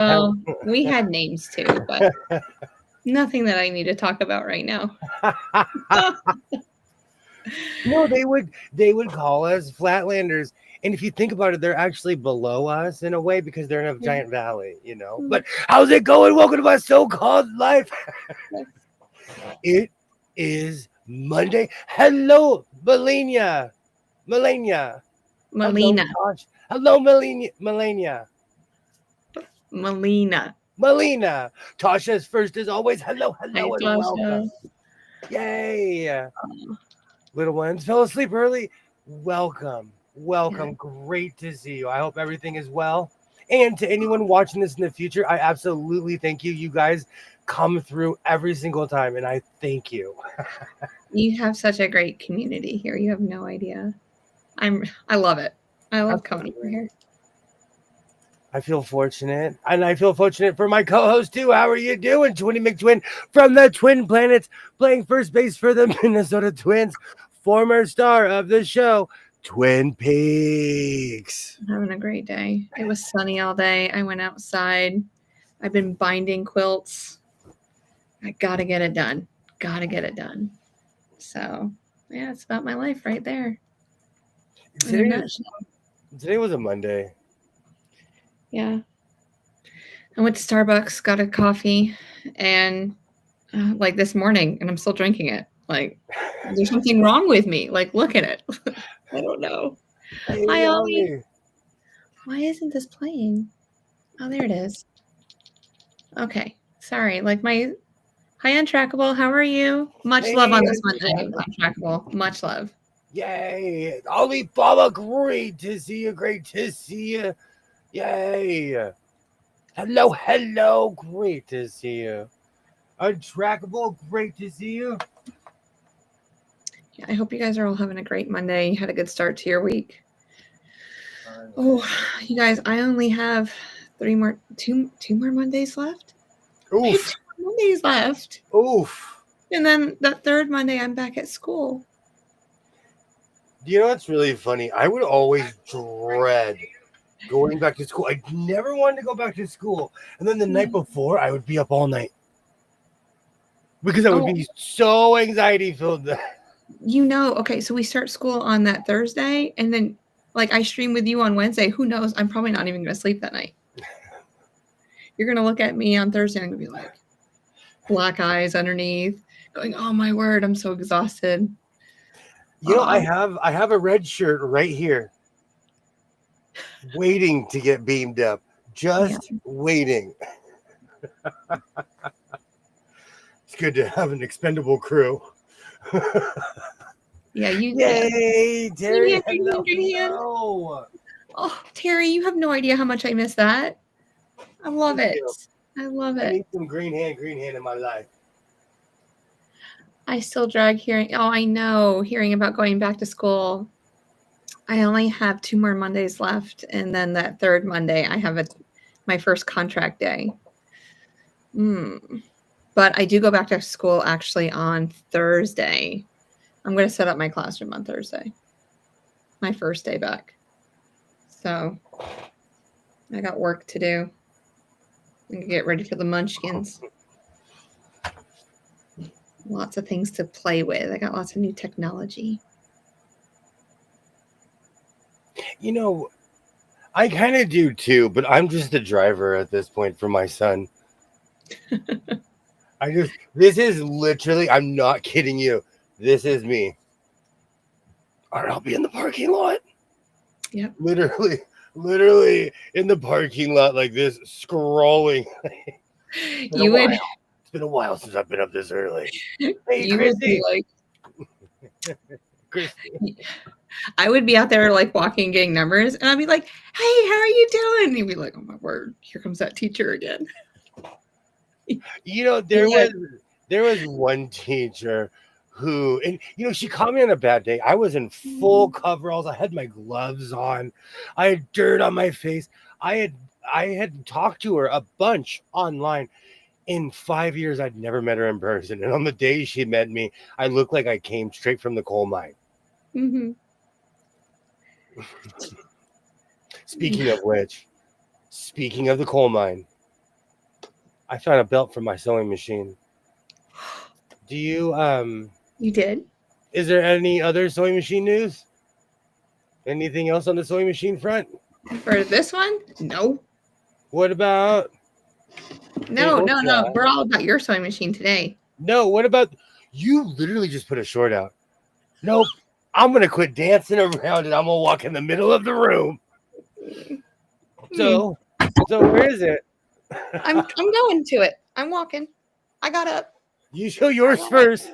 Well, we had names too, but nothing that I need to talk about right now. No, they would call us Flatlanders. And if you think about it, they're actually below us in a way because they're in a giant valley, you know. But how's it going? Welcome to my so-called life. It is Monday. Hello, Melania. Melania. Melina. Hello, Tosh. Hello, Melania. Melina. Melina. Tasha's first as always. Hello, hello, Hi, and Tasha. welcome. Yay. Little ones fell asleep early. Welcome. Welcome. Yeah. Great to see you. I hope everything is well. And to anyone watching this in the future, I absolutely thank you. You guys come through every single time, and I thank you. You have such a great community here. You have no idea. I love it. I love coming over here. I feel fortunate, and I feel fortunate for my co-host too. How are you doing, Twinny McTwin from the Twin Planets, playing first base for the Minnesota Twins, former star of the show, Twin Peaks. I'm having a great day. It was sunny all day. I went outside. I've been binding quilts. I gotta get it done. So, yeah, it's about my life right there. Today was a Monday. Yeah. I went to Starbucks, got a coffee, and like this morning, and I'm still drinking it. Like, there's something wrong with me. Like, look at it. I don't know. Hi, Ollie. Why isn't this playing? Oh, there it is. Okay. Sorry. Like my hi, Untrackable. How are you? Much love on this Monday, Untrackable. Much love. Yay. Ollie Baba, great to see you. Great to see you. Yay. Hello. Great to see you. Untrackable, great to see you. Yeah, I hope you guys are all having a great Monday. You had a good start to your week. Oh, you guys, I only have two more Mondays left. Oof. I have 2 more Mondays left. Oof. And then that third Monday, I'm back at school. You know what's really funny? I would always dread going back to school. I never wanted to go back to school. And then the night before, I would be up all night. Because I would be so anxiety filled. You know, okay, so we start school on that Thursday, and then like I stream with you on Wednesday. Who knows? I'm probably not even going to sleep that night. You're going to look at me on Thursday and I'm going to be like black eyes underneath, going, "Oh my word, I'm so exhausted." You know, I have a red shirt right here, waiting to get beamed up, just waiting. It's good to have an expendable crew. Yeah, you. Yay, Terry! Hello. Oh, Terry, you have no idea how much I miss that. I love it. I love it. I need some green hand in my life. I still drag hearing. Oh, I know. Hearing about going back to school. I only have 2 more Mondays left, and then that third Monday, I have my first contract day. But I do go back to school actually on Thursday. I'm going to set up my classroom on Thursday. My first day back. So I got work to do. I'm going to get ready for the munchkins. Lots of things to play with. I got lots of new technology. You know, I kind of do too, but I'm just the driver at this point for my son. This is literally, I'm not kidding you. This is me. All right, I'll be in the parking lot. Yep. Literally in the parking lot like this, scrolling. It's been a while since I've been up this early. Hey, you would be like, Christy. I would be out there like walking, getting numbers, and I'd be like, "Hey, how are you doing?" And he'd be like, "Oh my word, here comes that teacher again." You know, there was one teacher who, and you know, she caught me on a bad day. I was in full coveralls. I had my gloves on. I had dirt on my face. I had talked to her a bunch online. In 5 years, I'd never met her in person. And on the day she met me, I looked like I came straight from the coal mine. Mm-hmm. Speaking of which, speaking of the coal mine, I found a belt for my sewing machine. Do you You did? is there any other sewing machine news? Anything else on the sewing machine front? For this one? No. What about No, Bagel no, no. Jack? We're all about your sewing machine today. No, what about you literally just put a short out? Nope. I'm gonna quit dancing around and I'm gonna walk in the middle of the room. So where is it? I'm going to it. I'm walking. I got up. You show yours first.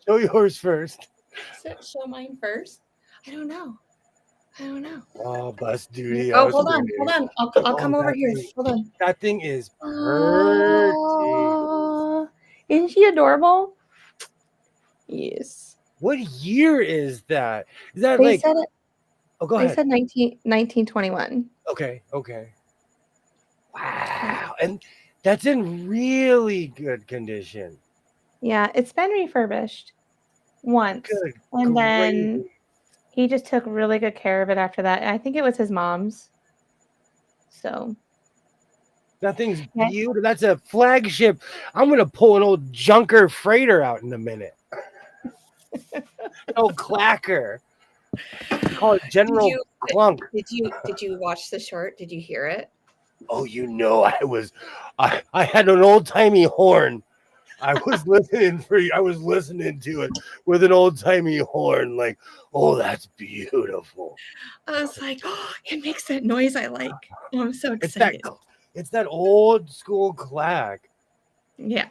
Show yours first. Show mine first. I don't know. Oh, bus duty. Oh, hold on. I'll come over here. Hold on. That thing is pretty. Oh, isn't she adorable? Yes. What year is that? Is that They like? said it. Oh, go They ahead. said 1921. Okay. Wow, and that's in really good condition. Yeah, it's been refurbished once, Good. and then he just took really good care of it after that. I think it was his mom's. So that thing's beautiful. That's a flagship. I'm gonna pull an old junker freighter out in a minute. An old clacker. Call it General Clunk. Did you watch the short? Did you hear it? Oh, I had an old timey horn. I was listening to it with an old timey horn, like, oh, that's beautiful. I was like, oh, it makes that noise I like. Oh, I'm so excited. It's that old school clack. Yeah.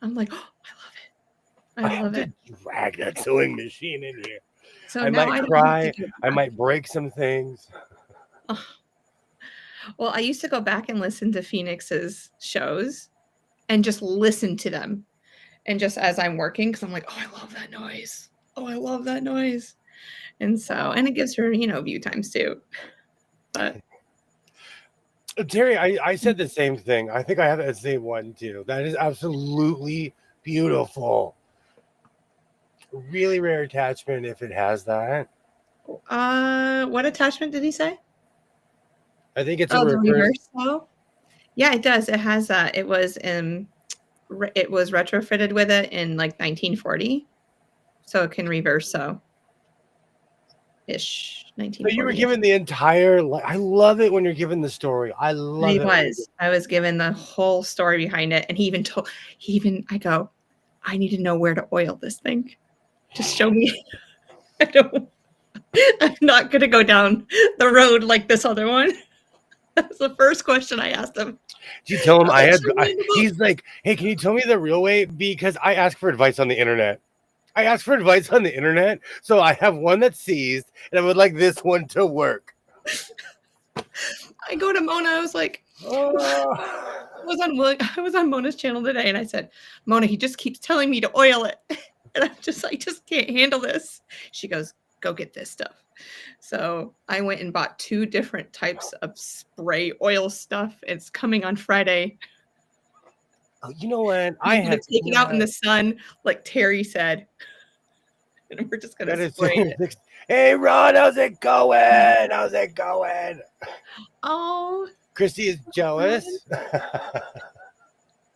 I'm like, oh, I love it. Drag that sewing machine in here. So I might cry. I might break some things. Oh. Well, I used to go back and listen to Phoenix's shows and just listen to them. And just as I'm working, because I'm like, oh, I love that noise. And it gives her, view times too. But Terry, I said the same thing. I think I have the same one too. That is absolutely beautiful. Really rare attachment if it has that. What attachment did he say? I think it's the reverse though. Yeah, it does. It has it was retrofitted with it in like 1940, so it can reverse ish. 1940. So you were given the entire. I love it when you're given the story. I love it. I was given the whole story behind it, and he even I go, I need to know where to oil this thing. Just show me. I'm not gonna go down the road like this other one. That's the first question I asked him. Did you tell him he's like, hey, can you tell me the real way? Because I ask for advice on the internet. So I have one that's seized, and I would like this one to work. I go to Mona. I was like, I was on Mona's channel today, and I said, Mona, he just keeps telling me to oil it, and I just can't handle this. She goes, go get this stuff. So I went and bought 2 different types of spray oil stuff. It's coming on Friday. Oh, you know what? I had to take it out in the sun, like Terry said. And we're just gonna spray it. Hey Ron, how's it going? Oh, Christy is jealous.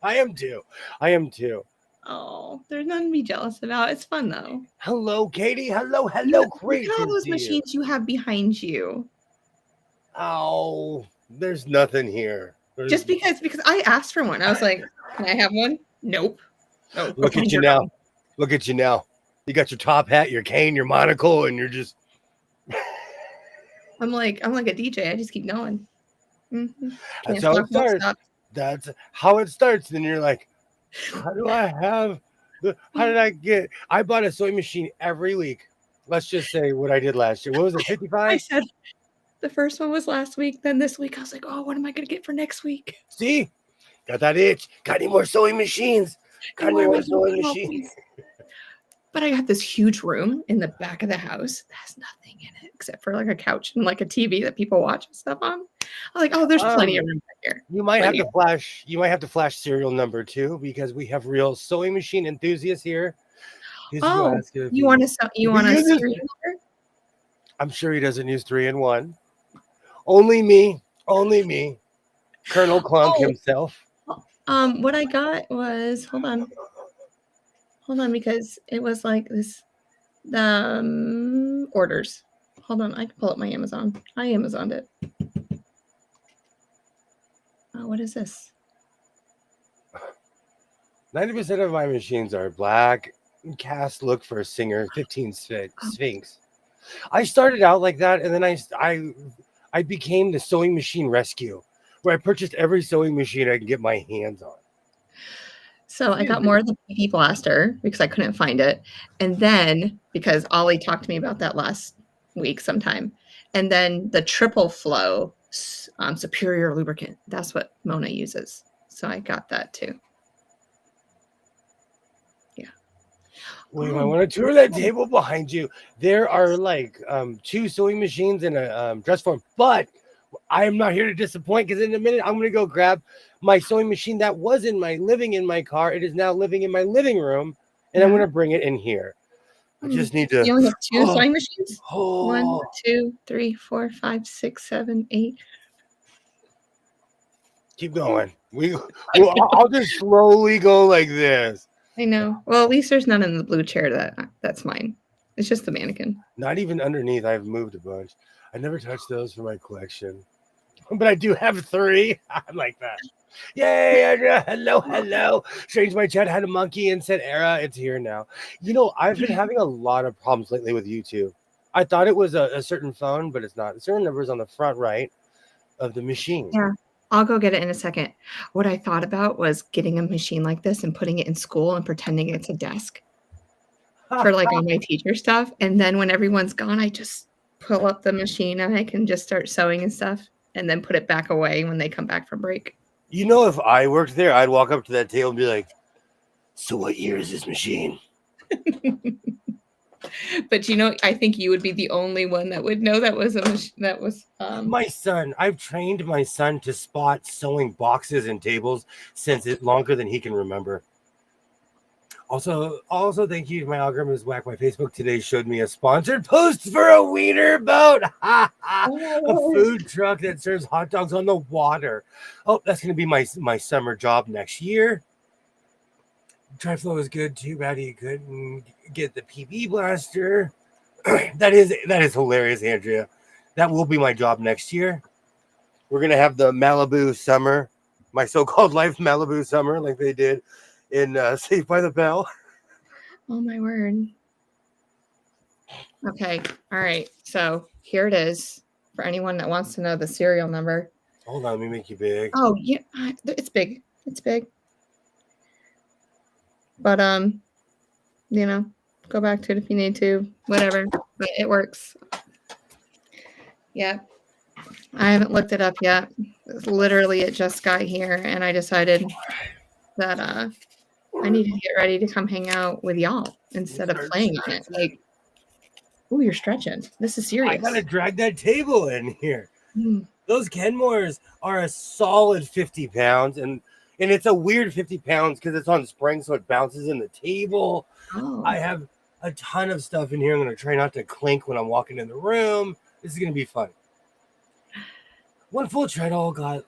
I am too. Oh, there's nothing to be jealous about. It's fun though. Hello, Katie. Hello, Crazy. Look at all those machines you have behind you. Oh, there's nothing here. Just because I asked for one. I was like, can I have one? Nope. Oh, look at you now. Look at you now. You got your top hat, your cane, your monocle, and you're just. I'm like a DJ. I just keep going. Mm-hmm. That's how it starts. That's how it starts. Then you're like, how did I get? I bought a sewing machine every week. Let's just say what I did last year. What was it, 55? I said the first one was last week. Then this week I was like, oh, what am I going to get for next week? See? Got that itch. Got any more sewing machines? But I got this huge room in the back of the house that has nothing in it except for like a couch and like a TV that people watch and stuff on. I'm like, oh, there's plenty of room back here. You might have to flash serial number 2 because we have real sewing machine enthusiasts here. Oh, you want a serial number? I'm sure he doesn't use 3-in-1. Only me. Only me, Colonel Clunk Oh, himself. what I got was hold on, because it was like this the orders. Hold on, I can pull up my Amazon. I Amazoned it. Oh, what is this? 90% of my machines are black. Cast look for a singer. 15 Sphinx. I started out like that, and then I became the sewing machine rescue, where I purchased every sewing machine I can get my hands on. So I got more of the PP blaster because I couldn't find it, and then because Ollie talked to me about that last week sometime, and then the triple flow superior lubricant. That's what Mona uses. So I got that too. Yeah. William, I want to tour that table behind you. There are like 2 sewing machines and a dress form, but I am not here to disappoint because in a minute I'm going to go grab my sewing machine that was living in my car. It is now living in my living room, and I'm going to bring it in here. I just need to. You only have 2 sewing machines? Oh. 1, 2, 3, 4, 5, 6, 7, 8. Keep going. I'll just slowly go like this. I know. Well, at least there's none in the blue chair that's mine. It's just the mannequin. Not even underneath. I've moved a bunch. I never touched those for my collection, but I do have 3. I'm like that. Yay, Andrea. Hello. Changed my chat, had a monkey and said era. It's here now. I've been having a lot of problems lately with YouTube. I thought it was a certain phone, but it's not. The serial number is on the front right of the machine. Yeah. I'll go get it in a second. What I thought about was getting a machine like this and putting it in school and pretending it's a desk for like all my teacher stuff. And then when everyone's gone, I just pull up the machine and I can just start sewing and stuff and then put it back away when they come back from break. If I worked there, I'd walk up to that table and be like, so what year is this machine? But I think you would be the only one that would know that was my son. I've trained my son to spot sewing boxes and tables since it's longer than he can remember. Also, thank you. My algorithm is whack. My Facebook today showed me a sponsored post for a wiener boat. A food truck that serves hot dogs on the water. Oh, that's going to be my summer job next year. TriFlow is good. Too bad he couldn't get the PB blaster. That is hilarious, Andrea. That will be my job next year. We're going to have the Malibu summer, my so-called life Malibu summer, like they did in Saved by the Bell. Oh, my word. Okay. All right. So here it is for anyone that wants to know the serial number. Hold on. Let me make you big. Oh, yeah. It's big. It's big. But, go back to it if you need to. Whatever. But it works. Yeah. I haven't looked it up yet. Literally, it just got here, and I decided that I need to get ready to come hang out with y'all instead of playing on it. Like, ooh, you're stretching. This is serious. I gotta drag that table in here. Those Kenmores are a solid 50 pounds, and it's a weird 50 pounds because it's on springs, so it bounces in the table. Oh. I have a ton of stuff in here. I'm gonna try not to clink when I'm walking in the room. This is gonna be fun. One full treadle got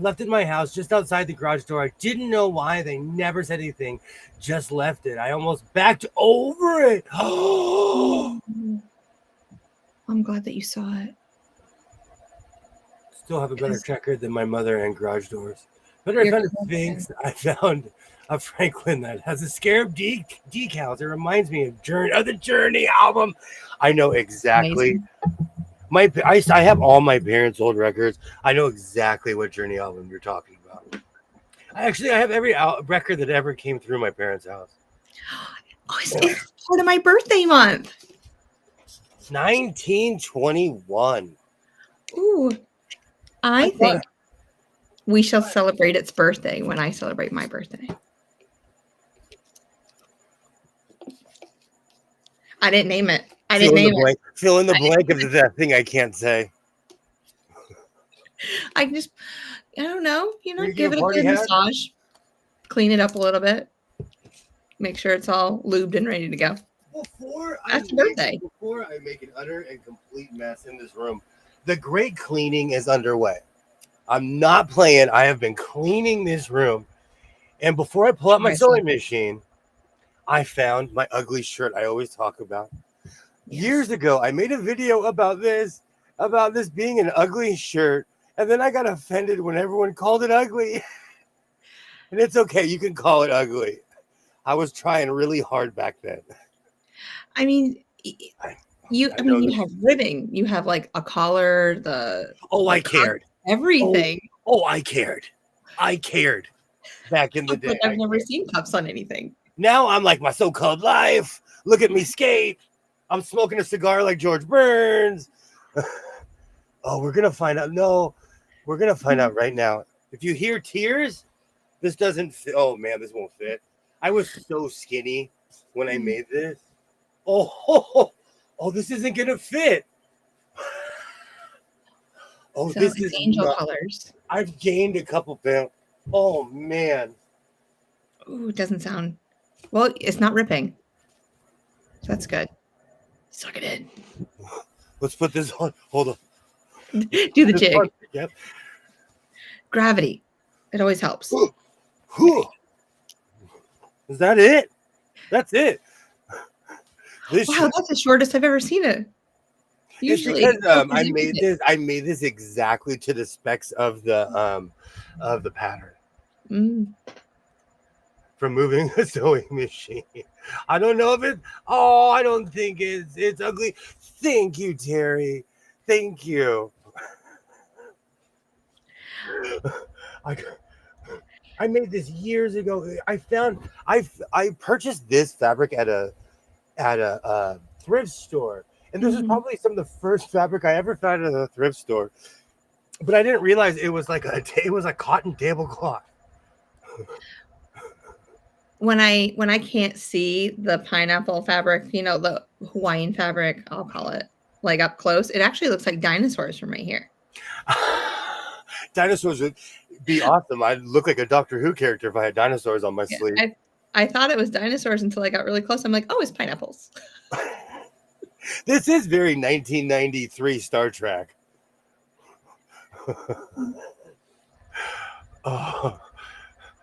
left in my house just outside the garage door. I didn't know why. They never said anything. Just left it. I almost backed over it. I'm glad that you saw it. Still have a better record than my mother and garage doors. But I found a Sphinx. I found a Franklin that has a scarab decals. It reminds me of the Journey album. I know exactly. Amazing. I have all my parents' old records. I know exactly what Journey album you're talking about. I have every record that ever came through my parents' house. Oh, it's part of my birthday month. 1921. Ooh. I think we shall celebrate its birthday when I celebrate my birthday. I didn't name it. Fill in the blank of that thing I can't say. I don't know. Give it a good massage. Clean it up a little bit. Make sure it's all lubed and ready to go. Before I make an utter and complete mess in this room, the great cleaning is underway. I'm not playing. I have been cleaning this room. And before I pull out my sewing machine, I found my ugly shirt I always talk about. Yes. Years ago, I made a video about this being an ugly shirt. And then I got offended when everyone called it ugly. And it's okay. You can call it ugly. I was trying really hard back then. I mean, you have ribbing. You have like a collar, I cared. Everything. I cared. I cared back in the day. I've never seen cuffs on anything. Now I'm like my so-called life. Look at me skate. I'm smoking a cigar like George Burns. Oh, we're going to find out. No, we're going to find out right now. If you hear tears, this doesn't fit. Oh, man, this won't fit. I was so skinny when I made this. Oh, this isn't going to fit. Oh, so this is angel colors. I've gained a couple pounds. Oh, man. Ooh, it doesn't sound... Well, it's not ripping. So that's good. Suck it in. Let's put this on. Hold on. Do the jig. Yep. Gravity. It always helps. Is that it? That's it. Wow, that's the shortest I've ever seen it. Usually, it's because I made this exactly to the specs of the pattern. From moving a sewing machine. I don't know if it. Oh, I don't think it's ugly. Thank you, Terry. Thank you. I made this years ago. I purchased this fabric at a thrift store, and this is probably some of the first fabric I ever found at a thrift store. But I didn't realize it was like a cotton tablecloth. When I can't see the pineapple fabric, the Hawaiian fabric, I'll call it, like up close, it actually looks like dinosaurs from right here. Dinosaurs would be awesome. I'd look like a Doctor Who character if I had dinosaurs on my sleeve. I thought it was dinosaurs until I got really close. I'm like, oh, it's pineapples. This is very 1993 Star Trek. Oh,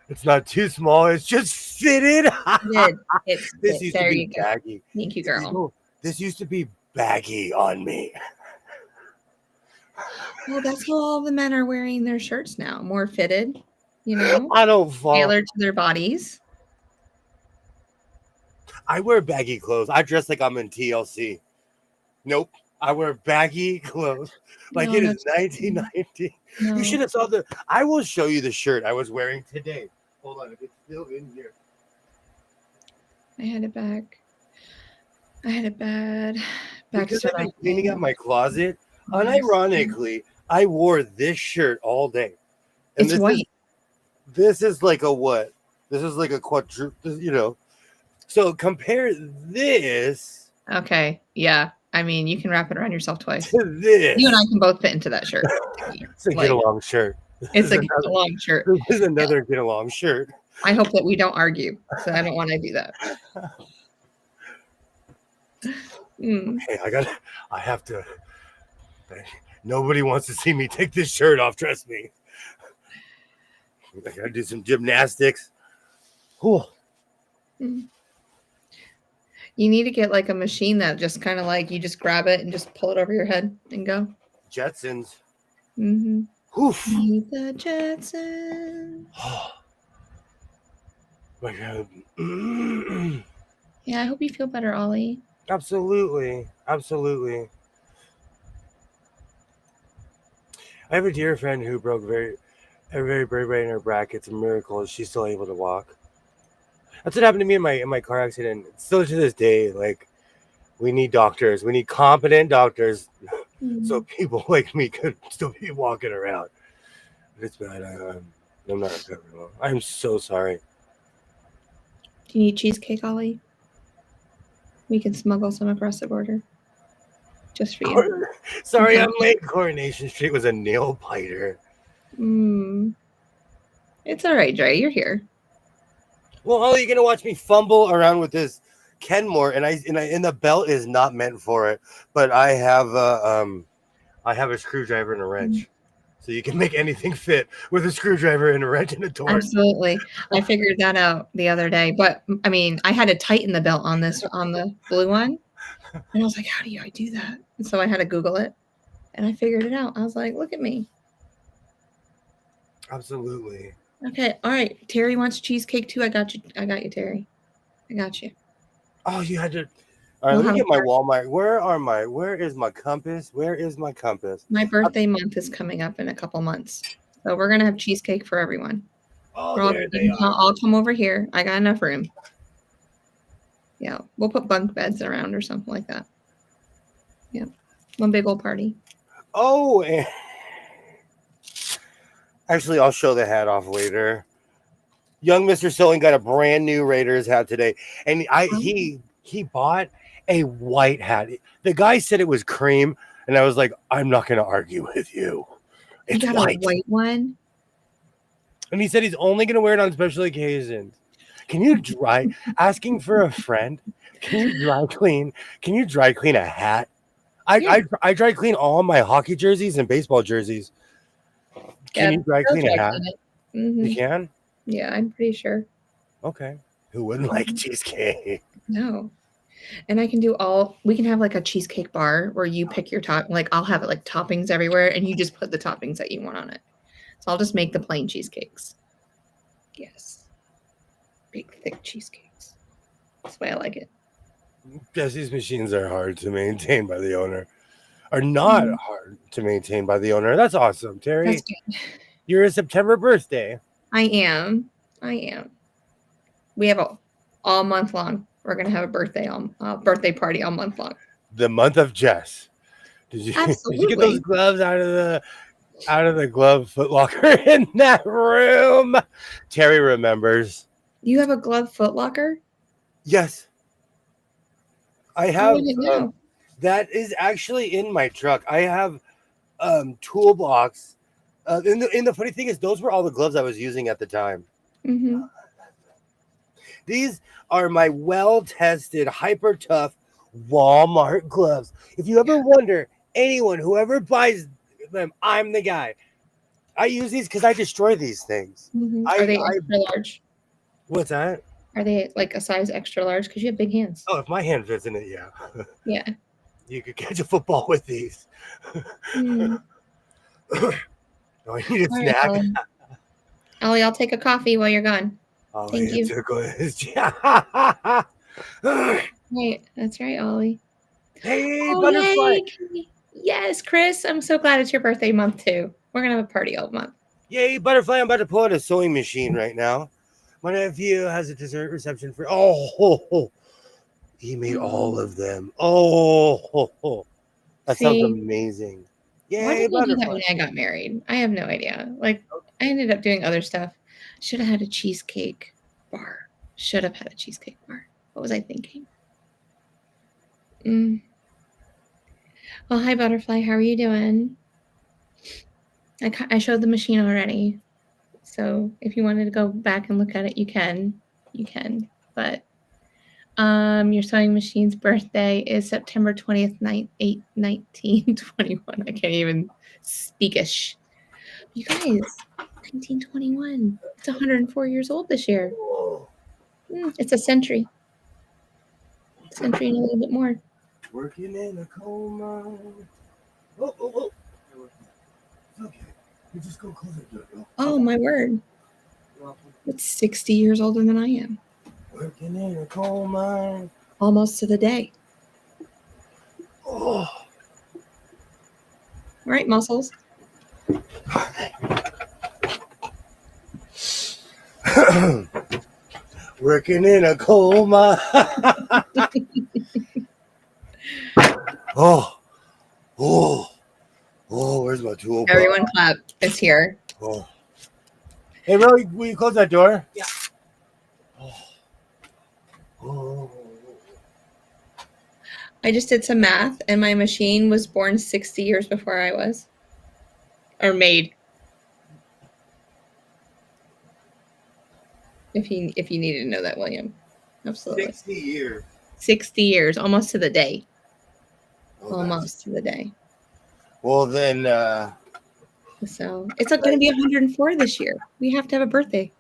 it's not too small. It's just fitted. This used to be baggy. Thank you, girl. This used to be baggy on me. Well, that's how all the men are wearing their shirts now. More fitted, I don't fall. Tailored to their bodies. I wear baggy clothes. I dress like I'm in TLC. Nope. I wear baggy clothes. Like it is 1990. No. You should have saw I will show you the shirt I was wearing today. Hold on. If it's still in here. I had it back. I had it bad. Because I've been cleaning out my closet. Unironically, I wore this shirt all day. And it's white. This is like a what? This is like a quadruple, So compare this. Okay. Yeah. I mean, you can wrap it around yourself twice. To this. You and I can both fit into that shirt. It's a get-along shirt. It's a get-along shirt. This is another get-along shirt. I hope that we don't argue. So I don't want to do that. Hey, I have to. Nobody wants to see me take this shirt off. Trust me. I gotta do some gymnastics. Whew. You need to get like a machine that just kind of like you just grab it and just pull it over your head and go. Jetsons. Oof. The Jetsons. My God. Yeah, I hope you feel better, Ollie. Absolutely. I have a dear friend who broke a very vertebrae in her back. It's a miracle she's still able to walk. That's what happened to me in my car accident. Still to this day, like we need doctors. We need competent doctors, so people like me could still be walking around. But it's bad. I'm not recovering well. I'm so sorry. Do you need cheesecake, Ollie? We can smuggle some across the border. Just for you. Sorry, I'm late. Coronation Street was a nail biter. It's all right, Dre. You're here. Well, Holly, you're gonna watch me fumble around with this Kenmore, and the belt is not meant for it. But I have a screwdriver and a wrench, so you can make anything fit with a screwdriver and a wrench and a torch. Absolutely. I figured that out the other day, but I mean, I had to tighten the belt on the blue one, and I was like, "How do I do that?" And so I had to Google it, and I figured it out. I was like, "Look at me." Absolutely. Okay, all right. Terry wants cheesecake too. I got you. I got you, Terry. I got you. Oh, you had to. All right, We'll let me have get my Walmart. Where is my compass? Where is my compass? my birthday month is coming up in a couple months, so we're gonna have cheesecake for everyone. Oh, there they are. I'll come over here. I got enough room. Yeah, we'll put bunk beds around or something like that. Yeah, one big old party. Oh, and actually, I'll show the hat off later. Young Mr. Sewing got a brand new Raiders hat today, and he bought a white hat. The guy said it was cream, and I was like, I'm not going to argue with you. It's You got white. a white one. And he said he's only going to wear it on special occasions. Can you asking for a friend? Can you dry clean? Can you dry clean a hat? I dry clean all my hockey jerseys and baseball jerseys. Can you dry clean a hat? Mm-hmm. You can? Yeah, I'm pretty sure. Okay. Who wouldn't like cheesecake? No. And we can have like a cheesecake bar where you pick your top, like I'll have it like toppings everywhere and you just put the toppings that you want on it. So I'll just make the plain cheesecakes. Yes. Big, thick cheesecakes. That's the way I like it. Jesse's machines are hard to maintain by the owner. Are not hard to maintain by the owner. That's awesome, Terry. That's good. You're a September birthday. I am. We have all month long. We're gonna have a birthday party all month long. The month of Jess. Did you get those gloves out of the glove Foot Locker in that room? Terry remembers. You have a glove Foot Locker? Yes. I have. Know. That is actually in my truck. I have toolbox. And the funny thing is, those were all the gloves I was using at the time. Mm-hmm. These are my well-tested, hyper-tough Walmart gloves. If you ever wonder, whoever buys them, I'm the guy. I use these because I destroy these things. Mm-hmm. Are they extra large? What's that? Are they like a size extra large? Because you have big hands. Oh, if my hand fits in it, yeah. Yeah. You could catch a football with these. Mm. Oh, I need a snack. Right, Ollie, I'll take a coffee while you're gone. Thank you. Right, that's right, Ollie. Hey, butterfly. Yay. Yes, Chris, I'm so glad it's your birthday month too. We're gonna have a party all month. Yay, butterfly! I'm about to pull out a sewing machine right now. My nephew has a dessert reception for. He made all of them. That sounds amazing. Yay, why did I do that when I got married? I have no idea. Like, I ended up doing other stuff. Should have had a cheesecake bar. What was I thinking? Well, hi, Butterfly. How are you doing? I showed the machine already. So if you wanted to go back and look at it, you can. But your sewing machine's birthday is September 20th, 1921. I can't even speakish. You guys, 1921. It's 104 years old this year. It's a century. And a little bit more. Working in a coal mine. Oh. Okay. You just go close the door. Oh, my word. It's 60 years older than I am. Working in a coal mine. Almost to the day. Oh. All right, muscles. Working in a coal mine. Oh, where's my tool? Everyone clap. It's here. Oh. Hey, Ro, will you close that door? Yeah. Oh. I just did some math, and my machine was born 60 years before I was. Or made. If you needed to know that, William. Absolutely. 60 years. 60 years, almost to the day. To the day. Well, then, So it's going to be 104 this year. We have to have a birthday.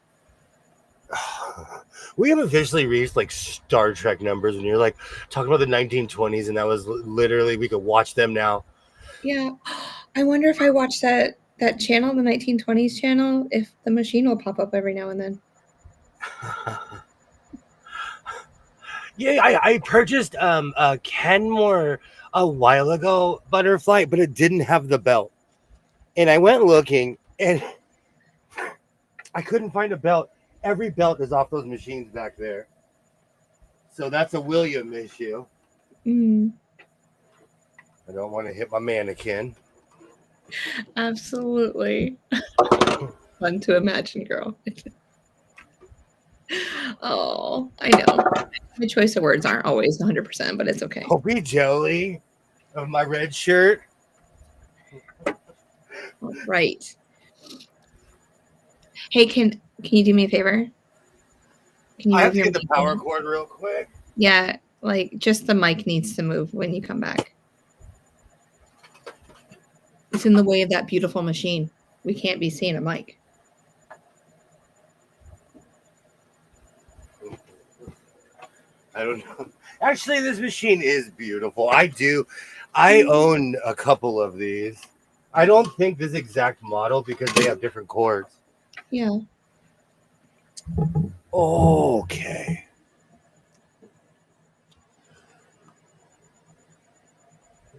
We have officially reached like Star Trek numbers when you're like talking about the 1920s, and that was literally we could watch them now. Yeah, I wonder if I watch that channel, the 1920s channel, if the machine will pop up every now and then. Yeah, I purchased a Kenmore a while ago, butterfly, but it didn't have the belt. And I went looking and I couldn't find a belt. Every belt is off those machines back there. So that's a William issue. Mm. I don't want to hit my mannequin. Absolutely. Fun to imagine, girl. Oh, I know. My choice of words aren't always 100%, but it's okay. Hoppy Jelly of my red shirt. All right. Hey, can you do me a favor? Can you I have move to your get the mic power down? cord real quick. Yeah, like just the mic needs to move when you come back. It's in the way of that beautiful machine. We can't be seeing a mic. I don't know. Actually, this machine is beautiful. I own a couple of these. I don't think this exact model because they have different cords. Yeah. Okay.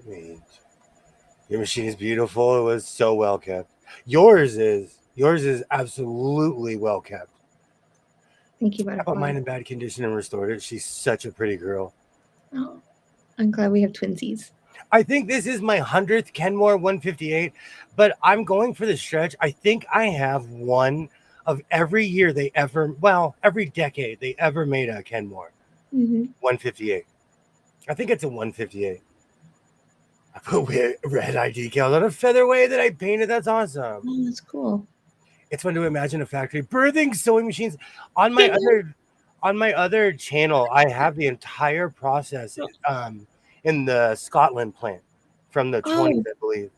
Wait. Your machine is beautiful. It was so well kept. Yours is absolutely well kept. Thank you, I bought mine Butterfly. in bad condition and restored it. She's such a pretty girl. Oh, I'm glad we have twinsies. I think this is my 100th Kenmore 158, but I'm going for the stretch. I think I have one of every year every decade they ever made a Kenmore 158. I think it's a 158. I put red eye decals on a featherweight that I painted. That's awesome. Oh, that's cool. It's fun to imagine a factory birthing sewing machines. On my other channel, I have the entire process in the Scotland plant from the 20s, Oh, I believe.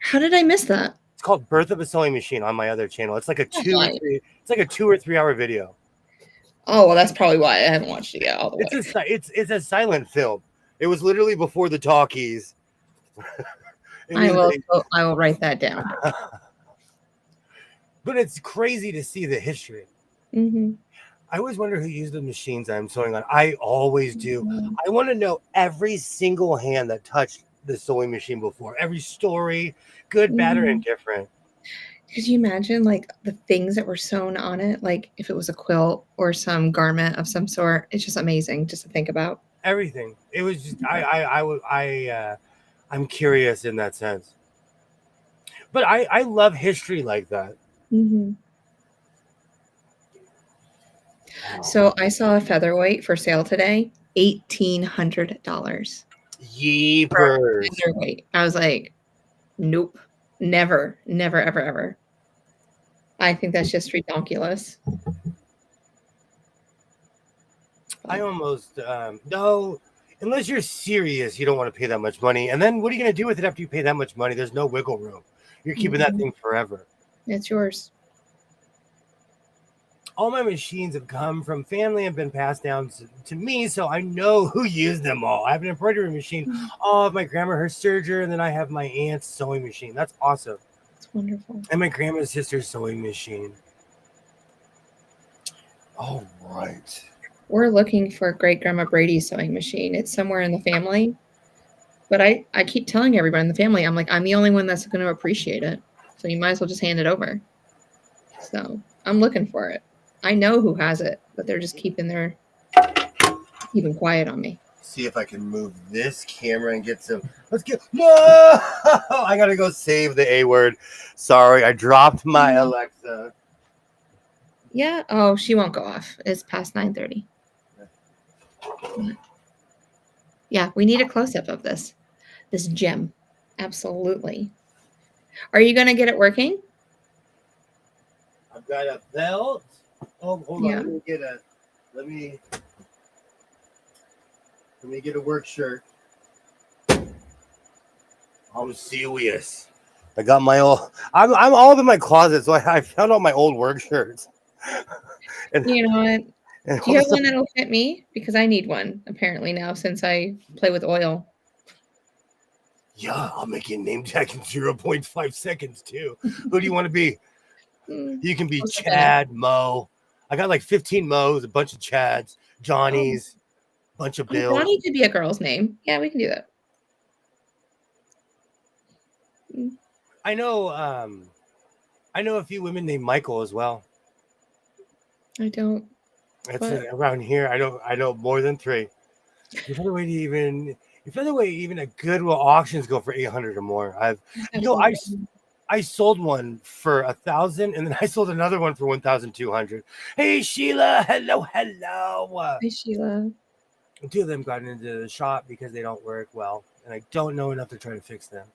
how did I miss that? It's called Birth of a Sewing Machine on my other channel. It's like a That's why. it's like a 2 or 3 hour video. Oh, well, that's probably why I haven't watched it yet all the way. It's a silent film. It was literally before the talkies. I will write that down. But it's crazy to see the history. Mm-hmm. I always wonder who used the machines I'm sewing on. I always do. Mm-hmm. I want to know every single hand that touched the sewing machine before. Every story, good, bad, or indifferent. Could you imagine like the things that were sewn on it? Like if it was a quilt or some garment of some sort, it's just amazing just to think about. Everything. It was just I'm curious in that sense. But I love history like that. Mm-hmm. So I saw a featherweight for sale today, $1,800. Yeepers. Featherweight. I was like, nope, never, never, ever, ever. I think that's just ridiculous. I almost no, unless you're serious, you don't want to pay that much money. And then what are you going to do with it after you pay that much money? There's no wiggle room. You're keeping that thing forever. It's yours. All my machines have come from family and been passed down to me, so I know who used them all. I have an embroidery machine. Oh, my grandma, her serger, and then I have my aunt's sewing machine. That's awesome. It's wonderful. And my grandma's sister's sewing machine. All right. We're looking for Great Grandma Brady's sewing machine. It's somewhere in the family. But I keep telling everyone in the family, I'm like, I'm the only one that's going to appreciate it. So you might as well just hand it over. So I'm looking for it. I know who has it, but they're just keeping quiet on me. See if I can move this camera and get some. Let's get. No! I got to go save the A word. Sorry, I dropped my Alexa. Yeah. Oh, she won't go off. It's past 9:30. Yeah, we need a close-up of this gem. Absolutely. Are you going to get it working? I've got a belt. Oh, hold Yeah. on. Let me get a work shirt. I'm serious. I got my old. I'm all up in my closet, so I found all my old work shirts. And You know what? and Do all you the have stuff. one that'll fit me? Because I need one apparently now since I play with oil. Yeah, I'll make you a name tag in 0.5 seconds too. Who do you want to be? Mm, You can be close lieutenant. Chad, Mo. I got like 15 Mo's, a bunch of Chads, Oh, Johnnies, bunch of Bills. Johnny could be a girl's name. Yeah, we can do that. Mm, I know. I know a few women named Michael as well. I don't. That's But it around here. I know more than three. Your featherweight even your featherweight even at Goodwill auctions go for 800 or more. You know absolutely. I sold one for 1,000 and then I sold another one for 1,200. Hey Sheila, hello. Hi, Sheila. Two of them got into the shop because they don't work well, and I don't know enough to try to fix them.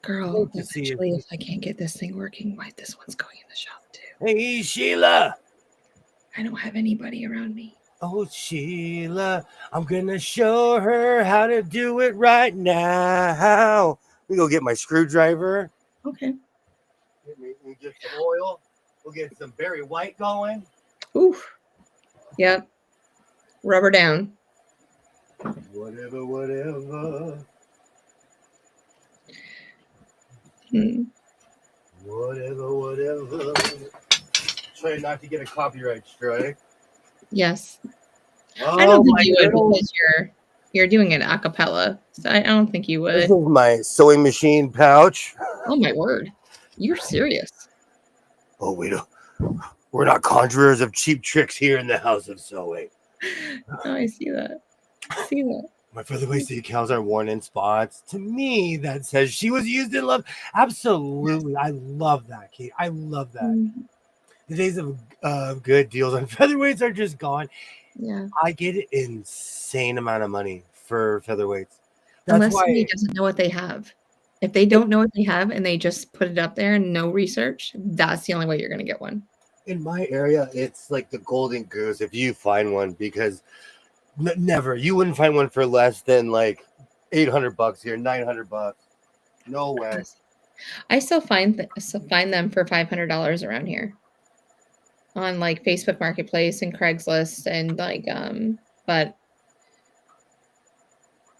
Girl, Wait to see if eventually, if I can't get this thing working, why this one's going in the shop too? hey Sheila. I don't have anybody around me. Oh, Sheila, I'm gonna show her how to do it right now. We go get my screwdriver. Okay. We get some oil. We'll get some berry white going. Oof. Yep. Rubber down. Whatever. Hmm. Whatever. Try not to get a copyright strike. Yes. I don't Oh, think my you would good old. because you're doing it a cappella. So I don't think you This would. is my sewing machine pouch. Oh my word. You're serious. Oh, we're not conjurers of cheap tricks here in the house of sewing. No, I see that. See that. My featherweight decals are worn in spots. To me, that says she was used in love. Absolutely. I love that, Kate. I love that. Mhm. The days of good deals on featherweights are just gone. Yeah. I get an insane amount of money for featherweights. That's Unless somebody why doesn't know what they have. If they don't know what they have and they just put it up there and no research, that's the only way you're going to get one. in my area, it's like the golden goose if you find one because never you wouldn't find one for less than like $800 here, $900. No way. I still find them for $500 around here on like Facebook Marketplace and Craigslist and like but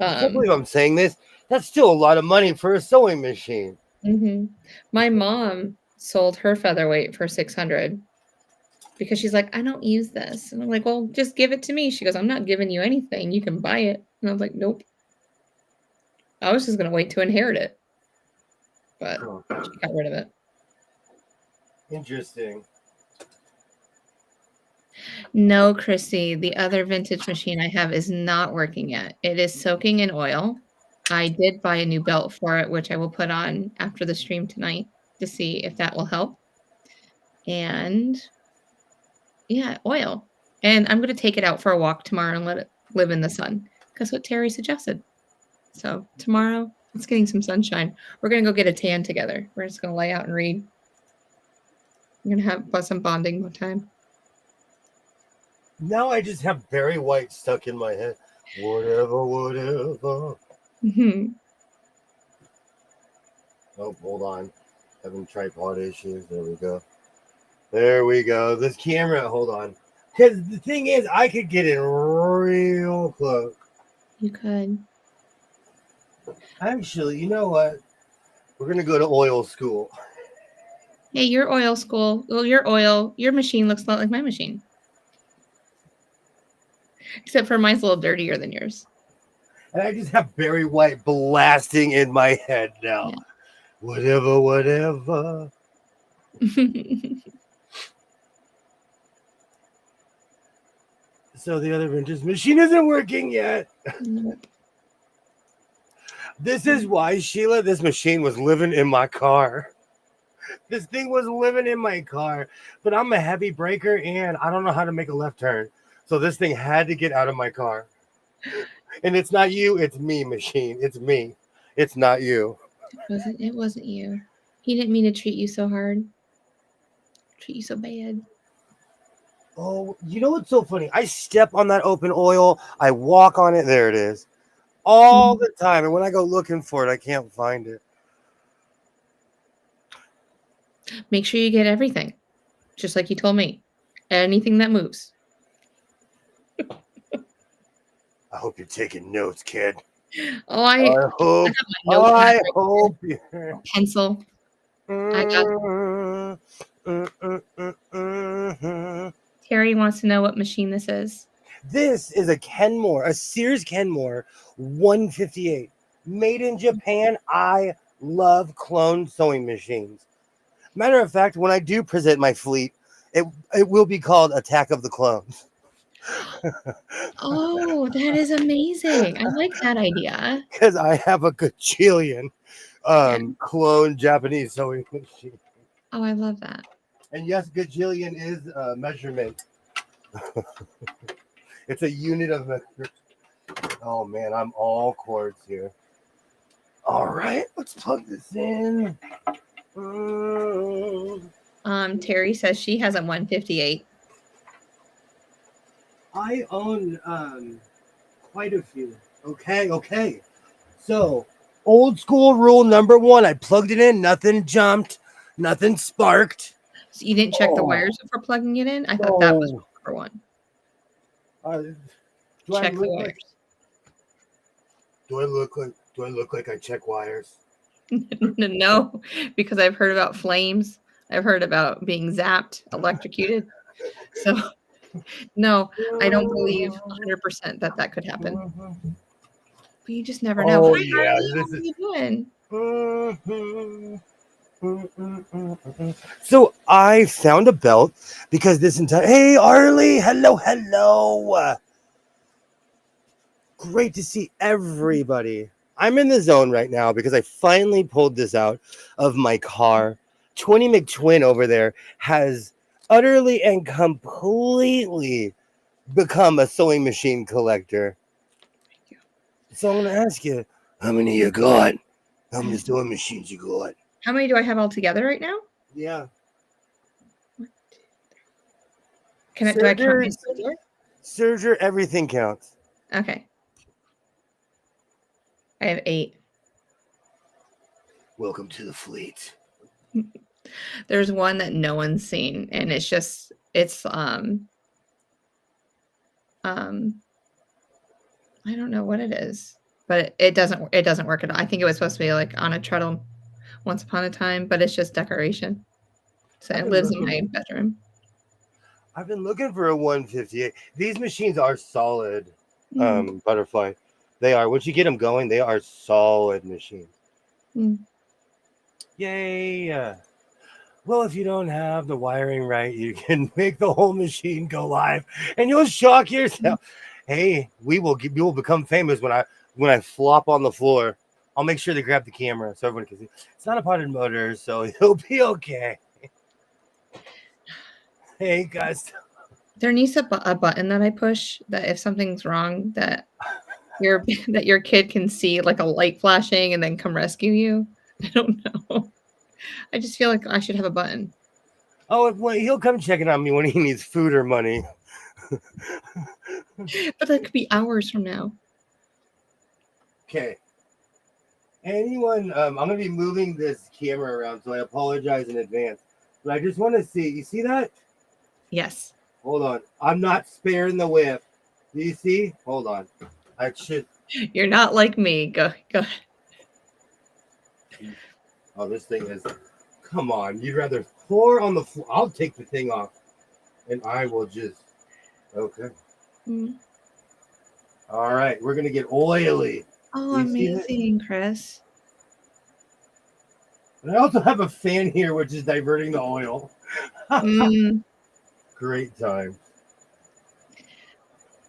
I can't um believe I'm saying this. That's still a lot of money for a sewing machine. mhm. My mom sold her featherweight for 600 because she's like, I don't use this. And I'm like, well, just give it to me. She goes, I'm not giving you anything. You can buy it. And I was like, nope. I was just gonna wait to inherit it, but Huh. she got rid of it. Interesting. No, Chrissy, the other vintage machine I have is not working yet. It is soaking in oil. I did buy a new belt for it, which I will put on after the stream tonight to see if that will help. And yeah, oil. And I'm going to take it out for a walk tomorrow and let it live in the sun. Because what Terry suggested. So tomorrow, it's getting some sunshine. We're going to go get a tan together. We're just going to lay out and read. We're going to have some bonding time. Now I just have Barry White stuck in my head. Whatever. Mhm. Oh, hold on. Having tripod issues. There we go. This camera, hold on. Because the thing is, I could get it real close. You could. Actually, you know what? We're going to go to oil school. Hey, your oil school. Well, your machine looks a lot like my machine. Except for mine's a little dirtier than yours. And I just have Barry White blasting in my head now. Yeah. Whatever. So the other vintage machine isn't working yet. Nope. This is why, Sheila, this machine was living in my car. This thing was living in my car. But I'm a heavy breaker and I don't know how to make a left turn. So this thing had to get out of my car. And it's not you, it's me, machine. It's me. It's not you. It wasn't you. He didn't mean to treat you so hard. Treat you so bad. Oh, you know what's so funny? I step on that open oil. I walk on it. There it is. all the time. And when I go looking for it, I can't find it. Make sure you get everything, just like you told me. Anything that moves. I hope you're taking notes, kid. Oh, I hope. have my notepad right hope here. you're. Pencil. I got. Terry wants to know what machine this is. This is a Kenmore, a Sears Kenmore 158, made in Japan. I love clone sewing machines. Matter of fact, when I do present my fleet, it will be called Attack of the Clones. Oh, that is amazing. I like that idea. Because I have a gajillion clone Japanese sewing machine. Oh, I love that. And yes, gajillion is a measurement. It's a unit of measurement. Oh man, I'm all cords here. All right, let's plug this in. Terry says she has a 158. I own quite a few. Okay. So, old school rule number 1. I plugged it in, nothing jumped, nothing sparked. So you didn't check the wires before plugging it in? I thought that was number 1. Check the wires. Do I look like I check wires? No, because I've heard about flames. I've heard about being zapped, electrocuted. So, no, I don't believe 100% that could happen. But you just never know. Oh, Hi, yeah. Harley, how are you doing? So I found a belt because this entire... Hey, Arlie. Hello. Great to see everybody. I'm in the zone right now because I finally pulled this out of my car. 20 McTwin over there has utterly and completely become a sewing machine collector. So I'm going to ask you, how many you got? How many sewing machines you got? How many do I have all together right now? Yeah. Do I count my Serger? Serger, everything counts. Okay. I have 8. Welcome to the fleet. There's one that no one's seen, and it's I don't know what it is, but it doesn't work at all. I think it was supposed to be like on a treadle once upon a time, but it's just decoration. So it lives in my bedroom. I've been looking for a 158. These machines are solid, butterfly. They are. Once you get them going, they are solid machines. Yay. Well, if you don't have the wiring right, you can make the whole machine go live, and you'll shock yourself. Hey, we will become famous when I flop on the floor. I'll make sure to grab the camera so everyone can see. It's not a potted motor, so it'll be okay. Hey, guys. There needs a button that I push that if something's wrong, that your kid can see like a light flashing and then come rescue you. I don't know. I just feel like I should have a button. Oh, well, he'll come checking on me when he needs food or money. But that could be hours from now. Okay. Anyone, I'm going to be moving this camera around, so I apologize in advance. But I just want to see. You see that? Yes. Hold on. I'm not sparing the whip. Do you see? Hold on. I should. You're not like me. Go. Oh, this thing is. Come on. You'd rather pour on the floor. I'll take the thing off, and I will just. Okay. All right. We're gonna get oily. Oh, amazing, Chris. And I also have a fan here, which is diverting the oil. Great time.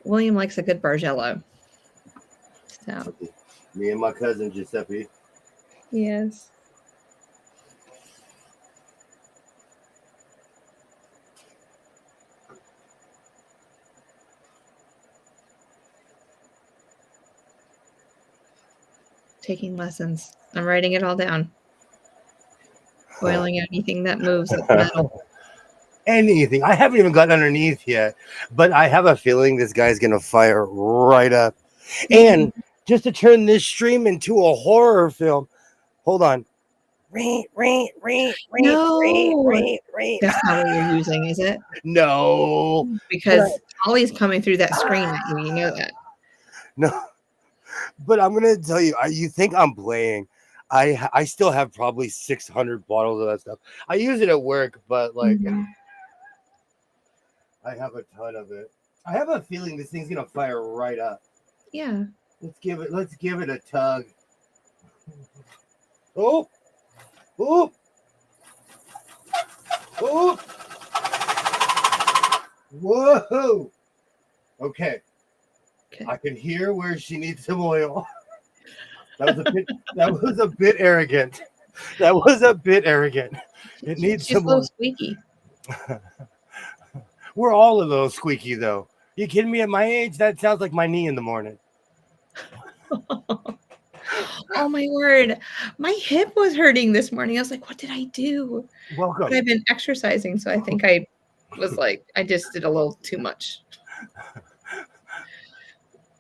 William likes a good Bargello. So. Me and my cousin Giuseppe. Yes. Taking lessons. I'm writing it all down. Oiling anything that moves with metal. Anything. I haven't even got underneath yet, but I have a feeling this guy's gonna fire right up. And just to turn this stream into a horror film. Hold on. No, that's not what you're using, is it? No. Because Holly's coming through that screen at you. You know that. No. But I'm gonna tell you, you think I'm playing. I still have probably 600 bottles of that stuff. I use it at work, but like I have a ton of it. I have a feeling this thing's gonna fire right up. Yeah. Let's give it a tug. Oh, oh, oh. Whoa. Okay. I can hear where she needs some oil. That was a bit arrogant. That was a bit arrogant. It needs She's some a little oil. squeaky. We're all a little squeaky though. You kidding me? At my age, that sounds like my knee in the morning. Oh my word. My hip was hurting this morning. I was like, what did I do? Welcome. But I've been exercising, so I think I was like, I just did a little too much.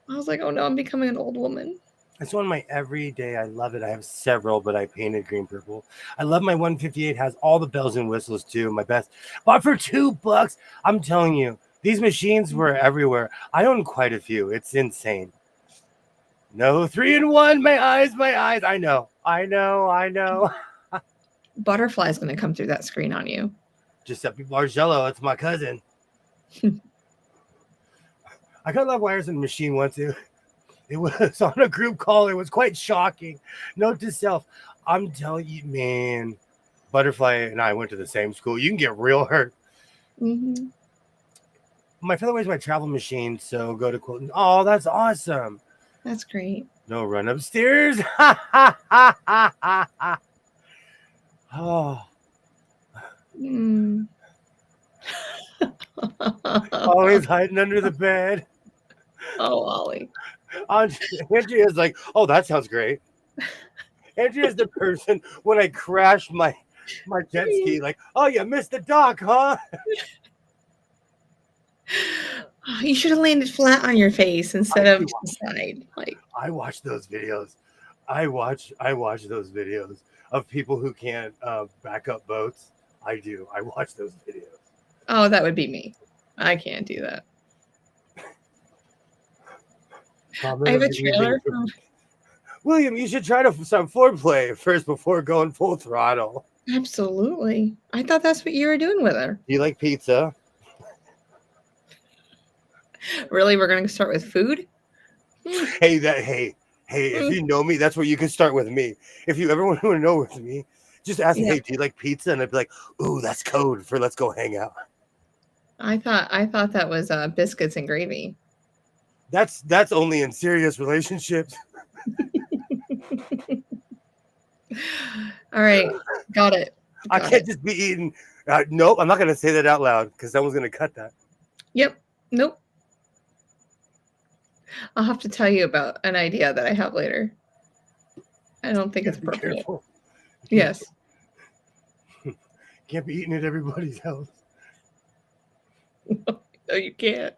I was like, oh no, I'm becoming an old woman. It's one of my everyday. I love it. I have several, but I painted green purple. I love my 158. Has all the bells and whistles too. My best. Bought for $2. I'm telling you, these machines were everywhere. I own quite a few. It's insane. No, 3-in-1. My eyes. I know. Butterfly's going to come through that screen on you. Giuseppe Bargello. It's my cousin. I got love wires in the machine once too. It was on a group call. It was quite shocking. Note to self, I'm telling you, man, Butterfly and I went to the same school. You can get real hurt. Mm-hmm. My featherweight's my travel machine, so go to quote. Oh, that's awesome. That's great. No run upstairs. Oh. Always hiding under the bed. Oh, Ollie. Andrea's like, oh, that sounds great. Andrea's the person when I crash my jet ski, like, oh, you missed the dock, huh? You should have landed flat on your face instead of to the side. Like, I watch those videos. I watch those videos of people who can't back up boats. I do. I watch those videos. Oh, that would be me. I can't do that. I have a trailer. William, you should try some foreplay first before going full throttle. Absolutely. I thought that's what you were doing with her. Do you like pizza? Really? We're going to start with food? Hey, if you know me, that's where you can start with me. If you ever want to know with me, just ask me, hey, do you like pizza? And I'd be like, ooh, that's code for let's go hang out. I thought that was biscuits and gravy. That's only in serious relationships. All right. Got it. I can't just be eating. Nope, I'm not going to say that out loud because someone's going to cut that. Yep. Nope. I'll have to tell you about an idea that I have later. I don't think it's appropriate. Yes. Can't be eating at everybody's house. No, you can't.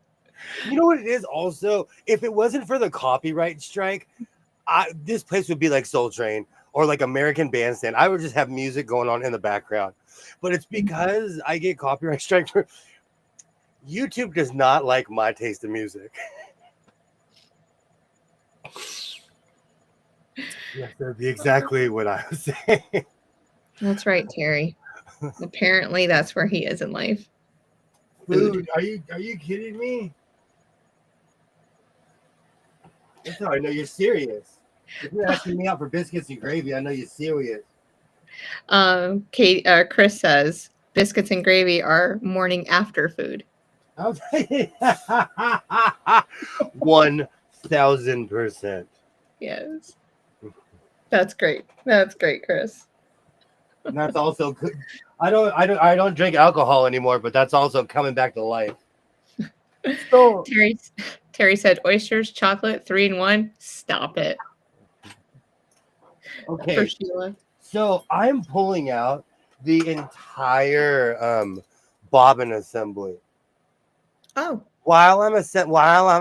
You know what it is also? If it wasn't for the copyright strike, this place would be like Soul Train or like American Bandstand. I would just have music going on in the background. But it's because I get copyright strike. YouTube does not like my taste of music. Yes, that'd be exactly what I was saying. That's right, Terry. Apparently, that's where he is in life. Food. Are you kidding me? That's how I know you're serious. If you're asking me out for biscuits and gravy, I know you're serious. Chris says biscuits and gravy are morning after food. 1000%. Yes. That's great. That's great, Chris. And that's also good. I don't drink alcohol anymore, but that's also coming back to life. So Terry said oysters, chocolate, 3-in-1. Stop it. Okay. For Sheila. So I'm pulling out the entire bobbin assembly. Oh. while I'm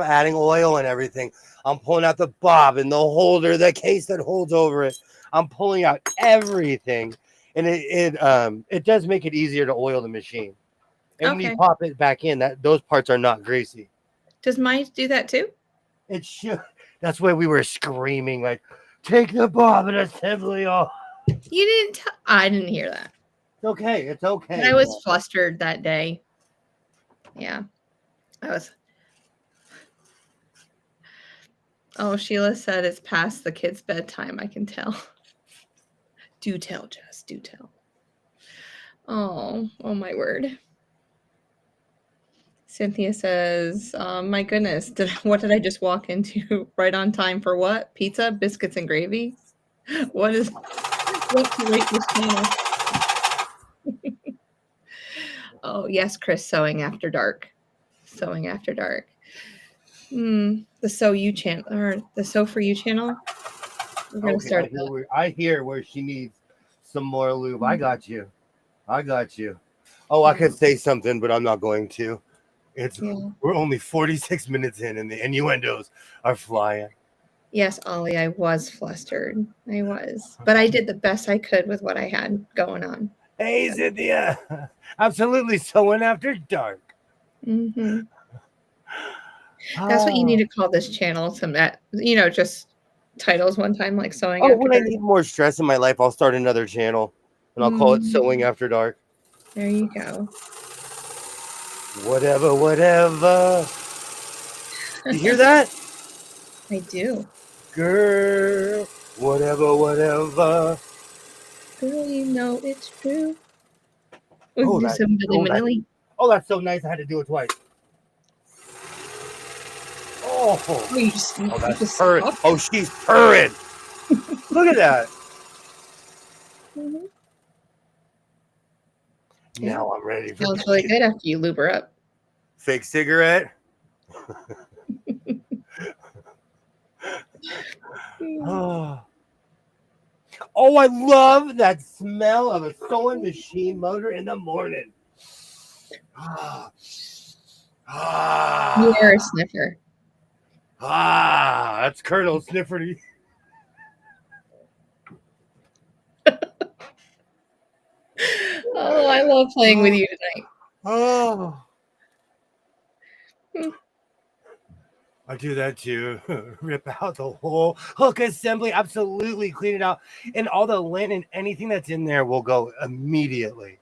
adding oil and everything, I'm pulling out the bob and the holder, the case that holds over it. I'm pulling out everything, and it does make it easier to oil the machine. And when you Okay. pop it back in, those parts are not greasy. Does mine do that too? It should. That's why we were screaming like, "Take the bob and assembly off." You didn't tell. I didn't hear that. It's okay. It's But okay. I was flustered that day. Yeah. I was. Oh, Sheila said it's past the kids' bedtime. I can tell. Do tell, Jess. Do tell. Oh my word. Cynthia says, my goodness, what did I just walk into? Right on time for what? Pizza, biscuits, and gravy? What to rate this channel? Oh, yes, Chris, sewing after dark. Sewing after dark. The Sew You channel, or the Sew For You channel. We're going to start that. I hear where she needs some more lube. I got you. Oh, I could say something, but I'm not going to. We're only 46 minutes in, and the innuendos are flying. Yes, Ollie, I was flustered. I was. But I did the best I could with what I had going on. Hey, Cynthia. Absolutely sewing after dark. Mm-hmm. That's what you need to call this channel. Just titles one time, like sewing after when dark. I need more stress in my life, I'll start another channel, and I'll call it Sewing After Dark. There you go. Whatever. You hear that? I do. Girl, whatever. Girl, you know it's true. Oh, that's so nice. I had to do it twice. That's purring. Oh, she's purring. Look at that. Mm-hmm. Now I'm ready for Smells really good after you lube her up. Fake cigarette. Oh, I love that smell of a sewing machine motor in the morning. You are a sniffer. That's Colonel Snifferty. Oh, I love playing with you tonight. Oh. I do that too. Rip out the whole hook assembly, absolutely clean it out. And all the lint and anything that's in there will go immediately.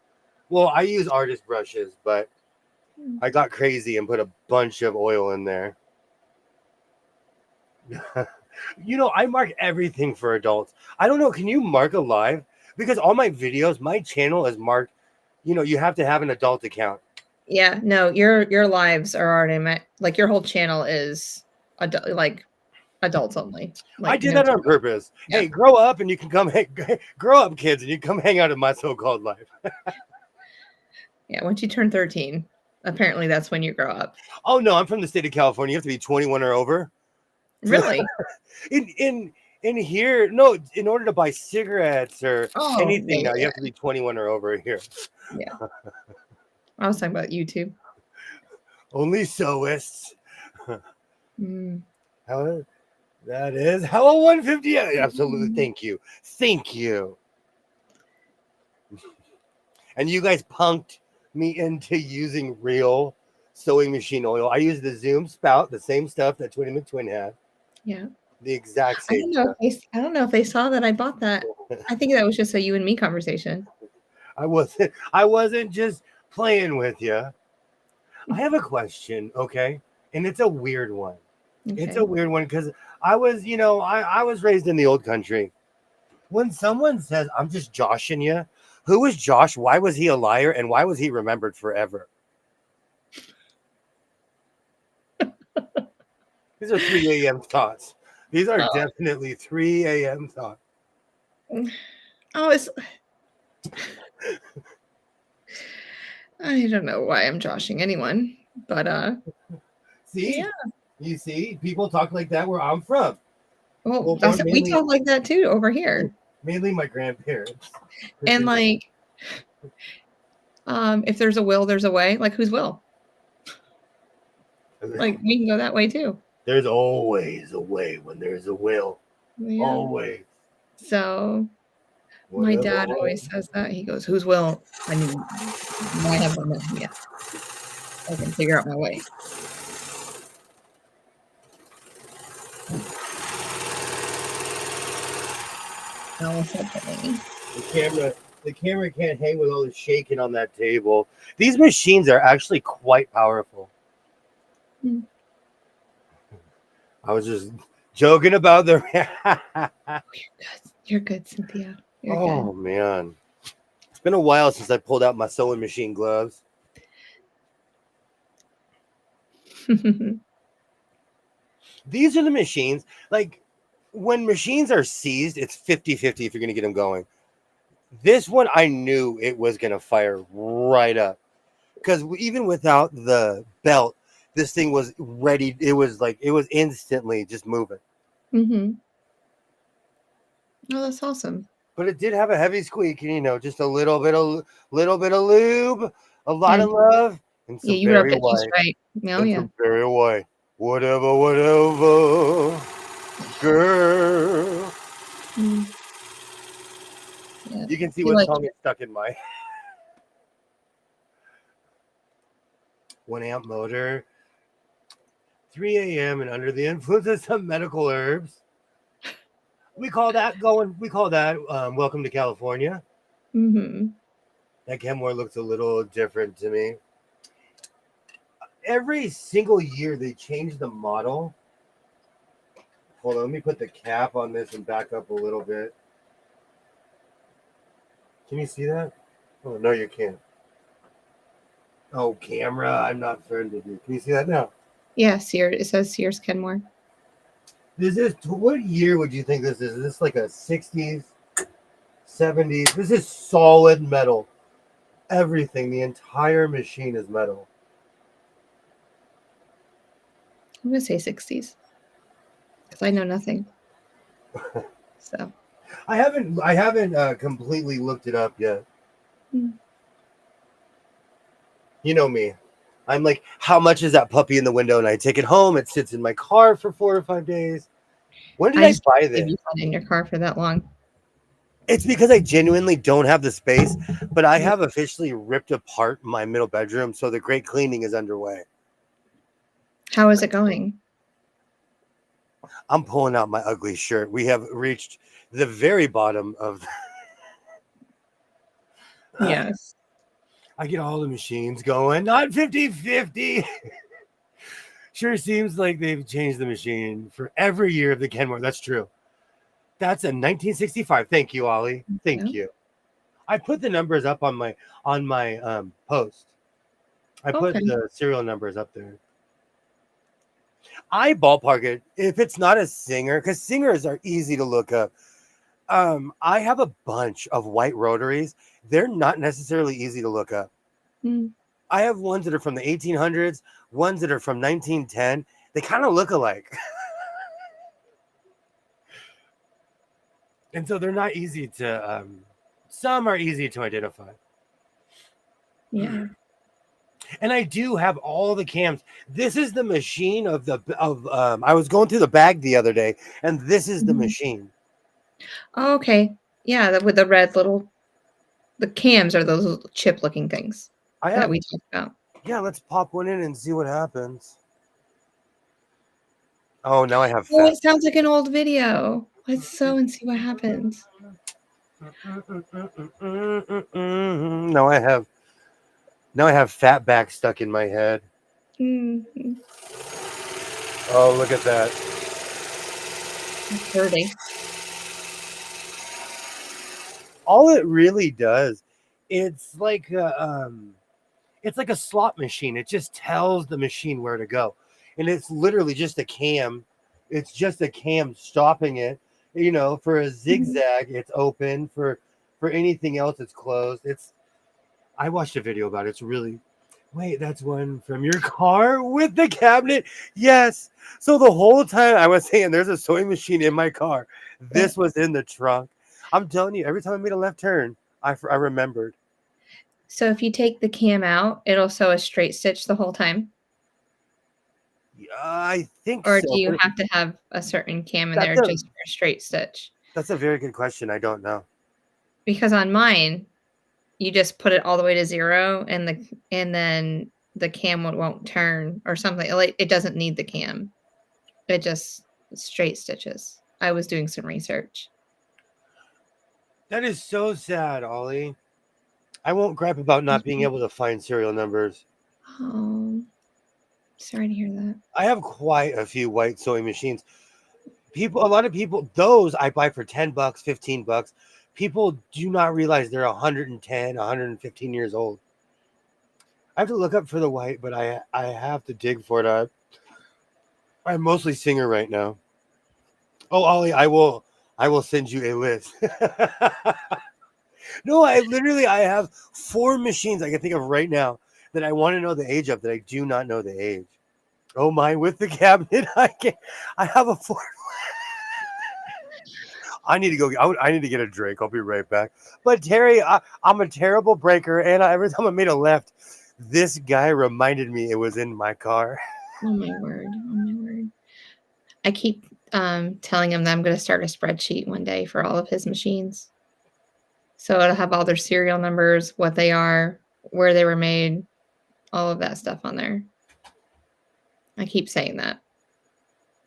Well, I use artist brushes, but I got crazy and put a bunch of oil in there. I mark everything for adults. I don't know. Can you mark a live? Because all my videos, my channel is marked. You have to have an adult account. Yeah, no, your lives are already like your whole channel is adults only. I did that on purpose. Yeah. Hey, grow up and you can come. Grow up, kids, and you come hang out in my so-called life. Yeah, once you turn 13, apparently that's when you grow up. Oh no, I'm from the state of California. You have to be 21 or over. Really? in here, no. In order to buy cigarettes or anything, now you have to be 21 or over here. Yeah. I was talking about YouTube. Only sewists. How that is? Hello, 150. Absolutely. Thank you. And you guys punked me into using real sewing machine oil. I use the Zoom spout, the same stuff that Twinny McTwin had. Yeah. The exact same. I don't know if they saw that I bought that. I think that was just a you and me conversation. I wasn't just playing with you. I have a question, okay? And it's a weird one. Okay. It's a weird one because I was raised in the old country. When someone says, I'm just joshing you, who was Josh? Why was he a liar? And why was he remembered forever? These are 3 a.m. thoughts. These are definitely 3 a.m. thoughts. Oh, I don't know why I'm joshing anyone, but see, yeah. You see, people talk like that where I'm from. Well, we talk like that too over here. Mainly my grandparents. And like, if there's a will, there's a way. Like, whose will? Like, we can go that way too. There's always a way when there's a will. Yeah. Always. So my dad always says that. He goes, "Whose will?" I mean, I haven't met him yet. I can figure out my way. What's happening? The camera can't hang with all the shaking on that table. These machines are actually quite powerful. Hmm. I was just joking about the. You're good, Cynthia. You're Oh man, it's been a while since I pulled out my sewing machine gloves. good. These are the machines. Like when machines are seized, it's 50-50 if you're going to get them going. This one, I knew it was going to fire right up because even without the belt, this thing was ready. It was instantly just moving. Mm-hmm. Oh, that's awesome. But it did have a heavy squeak, and just a little bit of lube, a lot of love, and Yeah, some you rubbed Barry it just White. right. Oh, yeah. Some Barry White. Whatever, girl. Mm. Yeah. You can see what song is stuck in my 1 amp motor. 3 a.m. and under the influence of some medical herbs. We call that Welcome to California. Mm-hmm. That Kenmore looks a little different to me. Every single year they change the model. Hold on, let me put the cap on this and back up a little bit. Can you see that? Oh, no, you can't. Oh, camera, I'm not friend with you. Can you see that now? Yeah, Sears. It says Sears Kenmore. What year would you think this is? Is this like a 60s, 70s? This is solid metal. Everything, the entire machine is metal. I'm gonna say 60s because I know nothing. So I haven't completely looked it up yet. You know me. I'm like, how much is that puppy in the window? And I take it home. It sits in my car for 4 or 5 days. When did I buy this? You've been in your car for that long. It's because I genuinely don't have the space, but I have officially ripped apart my middle bedroom, so the great cleaning is underway. How is it going? I'm pulling out my ugly shirt. We have reached the very bottom of. Yes. I get all the machines going, not 50-50. Sure seems like they've changed the machine for every year of the Kenmore. That's true. That's a 1965. Thank you, Ollie. Thank you. I put the numbers up on my post. I put the serial numbers up there. I ballpark it if it's not a Singer, because Singers are easy to look up. I have a bunch of white rotaries. They're not necessarily easy to look up. I have ones that are from the 1800s, ones that are from 1910. They kind of look alike. And so they're not easy to, some are easy to identify. Yeah. And I do have all the cams. This is the machine I was going through the bag the other day, and this is the machine. Oh, okay. Yeah, with the red the cams are those little chip looking things that we talked about. Yeah, let's pop one in and see what happens. Oh, now I have. Oh, it sounds like an old video. Let's sew and see what happens. Now I have fat back stuck in my head. Mm-hmm. Oh, look at that. It's hurting. All it really does, it's like a slot machine. It just tells the machine where to go. And it's literally just a cam. It's just a cam stopping it. For a zigzag, it's open. For anything else, it's closed. I watched a video about it. It's really, wait, that's one from your car with the cabinet? Yes. So the whole time I was saying there's a sewing machine in my car. This was in the trunk. I'm telling you, every time I made a left turn, I remembered. So if you take the cam out, it'll sew a straight stitch the whole time? I think Or so. do you have to have a certain cam in That's there a just for a straight stitch? that's a very good question. I don't know. Because on mine, you just put it all the way to 0 and then the cam won't turn or something. Like, it doesn't need the cam. It just straight stitches. I was doing some research. That is so sad, Ollie. I won't gripe about not being able to find serial numbers. Oh, sorry to hear that. I have quite a few white sewing machines. A lot of people, those I buy for $10, $15. People do not realize they're 110, 115 years old. I have to look up for the white, but I have to dig for it. I'm mostly singer right now. Oh, Ollie, I will send you a list. No, I have 4 machines I can think of right now that I want to know the age of that I do not know the age. Oh my, with the cabinet, I have a 4. I need to go. I need to get a drink. I'll be right back. But Terry, I'm a terrible breaker, and every time I made a left, this guy reminded me it was in my car. Oh my word. Oh my word. I keep telling him that I'm going to start a spreadsheet one day for all of his machines. So it'll have all their serial numbers, what they are, where they were made, all of that stuff on there. I keep saying that.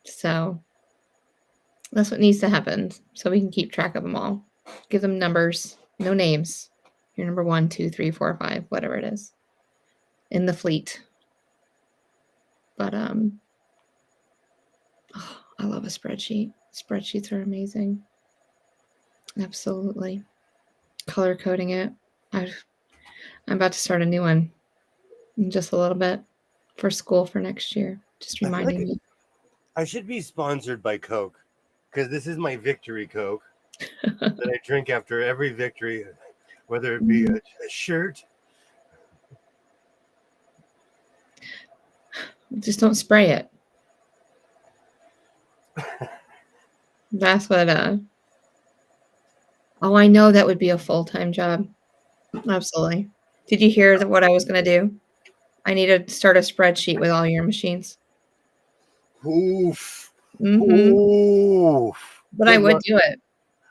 So that's what needs to happen so we can keep track of them all. Give them numbers, no names. You're number 1, 2, 3, 4, 5, whatever it is in the fleet. But oh, I love a spreadsheet. Spreadsheets are amazing. Absolutely. Color coding it. I'm about to start a new one in just a little bit for school for next year. Just reminding me. I should be sponsored by Coke because this is my victory Coke that I drink after every victory, whether it be a shirt. Just don't spray it. That's what oh, I know that would be a full-time job. Absolutely. Did you hear that what I was gonna do? I need to start a spreadsheet with all your machines. Oof. Mhm. Oof. But I Good would luck. do it.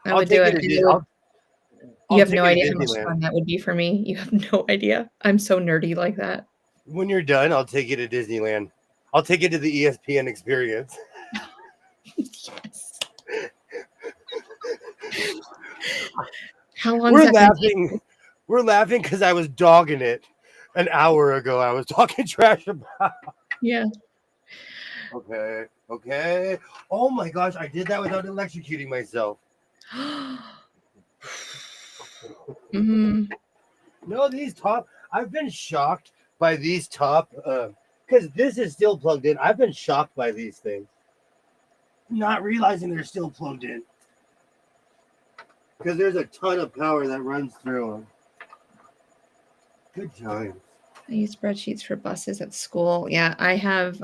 I I'll would do take it. it And to it would, you I'll have take no it to idea how much Disneyland. fun that would be for me. You have no idea. I'm so nerdy like that. When you're done, I'll take you to Disneyland. I'll take you to the ESPN experience. Yes. How long is We're that gonna take laughing. you? We're laughing because I was dogging it an hour ago. I was talking trash about. Yeah. Okay. Okay. Oh my gosh, I did that without electrocuting myself. Mhm. No, these top. I've been shocked by these top. Because this is still plugged in. I've been shocked by these things, not realizing they're still plugged in. Because there's a ton of power that runs through them. Good times. I use spreadsheets for buses at school. Yeah, I have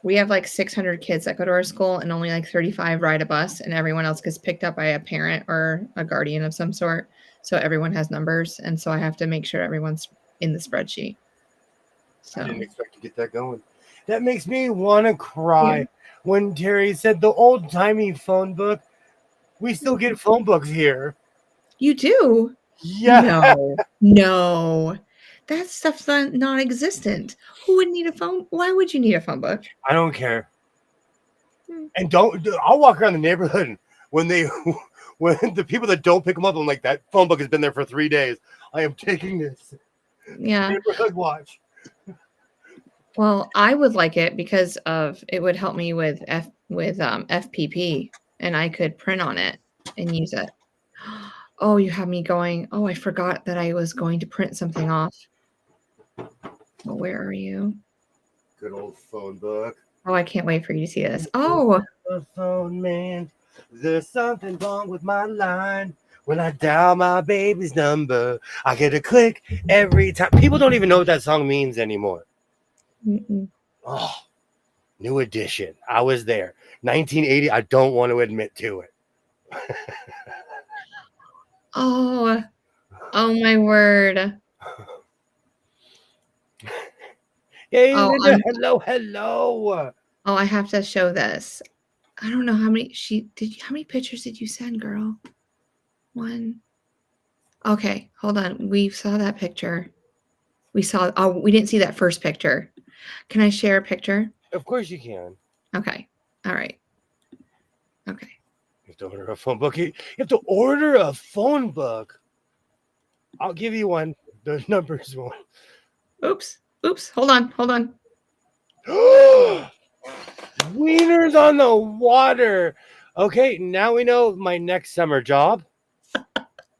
we have like 600 kids that go to our school and only like 35 ride a bus and everyone else gets picked up by a parent or a guardian of some sort. So everyone has numbers and so I have to make sure everyone's in the spreadsheet. I didn't So expect to get that going. That makes me want to cry yeah. when Terry said the old timey phone book. We still get phone books here. You do? Yeah. No. No. That stuff's non-existent. Who would need a phone? Why would you need a phone book? I don't care. Hmm. And I'll walk around the neighborhood when when the people that don't pick them up, I'm like, that phone book has been there for 3 days. I am taking this Yeah. neighborhood watch. Well, I would like it because of it would help me with FPP and I could print on it and use it. Oh, you have me going. Oh, I forgot that I was going to print something off. Well, where are you? Good old phone book. Oh, I can't wait for you to see this. Oh, The phone man. There's something wrong with my line. When I dial my baby's number, I get a click every time. People don't even know what that song means anymore. mm-mm. Oh, new edition. I was there. 1980. I don't want to admit to it. Oh, oh my word. Hey, Oh, Linda. Hello, hello. I have to show this. I don't know how many how many pictures did you send, girl? One. Okay, hold on. We saw that picture. We didn't see that first picture. Can I share a picture? Of course you can. Okay. All right. Okay. You have to order a phone book. You have to order a phone book. I'll give you one. The numbers one. Oops. Oops. Hold on. Hold on. Wieners on the water. Okay, now we know my next summer job.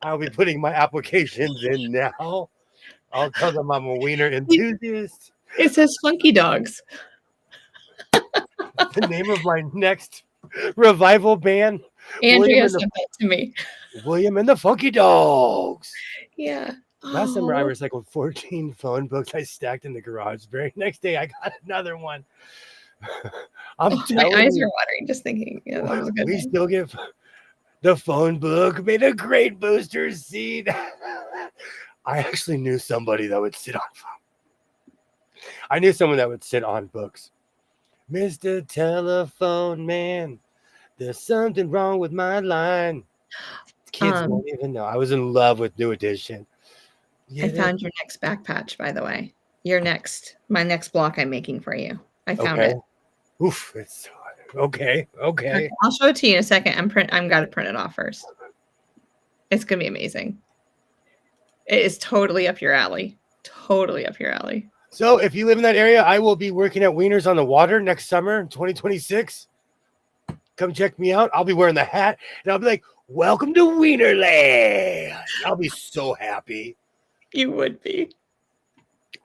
I'll be putting my applications in now. I'll tell them I'm a wiener enthusiast. It says Funky Dogs. The name of my next revival band. Andrea sent that to me. William and the Funky Dogs. Yeah. Last summer, I recycled 14 phone books I stacked in the garage. The very next day, I got another one. My eyes are watering just thinking. Yeah, that was a good we one. still get the phone book made a great booster seat. I actually knew somebody that would sit on phone. I knew someone that would sit on books. Mr. Telephone Man, there's something wrong with my line. Kids won't even know. I was in love with New Edition. I found your next back patch, by the way. My next block I'm making for you. I found it. Oof, it's okay. I'll show it to you in a second. I'm got to print it off first. It's gonna be amazing. It is totally up your alley. Totally up your alley. So if you live in that area, I will be working at Wieners on the Water next summer, 2026. Come check me out. I'll be wearing the hat, and I'll be like, "Welcome to Wienerland." I'll be so happy. You would be.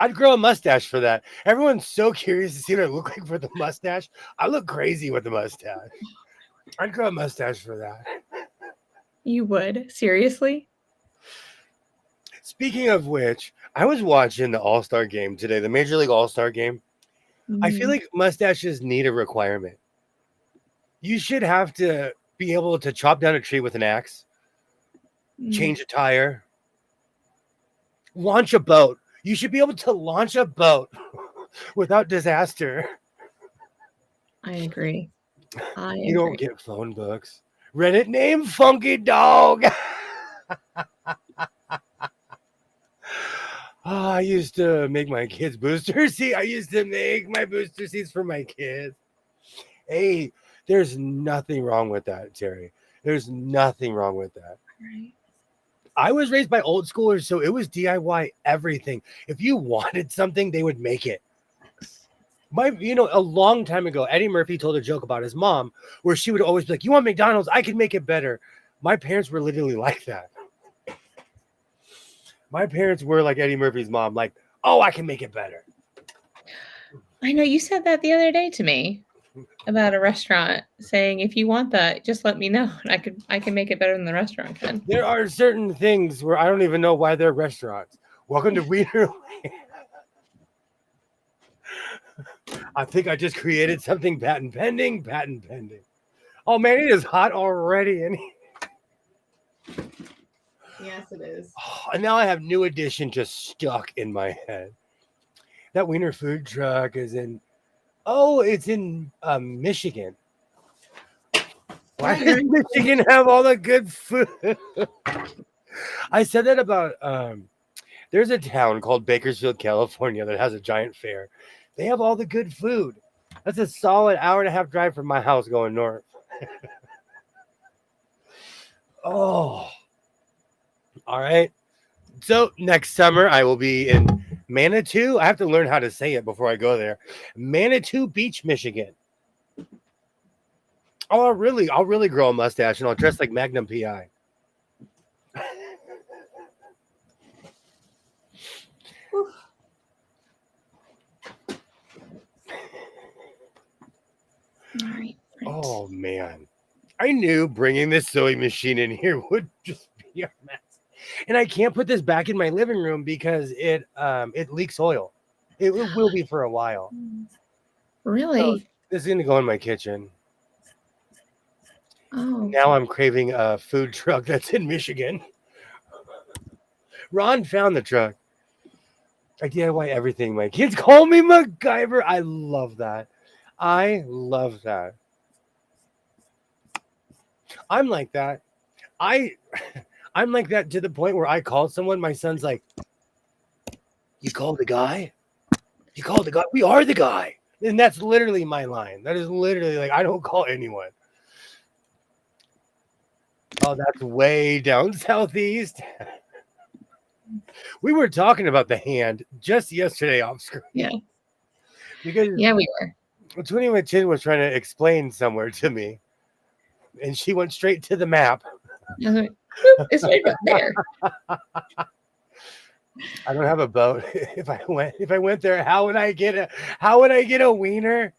I'd grow a mustache for that. Everyone's so curious to see what I look like with the mustache. I look crazy with the mustache. I'd grow a mustache for that. You would? Seriously? Speaking of which, I was watching the All-Star game today, the Major League All-Star game. I feel like mustaches need a requirement. You should have to be able to chop down a tree with an axe, change a tire, launch a boat. You should be able to launch a boat without disaster. I agree. You don't get phone books. Reddit name Funky Dog. I used to make my kids booster seats. I used to make my booster seats for my kids. Hey, there's nothing wrong with that, Terry. There's nothing wrong with that. Right. I was raised by old schoolers, so it was DIY everything. If you wanted something, they would make it. A long time ago, Eddie Murphy told a joke about his mom where she would always be like, "You want McDonald's? I can make it better." My parents were literally like that. My parents were like Eddie Murphy's mom, like, "Oh, I can make it better." I know you said that the other day to me about a restaurant, saying if you want that, just let me know, and I can make it better than the restaurant can. There are certain things where I don't even know why they're restaurants. Welcome to Wienerland. I think I just created something patent pending. Oh man, it is hot already. Yes, it is. And now I have New Edition just stuck in my head. That Wiener food truck is in, it's in Michigan. Why does Michigan have all the good food? I said that about, there's a town called Bakersfield, California that has a giant fair. They have all the good food. That's a solid hour and a half drive from my house going north. Oh, all right. So next summer I will be in Manitou. I have to learn how to say it before I go there. Manitou Beach, Michigan. Oh, I'll really grow a mustache and I'll dress like Magnum PI. All right. Oh man, I knew bringing this sewing machine in here would just be a mess, and I can't put this back in my living room because it leaks oil. It will be for a while. Really? So this is gonna go in my kitchen. Oh. Now I'm craving a food truck that's in Michigan. Ron found the truck. I DIY everything. My kids call me MacGyver. I love that. I love that. I'm like that. I I'm like that to the point where I call someone. My son's like, "You called the guy? You called the guy? We are the guy." And that's literally my line. That is literally like I don't call anyone. Oh, that's way down southeast. We were talking about the hand just yesterday off screen Yeah. because Yeah, we were. Twinny Chin was trying to explain somewhere to me, and she went straight to the map. I was like, "Boop, it's right up there." I don't have a boat. If I went there, how would I get a wiener?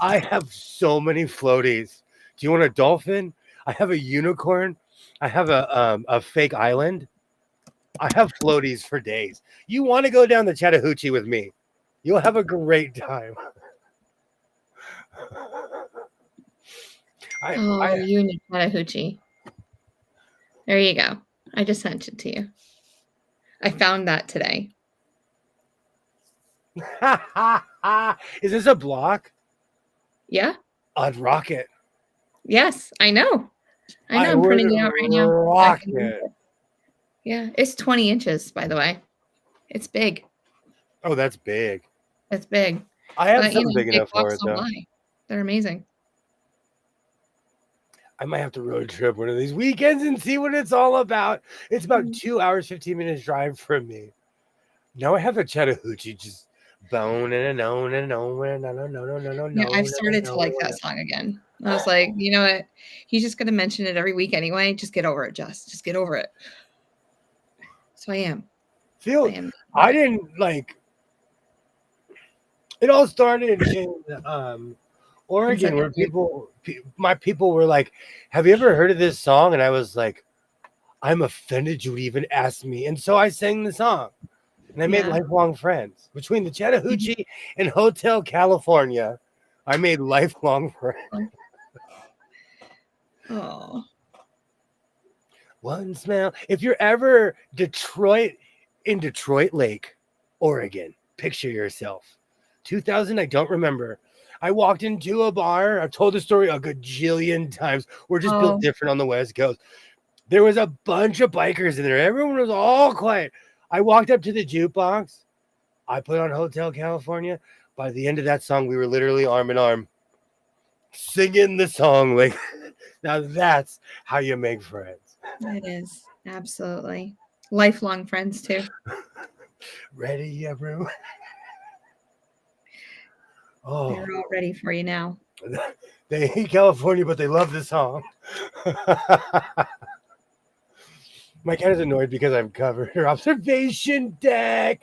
I have so many floaties. Do you want a dolphin? I have a unicorn. I have a fake island. I have floaties for days. You want to go down the Chattahoochee with me? You'll have a great time. Oh, you and your Chattahoochee. There you go. I just sent it to you. I found that today. Is this a block? Yeah. I'd rock it. Yes, I know. I know. I I'm printing would it out right now. rock it. Yeah, it's 20 inches, by the way. It's big. Oh, that's big. It's big. I have But, something big big enough for blocks it, don't though. lie. They're amazing. I might have to road trip one of these weekends and see what it's all about. It's about 2 hours, 15 minutes drive from me. Now I have a Chattahoochee just bone and on and on and on. Yeah, I've started to like that song again. I was like, you know what? He's just going to mention it every week anyway. Just get over it, Just get over it. So I am. I didn't like. It all started in Oregon, where my people were like, "Have you ever heard of this song?" And I was like, "I'm offended you would even ask me." And so I sang the song, and I made lifelong friends between the Chattahoochee and Hotel California. I made lifelong friends. Oh. One smell. If you're ever in Detroit Lake, Oregon, picture yourself. 2000, I don't remember. I walked into a bar. I've told the story a gajillion times. We're just built different on the West Coast. There was a bunch of bikers in there. Everyone was all quiet. I walked up to the jukebox. I put on Hotel California. By the end of that song, we were literally arm in arm singing the song. Like, now that's how you make friends. It is. Absolutely. Lifelong friends, too. Ready, everyone? Oh, they're all ready for you now. They hate California, but they love the song. My cat is annoyed because I've covered her observation deck.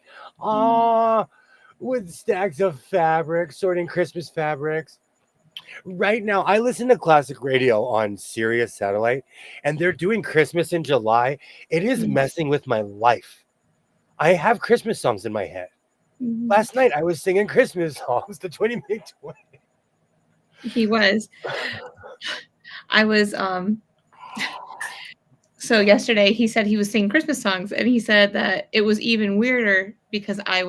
With stacks of fabric, sorting Christmas fabrics. Right now, I listen to classic radio on Sirius Satellite, and they're doing Christmas in July. It is messing with my life. I have Christmas songs in my head. Last night, I was singing Christmas songs to 20 Make 20. He was. I was, so yesterday he said he was singing Christmas songs, and he said that it was even weirder because I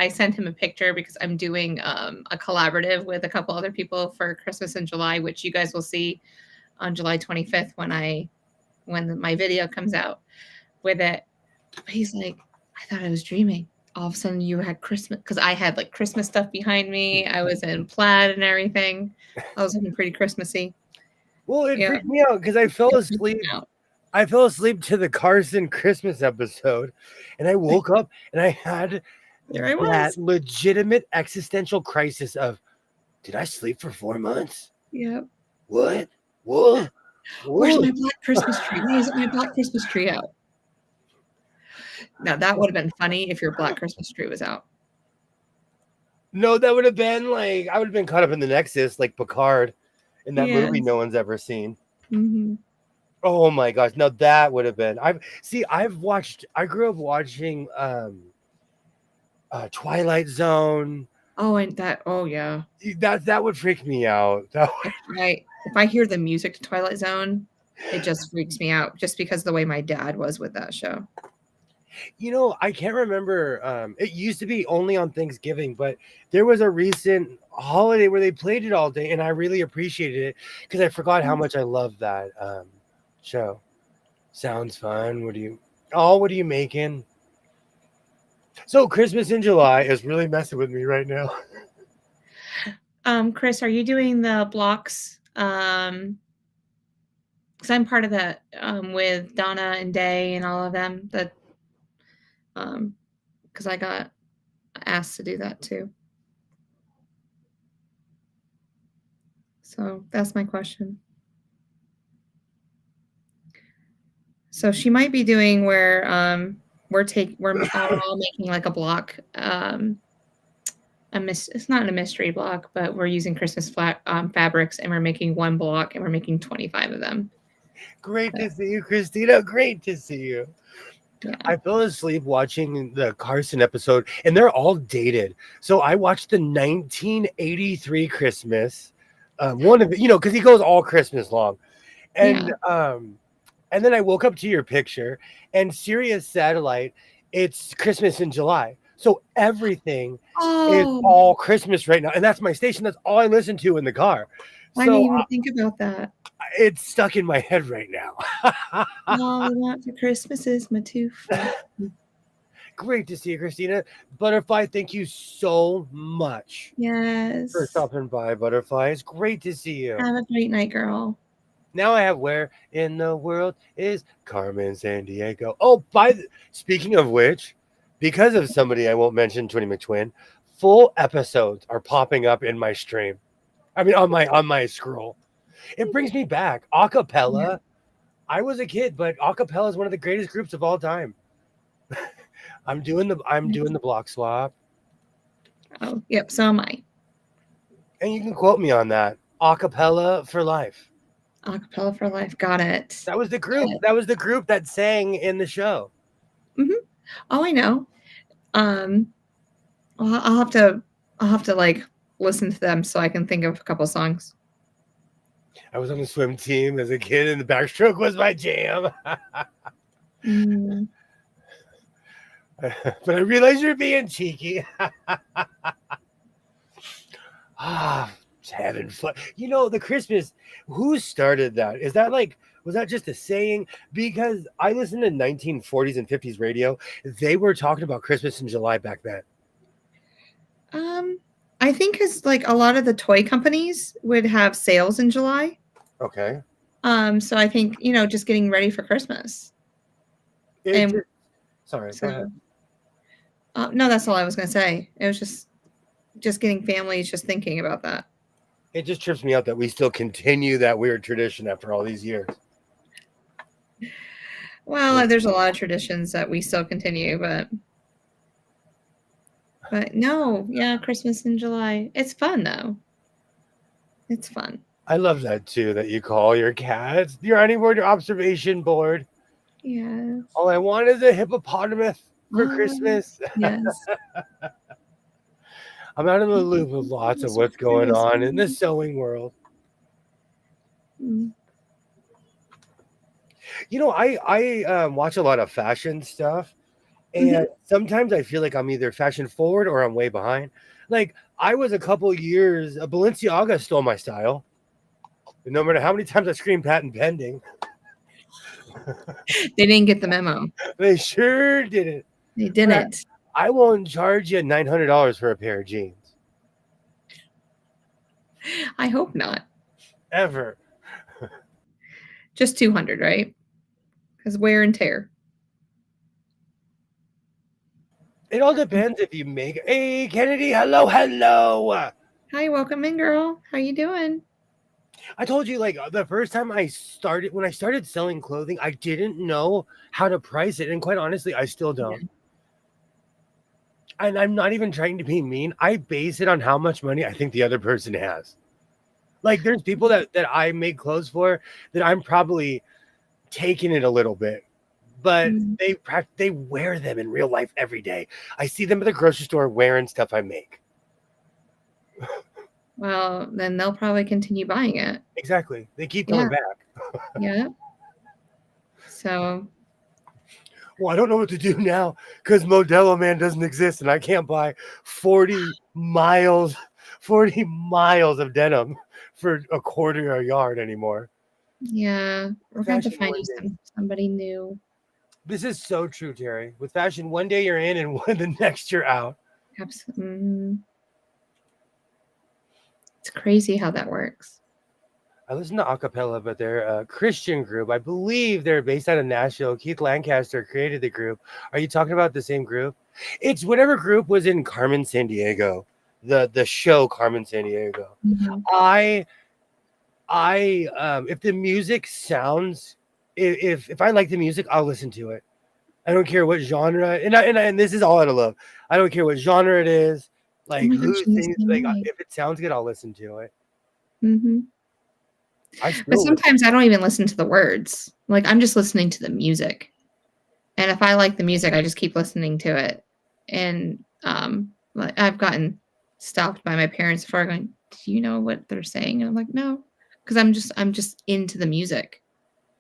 sent him a picture because I'm doing a collaborative with a couple other people for Christmas in July, which you guys will see on July 25th when my video comes out with it. But he's like, I thought I was dreaming. All of a sudden you had Christmas, because I had like Christmas stuff behind me. I was in plaid and everything. I was looking pretty Christmassy. Well, it freaked me out because I fell asleep. I fell asleep to the Carson Christmas episode, and I woke up and I had that legitimate existential crisis of, did I sleep for 4 months? Yep. What? Where's my black Christmas tree? Why isn't my black Christmas tree out? Now, that would have been funny if your black Christmas tree was out. No, that would have been like, I would have been caught up in the Nexus, like Picard in that movie no one's ever seen. Mm-hmm. Oh my gosh. No, that would have been. I grew up watching Twilight Zone. Yeah. That would freak me out. If I hear the music to Twilight Zone, it just freaks me out just because of the way my dad was with that show. I can't remember. It used to be only on Thanksgiving, but there was a recent holiday where they played it all day, and I really appreciated it because I forgot how much I love that show. Sounds fun. What are you making? So Christmas in July is really messing with me right now. Chris, are you doing the blocks? Because I'm part of that with Donna and Day and all of them. That because I got asked to do that too. So that's my question. So she might be doing where we're all making like a block. It's not a mystery block, but we're using Christmas fabrics and we're making one block and we're making 25 of them. Great to see you, Christina. Great to see you. Yeah. I fell asleep watching the Carson episode, and they're all dated. So I watched the 1983 Christmas, one of because he goes all Christmas long, and and then I woke up to your picture, and Sirius Satellite, it's Christmas in July, so everything is all Christmas right now, and that's my station. That's all I listen to in the car. I didn't even think about that. It's stuck in my head right now. All I want for Christmas is my tooth. Great to see you, Christina. Butterfly, thank you so much. Yes. For stopping by, Butterfly. It's great to see you. Have a great night, girl. Now I have Where in the World is Carmen Sandiego? Speaking of which, because of somebody I won't mention, Twinny McTwin, full episodes are popping up in my stream. I mean, on my scroll. It brings me back. Acapella. Yeah. I was a kid, but acapella is one of the greatest groups of all time. I'm doing the block swap. Oh, yep. So am I. And you can quote me on that. Acapella for life. Acapella for life. Got it. That was the group. That was the group that sang in the show. Mm-hmm. Oh, I know. I'll have to like listen to them so I can think of a couple songs. I was on the swim team as a kid, and the backstroke was my jam. But I realize you're being cheeky. Just having fun. The Christmas, who started that? Was that just a saying? Because I listened to 1940s and 50s radio. They were talking about Christmas in July back then. I think because like a lot of the toy companies would have sales in July. Okay. So I think, just getting ready for Christmas. Sorry, go ahead. No, that's all I was going to say. It was just getting families just thinking about that. It just trips me out that we still continue that weird tradition after all these years. Well, there's a lot of traditions that we still continue, but no, yeah, Christmas in July. It's fun though. It's fun. I love that too, that you call your cats your honeyboard, your observation board. Yes. All I want is a hippopotamus for Christmas. Yes. I'm out of the loop of lots of what's going on in the sewing world. I watch a lot of fashion stuff, and sometimes I feel like I'm either fashion forward or I'm way behind. Like I was a couple years, Balenciaga stole my style. And no matter how many times I screamed patent pending, they didn't get the memo. They sure didn't. They didn't. I won't charge you $900 for a pair of jeans. I hope not. Ever. Just 200, right? Because wear and tear. It all depends if you make. Hey, Kennedy, hello. Hi, welcome in, girl. How you doing? I told you, like, the first time when I started selling clothing, I didn't know how to price it. And quite honestly, I still don't. Yeah. And I'm not even trying to be mean. I base it on how much money I think the other person has. Like, there's people that I make clothes for that I'm probably taking it a little bit. But they wear them in real life every day. I see them at the grocery store wearing stuff I make. Well, then they'll probably continue buying it. Exactly. They keep coming back. Yeah. So. Well, I don't know what to do now because Modelo Man doesn't exist and I can't buy 40 miles of denim for a quarter a yard anymore. Yeah, we're going to have to Fashion find one you day. somebody new. This is so true, Terry. With fashion, one day you're in and the next you're out. Absolutely. It's crazy how that works. I listen to acapella, but they're a Christian group. I believe they're based out of Nashville. Keith Lancaster created the group. Are you talking about the same group? It's whatever group was in Carmen Sandiego, the show Carmen Sandiego. Mm-hmm. I if the music sounds, if I like the music, I'll listen to it. I don't care what genre, and this is all out of love. I don't care what genre it is, Oh like my who gosh, I'm the sings. same Like way. if it sounds good, I'll listen to it. Mm-hmm. I But still listen. sometimes I don't even listen to the words. Like I'm just listening to the music. And if I like the music, I just keep listening to it. And like I've gotten stopped by my parents before going, "Do you know what they're saying?" And I'm like, "No," because I'm just into the music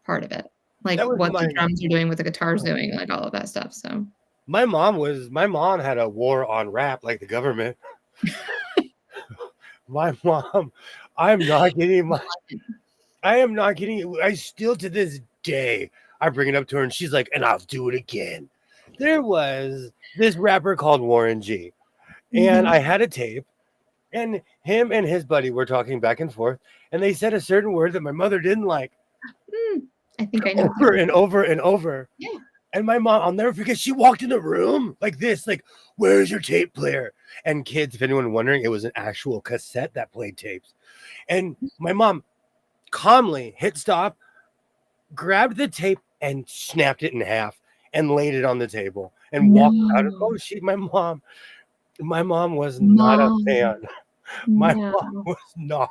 part of it, like That was what the drums are doing, what the guitar's oh, doing, like all of that stuff. So my mom had a war on rap like the government. My mom, I'm not kidding. I am not kidding. I still to this day I bring it up to her and she's like, and I'll do it again. There was this rapper called Warren G. And Mhm. I had a tape, and him and his buddy were talking back and forth, and they said a certain word that my mother didn't like I think I know what over they're. and over and over. Yeah. And my mom, I'll never forget, she walked in the room like this, like, where's your tape player? And kids, if anyone wondering, it was an actual cassette that played tapes. And my mom calmly hit stop, grabbed the tape and snapped it in half and laid it on the table and walked out of No. oh my mom was not a Mom. fan. My mom No. was not.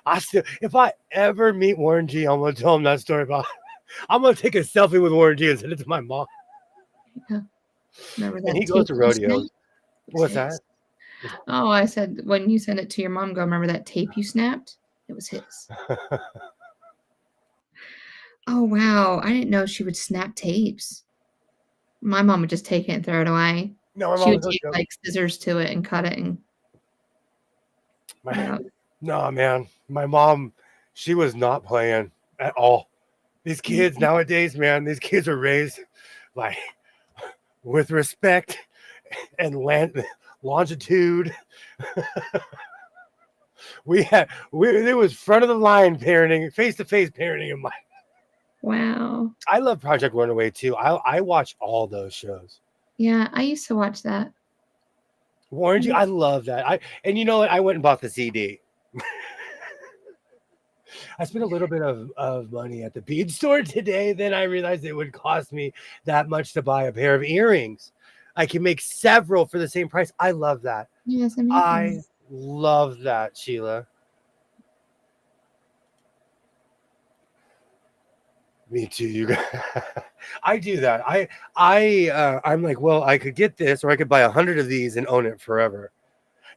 I still, if I ever meet Warren G, I'm gonna tell him that story about. I'm gonna take a selfie with Warren G and send it to my mom. Yeah. Remember And he that goes tape to you snapped? rodeos. It was What's that? his. Oh, I said when you send it to your mom, go remember that tape you snapped? It was his. Oh wow. I didn't know she would snap tapes. My mom would just take it and throw it away. No, my She mom would was so take joke. like scissors to it and cut it and My, yeah. no, man, my mom, she was not playing at all. These kids nowadays, man, these kids are raised like with respect and longitude. It was front of the line parenting, face to face parenting in my. Wow. I love Project Runaway too. I watch all those shows. Yeah, I used to watch that. Warren G, I love that. And you know what? I went and bought the CD. I spent a little bit of money at the bead store today. Then I realized it would cost me that much to buy a pair of earrings. I can make several for the same price. I love that. Yes, I amazing. love that, Sheila. Me too. You guys. I do that. I'm like, well, I could get this, or I could buy 100 of these and own it forever.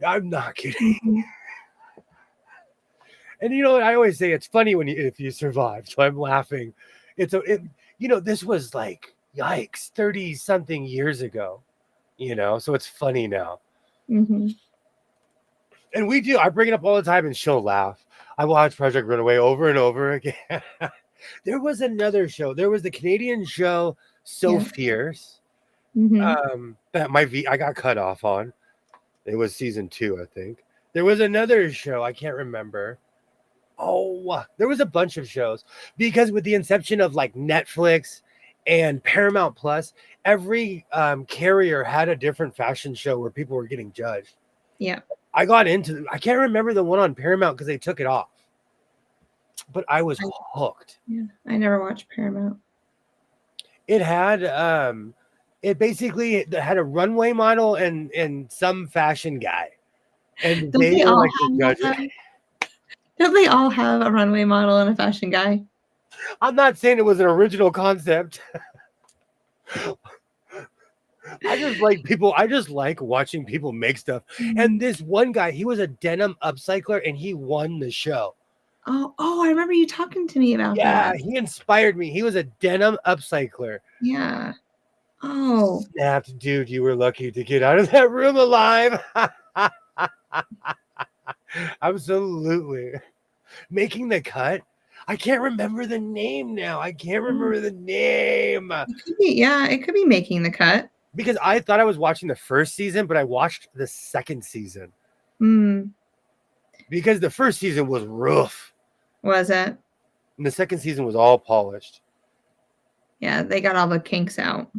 I'm not kidding. Mhm. And you know what? I always say it's funny if you survive. So I'm laughing. This was like yikes, 30 something years ago. So it's funny now. Mhm. And we do. I bring it up all the time, and she'll laugh. I watch Project Runaway over and over again. There was another show. There was the Canadian show So Yeah. Fierce. Mhm. That I got cut off on. It was season 2, I think. There was another show. I can't remember. Oh, there was a bunch of shows because with the inception of like Netflix and Paramount Plus, every carrier had a different fashion show where people were getting judged. Yeah. I can't remember the one on Paramount because they took it off, but I was I hooked. yeah. I never watched Paramount. It had it basically had a runway model and some fashion guy, and Don't they they were all like the have that judges. though? Don't they all have a runway model and a fashion guy? I'm not saying it was an original concept. I just like watching people make stuff. And Mhm. this one guy, he was a denim upcycler and he won the show. I remember you talking to me about Yeah, that. he inspired me. He was a denim upcycler. Yeah. Oh, Snapped, dude, you were lucky to get out of that room alive. Absolutely. Making the cut. I can't remember the name now. I can't remember the name. it could be making the cut. Because I thought I was watching the first season, but I watched the second season. Because the first season was rough. Was it? And the second season was all polished. Yeah, they got all the kinks out.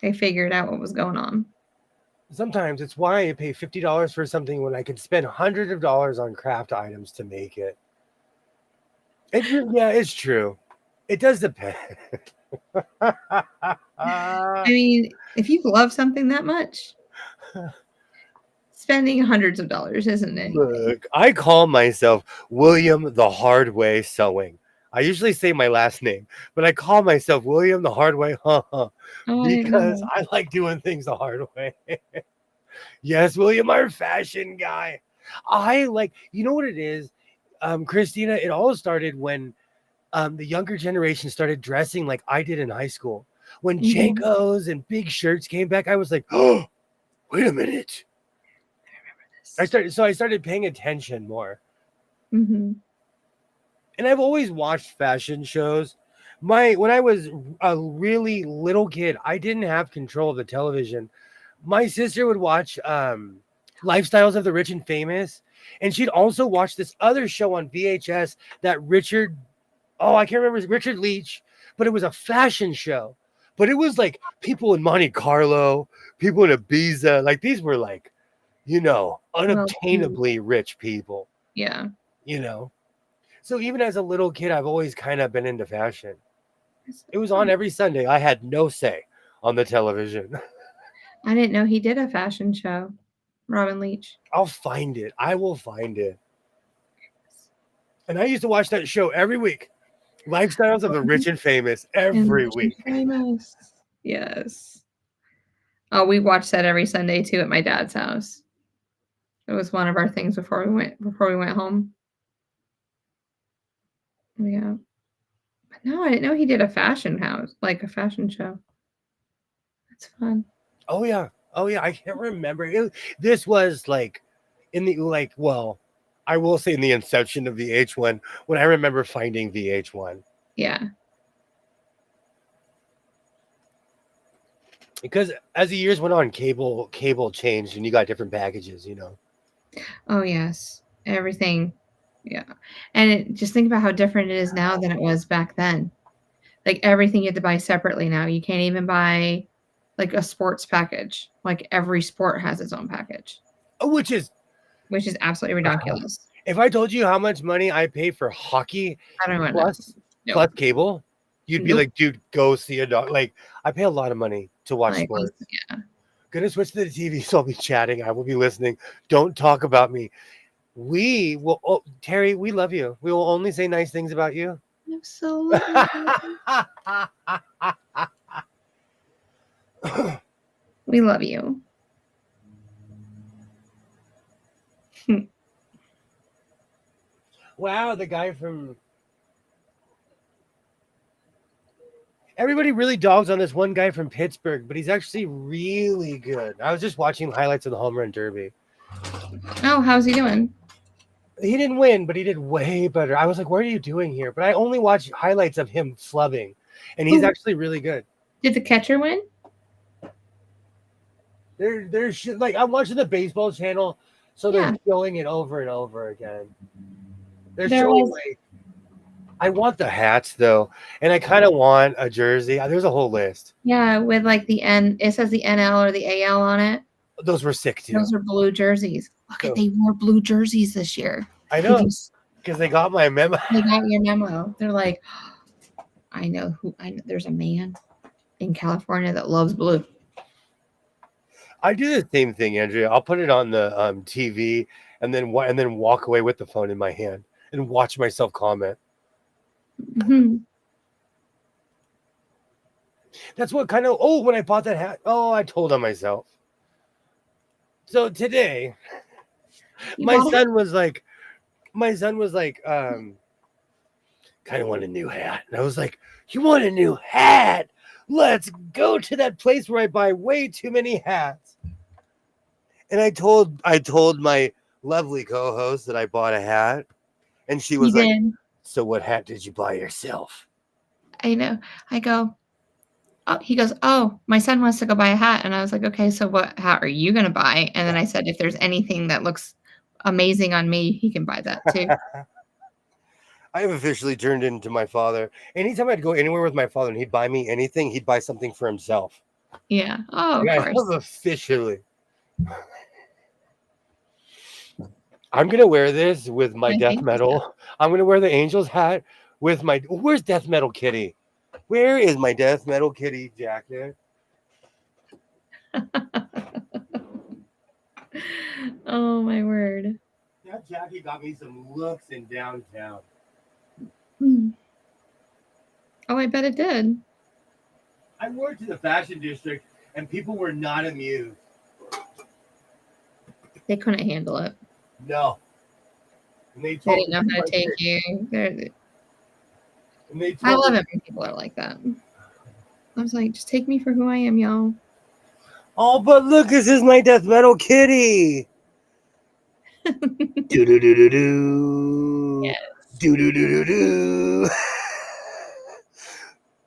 They figured out what was going on. Sometimes it's why I pay $50 for something when I could spend hundreds of dollars on craft items to make it. Yeah, it's true. It does depend. I mean, if you love something that much, spending hundreds of dollars isn't anything. Look, I call myself William the Hard Way Sewing. I usually say my last name, but I call myself William the Hard Way, because I like doing things the hard way. Yes, William, our fashion guy. I like, you know what it is, Christina? It all started when the younger generation started dressing like I did in high school. When Jankos and big shirts came back, I was like, oh, wait a minute. I remember this. I started paying attention more. Mm-hmm. And I've always watched fashion shows. When I was a really little kid, I didn't have control of the television. My sister would watch Lifestyles of the Rich and Famous, and she'd also watch this other show on VHS that I can't remember, Richard Leach, but it was a fashion show. But it was like people in Monte Carlo, people in Ibiza, like these were like, unobtainably rich people. Yeah. So even as a little kid, I've always kind of been into fashion. It was on every Sunday. I had no say on the television. I didn't know he did a fashion show, Robin Leach. I'll find it. I will find it. And I used to watch that show every week. Lifestyles of the Rich and Famous every week. Famous. Yes. Oh, we watched that every Sunday too at my dad's house. It was one of our things before we went home. Yeah. But no, I didn't know he did a fashion house, like a fashion show. That's fun. Oh yeah. I can't remember. This was like I will say in the inception of VH1 when I remember finding VH1. Yeah. Because as the years went on, cable changed and you got different packages, Oh yes. Everything. Yeah. And just think about how different it is now than it was back then. Like everything you have to buy separately now. You can't even buy like a sports package. Like every sport has its own package. Which is absolutely ridiculous. If I told you how much money I pay for hockey plus cable, you'd be like, dude, go see a dog. Like, I pay a lot of money to watch sports. Yeah. Gonna switch to the TV, so I'll be chatting. I will be listening. Don't talk about me. We will, Terry, we love you. We will only say nice things about you. Absolutely. We love you. Wow, the guy from... Everybody really dogs on this one guy from Pittsburgh, but he's actually really good. I was just watching highlights of the home run derby. Oh, how's he doing? He didn't win, but he did way better. I was like, what are you doing here? But I only watch highlights of him flubbing, and he's actually really good. Did the catcher win? There's like, I'm watching the baseball channel, so they're showing it over and over again. They're showing like, I want the hats though, and I kind of want a jersey. There's a whole list. Yeah, with like the N, it says the NL or the AL on it. Those were sick too. Those are blue jerseys. Look at, they wore blue jerseys this year. I know, because they got my memo. They got your memo. They're like, I know. There's a man in California that loves blue. I do the same thing, Andrea. I'll put it on the TV and then walk away with the phone in my hand and watch myself comment. Mm-hmm. That's what kind of, when I bought that hat, I told on myself. So today, my son was like, kind of want a new hat. And I was like, you want a new hat? Let's go to that place where I buy way too many hats. And I told my lovely co-host that I bought a hat, and she You was like, did. "So what hat did you buy yourself?" I know. I go, oh, he goes, oh, my son wants to go buy a hat. And I was like, okay, so what hat are you going to buy? And then I said, if there's anything that looks amazing on me, he can buy that too. I have officially turned into my father. Anytime I'd go anywhere with my father and he'd buy me anything, he'd buy something for himself. Yeah. Oh, of Like, I course. have officially. I'm gonna wear this with my I death think so. metal. I'm gonna wear the Angels hat with my. Where's Death Metal Kitty? Where is my Death Metal Kitty jacket? Oh, my word. That jacket got me some looks in downtown. Hmm. Oh, I bet it did. I worked in the fashion district, and people were not amused. They couldn't handle it. No, and they They told didn't know me how to take you. and they I told love me, it when people are like that. I was like, just take me for who I am, y'all. "Oh, but look, this is my Death Metal Kitty." Do do do do do. Yes. Do do do do do.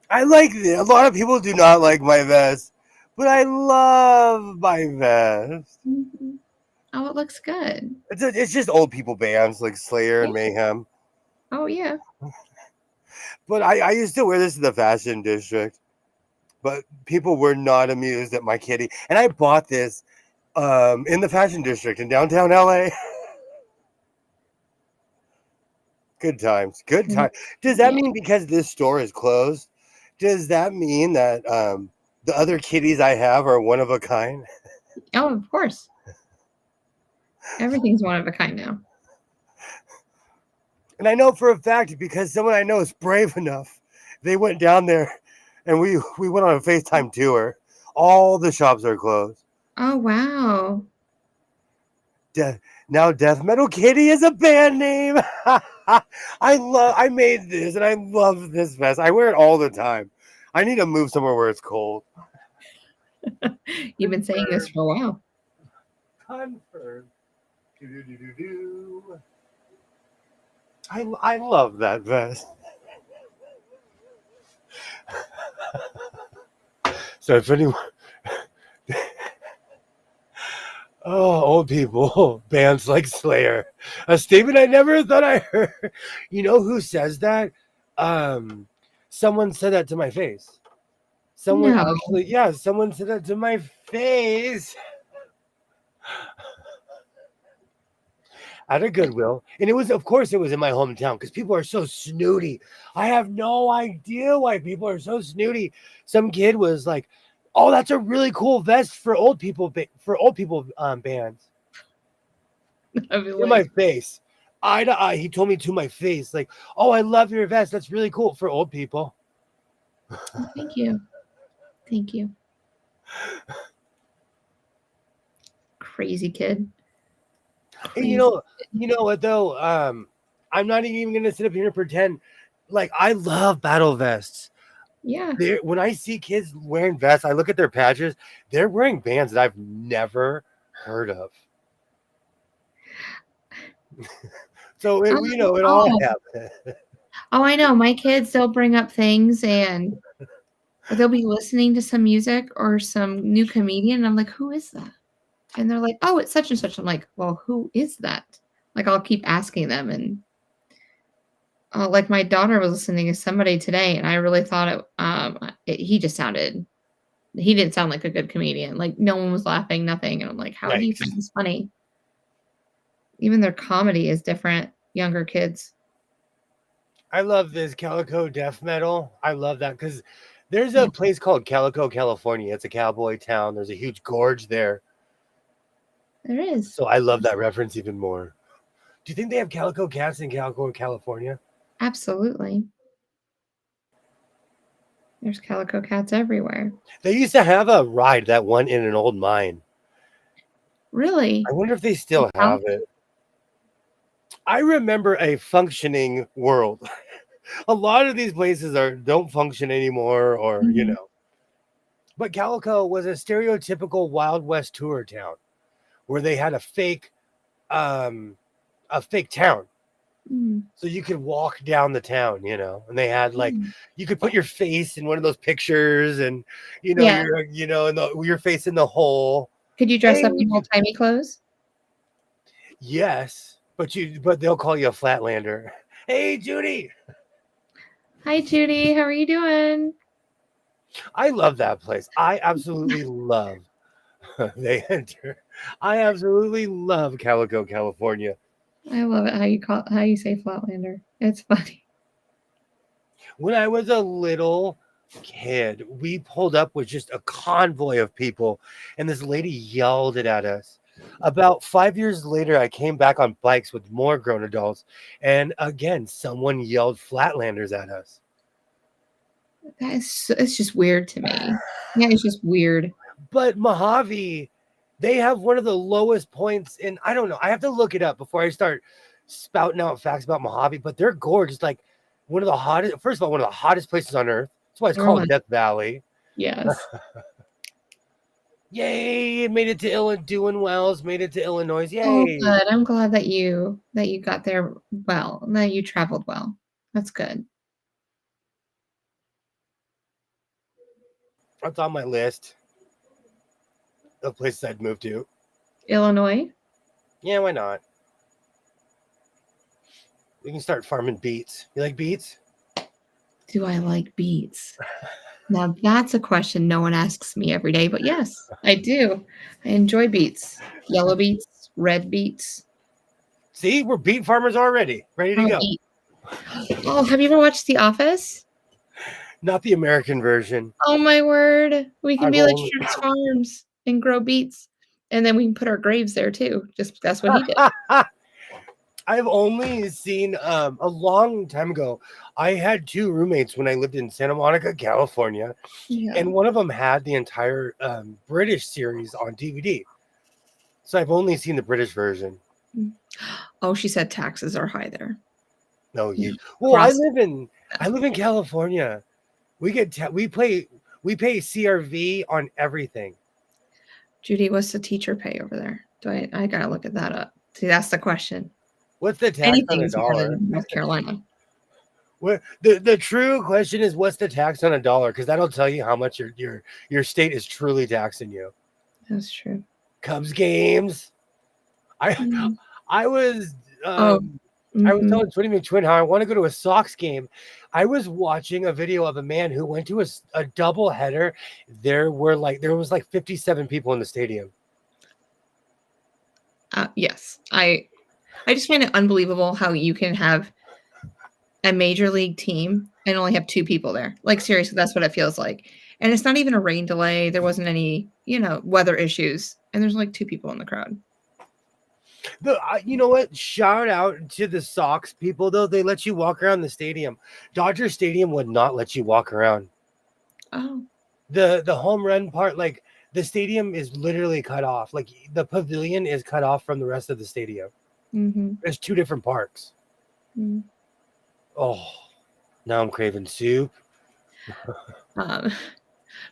I like this. A lot of people do not like my vest, but I love my vest. Mhm. Oh, it looks good. It's just old people bands like Slayer and Yeah. Mayhem. Oh, yeah. But I used to wear this in the fashion district, but people were not amused at my kitty. And I bought this in the fashion district in downtown LA. Good times. Good Mm, time. Does that yeah. mean because this store is closed? Does that mean that the other kitties I have are one of a kind? Oh, of course. Everything's one of a kind now. And I know for a fact because someone I know is brave enough. They went down there and we went on a FaceTime tour. All the shops are closed. Oh, wow. Now Death Metal Kitty is a band name. I made this and I love this vest. I wear it all the time. I need to move somewhere where it's cold. You've been saying this for a while. Confirmed. Do. I love that vest. So if anyone oh, old people, bands like Slayer. A statement I never thought I heard. You know who says that? Someone said that to my face. Someone No. actually, yeah, someone said that to my face at a Goodwill. And it was, of course, it was in my hometown because people are so snooty. I have no idea why people are so snooty. Some kid was like, "Oh, that's a really cool vest for old people, bands." I'd be In my like, face, eye to eye. He told me to my face, like, "Oh, I love your vest. That's really cool for old people." oh, thank you. Thank you. Crazy kid. And Crazy. you know what though? I'm not even gonna sit up here and pretend like I love battle vests. Yeah. When I see kids wearing vests, I look at their patches. They're wearing bands that I've never heard of. So it, you know, it all Oh, happens. oh, I know. My kids, they'll bring up things and they'll be listening to some music or some new comedian. And I'm like, who is that? And they're like, oh, it's such and such. I'm like, well, who is that? Like, I'll keep asking them. And like my daughter was listening to somebody today, and I really thought he just sounded, he didn't sound like a good comedian. Like, no one was laughing, nothing. And I'm like, how do Right. you find this funny? Even their comedy is different, younger kids. I love this Calico death metal. I love that because there's Yeah, a place called Calico, California. It's a cowboy town. There's a huge gorge there. there is. So I love that reference even more. Do you think they have calico cats in Calico, California? Absolutely. There's calico cats everywhere. They used to have a ride that went in an old mine. Really? I wonder if they The still have Calico? it. I remember a functioning world. A lot of these places don't function anymore, or Mhm. But Calico was a stereotypical Wild West tour town where they had um, a fake town. Mm. So you could walk down the town, and they had like Mm. you could put your face in one of those pictures, and Yeah. in your face in the hole. Could you dress Hey, up in old-timey clothes? yes, but they'll call you a Flatlander. Hey, Judy, Hi, Judy. How are you doing? I love that place. I absolutely love they enter. I absolutely love Calico, California. I love it how you say Flatlander. It's funny. When I was a little kid, we pulled up with just a convoy of people, and this lady yelled it at us. About 5 years later, I came back on bikes with more grown adults, and again, someone yelled Flatlanders at us. It's just weird to me. Yeah, it's just weird. But Mojave, they have one of the lowest points in, I don't know, I have to look it up before I start spouting out facts about Mojave, but they're gorgeous. Like one of the hottest, first of all, one of the hottest places on earth. That's why it's called Really? Death Valley. Yes. Yay, it made it to Illinois, doing Wells, made it to Illinois. Oh, Yay. good. I'm glad that you got there well, and that you traveled well. That's good. That's on my list of places I'd move to. Illinois? Yeah, why not? We can start farming beets. You like beets? Do I like beets? Now that's a question no one asks me every day, but yes, I do. I enjoy beets. Yellow beets, red beets. See, we're beet farmers already. Ready to Oh, go. beet. Oh, have you ever watched The Office? Not the American version. Oh my word. We can I've be like only Shirts Farms and grow beets. And then we can put our graves there too. Just that's what he did. I've only seen a long time ago. I had two roommates when I lived in Santa Monica, California, Yeah. and one of them had the entire British series on DVD. So I've only seen the British version. Oh, she said taxes are high there. No, Yeah. well, I Cross. live in California. We pay CRV on everything. Judy, what's the teacher pay over there? I gotta look at that up. See, that's the question. What's the tax on a Anything's more dollar? than North Carolina. What the true question is, what's the tax on a dollar? Because that'll tell you how much your state is truly taxing you. That's true. Cubs games. I Mm. I was Oh, I was mhm. telling Twin Twin how I want to go to a Sox game. I was watching a video of a man who went to a double header. There was like 57 people in the stadium. Yes. I just find it unbelievable how you can have a major league team and only have 2 people there. Like, seriously, that's what it feels like. And it's not even a rain delay. There wasn't any, weather issues, and there's, like, 2 people in the crowd. You know what? Shout out to the Sox people though. They let you walk around the stadium. Dodger Stadium would not let you walk around. Oh. The home run part, like the stadium is literally cut off. Like the pavilion is cut off from the rest of the stadium. Mhm. There's 2 different parks. Mm. Oh, now I'm craving soup. Um,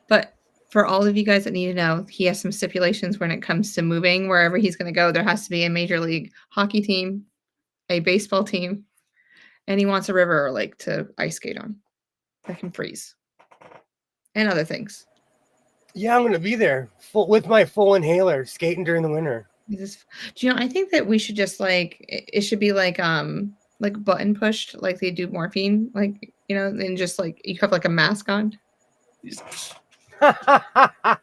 but for all of you guys that need to know, he has some stipulations when it comes to moving wherever he's gonna go. There has to be a major league hockey team, a baseball team, and he wants a river or lake to ice skate on that can freeze, and other things. Yeah, I'm gonna be there with my full inhaler, skating during the winter. Do you know, I think that we should just, it should be like button pushed like they do morphine, and just, you have, a mask on. I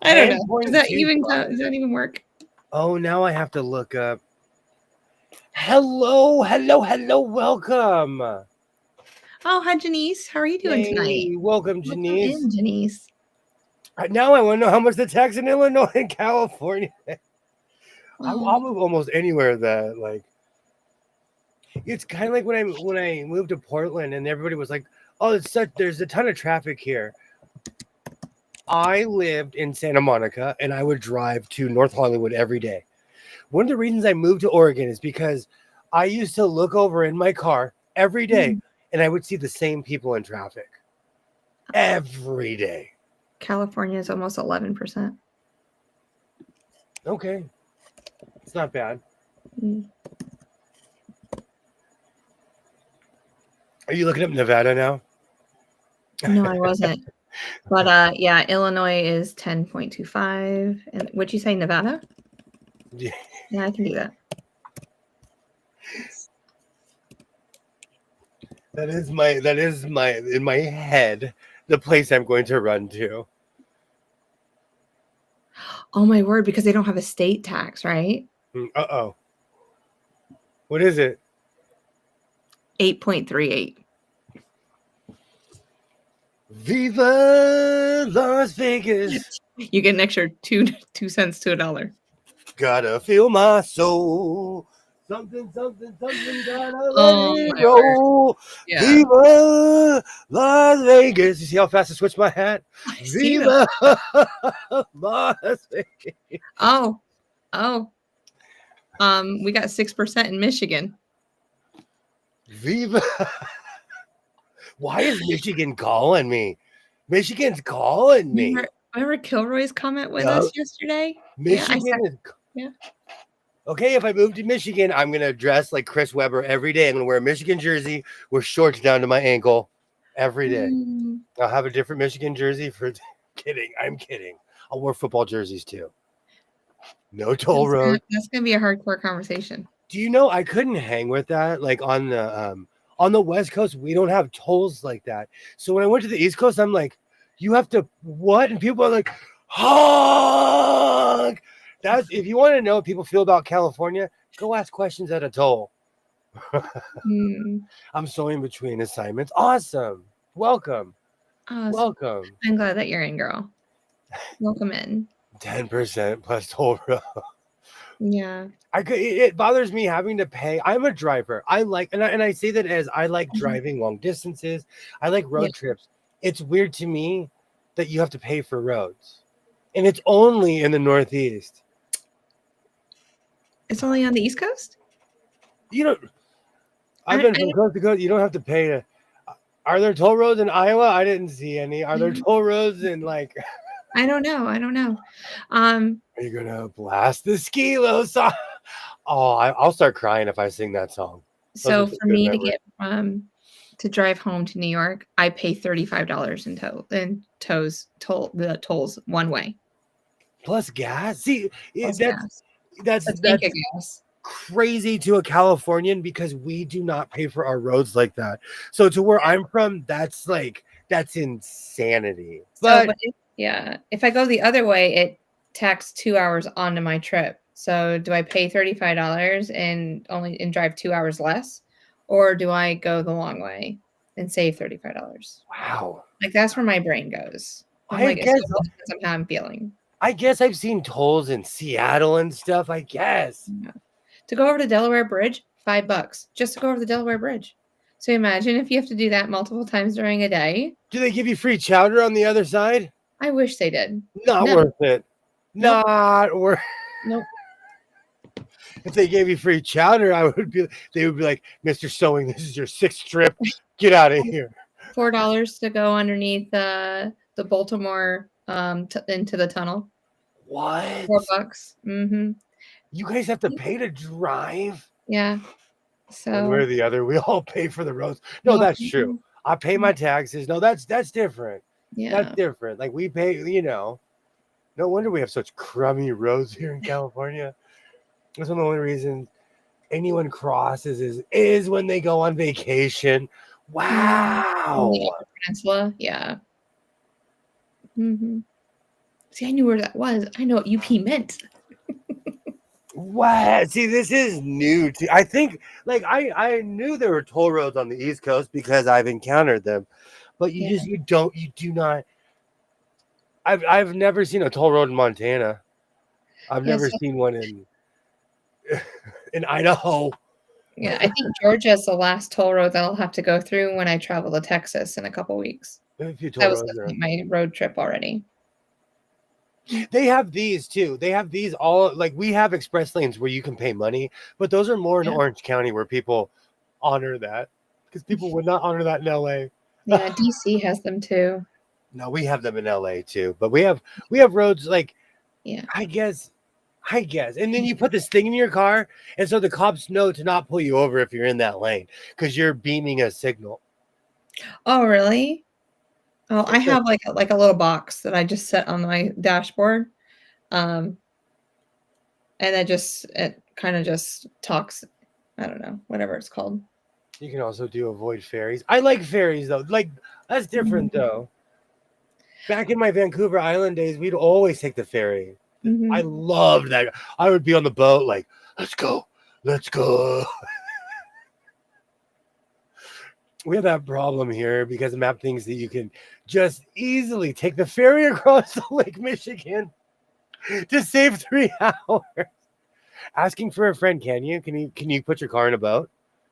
don't know. Does that 10.25. does that even work? Oh, now I have to look up. Hello, welcome. Oh, hi, Janice. How are you doing tonight? Hey, welcome, Welcome Janice. in, Janice. Now I want to know how much the tax in Illinois and California. Oh, I'll move almost anywhere that it's kind of like when I moved to Portland and everybody was like, "Oh, there's a ton of traffic here." I lived in Santa Monica and I would drive to North Hollywood every day. One of the reasons I moved to Oregon is because I used to look over in my car every day, and I would see the same people in traffic every day. California is almost 11%. Okay, it's not bad. Are you looking up Nevada now? No, I wasn't. But yeah, Illinois is 10.25. And would you say Nevada? Yeah. Yeah, I can do that. That is my in my head the place I'm going to run to. Oh my word, because they don't have a state tax, right? Uh-oh. What is it? 8.38. Viva Las Vegas. You get an extra 2 cents to $1. Gotta feel my soul. Something, gotta let Oh it my word. roll. Yeah. Viva Las Vegas. You see how fast I switched my hat? I see Viva Las Vegas. Oh. We got 6% in Michigan. Viva. Why is Michigan calling me? Michigan's calling me. Remember Kilroy's comment with us yesterday? Michigan is. Yeah. Okay, if I move to Michigan, I'm going to dress like Chris Webber every day. I'm going to wear a Michigan jersey with shorts down to my ankle every day. I'll have a different Michigan jersey for kidding. I'm kidding. I'll wear football jerseys too. No toll road. That's going to be a hardcore conversation. Do you know I couldn't hang with that? Like on the West Coast, we don't have tolls like that. So when I went to the East Coast, I'm like, you have to what? And people are like, honk. That's if you want to know what people feel about California, go ask questions at a toll. I'm so in between assignments. Awesome. Welcome. Welcome. I'm glad that you're in, girl. Welcome in. 10% plus toll road. Yeah. It bothers me having to pay. I'm a driver. I like, and I say that as I like driving long distances. I like road trips. It's weird to me that you have to pay for roads, and it's only in the Northeast. It's only on the East Coast? You know, I've been from coast to coast. You don't have to pay to. Are there toll roads in Iowa? I didn't see any. Are there toll roads in like? I don't know. Are you gonna blast the Skilo song? Oh, I'll start crying if I sing that song. So for me to get to drive home to New York, I pay $35 in tolls one way. Plus gas. See, Plus that's gas. Crazy to a Californian because we do not pay for our roads like that. So to where I'm from, that's insanity. But if I go the other way, it tacks 2 hours onto my trip. So do I pay $35 and drive 2 hours less, or do I go the long way and save $35? Wow, like that's where my brain goes. I guess that's how I'm feeling. I guess I've seen tolls in Seattle and stuff. I guess to go over the Delaware Bridge, $5 just to go over the Delaware Bridge. So imagine if you have to do that multiple times during a day. Do they give you free chowder on the other side? I wish they did. Not worth it. Not worth. Nope. If they gave you free chowder, they would be like, Mr. Sewing, this is your 6th trip. Get out of here. $4 to go underneath the Baltimore into the tunnel. What? $4. Mm-hmm. You guys have to pay to drive? Yeah. So one way or the other, we all pay for the roads. No, that's true. I pay my taxes. No, that's different. Yeah. That's different. Like we pay, no wonder we have such crummy roads here in California. That's one of the only reasons anyone crosses is when they go on vacation. Wow. Peninsula, yeah. Mm-hmm. See, I knew where that was. I know what UP meant. What? See, this is new to. I think, like, I knew there were toll roads on the East Coast because I've encountered them, but you do not. I've never seen a toll road in Montana. I've never seen one in Idaho. Yeah, I think Georgia's the last toll road that I'll have to go through when I travel to Texas in a couple weeks. That was my road trip already. They have these too. They have these all, like we have express lanes where you can pay money, but those are more in Orange County where people honor that because people would not honor that in LA. Yeah, DC has them too. No, we have them in LA too, but we have roads like Yeah. I guess. And then you put this thing in your car, and so the cops know to not pull you over if you're in that lane because you're beaming a signal. Oh, really? Oh, I It's like, have like a little box that I just set on my dashboard. Um, and it kind of just talks. I don't know, whatever it's called. you can also do avoid ferries. I like ferries though. Like that's different though. Back in my Vancouver Island days, we'd always take the ferry. I Mm-hmm. loved that. I would be on the boat like, let's go, let's go. We have that problem here because the map thinks that you can just easily take the ferry across Lake Michigan to save 3 hours. Asking for a friend, can you? Can you put your car in a boat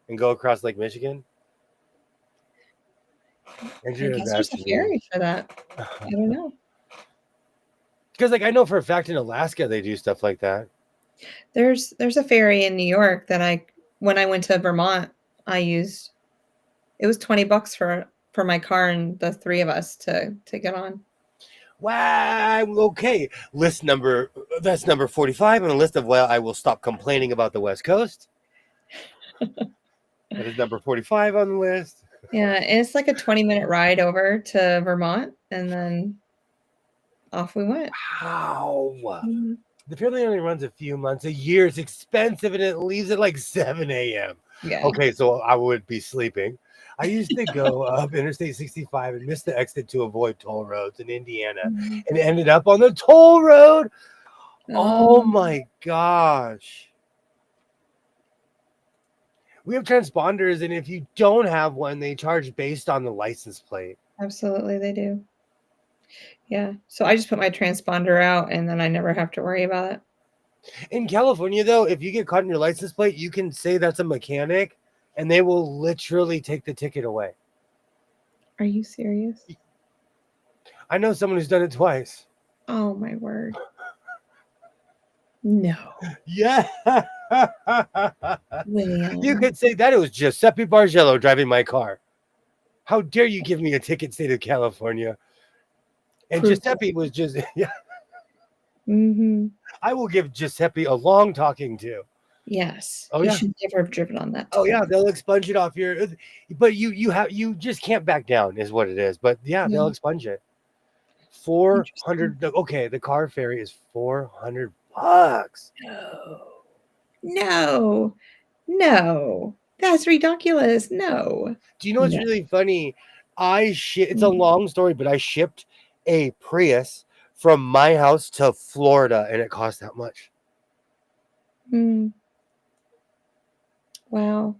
and go across Lake Michigan? I guess there's a ferry for that. I don't know. Because like I know for a fact in Alaska they do stuff like that. There's a ferry in New York that when I went to Vermont, I used. It was $20 for my car and the three of us to get on. Wow. Okay. That's number 45 on the list of I will stop complaining about the West Coast. That is number 45 on the list. Yeah, and it's like a 20-minute ride over to Vermont, and then off we went. Wow. Mm-hmm. The ferry only runs a few months a year. It's expensive and it leaves at like 7 a.m. Yeah. Okay, so I would be sleeping. I used to go up Interstate 65 and miss the exit to avoid toll roads in Indiana and ended up on the toll road. Oh my gosh. We have transponders, and if you don't have one, they charge based on the license plate. Absolutely, they do. Yeah. So I just put my transponder out, and then I never have to worry about it. In California, though, if you get caught in your license plate, you can say that's a mechanic, and they will literally take the ticket away. Are you serious? I know someone who's done it twice. Oh, my word. No. Yeah. William. You could say that it was Giuseppe Bargello driving my car. How dare you give me a ticket, state of California? And Giuseppe was just, yeah. Mm-hmm. I will give Giuseppe a long talking to. Yes. Oh, you yeah. should never have driven on that. Oh, yeah. They'll expunge it off your, but you just can't back down is what it is. But yeah, they'll expunge it. 400. Okay. The car ferry is $400. No. That's ridiculous. No. Do you know what's really funny? It's a long story, but I shipped a Prius from my house to Florida, and it cost that much. Wow.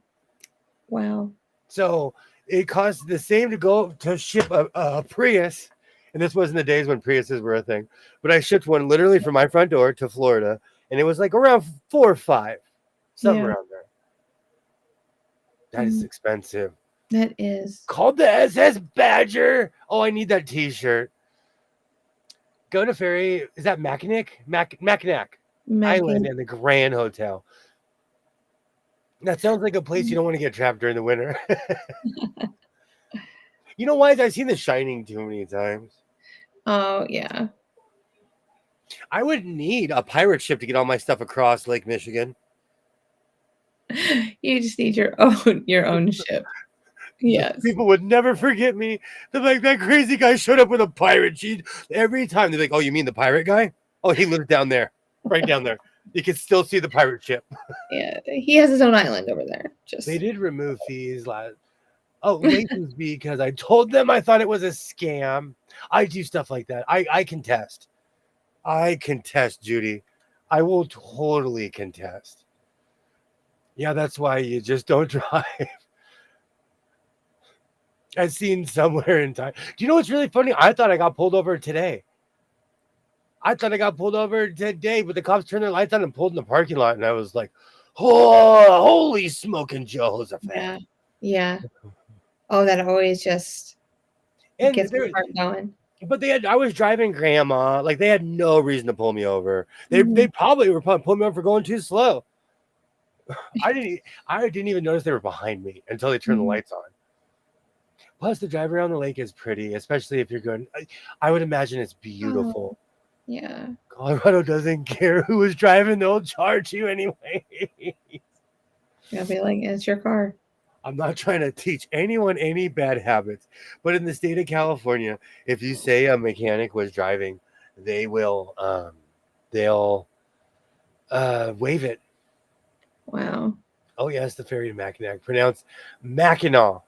So it cost the same to ship a Prius, and this wasn't the days when Priuses were a thing, but I shipped one literally from my front door to Florida, and it was like around 4 or 5, something around there. That is expensive. That is. Called the SS Badger. Oh, I need that T-shirt. Go to ferry. Is that Mackinac Island and the Grand Hotel? That sounds like a place you don't want to get trapped during the winter. You know why? I've seen The Shining too many times. Oh yeah. I would need a pirate ship to get all my stuff across Lake Michigan. You just need your own ship. Yes. People would never forget me. They're like, that crazy guy showed up with a pirate sheet. Every time they're like, oh, you mean the pirate guy? Oh, he lives down there. Right down there. You can still see the pirate ship. Yeah, he has his own island over there. They did remove fees lately because I told them I thought it was a scam. I do stuff like that. I contest. I contest, Judy. I will totally contest. Yeah, that's why you just don't drive. I've seen somewhere in time. Do you know what's really funny? I thought I got pulled over today. But the cops turned their lights on and pulled in the parking lot, and I was like, oh, holy smoking Jehoshaphat. Yeah. Oh, that always just gets my heart going. But I was driving grandma. Like, they had no reason to pull me over. They probably were pulling me over for going too slow. I didn't even notice they were behind me until they turned the lights on. Plus, the drive around the lake is pretty, especially if you're going. I would imagine it's Oh, beautiful. yeah. Colorado doesn't care who is driving; they'll charge you anyway. I'll be like, it's your car. I'm not trying to teach anyone any bad habits, but in the state of California, if you say a mechanic was driving, they will they'll waive it. Wow. Oh yes, the ferry to Mackinac, pronounced Mackinac.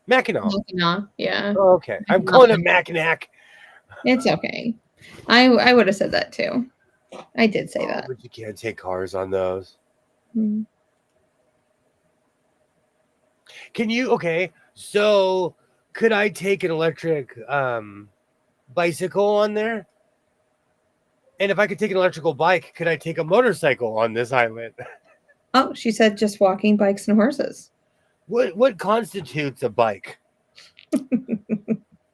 Mackinac. Mackinac. Yeah. Oh, okay, I'm Mackinac. calling it Mackinac. It's okay. I would have said that too. I did say Oh, that. but you can't take cars on those. Mm. Can you? Okay, so could I take an electric bicycle on there? And if I could take an electrical bike, could I take a motorcycle on this island? Oh, she said just walking, bikes, and horses. What constitutes a bike?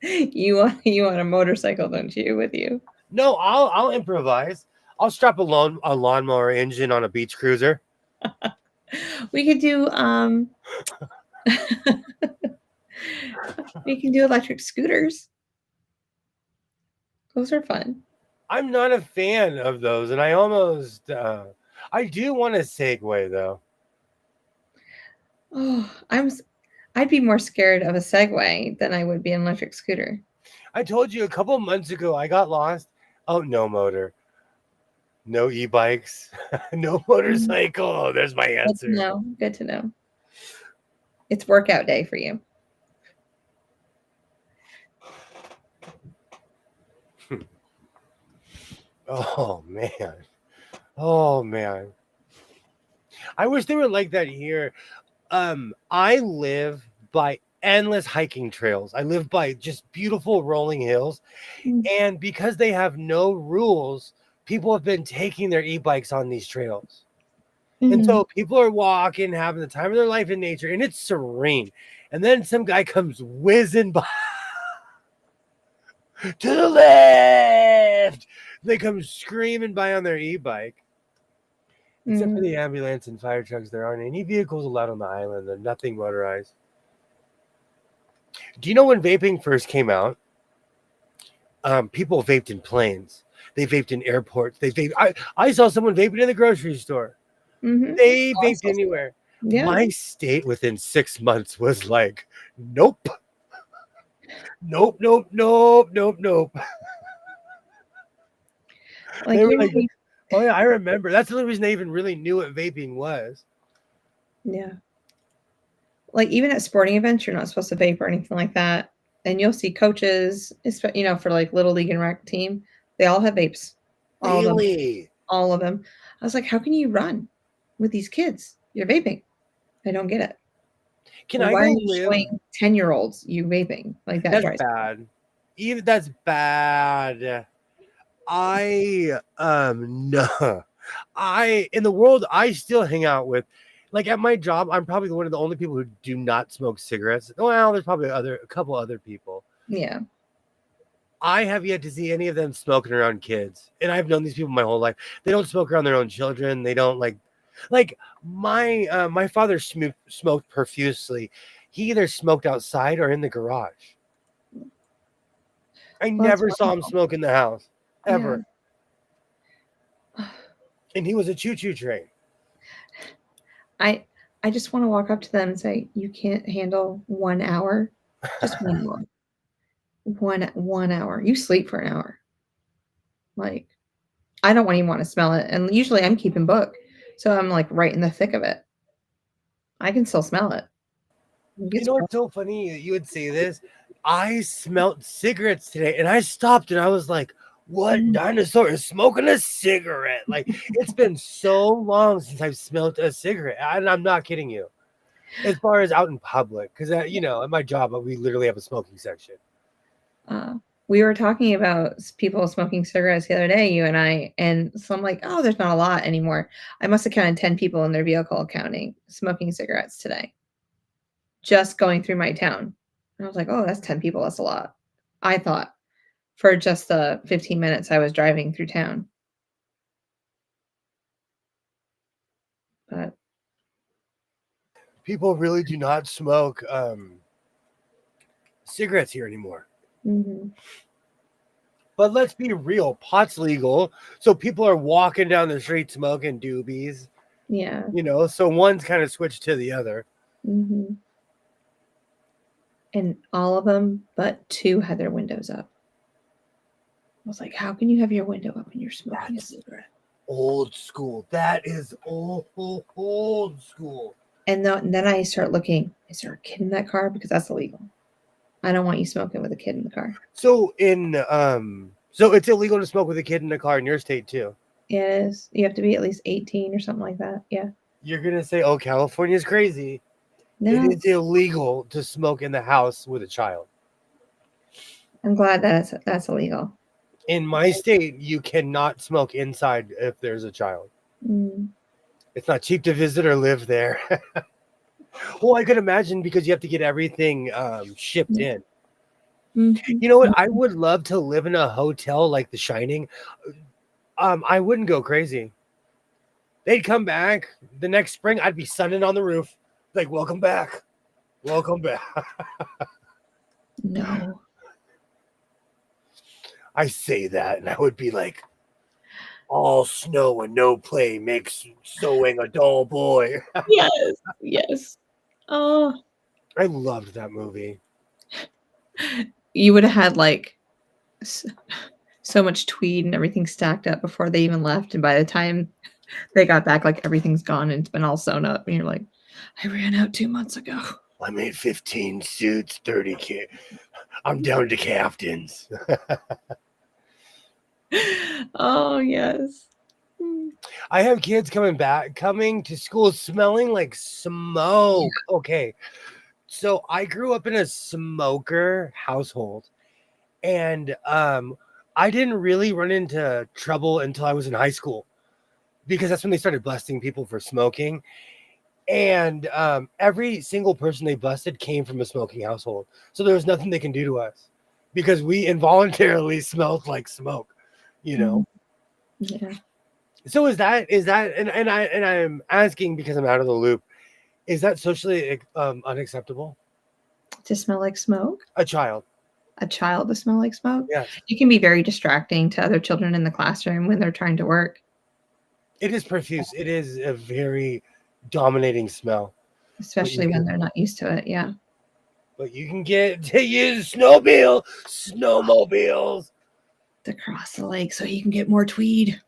You want a motorcycle, don't you, with you? No, I'll improvise. I'll strap a lawnmower engine on a beach cruiser. We could do we can do electric scooters. Those are fun. I'm not a fan of those, and I do want a Segway though. Oh, I'd be more scared of a Segway than I would be an electric scooter. I told you a couple months ago I got lost. Oh, no motor, no e-bikes, no motorcycle. Oh, there's my Good to answer. know. Good to know. It's workout day for you. Oh man. Oh man. I wish they were like that here. I live by endless hiking trails. I live by just beautiful rolling hills. Mm. And because they have no rules, people have been taking their e-bikes on these trails. And Mhm. so people are walking, having the time of their life in nature, and it's serene. And then some guy comes whizzing by to the left. They come screaming by on their e-bike. Except for Mm. the ambulance and fire trucks, there aren't any vehicles allowed on the island. They're nothing motorized. Do you know when vaping first came out? People vaped in planes. They vaped in airports. I saw someone vaping in the grocery store. Mhm. They vaped Also, anywhere. yeah. My state within 6 months was like, nope, nope, nope, nope, nope, nope. Like They were you like, know, oh yeah, I remember. That's the only reason I even really knew what vaping was. yeah. Like even at sporting events, you're not supposed to vape or anything like that. And you'll see coaches, for like little league and rec team, they all have vapes, all of them, Really? all of them. I was like, how can you run with these kids? You're vaping. I don't get it. Can Like, I why are go you live? showing 10-year-olds you vaping? Like that That's drives me. bad. Even that's bad. No. I in the world I still hang out with, like at my job, I'm probably one of the only people who do not smoke cigarettes. Well, there's probably a couple other people. Yeah. I have yet to see any of them smoking around kids. And I've known these people my whole life. They don't smoke around their own children. They don't like my father smoked profusely. He either smoked outside or in the garage. I Well, that's never saw him wonderful. smoke in the house Yeah. ever. And he was a choo-choo train. I I just want to walk up to them and say, you can't handle 1 hour. Just 1 hour. 1 hour. You sleep for an hour. Like I don't even want to smell it. And usually I'm keeping book. So I'm like right in the thick of it. I can still smell it. It You gets know gross. what's so funny? You would say this. I smelled cigarettes today, and I stopped and I was like, "What Mm. dinosaur is smoking a cigarette?" Like it's been so long since I've smelled a cigarette, and I'm not kidding you. As far as out in public, because at my job, we literally have a smoking section. Uh, we were talking about people smoking cigarettes the other day, you and I, and so I'm like, oh, there's not a lot anymore. I must have counted 10 people in their vehicle counting smoking cigarettes today, just going through my town. And I was like, oh, that's 10 people. That's a lot. I thought for just the 15 minutes I was driving through town. But People really do not smoke cigarettes here anymore. Mm-hmm. But let's be real, pot's legal, so people are walking down the street smoking doobies. Yeah. So one's kind of switched to the other. Mm-hmm. And all of them but 2 had their windows up. I was like, how can you have your window up when you're smoking a cigarette? Old school. That is old school. And then I start looking, is there a kid in that car? Because that's illegal. I don't want you smoking with a kid in the car. So so it's illegal to smoke with a kid in the car in your state too? It is. You have to be at least 18 or something like that. Yeah. You're going to say, oh, California's crazy. No. It is illegal to smoke in the house with a child. I'm glad that's illegal. In my state, you cannot smoke inside if there's a child. Mm. It's not cheap to visit or live there. Well, I could imagine because you have to get everything shipped in. Mm-hmm. You know what? I would love to live in a hotel like The Shining. I wouldn't go crazy. They'd come back the next spring. I'd be sunning on the roof. Like, welcome back. Welcome back. No. I say that, and I would be like, all snow and no play makes sewing a dull boy. Yes. Yes. Oh. I loved that movie. You would have had like so much tweed and everything stacked up before they even left. And by the time they got back, like everything's gone and it's been all sewn up. And you're like, I ran out 2 months ago. I made 15 suits, 30 kids. I'm down to caftans. Oh, yes. I have kids coming to school smelling like smoke. Okay. So I grew up in a smoker household, and I didn't really run into trouble until I was in high school, because that's when they started busting people for smoking. And every single person they busted came from a smoking household. So there was nothing they can do to us because we involuntarily smelled like smoke, Yeah. So is that and I'm asking because I'm out of the loop. Is that socially unacceptable? To smell like smoke? A child To smell like smoke? Yes. It can be very distracting to other children in the classroom when they're trying to work. It is profuse. It is a very dominating smell. Especially when they're not used to it. Yeah. But you can get to use snowmobiles To cross the lake so you can get more tweed.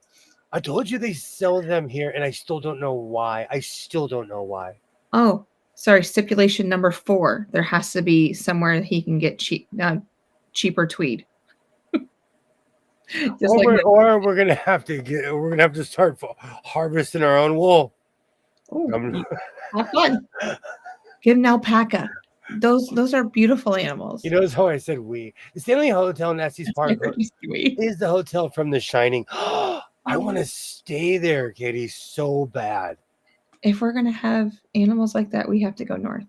I told you they sell them here, and I still don't know why. Oh, sorry. Stipulation number 4. There has to be somewhere he can get cheaper tweed. Or we're gonna have to start harvesting our own wool. Have fun. Get an alpaca. Those are beautiful animals. You notice how I said we? The Stanley Hotel in Estes Park is the hotel from The Shining. I want to stay there, Katie, so bad. If we're gonna have animals like that, we have to go north.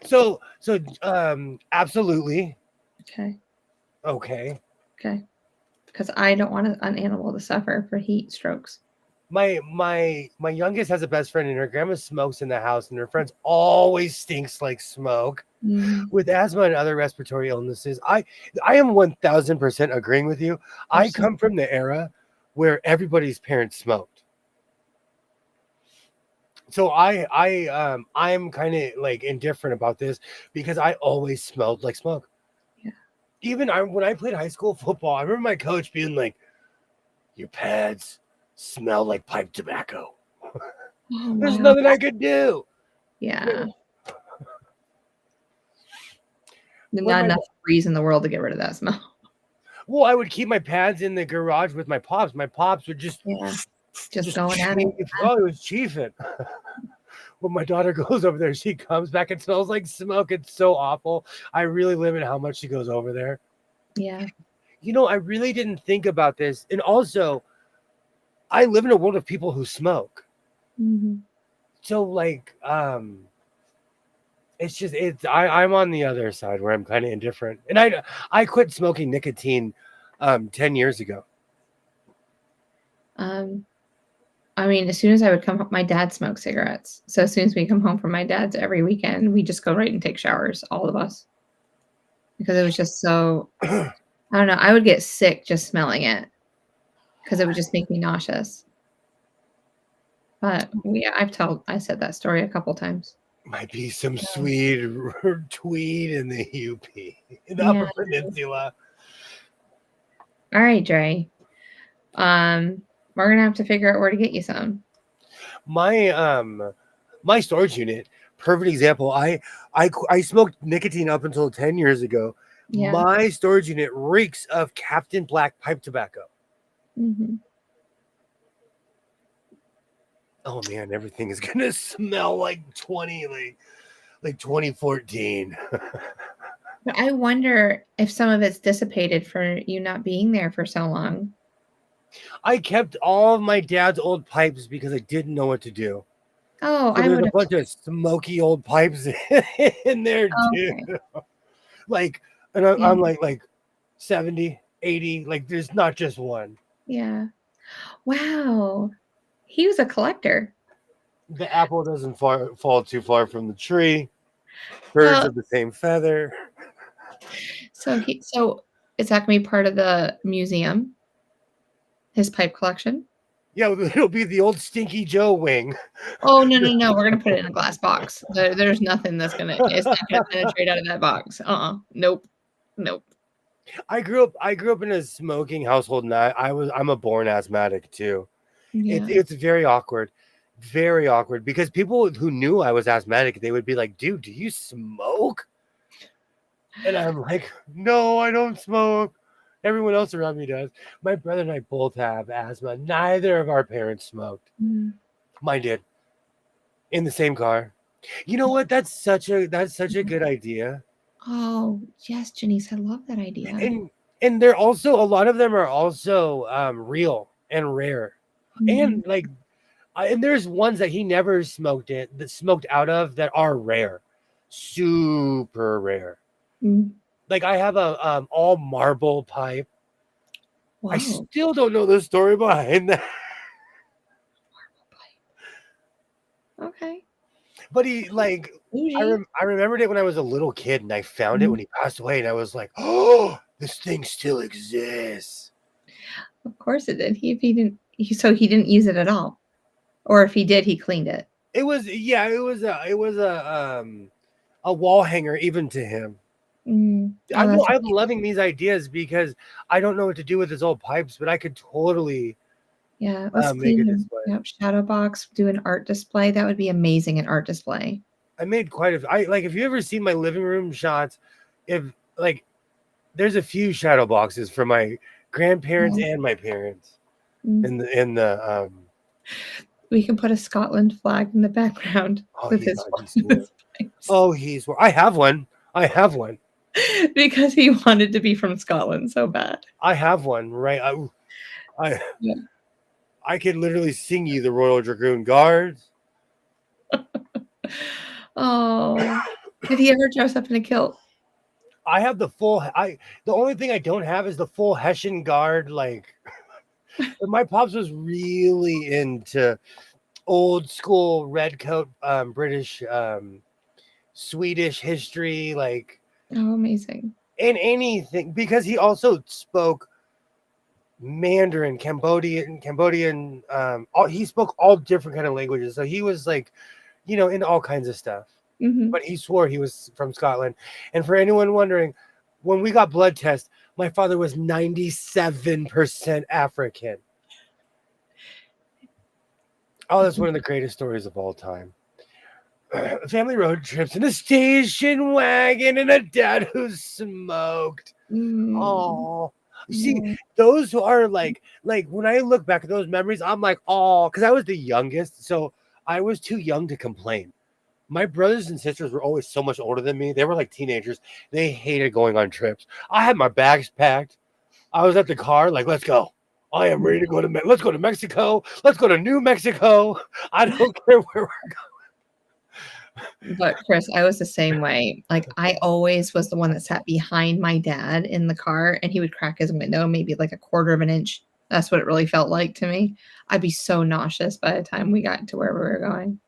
So absolutely. Okay. Because I don't want an animal to suffer for heat strokes. My youngest has a best friend, and her grandma smokes in the house, and her friends always stinks like smoke. With asthma and other respiratory illnesses. I am 1000% agreeing with you. I come from the era where everybody's parents smoked. So I'm kind of like indifferent about this because I always smelled like smoke. Yeah. Even when I played high school football, I remember my coach being like, your pads smell like pipe tobacco. There's nothing I could do. Yeah. Not enough breeze in the world to get rid of that smell. Well, I would keep my pads in the garage with my pops. My pops would just going at it. Oh, it was chiefing. When my daughter goes over there, she comes back and smells like smoke. It's so awful. I really limit how much she goes over there. Yeah. I really didn't think about this. And also, I live in a world of people who smoke. Mm-hmm. So I'm on the other side where I'm kind of indifferent. And I quit smoking nicotine 10 years ago. I mean, as soon as I would come home, my dad smoked cigarettes. So as soon as we come home from my dad's every weekend, we just go right and take showers, all of us. Because it was just so, I don't know, I would get sick just smelling it because it would just make me nauseous. But I said that story a couple times. Might be some So, sweet tweed in the UP, in the yeah. Upper Peninsula. All right, Dre. We're gonna have to figure out where to get you some. My storage unit, perfect example. I smoked nicotine up until 10 years ago. Yeah. My storage unit reeks of Captain Black pipe tobacco. Mm-hmm. Oh man, everything is gonna smell like 2014. But I wonder if some of it's dissipated for you not being there for so long. I kept all of my dad's old pipes because I didn't know what to do. Oh, So I there's would a have. bunch of smoky old pipes in there too. Okay. Like, and Yeah. I'm like 70, 80. Like, there's not just one. Yeah. Wow. He was a collector. The apple doesn't fall too far from the tree. Birds Well, of the same feather. so is that gonna be part of the museum? His pipe collection? Yeah, it'll be the old Stinky Joe wing. Oh, no, no, no, we're gonna put it in a glass box. There's nothing it's not gonna penetrate out of that box. Nope. Nope. I grew up in a smoking household, and I'm a born asthmatic too. Yeah. It's very awkward. Very awkward because people who knew I was asthmatic, they would be like, dude, do you smoke? And I'm like, no, I don't smoke. Everyone else around me does. My brother and I both have asthma. Neither of our parents smoked. Mm. Mine did. In the same car. You know what? That's such a good idea. Oh, yes, Janice, I love that idea. And they're also, a lot of them are also real and rare. Mhm. And like, and there's ones that he never smoked out of that are rare. Super rare. Mm. Like, I have a all marble pipe. I Wow. still don't know the story behind that. Okay. But he, like, Bougie. I remembered it when I was a little kid, and I found it Mhm. when he passed away, and I was like, oh, this thing still exists. Of course it did. So he didn't use it at all? Or if he did, he cleaned it? It was, yeah, it was a wall hanger even to him. Mm. Oh, that's I'm loving these ideas because I don't know what to do with his old pipes, but I could totally yeah, let's make a clean him. display. Yep, shadow box, do an art display. That would be amazing, an art display. I made if you ever seen my living room shots, if like there's a few shadow boxes for my grandparents Yeah. and my parents Mm. in the We can put a Scotland flag in the background oh with his he swore. pipes. Oh, he swore. I have one. Because he wanted to be from Scotland so bad. I have one, right? I Yeah. I could literally sing you the Royal Dragoon Guards. Oh, did he ever dress up in a kilt? I have the only thing I don't have is the full Hessian Guard. Like, my pops was really into old school redcoat, British, Swedish history, like, Oh, amazing. and anything, because he also spoke Mandarin, Cambodian. He spoke all different kind of languages, so he was like, into all kinds of stuff. Mhm. But he swore he was from Scotland. And for anyone wondering, when we got blood tests, my father was 97% African. Oh, that's one of the greatest stories of all time. Family road trips in a station wagon and a dad who smoked. Mm. Oh, you see, Yeah. those who are like when I look back at those memories, I'm like, oh, because I was the youngest, so I was too young to complain. My brothers and sisters were always so much older than me. They were like teenagers. They hated going on trips. I had my bags packed. I was at the car, like, let's go. I am ready to go let's go to Mexico. Let's go to New Mexico. I don't care where we're But Chris, I was the same way. Like I always was the one that sat behind my dad in the car and he would crack his window maybe like a quarter of an inch That's what it really felt like to me. I'd be so nauseous by the time we got to where we were going.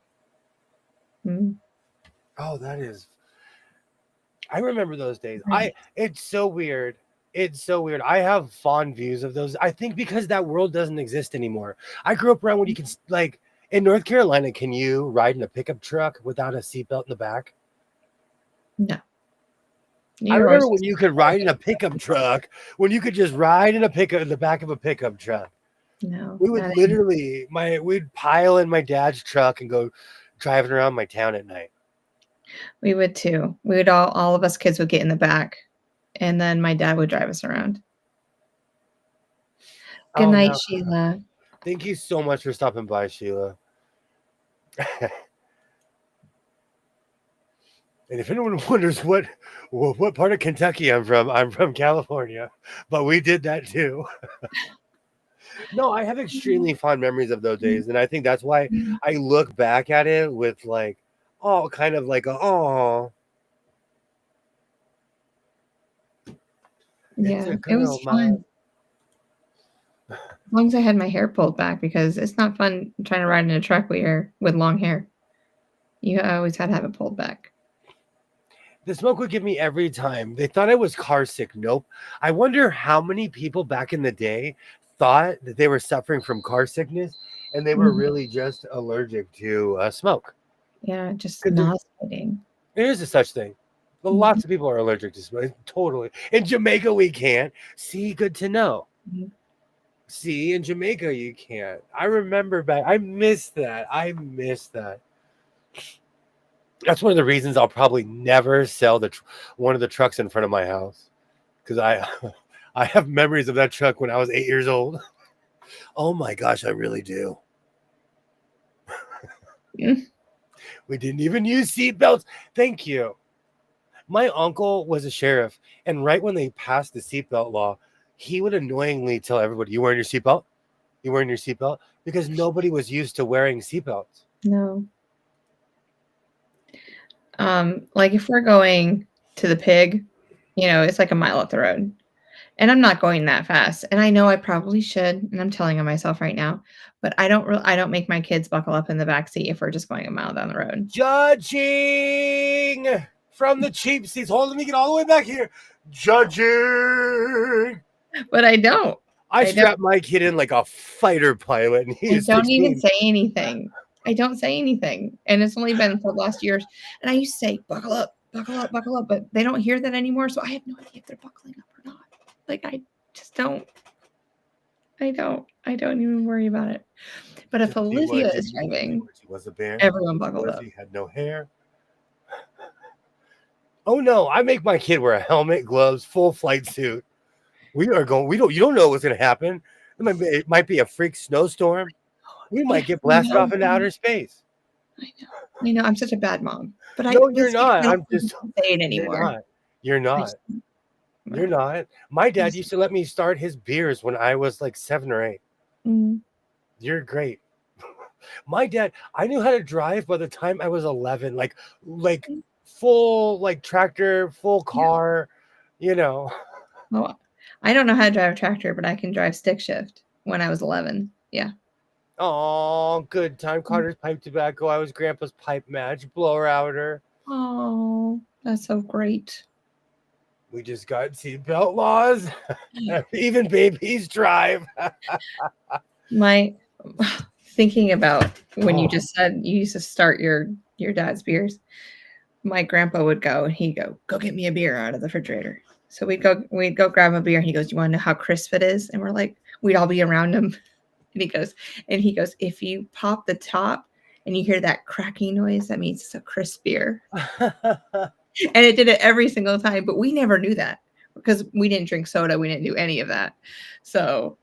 Mm. Oh, that is. I remember those days. Right. It's so weird. It's so weird. I have fond views of those. I think because that world doesn't exist anymore. I grew up around when you can like in North Carolina. Can you ride in a pickup truck without a seatbelt in the back? No. I Your remember horse when is you could ride in a pickup truck. When you could just ride in the back of a pickup truck. no, We would not any. literally we'd pile in my dad's truck and go driving around my town at night. We would too. We would all of us kids would get in the back, and then my dad would drive us around. Good Oh night, no. Sheila. Thank you so much for stopping by, Sheila. And if anyone wonders what part of Kentucky I'm from California, but we did that too. No, I have extremely fond memories of those days, and I think that's why I look back at it with like, oh, kind of like a oh, it's Yeah, a it good was old man. fun. As long as I had my hair pulled back because it's not fun trying to ride in a truck with long hair. You always had to have it pulled back. The smoke would give me every time. They thought I was car sick. Nope. I wonder how many people back in the day thought that they were suffering from car sickness and they were Mhm. really just allergic to smoke. Yeah, just Because nauseating. there is a such thing. But Mhm, lots of people are allergic to smoke. Totally. In Jamaica, we can't. See, good to know. mhm. See, in Jamaica, you can't. I remember back. I miss that. I miss that. That's one of the reasons I'll probably never sell one of the trucks in front of my house because I have memories of that truck when I was 8 years old. Oh my gosh, I really do. Mm. We didn't even use seatbelts. Thank you. My uncle was a sheriff, and right when they passed the seatbelt law, he would annoyingly tell everybody, "You wearing your seatbelt? You wearing your seatbelt?" Because nobody was used to wearing seatbelts. No. Like if we're going to the pig, it's like a mile up the road. And I'm not going that fast. And I know I probably should, and I'm telling on myself right now, but I don't make my kids buckle up in the back seat if we're just going a mile down the road. Judging from the cheap seats. Hold on, let me get all the way back here. Judging. But I don't. I I don't strapped my kid in like a fighter pilot, and he I is don't even 16. say anything. I don't say anything. And it's only been for the last years. And I used to say, buckle up, buckle up, buckle up. But they don't hear that anymore. So I have no idea if they're buckling up or not. Like I just don't. I don't even worry about it. But if Judgy Olivia is Wudgy, Judgy driving, Wudgy was a bear. everyone Judgy buckled up. Wudgy had no hair. Oh no, I make my kid wear a helmet, gloves, full flight suit. We are going, you don't know what's going to happen. It might be a freak snowstorm. We Yeah, might get I blasted know. off into outer space. I know. I know. I'm such a bad mom. But No, you're see, not. I don't I'm even just, say it you're anymore. not. You're I not. just, You're well, not. My I dad just used to let me start his beers when I was like 7 or 8. mm, You're great. My dad, I knew how to drive by the time I was 11, like full like tractor, full yeah. car, you know. Well, I don't know how to drive a tractor, but I can drive stick shift when I was 11. Yeah. Oh, good time. Carter's pipe tobacco. I was grandpa's pipe match, blower outer. Oh, that's so great. We just got seatbelt laws. Even babies drive. My thinking about when you Oh, just said you used to start your dad's beers. My grandpa would go and he'd go get me a beer out of the refrigerator. So we'd go grab a beer and he goes, "You want to know how crisp it is?" And we're like, we'd all be around him. And he goes, if you pop the top and you hear that cracking noise, that means it's a crisp beer. And it did it every single time, but we never knew that because we didn't drink soda. We didn't do any of that. So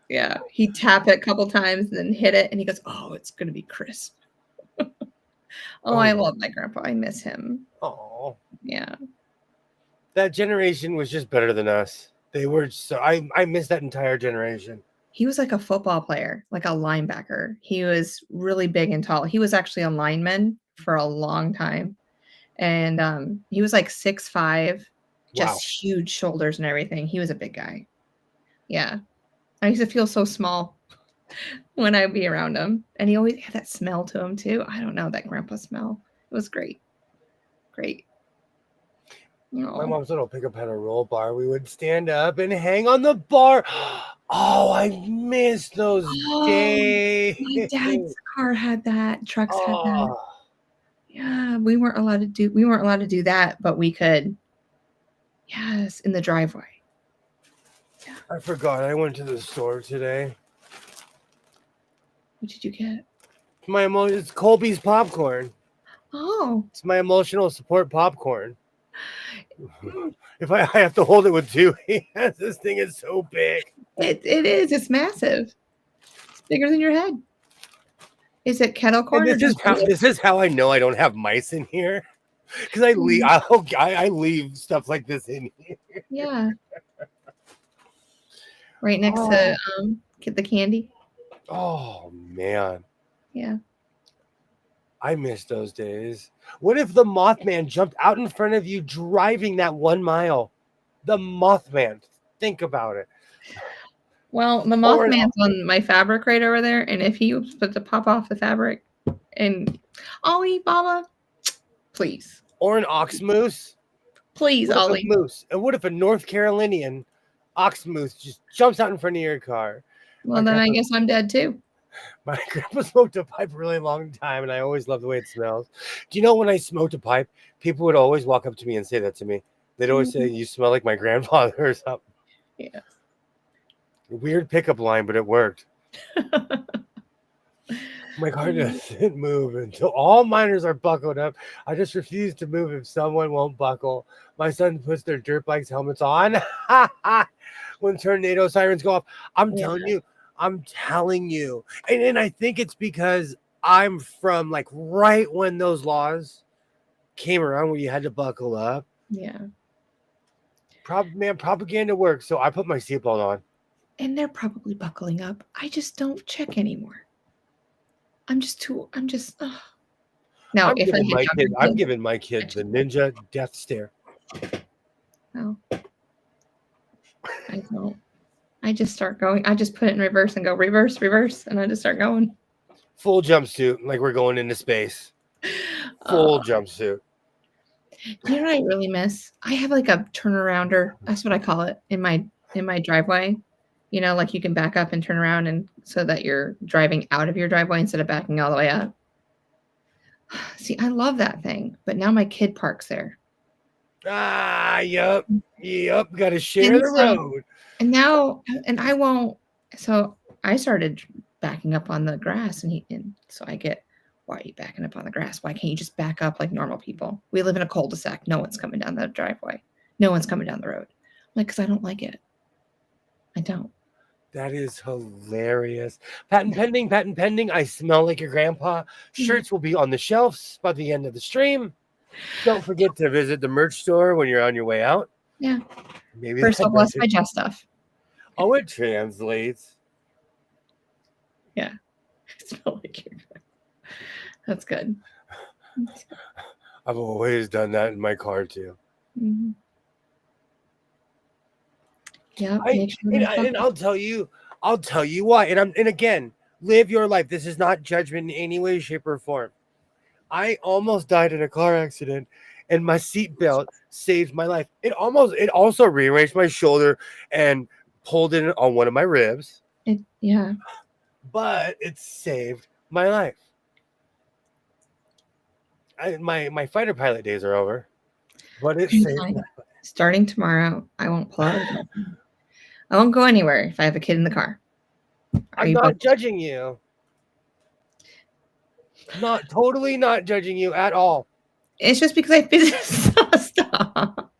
yeah, he'd tap it a couple times and then hit it and he goes, "Oh, it's gonna be crisp." Oh, oh I yeah. love my grandpa. I miss him. Oh, Yeah. that generation was just better than us. They were so I miss that entire generation. He was like a football player, like a linebacker. He was really big and tall. He was actually a lineman for a long time. And he was like 6'5", Wow. just huge shoulders and everything. He was a big guy. Yeah. I used to feel so small when I'd be around him. And he always had that smell to him, too. I don't know, that grandpa smell. It was great. Great. My Oh, mom's little pickup had a roll bar. We would stand up and hang on the bar. Oh, I miss those days. my dad's car had that. Trucks had that. Oh, Yeah, we weren't allowed to do that, but we could. Yes, in the driveway. Yeah. I forgot. I went to the store today. What did you get? It's Colby's popcorn. Oh. It's my emotional support popcorn. If I have to hold it with two hands, this thing is so big. It is. It's massive. It's bigger than your head. Is it kettle corn? And this is how I know I don't have mice in here. Because I leave stuff like this in here. Yeah. Right next to get the candy. Oh man. Yeah. I miss those days. What if the Mothman jumped out in front of you driving that 1 mile? The Mothman. Think about it. Well, the Mothman's on my fabric right over there, and if he was to pop off the fabric and Ollie, Baba, please. Or an ox moose. Please, Ollie. Moose. And what if a North Carolinian ox moose just jumps out in front of your car? Well, then I guess I'm dead too. My grandpa smoked a pipe a really long time, and I always loved the way it smells. Do you know when I smoked a pipe, people would always walk up to me and say that to me? They'd always say, "You smell like my grandfather" or something. Yeah. Weird pickup line, but it worked. My car doesn't move until all miners are buckled up. I just refuse to move if someone won't buckle. My son puts their dirt bikes helmets on when tornado sirens go off. I'm telling you. And I think it's because I'm from like right when those laws came around where you had to buckle up. Yeah. Propaganda works. So I put my seatbelt on. And they're probably buckling up. I just don't check anymore. I'm just now I'm giving my kid the ninja death stare. No. I don't. I just start going. I just put it in reverse and go reverse, and I just start going. Full jumpsuit, like we're going into space. Full jumpsuit. You know what I really miss? I have like a turnarounder. That's what I call it in my driveway. You know, like you can back up and turn around, and so that you're driving out of your driveway instead of backing all the way up. See, I love that thing, but now my kid parks there. Yep. Got to share the road. And I won't. So I started backing up on the grass, and so I get, why are you backing up on the grass? Why can't you just back up like normal people? We live in a cul-de-sac. No one's coming down the driveway. No one's coming down the road. I'm like, because I don't like it. I don't. That is hilarious. Patent pending. I smell like your grandpa. Shirts will be on the shelves by the end of the stream. Don't forget to visit the merch store when you're on your way out. Yeah. Maybe first of all, bless my Jeff stuff. Oh, it translates. Yeah. I smell like your grandpa. That's good. I've always done that in my car too. Mm-hmm. Yeah, and I'll tell you why. And again, live your life. This is not judgment in any way, shape, or form. I almost died in a car accident, and my seatbelt saved my life. It also rearranged my shoulder and pulled in on one of my ribs. Yeah. But it saved my life. My fighter pilot days are over, but it saved my life. Starting tomorrow, I won't pull out. I won't go anywhere if I have a kid in the car. I'm not judging you. Totally not judging you at all. It's just because I physically stop.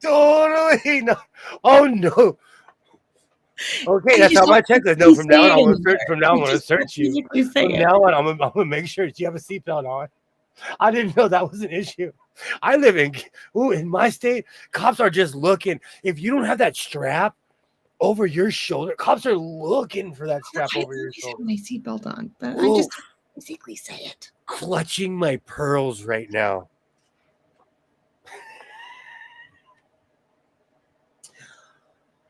Totally not. Oh no. Okay, that's on my checklist. No, from now on, I'm gonna search you. From now on, I'm gonna make sure that you have a seatbelt on. I didn't know that was an issue. I live in my state. Cops are just looking. If you don't have that strap over your shoulder, cops are looking for that strap over your shoulder. My seatbelt on, but I just physically say it. Clutching my pearls right now.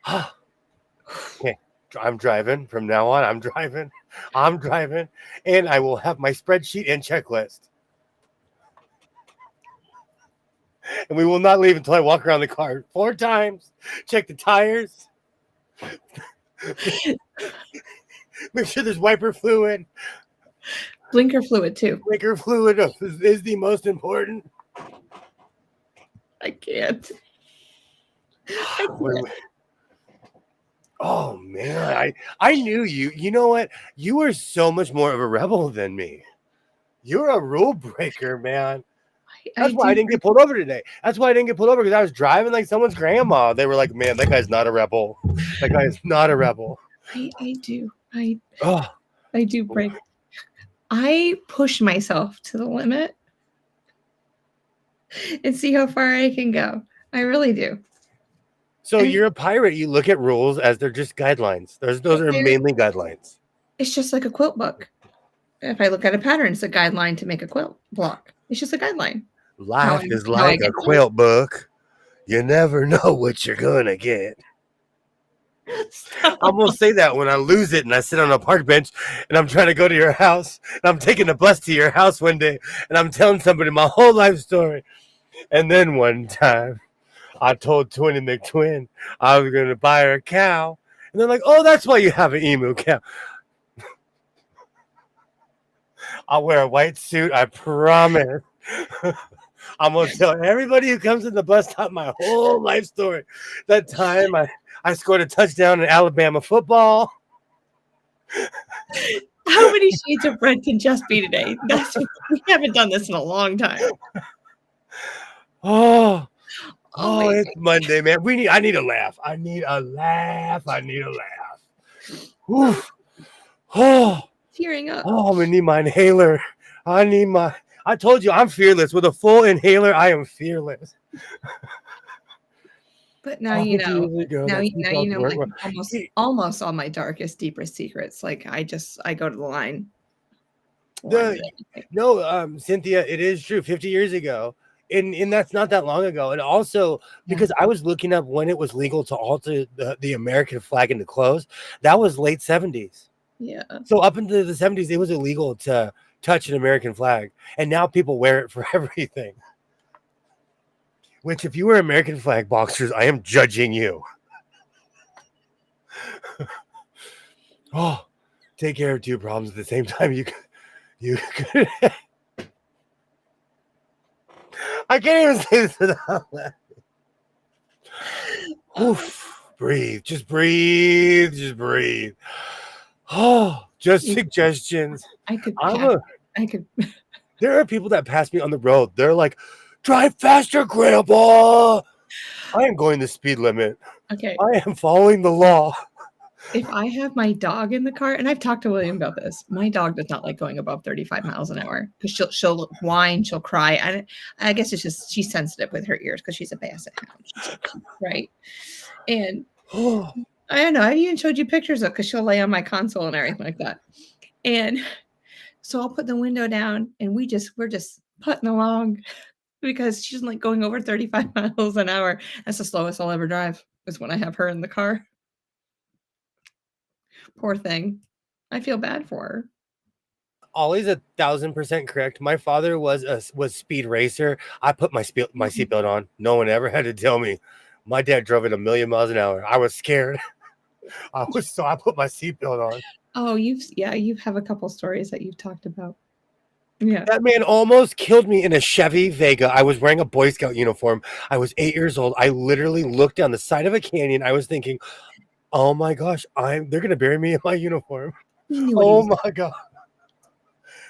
Okay, I'm driving from now on. I'm driving, and I will have my spreadsheet and checklist. And we will not leave until I walk around the car 4 times, check the tires, make sure there's wiper fluid. Blinker fluid too. Blinker fluid is the most important. I can't. Oh man, I knew you. You know what? You were so much more of a rebel than me. You're a rule breaker, man. That's why I didn't get pulled over today. That's why I didn't get pulled over, because I was driving like someone's grandma. They were like, "Man, that guy's not a rebel. That guy is not a rebel." I do. I do break. I push myself to the limit and see how far I can go. I really do. So you're a pirate. You look at rules as they're just guidelines. Those are mainly guidelines. It's just like a quilt book. If I look at a pattern, it's a guideline to make a quilt block. It's just a guideline. Life is like a quilt book. You never know what you're gonna get. I'm gonna say that when I lose it and I sit on a park bench and I'm trying to go to your house and I'm taking the bus to your house one day and I'm telling somebody my whole life story. And then one time I told Twinny McTwin I was gonna buy her a cow, and they're like, "Oh, that's why you have an emu cow." I'll wear a white suit, I promise. I'm gonna tell everybody who comes in the bus stop my whole life story. That time I scored a touchdown in Alabama football. How many shades of red can just be today? We haven't done this in a long time. Oh, it's Monday, man. I need a laugh. I need a laugh. Oof. Oh, tearing up. Oh, I'm gonna need my inhaler. I told you I'm fearless. With a full inhaler, I am fearless. But now you know. Now you know like almost all my darkest, deepest secrets. Like I go to the line. Cynthia, it is true. 50 years ago. And that's not that long ago. And also because I was looking up when it was legal to alter the American flag into clothes, that was late 70s. Yeah. So up into the 70s, it was illegal to touch an American flag. And now people wear it for everything. Which, if you wear American flag boxers, I am judging you. Oh, take care of 2 problems at the same time. You could. I can't even say this without laughing. Oof. Breathe. Just breathe. Oh, just suggestions. I could. There are people that pass me on the road. They're like, "Drive faster, Grandpa." I am going the speed limit. Okay. I am following the law. If I have my dog in the car, and I've talked to William about this, my dog does not like going above 35 miles an hour because she'll whine, she'll cry. And I guess it's just she's sensitive with her ears because she's a basset hound, right? And I don't know. I even showed you pictures of because she'll lay on my console and everything like that. And so I'll put the window down, and we're just putting along because she's like going over 35 miles an hour. That's the slowest I'll ever drive is when I have her in the car. Poor thing. I feel bad for her. Ollie's 1,000% correct. My father was speed racer. I put my seatbelt on. No one ever had to tell me. My dad drove at 1,000,000 miles an hour. I was scared. I put my seatbelt on. Oh, you have a couple stories that you've talked about. Yeah. That man almost killed me in a Chevy Vega. I was wearing a Boy Scout uniform. I was 8 years old. I literally looked down the side of a canyon. I was thinking, oh my gosh, they're going to bury me in my uniform. Oh my God.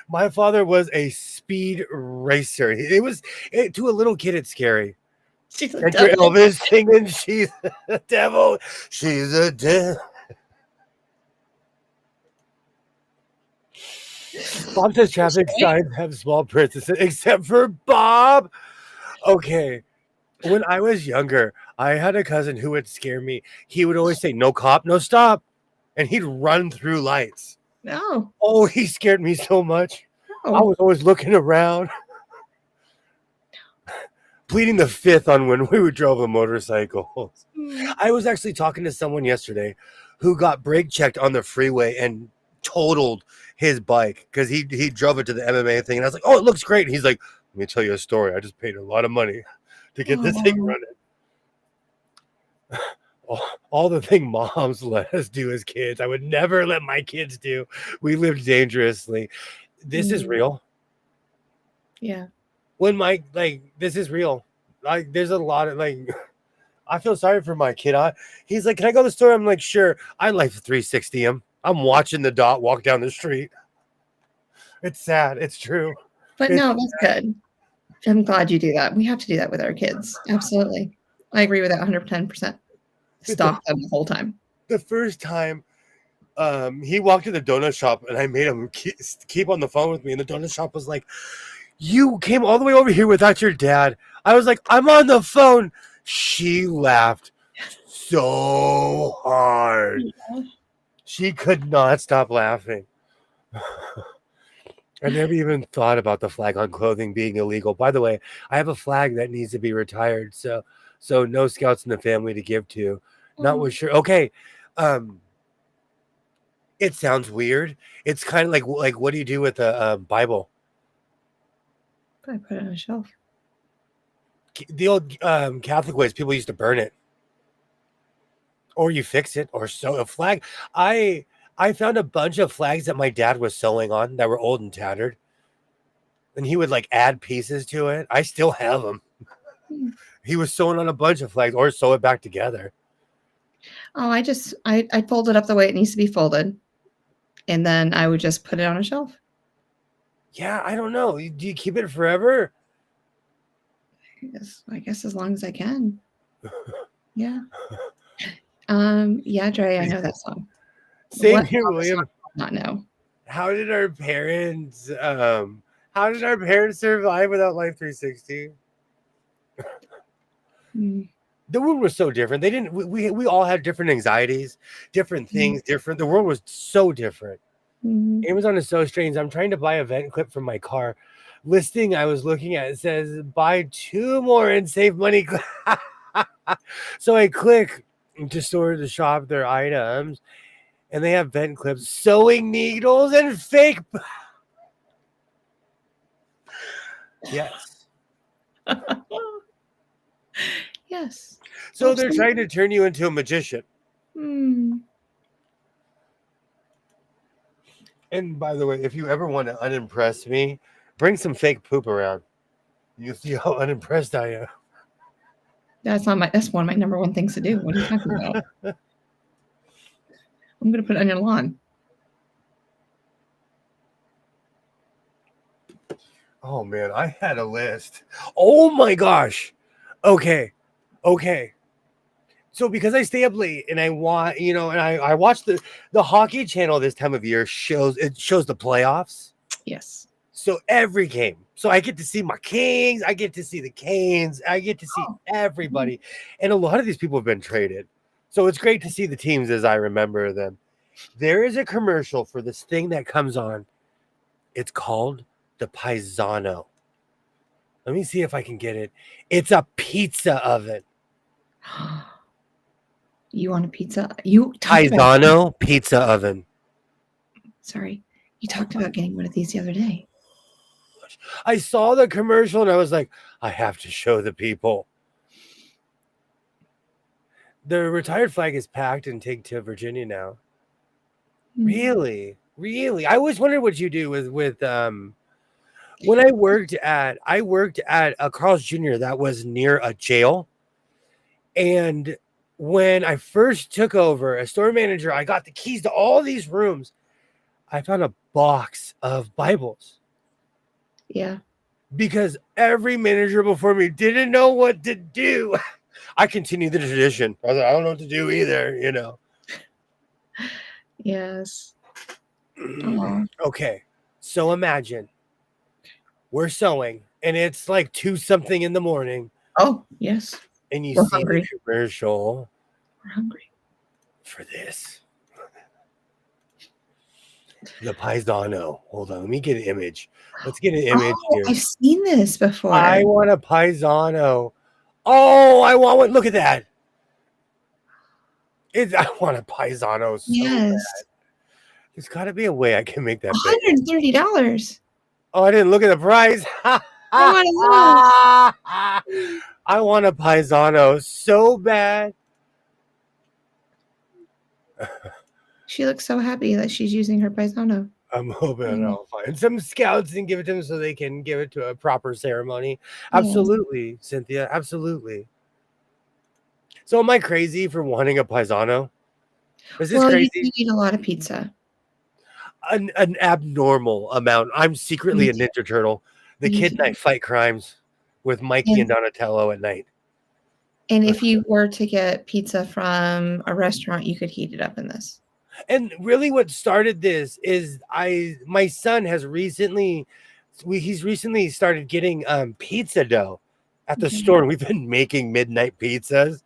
My father was a speed racer. To a little kid, it's scary. She's a devil. Elvis singing, she's a devil. She's a devil. Bob says traffic signs have small print, except for Bob. Okay. When I was younger, I had a cousin who would scare me. He would always say, "No cop, no stop." And he'd run through lights. No. Oh, he scared me so much. No. I was always looking around. Pleading the fifth on when we drove a motorcycle. I was actually talking to someone yesterday who got brake checked on the freeway and totaled his bike because he drove it to the MMA thing. And I was like, oh, it looks great. And he's like, let me tell you a story. I just paid a lot of money to get this thing running. All the thing moms let us do as kids, I would never let my kids do. We lived dangerously. This is real. Yeah. When this is real. Like, there's a lot of I feel sorry for my kid. He's like, can I go to the store? I'm like, sure. I like 360 him. I'm watching the dot walk down the street. It's sad. It's true. But no, that's good. I'm glad you do that. We have to do that with our kids. Absolutely. I agree with that 110%. Stop them the whole time. The first time he walked to the donut shop and I made him keep on the phone with me. And the donut shop was like, you came all the way over here without your dad. I was like, I'm on the phone. She laughed so hard. Yeah. She could not stop laughing. I never even thought about the flag on clothing being illegal. By the way, I have a flag that needs to be retired. So no scouts in the family to give to. Not with sure. Okay. It sounds weird. It's kind of like what do you do with a Bible? I put it on a shelf. The old Catholic ways, people used to burn it. Or you fix it or sew a flag. I found a bunch of flags that my dad was sewing on that were old and tattered. And he would add pieces to it. I still have them. He was sewing on a bunch of flags or sew it back together. Oh, I fold it up the way it needs to be folded. And then I would just put it on a shelf. Yeah, I don't know. Do you keep it forever? I guess as long as I can. Yeah. Yeah, Dre, I know that song. Same here, William. Not know. How did our parents survive without Life 360? The world was so different. They didn't. We all had different anxieties, different things, different. The world was so different. Amazon is so strange. I'm trying to buy a vent clip from my car. Listing I was looking at, it says buy 2 more and save money. So I click to store to shop their items, and they have vent clips, sewing needles, and fake. Yes. Yes. So absolutely. They're trying to turn you into a magician. And by the way, if you ever want to unimpress me, bring some fake poop around. You'll see how unimpressed I am. That's one of my number one things to do. What are you talking about? I'm going to put it on your lawn. Oh, man, I had a list. Oh, my gosh. Okay. So because I stay up late and I want, and I watch the hockey channel this time of year shows the playoffs. Yes. So every game. So I get to see my Kings. I get to see the Canes. I get to see everybody. And a lot of these people have been traded. So it's great to see the teams as I remember them. There is a commercial for this thing that comes on. It's called the Paisano. Let me see if I can get it. It's a pizza oven. You want a pizza? Paisano pizza oven. Sorry. You talked about getting one of these the other day. I saw the commercial and I was like, I have to show the people. The retired flag is packed and taken to Virginia now. Really? I always wondered what you do with when I worked at a Carl's Jr. that was near a jail. And when I first took over as store manager, I got the keys to all these rooms. I found a box of Bibles. Yeah. Because every manager before me didn't know what to do. I continued the tradition. I was like, I don't know what to do either, Yes. Okay. So imagine we're sewing and it's like 2 something in the morning. Oh, yes. And you see the commercial. We're hungry for this. The Paisano. Hold on. Let me get an image. Let's get an image here. I've seen this before. I want a Paisano. Oh, I want one. Look at that. I want a paisano so Yes. bad. There's got to be a way I can make that big. $130. Oh, I didn't look at the price. I want to I want a paisano so bad. She looks so happy that she's using her paisano. I'm hoping I'll find some scouts and give it to them so they can give it to a proper ceremony. Yeah. Absolutely, Cynthia. Absolutely. So am I crazy for wanting a paisano? Is this Well, you crazy? eat a lot of pizza. An abnormal amount. I'm secretly Me a Ninja Turtle. The Me kid too. and I fight crimes with Mikey and Donatello at night. And if you were to get pizza from a restaurant, you could heat it up in this. And really what started this is my son has recently he's recently started getting pizza dough at the store, and we've been making midnight pizzas.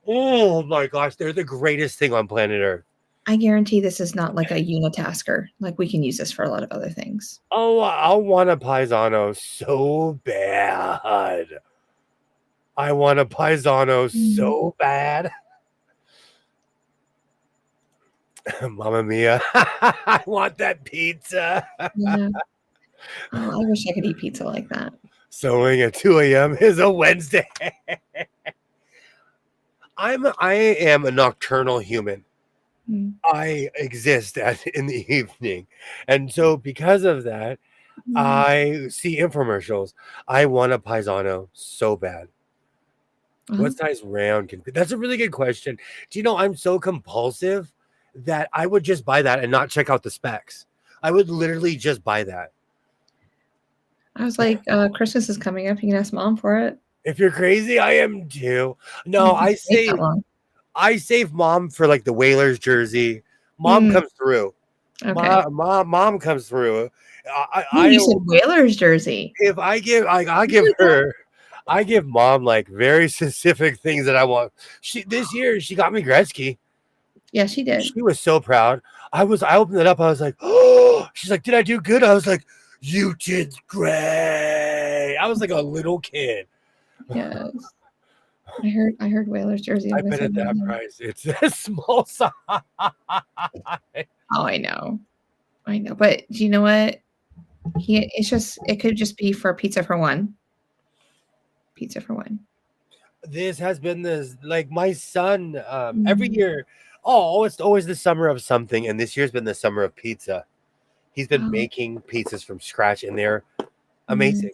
Oh my gosh, they're the greatest thing on planet Earth. I guarantee this is not like a unitasker. Like we can use this for a lot of other things. Oh, I want a paisano so bad. I want a paisano so bad. Mamma mia. I want that pizza. Yeah. Oh, I wish I could eat pizza like that. Sewing at 2 a.m. is a Wednesday. I am a nocturnal human. I exist in the evening. And so because of that, I see infomercials. I want a paisano so bad. What size round can fit? That's a really good question. Do you know I'm so compulsive that I would just buy that and not check out the specs? I would literally just buy that. I was like, Christmas is coming up. You can ask Mom for it. If you're crazy, I am too. No, I save Mom for like the Whalers jersey. Mom comes through. Okay. Mom comes through. You said Whalers jersey. If I give Mom like very specific things that I want. This year she got me Gretzky. Yeah, she did. She was so proud. I opened it up. I was like, oh, she's like, did I do good? I was like, you did great. I was like a little kid. Yes. I heard Whalers jersey. I bet at that price, it's a small size. Oh, I know. But do you know what? It could just be for pizza for one. Pizza for one. This has been this, like my son, every year. Oh, it's always the summer of something. And this year's been the summer of pizza. He's been making pizzas from scratch and they're amazing.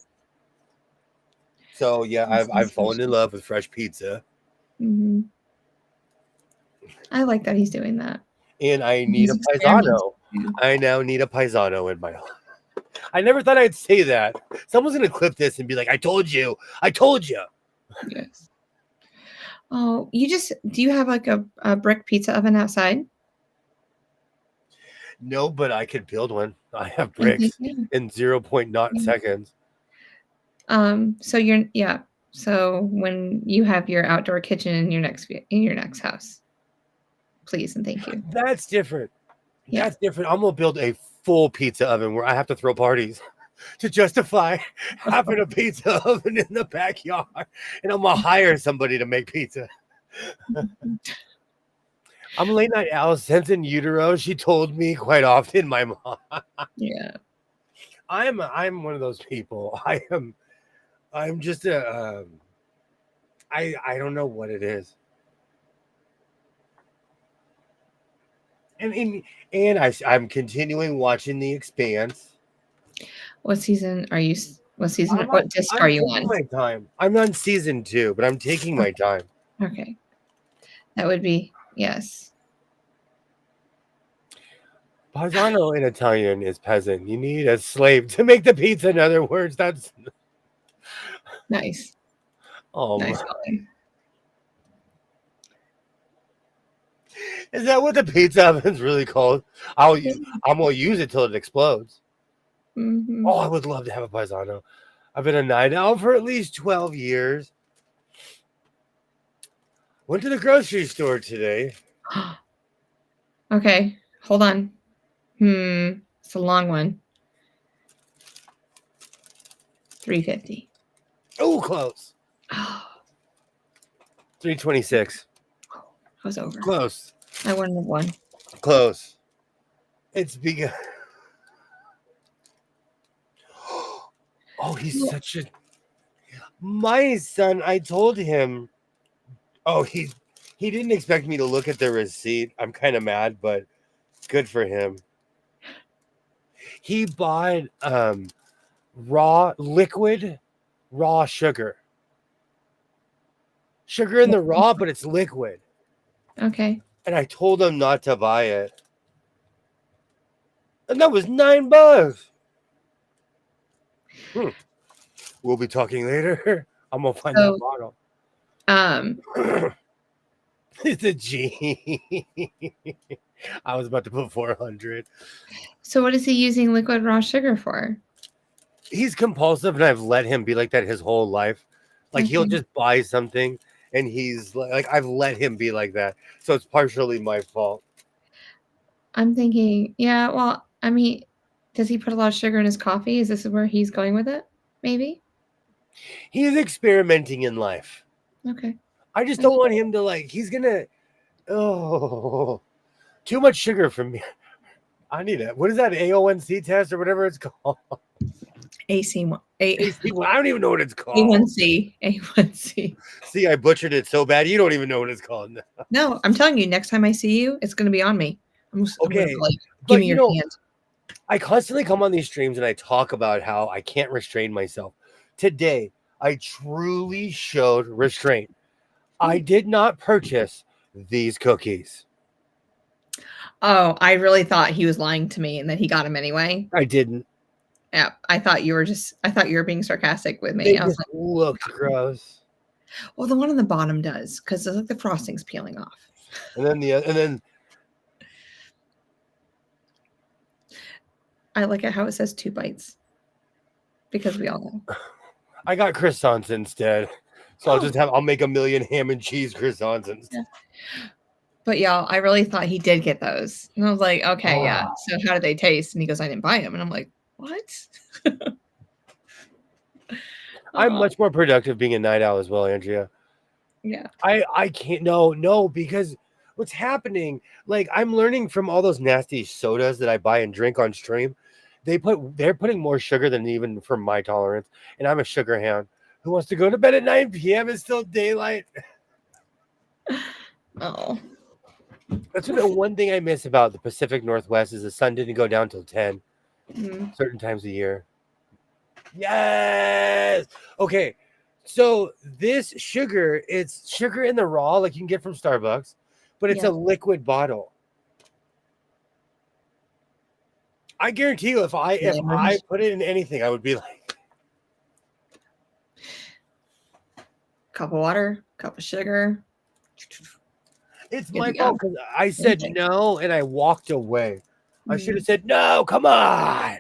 So yeah, I've fallen in love with fresh pizza. I like that he's doing that. And I need a paisano. I now need a paisano in my life. I never thought I'd say that. Someone's gonna clip this and be like, I told you. Yes. Oh, do you have like a brick pizza oven outside? No, but I could build one. I have bricks in 0.0 seconds. So when you have your outdoor kitchen in your next house, please and thank you. That's different. Yeah. That's different. I'm gonna build a full pizza oven where I have to throw parties to justify having a pizza oven in the backyard, and I'm gonna hire somebody to make pizza. I'm a late night owl since in utero. She told me quite often, my mom. Yeah. I'm one of those people. I'm just I don't know what it is. And I'm continuing watching The Expanse. What season are you? What season? What disc are you on? My time. I'm on season 2, but I'm taking my time. Okay, that would be yes. Paisano in Italian is peasant. You need a slave to make the pizza. In other words, that's nice. Nice. Is that what the pizza oven's really called? I'm gonna use it till it explodes. Oh, I would love to have a paisano. I've been a night owl for at least 12 years. Went to the grocery store today. Okay, hold on. It's a long one. $3.50. Oh, close. $3.26. was over. Close. I wouldn't have won. Close. It's because he's such a my son. I told him, he didn't expect me to look at the receipt. I'm kind of mad, but good for him. He bought liquid raw sugar. Sugar in the raw, but it's liquid. Okay. And I told him not to buy it. And that was $9. We'll be talking later. I'm gonna find that bottle. It's a G. I was about to put 400. So what is he using liquid raw sugar for? He's compulsive, and I've let him be like that his whole life. Like he'll just buy something, and he's like, I've let him be like that. So it's partially my fault. I'm thinking, yeah, well, I mean, does he put a lot of sugar in his coffee? Is this where he's going with it? Maybe. He's experimenting in life. Okay. I just don't want him to he's gonna too much sugar for me. I need it. What is that A1C test or whatever it's called? AC1. I don't even know what it's called. A1C. See, I butchered it so bad. You don't even know what it's called now. No, I'm telling you, next time I see you, it's going to be on me. I'm okay. Give me your hand. I constantly come on these streams and I talk about how I can't restrain myself. Today, I truly showed restraint. I did not purchase these cookies. Oh, I really thought he was lying to me and that he got them anyway. I didn't. Yeah, I thought you were being sarcastic with me. They just looked gross. Well, the one on the bottom does, because the frosting's peeling off. And then I like it how it says 2 bites, because we all know. I got croissants instead, so I'll make a million ham and cheese croissants instead. Yeah. But yeah, I really thought he did get those, and I was like, okay, yeah. So how do they taste? And he goes, I didn't buy them, and I'm like, what? I'm much more productive being a night owl as well, Andrea. Yeah. I can't no because what's happening, I'm learning from all those nasty sodas that I buy and drink on stream. They're putting more sugar than even for my tolerance, and I'm a sugar hound who wants to go to bed at 9 p.m. It's still daylight. Oh. That's the one thing I miss about the Pacific Northwest is the sun didn't go down till 10 certain times a year. Yes. Okay. So this sugar, it's sugar in the raw, like you can get from Starbucks, but it's a liquid bottle. I guarantee you, if I put it in anything, I would be like, cup of water, cup of sugar. It's my fault because I said no and I walked away. I should have said no. Come on.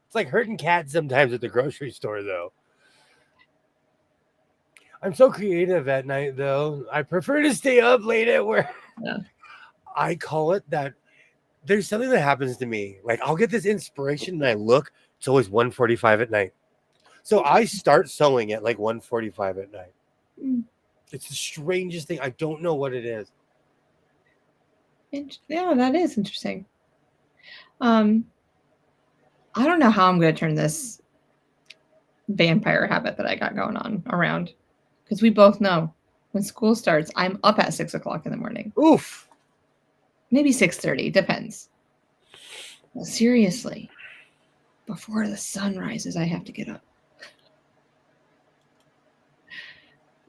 It's like herding cats sometimes at the grocery store, though. I'm so creative at night, though. I prefer to stay up late at work. Yeah. I call it that. There's something that happens to me. I'll get this inspiration and I look. It's always 1:45 at night. So I start sewing at 1:45 at night. It's the strangest thing. I don't know what it is. Yeah, that is interesting. I don't know how I'm going to turn this vampire habit that I got going on around, because we both know when school starts, I'm up at 6 o'clock in the morning. Oof. Maybe 6:30, depends. Well, seriously, before the sun rises, I have to get up.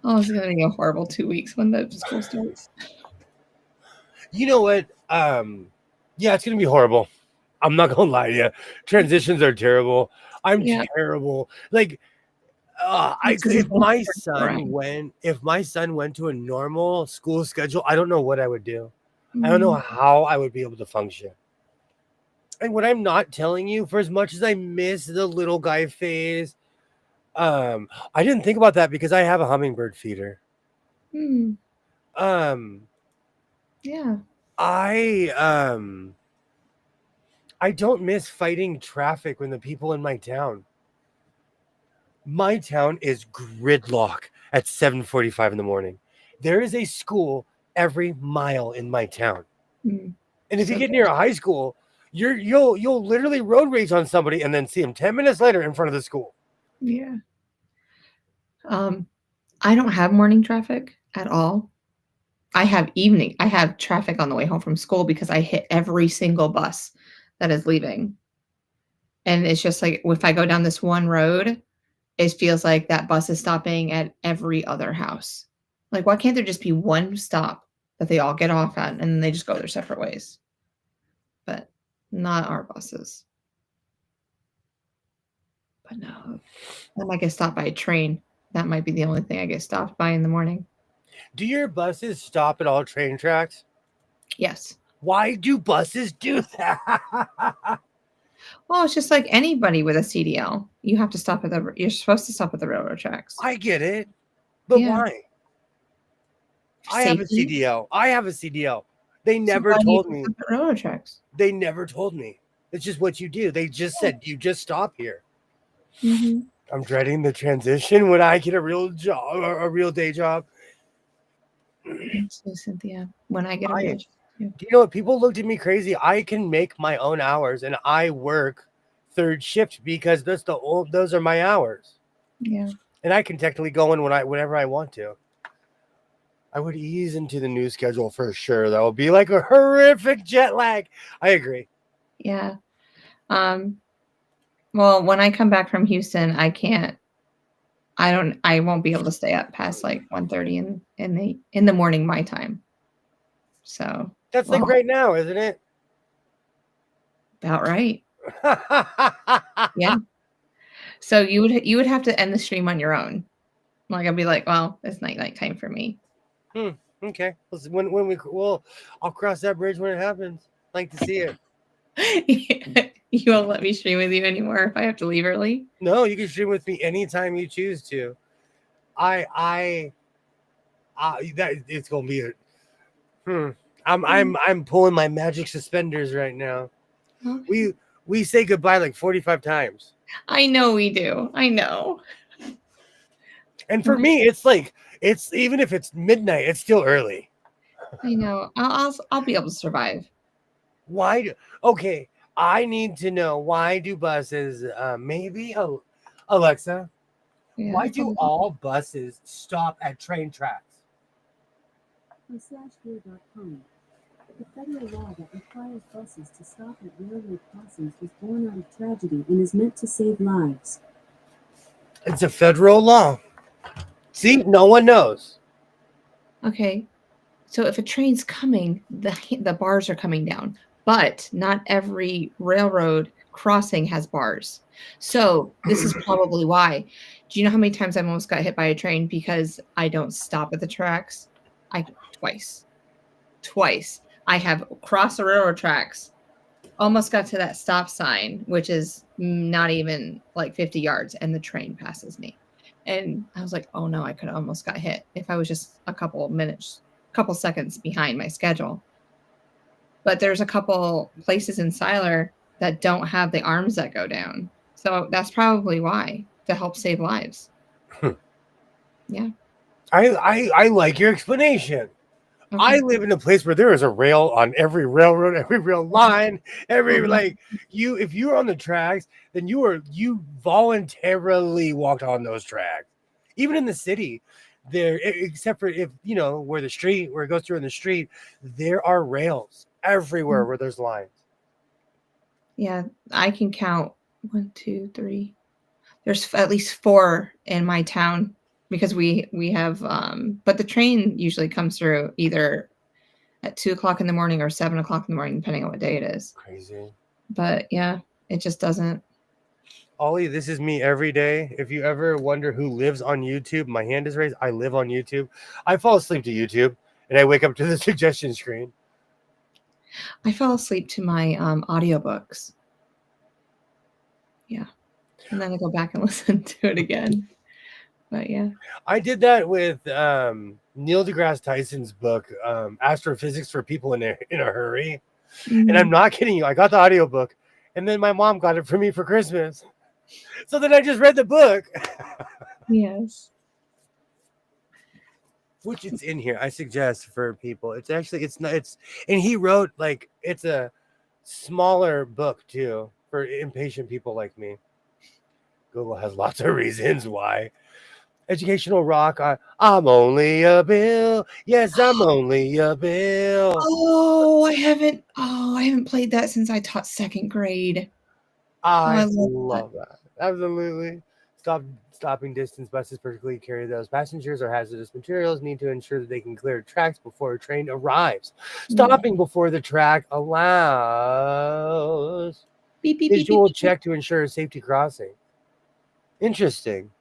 Oh, it's going to be a horrible 2 weeks when the school starts. You know what? Yeah, it's going to be horrible. I'm not going to lie to you. Transitions are terrible. I'm terrible. If my son went to a normal school schedule, I don't know what I would do. I don't know how I would be able to function. And what I'm not telling you, for as much as I miss the little guy phase, I didn't think about that because I have a hummingbird feeder. Yeah. I don't miss fighting traffic when the people in my town. My town is gridlock at 7:45 in the morning. There is a school every mile in my town. Mm. And if you So get near a high school, you'll literally road rage on somebody and then see them 10 minutes later in front of the school. yeah. I don't have morning traffic at all. I have traffic on the way home from school because I hit every single bus that is leaving. And it's just like if I go down this one road, it feels like that bus is stopping at every other house. Like, why can't there just be one stop that they all get off at and then they just go their separate ways? But not our buses. But no, I might get stopped by a train. That might be the only thing I get stopped by in the morning. Do your buses stop at all train tracks? Yes. Why do buses do that? Well, it's just like anybody with a CDL. You're supposed to stop at the railroad tracks. I get it. But Yeah. why? I have a Safety. CDL. They So never why do you told me. stop at railroad tracks? They never told me. It's just what you do. They just said you just stop here. Mm-hmm. I'm dreading the transition when I get a real job, a real day job. So Cynthia, when I get a real job. You know what? People looked at me crazy. I can make my own hours, and I work third shift because those are my hours. Yeah. And I can technically go in whenever I want to. I would ease into the new schedule for sure. That would be like a horrific jet lag. I agree. Yeah. Well, when I come back from Houston, I won't be able to stay up past like 1:30 in the morning my time. So That's like right now, isn't it? about right. Yeah. So you would have to end the stream on your own. Like I'd be like, well, it's night time for me. Okay. I'll cross that bridge when it happens. Like to see it. You won't let me stream with you anymore if I have to leave early. No, you can stream with me anytime you choose to. That it's gonna be I'm pulling my magic suspenders right now. Okay. We say goodbye like 45 times. I know we do. I know. And for me, it's even if it's midnight, it's still early. I know. I'll be able to survive. Why? Okay, I need to know why do buses? Maybe Alexa. Yeah, Why do all buses stop at train tracks? /gear.com. The federal law that requires buses to stop at railroad crossings was born out of tragedy and is meant to save lives. It's a federal law. See, no one knows. Okay. So if a train's coming, the bars are coming down, but not every railroad crossing has bars. So this is probably why. Do you know how many times I almost got hit by a train because I don't stop at the tracks? Twice. I have crossed the railroad tracks, almost got to that stop sign, which is not even like 50 yards, and the train passes me. And I was like, oh no, I could have almost got hit if I was just a couple seconds behind my schedule. But there's a couple places in Siler that don't have the arms that go down. So that's probably why, to help save lives. Yeah. I like your explanation. Okay. I live in a place where there is a rail on every railroad, every rail line, if you're on the tracks, then you voluntarily walked on those tracks. Even in the city, there, except for if where it goes through in the street, there are rails everywhere where there's lines. Yeah, I can count 1, 2, 3. There's at least 4 in my town because we have but the train usually comes through either at 2:00 in the morning or 7:00 in the morning, depending on what day it is. Crazy. But yeah, it just doesn't. Ollie, this is me every day. If you ever wonder who lives on YouTube, my hand is raised. I live on YouTube. I fall asleep to YouTube and I wake up to the suggestion screen. I fell asleep to my audiobooks. Yeah. And then I go back and listen to it again. But yeah. I did that with Neil deGrasse Tyson's book, Astrophysics for People in a Hurry. Mm-hmm. And I'm not kidding you. I got the audiobook and then my mom got it for me for Christmas. So then I just read the book. Yes. which it's in here. I suggest for people. It's actually it's not it's and he wrote like it's a smaller book too for impatient people like me. Google has lots of reasons why. Educational rock. I'm only a bill. Yes, I'm only a bill. I haven't played that since I taught second grade. Oh, I I love that. love that. Absolutely. Stopping distance buses particularly carry those passengers or hazardous materials need to ensure that they can clear tracks before a train arrives. Stopping before the track allows Beep, beep, beep, beep, visual beep. check to ensure a safety crossing. Interesting.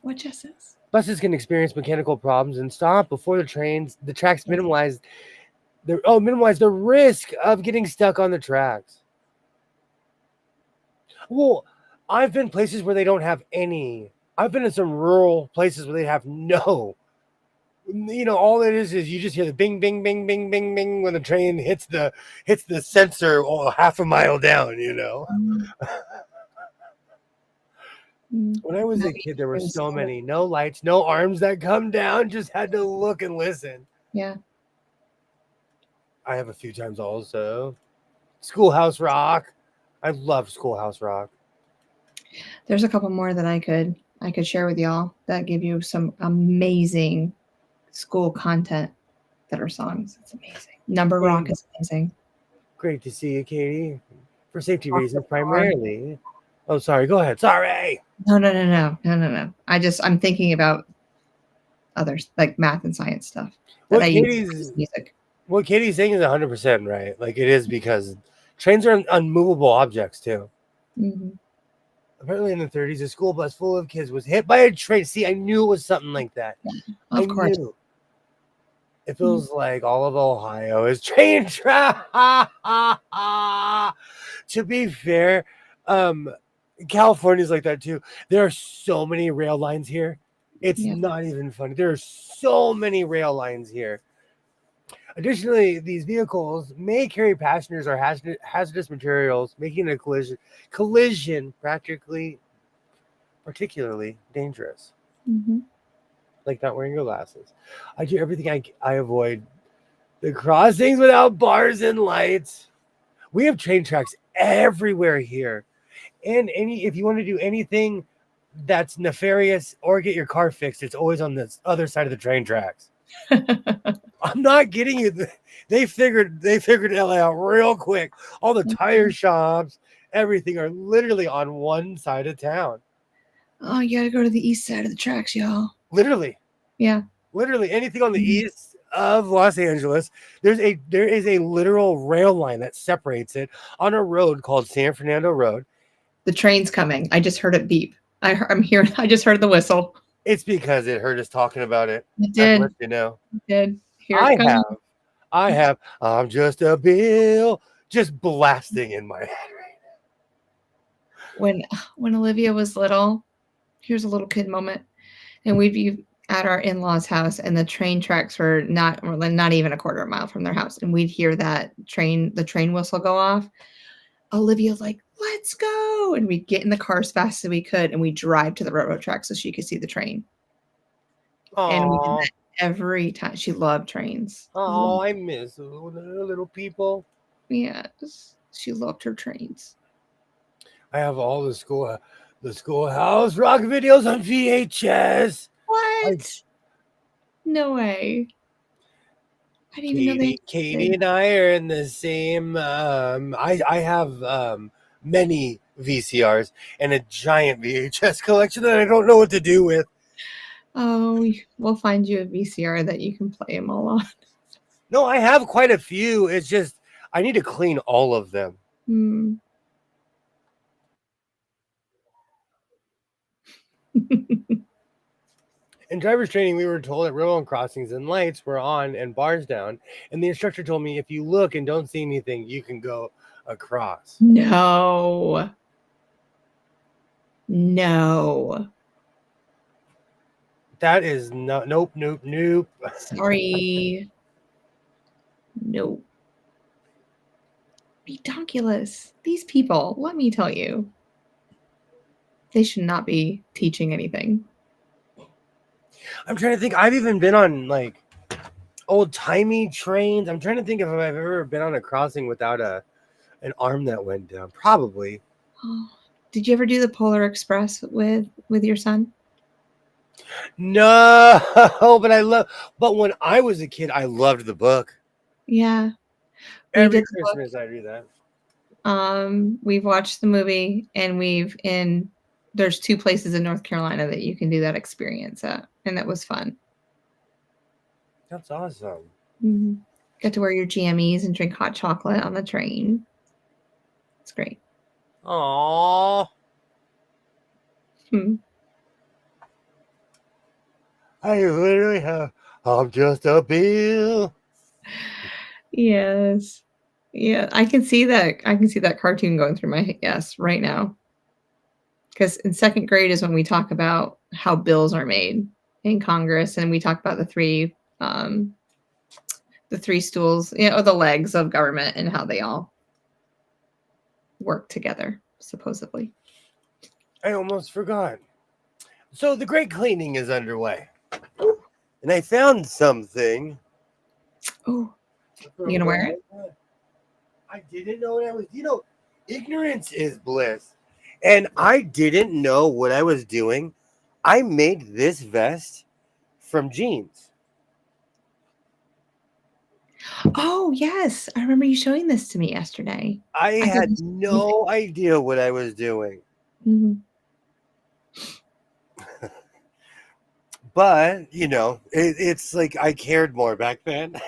What just is? Buses can experience mechanical problems and stop before the tracks minimize the risk of getting stuck on the tracks. Well, I've been places where they don't have any. I've been in some rural places where they have no. All it is you just hear the bing, bing, bing, bing, bing, bing when the train hits the sensor half a mile down. When I was a kid, there were so many no lights, no arms that come down. Just had to look and listen. Yeah. I have a few times also. Schoolhouse Rock. I love Schoolhouse Rock. There's a couple more that I could share with y'all that give you some amazing school content that are songs. It's amazing. Number Rock is amazing. Great to see you, Katie. For safety reasons, primarily. Oh, sorry. Go ahead. Sorry. No. I'm thinking about others like math and science stuff. What Katie's saying is 100% right. Like it is because trains are unmovable objects too. Mm-hmm. Apparently, in the 30s, a school bus full of kids was hit by a train. See, I knew it was something like that. Of course. Knew. It feels like all of Ohio is train track. To be fair, California's like that too. There are so many rail lines here. It's not even funny. There are so many rail lines here. Additionally, these vehicles may carry passengers or hazardous materials, making a collision particularly dangerous. Mm-hmm. Like not wearing your glasses. I do everything I avoid the crossings without bars and lights. We have train tracks everywhere here. And if you want to do anything that's nefarious or get your car fixed, it's always on the other side of the train tracks. I'm not kidding you. They figured LA out real quick. All the tire shops, everything are literally on one side of town. Oh, you gotta go to the east side of the tracks, y'all. Literally. Yeah. Literally anything on the east of Los Angeles, there is a literal rail line that separates it on a road called San Fernando Road. The train's coming. I just heard it beep. I'm here. I just heard the whistle. It's because it heard us talking about it. It did. You know. It did. Here I it comes. have. I'm just a bill, just blasting in my head right now. When Olivia was little, here's a little kid moment, and we'd be at our in-laws' house, and the train tracks were not even a quarter mile from their house, and we'd hear the train whistle go off. Olivia's like, let's go. And we'd get in the car as fast as we could, and we'd drive to the railroad track so she could see the train. Aww. And we did that every time. She loved trains. Oh, I miss little people. Yes. She loved her trains. I have all the Schoolhouse Rock videos on VHS. What? No way. I didn't even know that. Katie and I are in the same. I have many VCRs and a giant VHS collection that I don't know what to do with. Oh, we'll find you a VCR that you can play them all on. No, I have quite a few. It's just I need to clean all of them. In driver's training, we were told that railroad crossings and lights were on and bars down. And the instructor told me if you look and don't see anything, you can go across. No. That is nope. Sorry. Nope. Redonkulous. These people, let me tell you, they should not be teaching anything. I'm trying to think. I've even been on like old timey trains. I'm trying to think if I've ever been on a crossing without an arm that went down. Probably. Oh, did you ever do the Polar Express with your son? No, but when I was a kid, I loved the book. Yeah, we Every did the book. Christmas I do that. We've watched the movie, and there's 2 places in North Carolina that you can do that experience at, and that was fun. That's awesome. Mhm. Get to wear your jammies and drink hot chocolate on the train. It's great. Aww. Hmm. I literally have. I'm just a bill. Yes. Yeah, I can see that. I can see that cartoon going through my yes right now. Because in 2nd grade is when we talk about how bills are made in Congress, and we talk about the 3 stools, or the legs of government and how they all work together, supposedly. I almost forgot. So the great cleaning is underway. And I found something. Oh, you gonna wear it? I didn't know what I was. Ignorance is bliss. And I didn't know what I was doing. I made this vest from jeans. Oh, yes. I remember you showing this to me yesterday. I I think had it's amazing. no idea what I was doing. Mhm. But, it's like I cared more back then.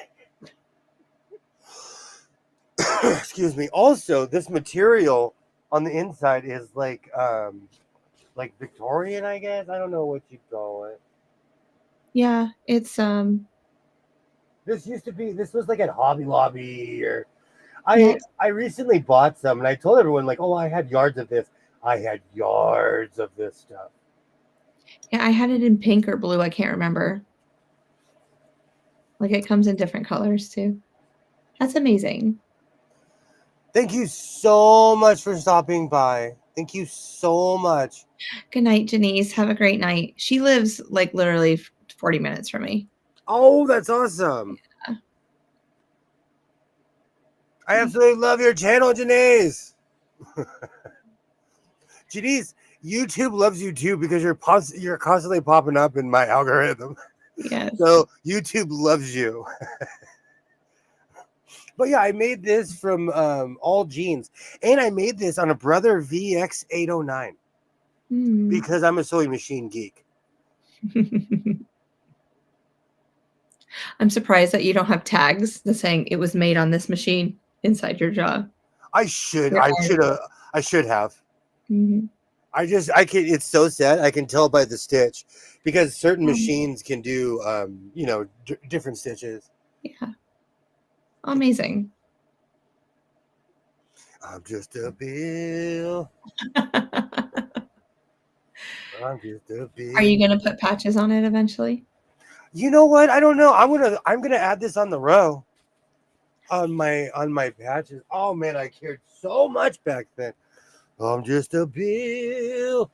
Excuse me. Also, this material on the inside is like Victorian, I guess. I don't know what you'd call it. Yeah, it's This was like at Hobby Lobby or yeah, I recently bought some and I told everyone like, oh, I had yards of this. I had yards of this stuff. yeah, I had it in pink or blue, I can't remember. Like, it comes in different colors too. That's amazing. Thank you so much for stopping by. Thank you so much. Good night, Janice. Have a great night. She lives, like, literally 40 minutes from me. Oh, that's awesome. Yeah. I absolutely love your channel, Janice. Janice, YouTube loves you too because you're constantly popping up in my algorithm. Yes. So YouTube loves you. But yeah, I made this from all jeans. And I made this on a Brother VX809 because I'm a sewing machine geek. I'm surprised that you don't have tags that saying it was made on this machine inside your jaw. I should have. Mhm. I can. It's so sad. I can tell by the stitch because certain Oh, machines can do, different stitches. yeah. Amazing. I'm just a bill. I'm just a bill. Are you gonna put patches on it eventually? You know what? I don't know. I'm gonna add this on the row on my patches. Oh man, I cared so much back then. I'm just a bill.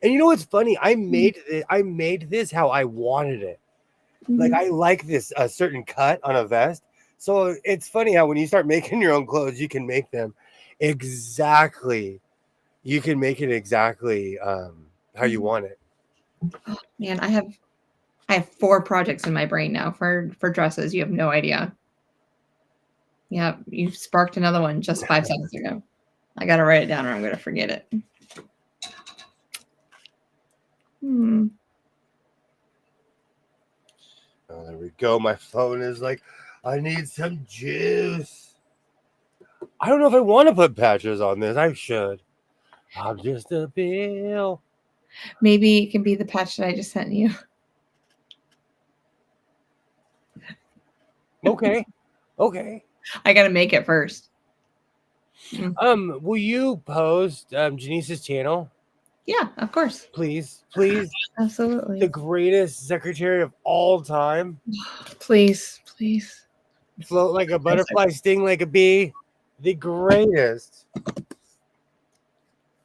And you know what's funny? I made this how I wanted it. Like Mhm. I like this a certain cut on a vest. So it's funny how when you start making your own clothes, you can make them exactly. You can make it exactly how you want it. Oh, man, I have 4 projects in my brain now for dresses. You have no idea. Yeah, you sparked another one just 5 seconds ago. I gotta write it down or I'm gonna forget it. Hmm. Oh, there we go. My phone is like, I need some juice. I don't know if I want to put patches on this. I should. I'm just a bill. Maybe it can be the patch that I just sent you. Okay. Okay. I gotta make it first. Will you post Janice's channel? Yeah, of course. Please. Please. Absolutely. The greatest secretary of all time. Please, please. Float like a butterfly, sting like a bee. The greatest.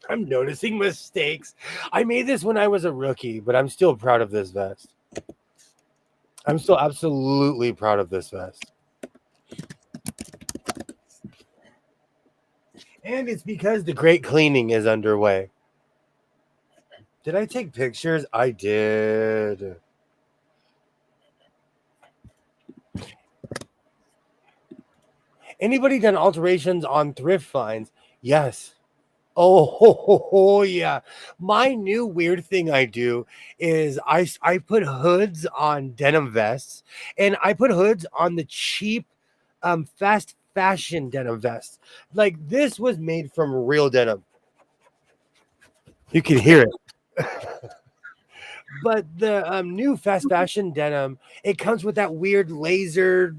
I'm noticing mistakes. I made this when I was a rookie, but I'm still proud of this vest. I'm still absolutely proud of this vest. And it's because the great cleaning is underway. Did I take pictures? I did. Anybody done alterations on thrift finds? Yes. Oh, yeah. My new weird thing I do is I put hoods on denim vests, and I put hoods on the cheap fast fashion denim vests. Like this was made from real denim. You can hear it. But the new fast fashion denim, it comes with that weird laser,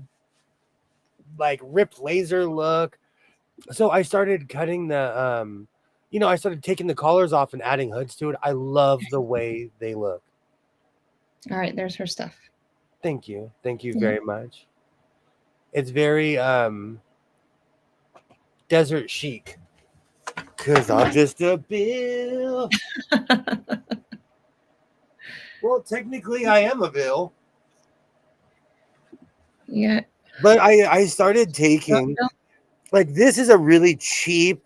like ripped laser look. So I started cutting I started taking the collars off and adding hoods to it. I love the way they look. All right, there's her stuff. Thank you. Thank you Yeah. very much. It's very desert chic. Cause I'm just a bill. Well, technically I am a bill. Yeah. But I started taking like this is a really cheap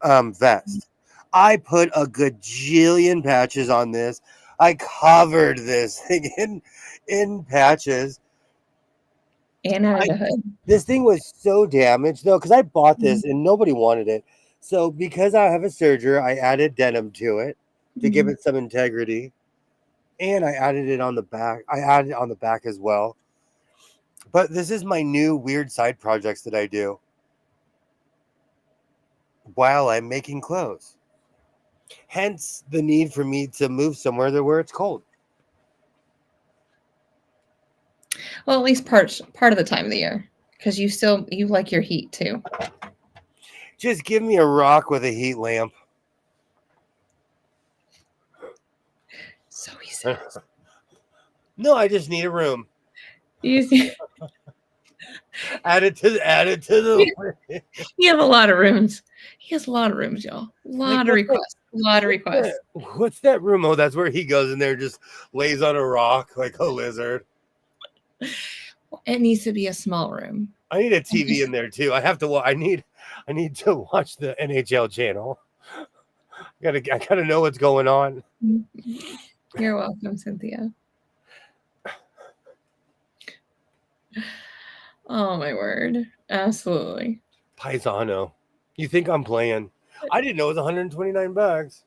vest. I put a gajillion patches on this. I covered this thing in patches. And added a hood. This thing was so damaged though, because I bought this and nobody wanted it. So because I have a serger, I added denim to it to give it some integrity. And I added it on the back. I added it on the back as well. But this is my new weird side projects that I do while I'm making clothes. Hence the need for me to move somewhere where it's cold. Well, at least part of the time of the year, because you like your heat too. Just give me a rock with a heat lamp. So he says. No, I just need a room. You see, Add it to the. you have a lot of rooms. He has a lot of rooms, y'all. A lot of requests. A lot of requests. What's that room? Oh, that's where he goes in there, just lays on a rock like a lizard. It needs to be a small room. I need a TV in there too. I have to. I need to watch the NHL channel. I gotta know what's going on. You're welcome, Cynthia. Oh my word. Absolutely. Paisano. You think I'm playing? I didn't know it was $129.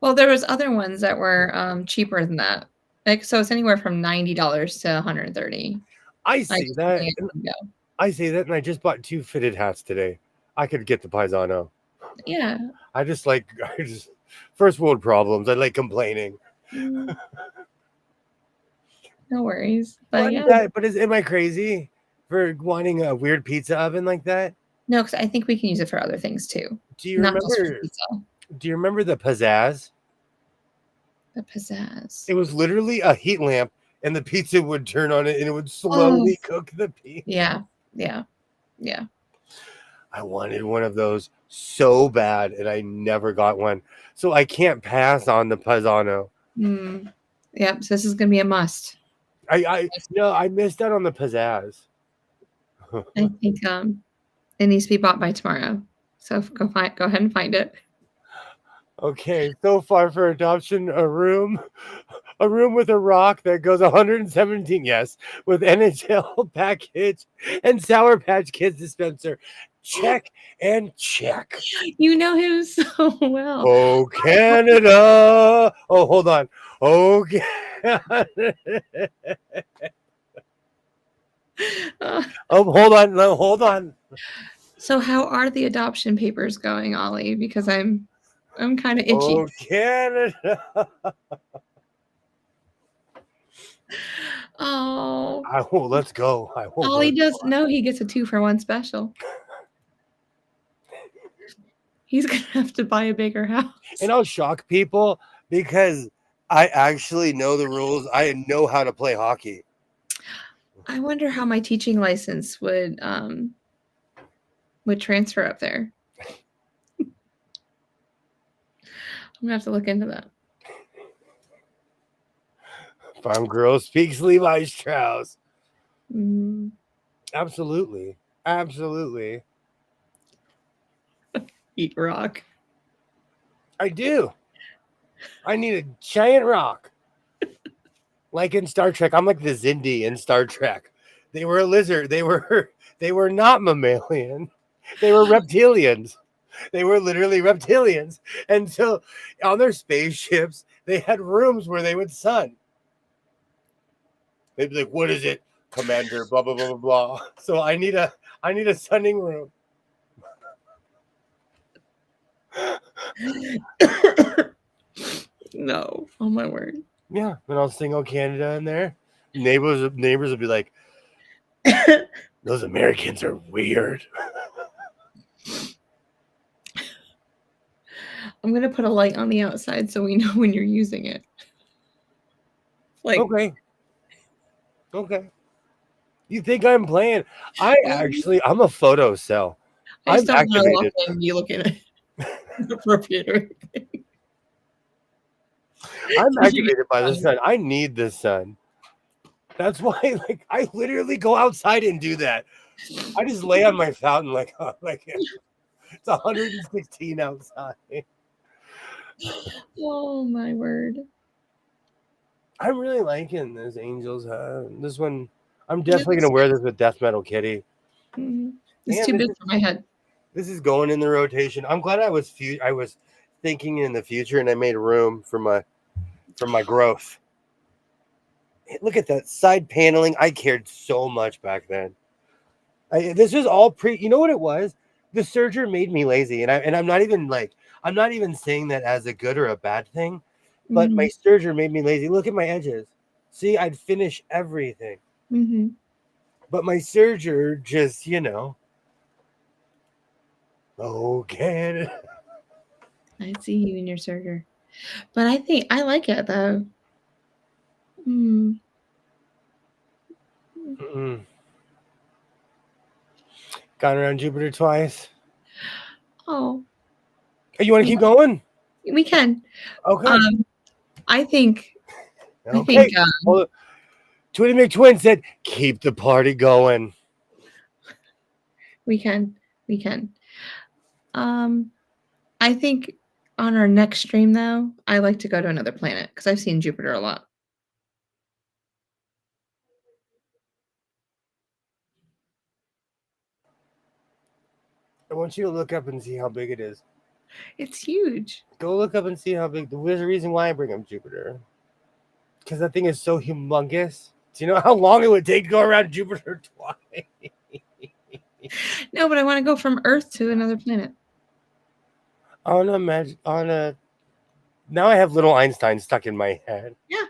Well, there was other ones that were cheaper than that. Like so it's anywhere from $90 to $130. I see that. I say that, and I just bought 2 fitted hats today. I could get the Paisano. Yeah. I just first world problems. I like complaining. No worries. But am I crazy for wanting a weird pizza oven like that? No, because I think we can use it for other things too. Do you remember the pizzazz? The pizzazz. It was literally a heat lamp, and the pizza would turn on it, and it would slowly cook the pizza. Yeah. I wanted one of those so bad, and I never got one. So I can't pass on the Paisano. Yep. So this is gonna be a must. I missed out on the pizzazz. I think it needs to be bought by tomorrow. So go ahead and find it. Okay, so far for adoption, a room with a rock that goes 117, yes, with NHL package and Sour Patch Kids dispenser. Check and check. You know him so well. Oh, Canada. Oh, hold on. Oh, Canada. Oh, hold on. No, hold on. So how are the adoption papers going, Ollie? Because I'm kind of itchy. Oh, Canada. Oh. Let's go. Ollie doesn't know he gets a 2-for-1 special. He's going to have to buy a bigger house. And I'll shock people because I actually know the rules. I know how to play hockey. I wonder how my teaching license would transfer up there. gonna have to look into that. Farm girl speaks Levi Strauss. Mm. Absolutely. Absolutely. Eat rock. I do. I need a giant rock. Like in Star Trek. I'm like the Zindi in Star Trek. They were a lizard. They were not mammalian. They were reptilians. They were literally reptilians. And so on their spaceships, they had rooms where they would sun. They'd be like, what is it, Commander? Blah blah blah blah blah. So I need a sunning room. No. Oh my word. Yeah. And I'll sing "Oh Canada" in there. Neighbors would be like, those Americans are weird. I'm gonna put a light on the outside so we know when you're using it. Like, Okay. You think I'm playing? I'm a photo cell. I just I'm don't want to walk activated. in and you looking at inappropriate or anything. I'm activated by the sun. I need the sun. That's why, like, I literally go outside and do that. I just lay on my fountain like it's 116 outside. Oh my word. I'm really liking this Angels hat. This one, I'm definitely gonna wear this with Death Metal Kitty. Mm-hmm. It's Man, too big for my head. This is going in the rotation. I'm glad I was thinking in the future and I made room for my growth. Look at that side paneling. I cared so much back then. This was all you know what it was? The serger made me lazy. And I'm not even saying that as a good or a bad thing, but my serger made me lazy. Look at my edges. See, I'd finish everything. Mm-hmm. But my serger just, okay. I see you in your serger. But I think I like it though. Mm. Gone around Jupiter twice. Oh. You want to keep going? We can. Okay. I think. Okay. Well, Twitty McTwin said, "Keep the party going." We can. I think on our next stream, though, I like to go to another planet because I've seen Jupiter a lot. I want you to look up and see how big it is. It's huge. Go look up and see how big. There's a reason why I bring up Jupiter. Because that thing is so humongous. Do you know how long it would take to go around Jupiter twice? No, but I want to go from Earth to another planet. Now I have little Einstein stuck in my head. Yeah.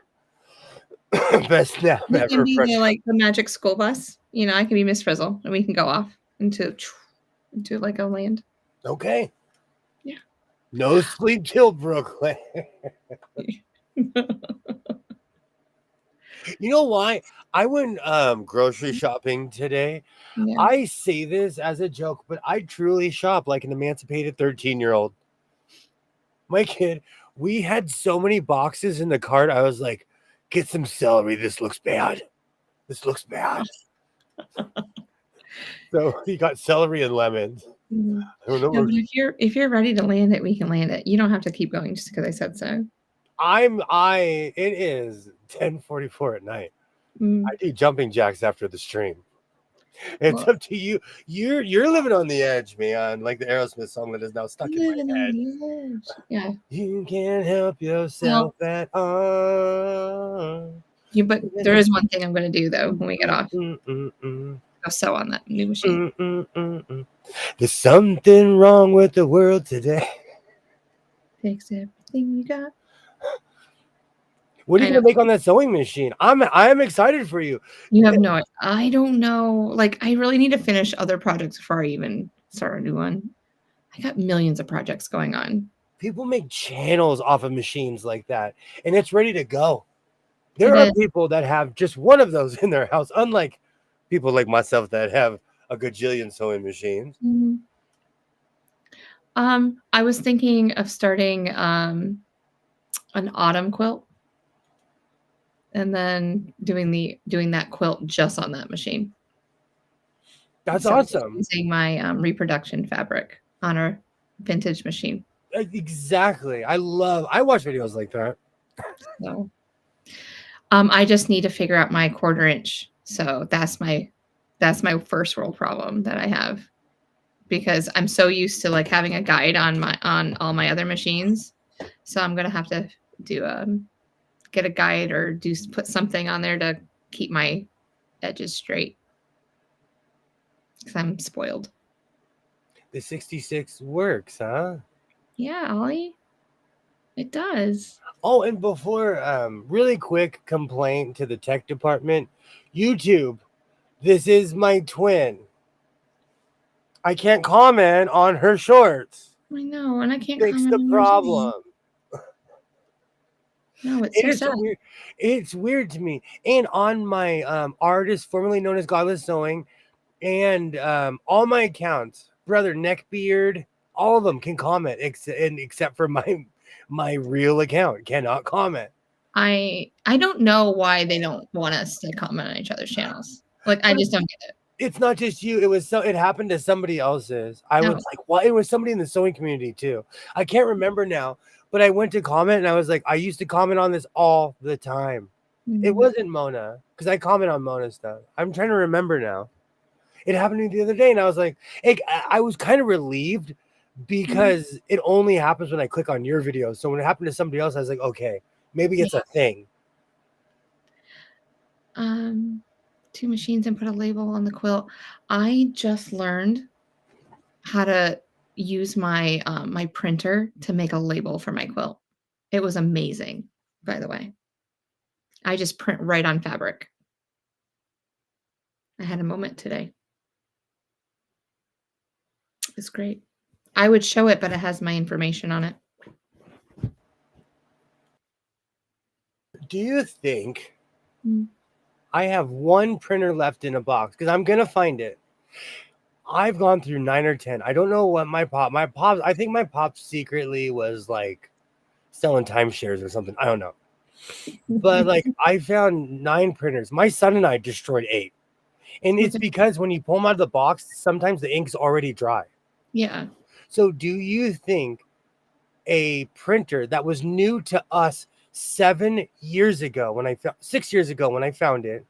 Best nap We ever. can be the magic school bus. I can be Miss Frizzle, and we can go off into like a land. Okay. Yeah. No sleep till Brooklyn. You know why? I went grocery shopping today. Yeah. I say this as a joke, but I truly shop like an emancipated 13-year-old. My kid, we had so many boxes in the cart. I was like, get some celery. This looks bad. So he got celery and lemons. Mm-hmm. I don't know. No, but if you're ready to land it, we can land it. You don't have to keep going just because I said so. It is 10:44 at night. I do jumping jacks after the stream. It's up to you. You're living on the edge, man. Like the Aerosmith song that is now stuck in my head. Yeah. You can't help yourself at all. Yeah, but there is one thing I'm going to do though when we get off. I'll sew on that new machine. There's something wrong with the world today. Fix everything you got. What are you going to make on that sewing machine? I'm excited for you. You have no idea. I don't know. Like, I really need to finish other projects before I even start a new one. I got millions of projects going on. People make channels off of machines like that, and it's ready to go. There are people that have just one of those in their house, unlike people like myself that have a gajillion sewing machines. Mm-hmm. I was thinking of starting an autumn quilt, and then doing that quilt just on that machine. That's So awesome. using my reproduction fabric on a vintage machine. Exactly. I watch videos like that. So I just need to figure out my 1/4 inch. So that's my first world problem that I have, because I'm so used to like having a guide on all my other machines. So I'm gonna have to do get a guide or put something on there to keep my edges straight, because I'm spoiled. The 66 works, huh? Yeah, Ollie, it does. Oh, and before, really quick complaint to the tech department. YouTube, this is my twin. I can't comment on her shorts. I know, and I can't Fix comment the on yours either. problem. No, it's so sad. Weird. It's weird to me. And on my artist formerly known as Godless Sewing, and all my accounts, brother Neckbeard, all of them can comment except for my real account cannot comment. I don't know why they don't want us to comment on each other's channels. Like, I just don't get it. It's not just you. It happened to somebody else's. I No. was like, what? It was somebody in the sewing community too. I can't remember now, but I went to comment and I was like, I used to comment on this all the time. It wasn't Mona, because I comment on Mona stuff. I'm trying to remember now. It happened to me the other day, and I was like, I was kind of relieved, because it only happens when I click on your video. So when it happened to somebody else, I was like, okay, maybe it's a thing. 2 machines and put a label on the quilt. I just learned how to use my my printer to make a label for my quilt. It was amazing, by the way. I just print right on fabric. I had a moment today. It's great. I would show it, but it has my information on it. Do you think I have one printer left in a box? Because I'm going to find it. I've gone through 9 or 10. I don't know what my pop, I think my pop secretly was like selling timeshares or something. I don't know. But like, I found 9 printers. My son and I destroyed 8. And it's because when you pull them out of the box, sometimes the ink's already dry. Yeah. So do you think a printer that was new to us 6 years ago when I found it,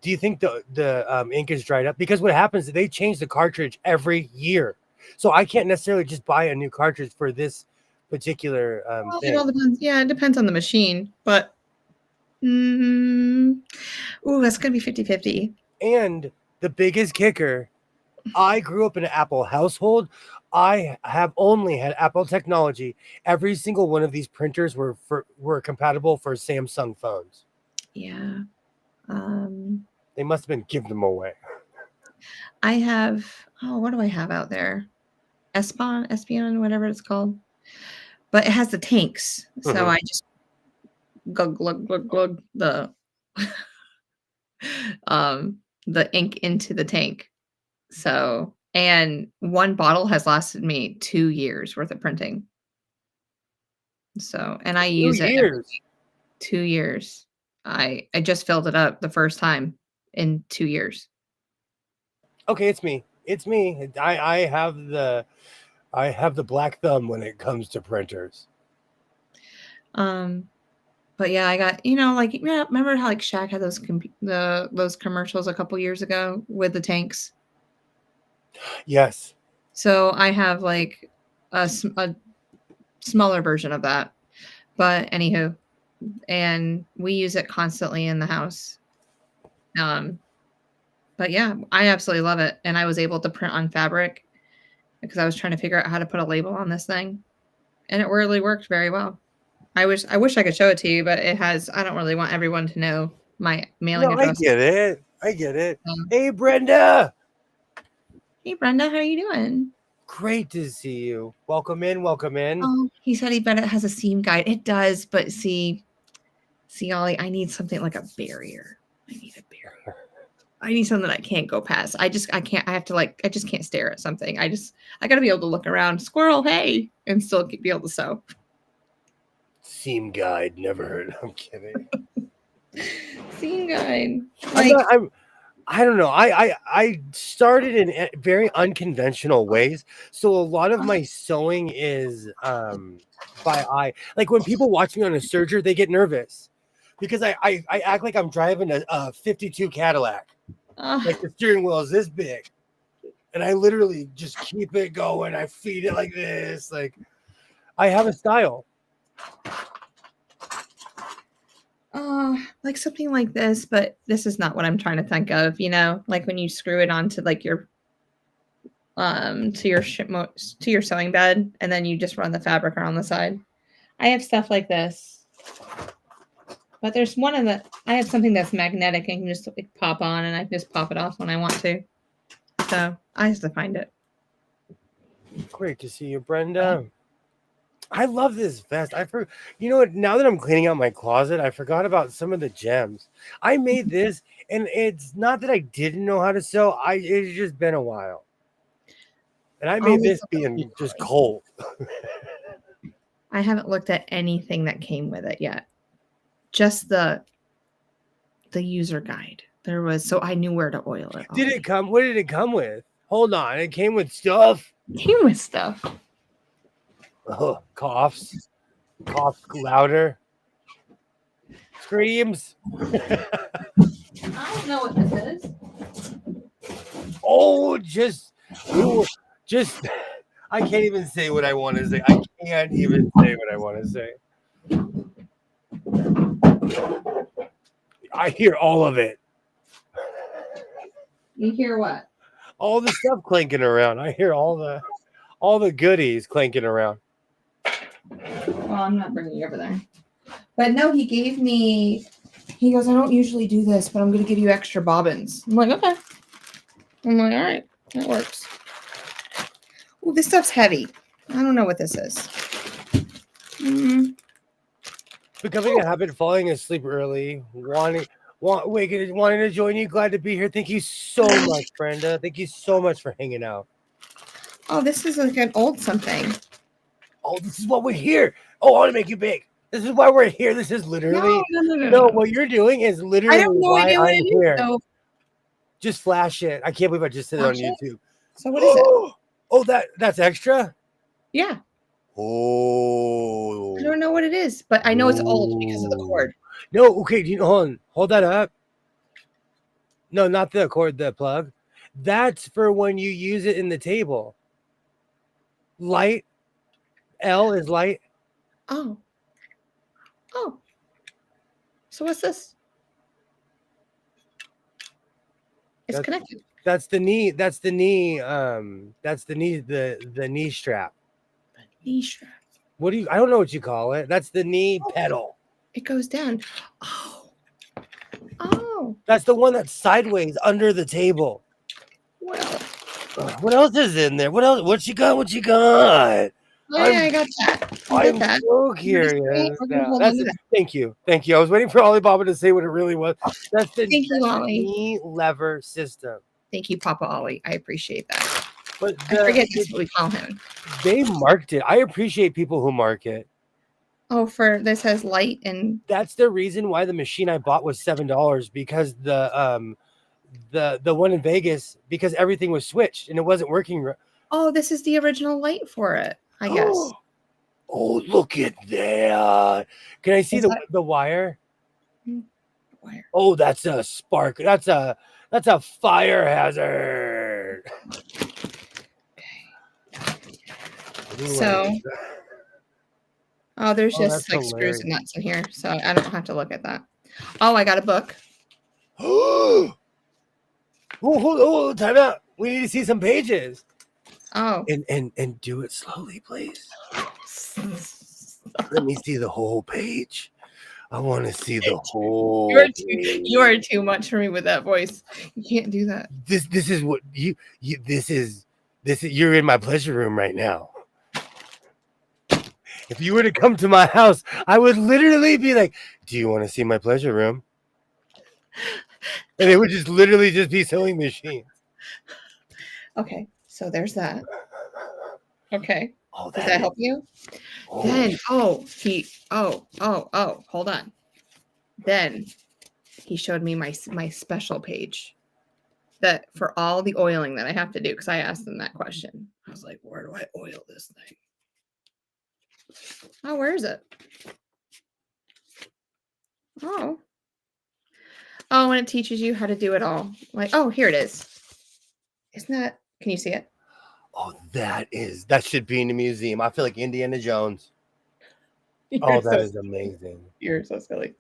do you think the ink is dried up? Because what happens is they change the cartridge every year. So I can't necessarily just buy a new cartridge for this particular thing. It all depends. Yeah, it depends on the machine, but that's going to be 50-50. And the biggest kicker, I grew up in an Apple household. I have only had Apple technology. Every single one of these printers were compatible for Samsung phones. Yeah. They must have been giving them away. I have, what do I have out there? Espion, whatever it's called. But it has the tanks. So I just glug the ink into the tank. So, and one bottle has lasted me 2 years worth of printing. So, and I use it every week. 2 years. I just filled it up the first time in 2 years. Okay, it's me. I have the black thumb when it comes to printers. But yeah, I got, remember how like Shaq had those commercials a couple years ago with the tanks? Yes. So I have like a smaller version of that. But anywho, and we use it constantly in the house. But yeah, I absolutely love it. And I was able to print on fabric because I was trying to figure out how to put a label on this thing. And it really worked very well. I wish I could show it to you, but I don't really want everyone to know my mailing address. I get it. Hey, Brenda. Hey, Brenda, how are you doing? Great to see you. Welcome in. Oh, he said he bet it has a seam guide. It does, but see, Ollie, I need something like a barrier. I need something I can't go past. I just can't stare at something. I got to be able to look around, squirrel, hey, and still be able to sew. Seam guide, never heard. I'm kidding. Seam guide. I'm Like, not. I don't know. I started in very unconventional ways, so a lot of my sewing is by eye. Like when people watch me on a serger, they get nervous because I act like I'm driving a 52 Cadillac. Like the steering wheel is this big, and I literally just keep it going. I feed it like this. Like I have a style. like something like this, but this is not what I'm trying to think of, you know, like when you screw it onto like your to your sewing bed and then you just run the fabric around the side. I have stuff like this. But there's one of the I have something that's magnetic and can just like pop on and I can just pop it off when I want to. So I have to find it. Great to see you, Brenda. I love this vest. You know what? Now that I'm cleaning out my closet, I forgot about some of the gems. I made this, and it's not that I didn't know how to sew. It's just been a while, and I made this being just cold. I haven't looked at anything that came with it yet. Just the user guide. There was so I knew where to oil it. Did it come? What did it come with? Hold on, it came with stuff. It came with stuff. Coughs louder. Screams. I don't know what this is. Oh, just I can't even say what I want to say. I can't even say what I want to say. I hear all of it. You hear what? All the stuff clanking around. I hear all the goodies clanking around. Well, I'm not bringing you over there. But no, he goes, I don't usually do this, but I'm going to give you extra bobbins. I'm like, okay. I'm like, all right, that works. Oh, this stuff's heavy. I don't know what this is. Becoming a habit, falling asleep early, wanting to join you. Glad to be here. Thank you so much, Brenda. Thank you so much for hanging out. Oh, this is like an old something. Oh, this is what we're here. Oh, I want to make you big. This is why we're here. This is literally no. What you're doing is literally why I'm here. So. Just flash it. I can't believe I just said it on YouTube. So what is it? Oh, that's extra? Yeah. Oh. I don't know what it is, but I know it's old because of the cord. No, okay. Hold that up. No, not the cord, the plug. That's for when you use it in the table. Light. L is light. Oh. So what's this? It's connected. That's the knee. That's the knee. That's the knee. The knee strap. The knee strap. I don't know what you call it. That's the knee pedal. It goes down. Oh. That's the one that's sideways under the table. Well. What else is in there? What else? What you got? Oh, yeah, I got that. I'm so curious. Thank you. I was waiting for Alibaba to say what it really was. That's the knee lever system. Thank you, Papa Ollie. I appreciate that. But I forget that's what we call him. They marked it. I appreciate people who mark it. Oh, for this has light and that's the reason why the machine I bought was $7 because the one in Vegas because everything was switched and it wasn't working. Oh, this is the original light for it, I guess. Oh, look at that! Can I see the wire? Wire. Oh, that's a spark. That's a fire hazard. Okay. So, there's just like screws and nuts in here, so I don't have to look at that. Oh, I got a book. Oh, time out. We need to see some pages. Oh. And do it slowly, please. Let me see the whole page. I want to see the whole You are too much for me with that voice. You can't do that. This is what this is you're in my pleasure room right now. If you were to come to my house, I would literally be like, "Do you want to see my pleasure room?" And it would just literally just be sewing machines. Okay, so there's that. Okay. Oh, Does that help you? Then, hold on. Then he showed me my special page that for all the oiling that I have to do, because I asked him that question. I was like, where do I oil this thing? Oh, where is it? Oh, and it teaches you how to do it all. Like, oh, here it is. Isn't that? Can you see it? Oh, that should be in the museum. I feel like Indiana Jones. That is amazing. You're so silly.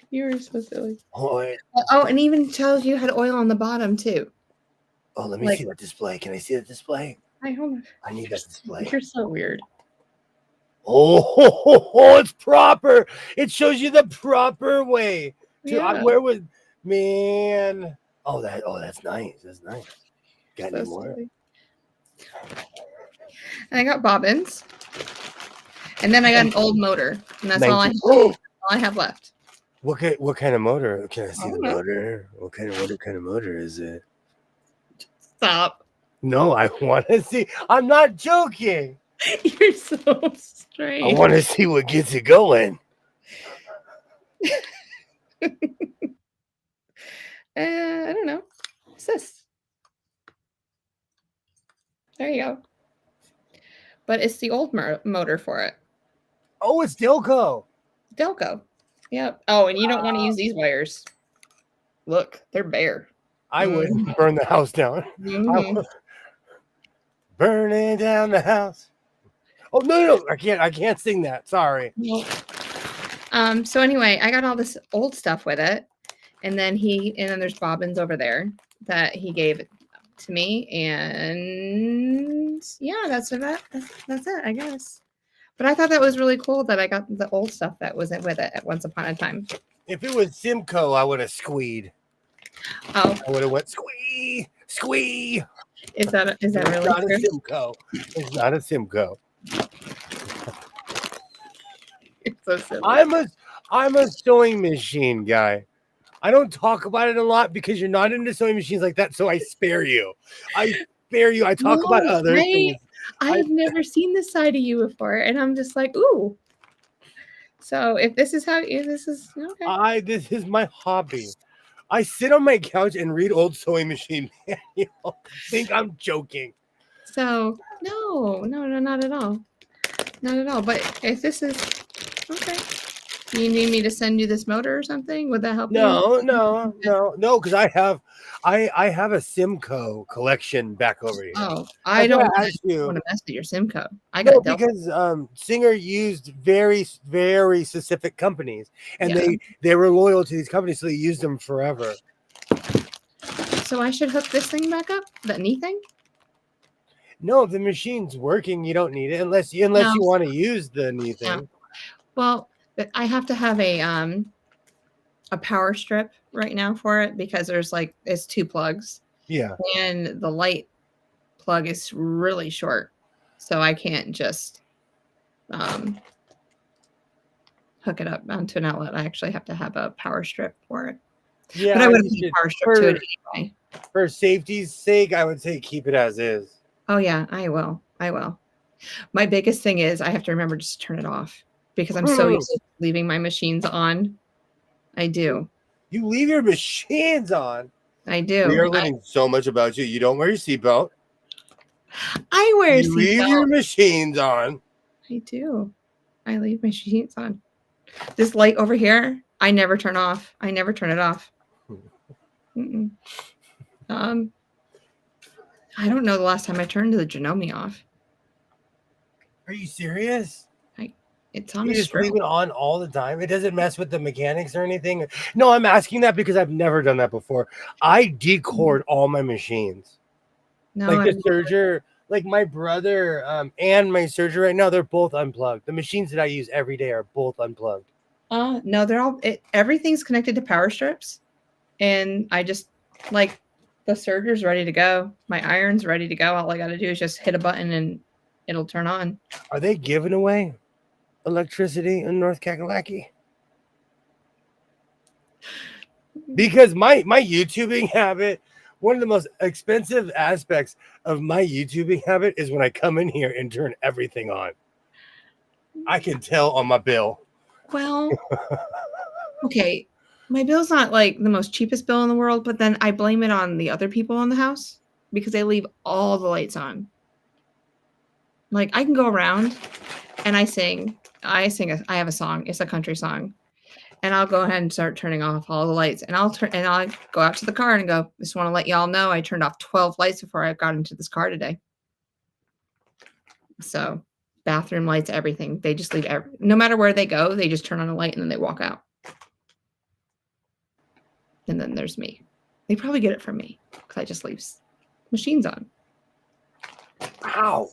You're so silly. Oh, And even tells you how to oil on the bottom too. Let me see that display. Can I see the display? Hold on. I need that display. You're so weird. Oh, it's proper. It shows you the proper way. Where was man? That's nice. That's nice. Got any more? And I got bobbins. And then I got an old motor. And that's all I have left. What kind of motor? Can I see the motor? What kind of motor is it? Stop. No, I want to see. I'm not joking. You're so strange. I want to see what gets it going. I don't know. What's this? There you go. But it's the old motor for it. Oh, it's Delco. Delco. Yep. Oh, and you don't want to use these wires. Look, they're bare. I would burn the house down. Mm-hmm. Burning down the house. Oh no, I can't sing that. Sorry. Nope. So anyway, I got all this old stuff with it, and then there's bobbins over there that he gave to me, and yeah, that's it, I guess. But I thought that was really cool that I got the old stuff that was with it at once upon a time. If it was Simcoe, I would have squeed. Oh, I would have went squee. Is that really not true? A Simcoe? It's not a Simcoe. It's so silly. I'm a sewing machine guy. I don't talk about it a lot because you're not into sewing machines like that, so I spare you. I talk about other things. I've never seen this side of you before, and I'm just like, ooh. So if this is okay. This is my hobby. I sit on my couch and read old sewing machine manuals. Think I'm joking. So no, not at all. Not at all. But if this is okay. Do you need me to send you this motor or something? Would that help you? No, because I have a Simcoe collection back over here. Oh, I don't want to mess with your Simcoe. I got because Singer used very, very specific companies, and they were loyal to these companies, so they used them forever. So I should hook this thing back up, the knee thing? No, the machine's working. You don't need it unless you want to use the knee thing. Yeah. Well, I have to have a power strip right now for it because it's 2 plugs. Yeah. And the light plug is really short. So I can't just hook it up onto an outlet. I actually have to have a power strip for it. Yeah. But I would put a power strip to it anyway. For safety's sake, I would say keep it as is. Oh yeah, I will. My biggest thing is I have to remember just to turn it off. Because I'm so used to leaving my machines on. I do. You leave your machines on? I do. We are learning so much about you. You don't wear your seatbelt. I wear a seatbelt. You leave your machines on. I do. I leave my machines on. This light over here, I never turn off. I never turn it off. I don't know the last time I turned the Janome off. Are you serious? It's on you a just strip. leave it on all the time. It doesn't mess with the mechanics or anything. No, I'm asking that because I've never done that before. I decord all my machines. No, like the serger, like my brother and my serger right now, they're both unplugged. The machines that I use every day are both unplugged. No, they're all. Everything's connected to power strips, and I just the serger's ready to go. My iron's ready to go. All I got to do is just hit a button and it'll turn on. Are they giving away electricity in North Kakalaki? Because my YouTubing habit one of the most expensive aspects of my YouTubing habit is when I come in here and turn everything on. I can tell on my bill. Well, okay. My bill's not like the most cheapest bill in the world, but then I blame it on the other people in the house because they leave all the lights on. Like I can go around and I have a song. It's a country song. And I'll go ahead and start turning off all the lights. And I'll go out to the car and go, just want to let y'all know I turned off 12 lights before I got into this car today. So bathroom lights, everything. They just leave no matter where they go, they just turn on a light and then they walk out. And then there's me. They probably get it from me because I just leave machines on. Ow.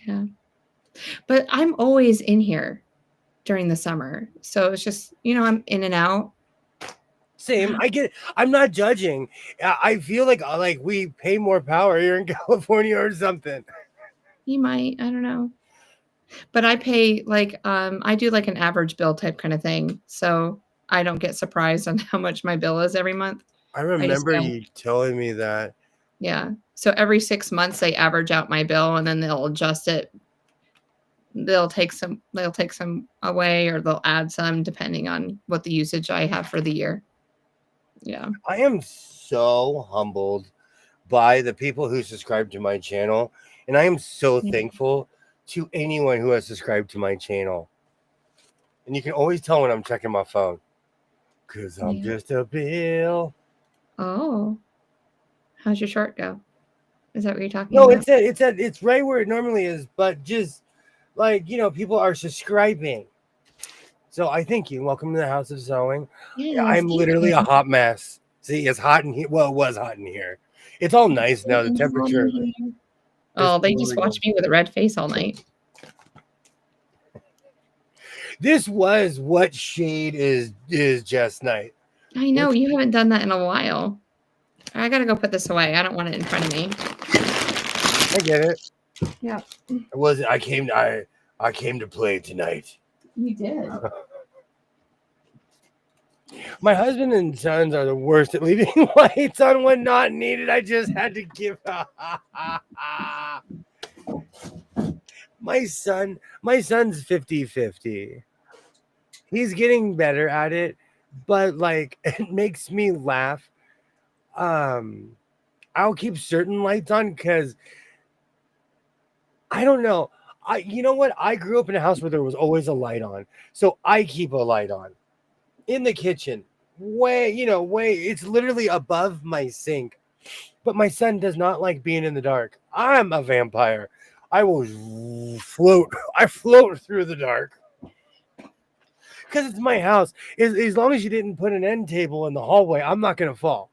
Yeah. But I'm always in here during the summer. So it's just, I'm in and out. Same. I get it. I'm not judging. I feel like we pay more power here in California or something. You might. I don't know. But I pay I do like an average bill type kind of thing. So I don't get surprised on how much my bill is every month. I remember you telling me that. Yeah. So every 6 months they average out my bill and then they'll adjust it. They'll take some away or they'll add some depending on what the usage I have for the year. Yeah. I am so humbled by the people who subscribe to my channel. And I am so thankful to anyone who has subscribed to my channel. And you can always tell when I'm checking my phone. Because I'm just a bill. Oh. How's your short go? Is that what you're talking about? No, it's right where it normally is, but just people are subscribing. So I thank you. Welcome to the House of Sewing. Yes, I'm literally a hot mess. See, it's hot in here. Well, it was hot in here. It's all nice now. The temperature. Oh, they just watched me with a red face all night. This was what shade is just night. I know. You haven't done that in a while. I got to go put this away. I don't want it in front of me. I get it. Yeah. It wasn't. I came to play tonight. You did. My husband and sons are the worst at leaving lights on when not needed. I just had to give. My son's 50-50. He's getting better at it, but it makes me laugh. I'll keep certain lights on because I don't know. You know what? I grew up in a house where there was always a light on. So I keep a light on in the kitchen. It's literally above my sink. But my son does not like being in the dark. I'm a vampire. I will float. I float through the dark. Because it's my house. As long as you didn't put an end table in the hallway, I'm not going to fall.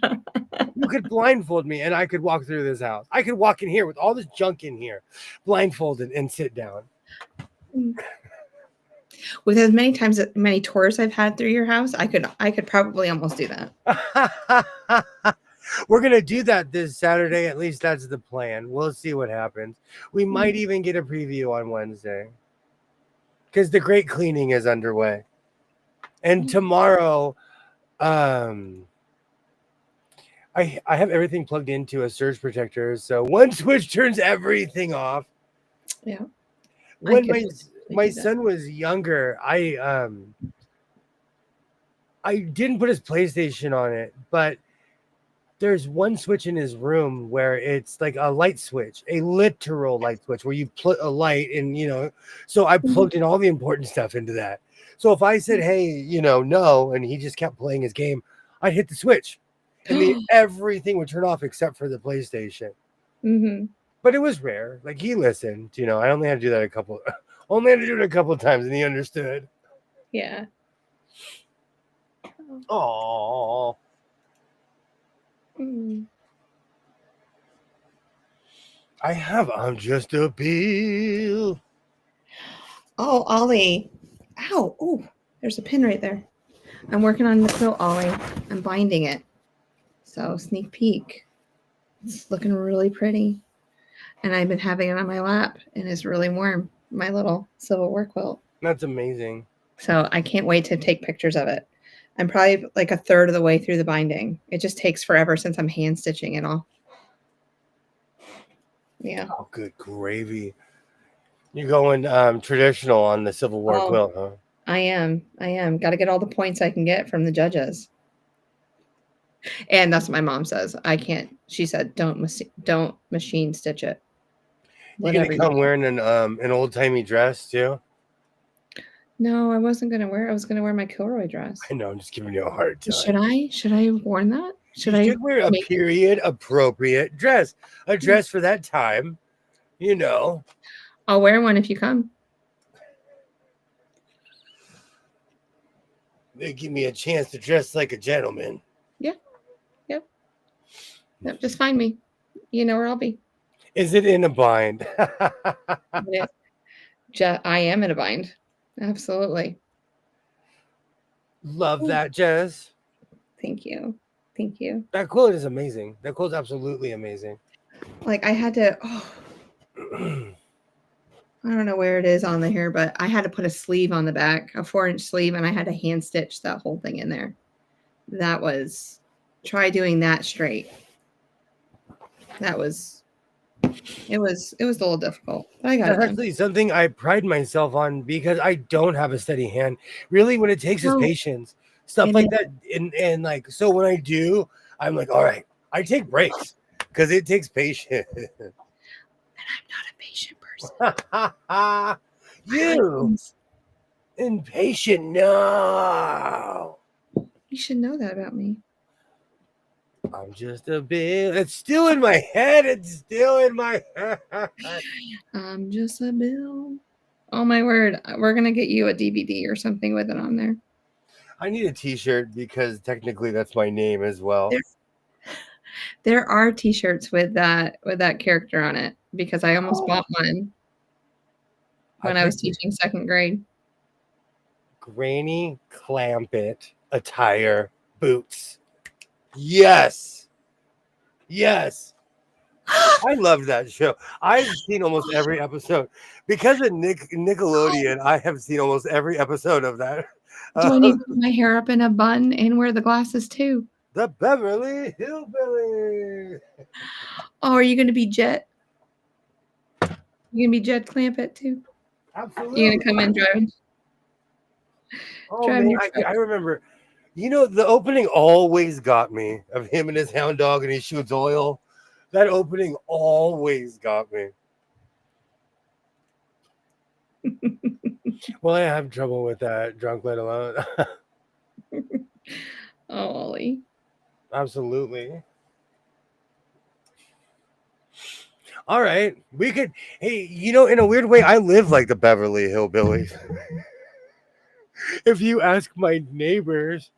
You could blindfold me and I could walk through this house. I could walk in here with all this junk in here, blindfolded, and sit down. With as many tours I've had through your house, I could probably almost do that. We're going to do that this Saturday. At least that's the plan. We'll see what happens. We might even get a preview on Wednesday because the great cleaning is underway. And tomorrow, I have everything plugged into a surge protector, so one switch turns everything off. Yeah. When my son was younger, I didn't put his PlayStation on it, but there's one switch in his room where it's like a light switch, a literal light switch where you put a light and so I plugged in all the important stuff into that. So if I said, hey, no, and he just kept playing his game, I'd hit the switch. And then everything would turn off except for the PlayStation. Mm-hmm. But it was rare. Like he listened, I only had to do that a couple of times and he understood. Yeah. Aww. I'm just a bill. Oh, Ollie. Ow. Oh, there's a pin right there. I'm working on the quilt, Ollie. I'm binding it. So sneak peek. It's looking really pretty. And I've been having it on my lap and it's really warm. My little Civil War quilt. That's amazing. So I can't wait to take pictures of it. I'm probably like a third of the way through the binding. It just takes forever since I'm hand stitching it all. Yeah. Oh, good gravy. You're going traditional on the Civil War Oh, quilt, huh? I am. Got to get all the points I can get from the judges. And that's what my mom says. I can't. She said, don't machine stitch it. You gonna Whatever. come wearing an old timey dress too? No, I wasn't gonna wear. I was gonna wear my Kilroy dress. I know. I'm just giving you a hard time. Should I? Should I have worn that? Should You should wear a make period appropriate dress, a dress for that time. You know. I'll wear one if you come. They give me a chance to dress like a gentleman. Yeah. Yep. Yep. Just find me. You know where I'll be. Is it in a bind? I am in a bind. Absolutely. Love that, Jess. Thank you. Thank you. That quilt is amazing. That quilt's absolutely amazing. Like I had to. I don't know where it is on the here, but I had to put a sleeve on the back, a 4-inch sleeve, and I had to hand stitch that whole thing in there. That was, try doing that straight. That was, it was a little difficult, but I got That's it done. actually something I pride myself on because I don't have a steady hand. Really, what it takes is patience, stuff like that. And like, so when I do, I'm like, all right, I take breaks because it takes patience. And I'm not a patient person. You impatient? No, you should know that about me. I'm just a bit. It's still in my head. It's still in my head. I'm just a bill. Oh my word! We're gonna get you a DVD or something with it on there. I need a T-shirt because technically that's my name as well. There are T-shirts with that character on it because I almost bought one when I was teaching 2nd grade. Granny Clampett attire boots. Yes. I loved that show. I've seen almost every episode because of Nickelodeon. I have seen almost every episode of that. Do I need to put my hair up in a bun and wear the glasses too? The Beverly Hillbilly. Oh, are you going to be Jet? You going to be Jet Clampett too? Absolutely. You going to come in driving? Oh man, I remember. You know, the opening always got me of him and his hound dog and he shoots oil. That opening always got me. Well, I have trouble with that, drunk let alone. Oh, Ollie. Absolutely. All right. We could, hey, you know, in a weird way, I live like the Beverly Hillbillies. If you ask my neighbors,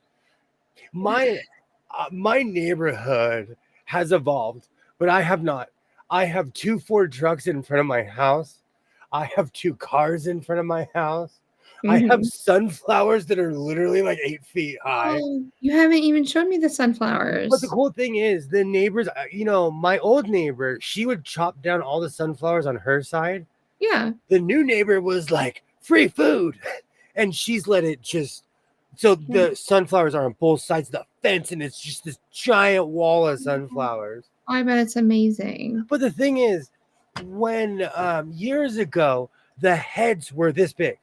my neighborhood has evolved, but I have not. I have 2 Ford trucks in front of my house. I have 2 cars in front of my house. I have sunflowers that are literally like 8 feet high. Oh, you haven't even showed me the sunflowers. But the cool thing is the neighbors, you know, my old neighbor, she would chop down all the sunflowers on her side. Yeah. The new neighbor was like, free food. And she's let it just, so the sunflowers are on both sides of the fence and it's just this giant wall of sunflowers. Oh, I bet it's amazing. But the thing is, when years ago, the heads were this big.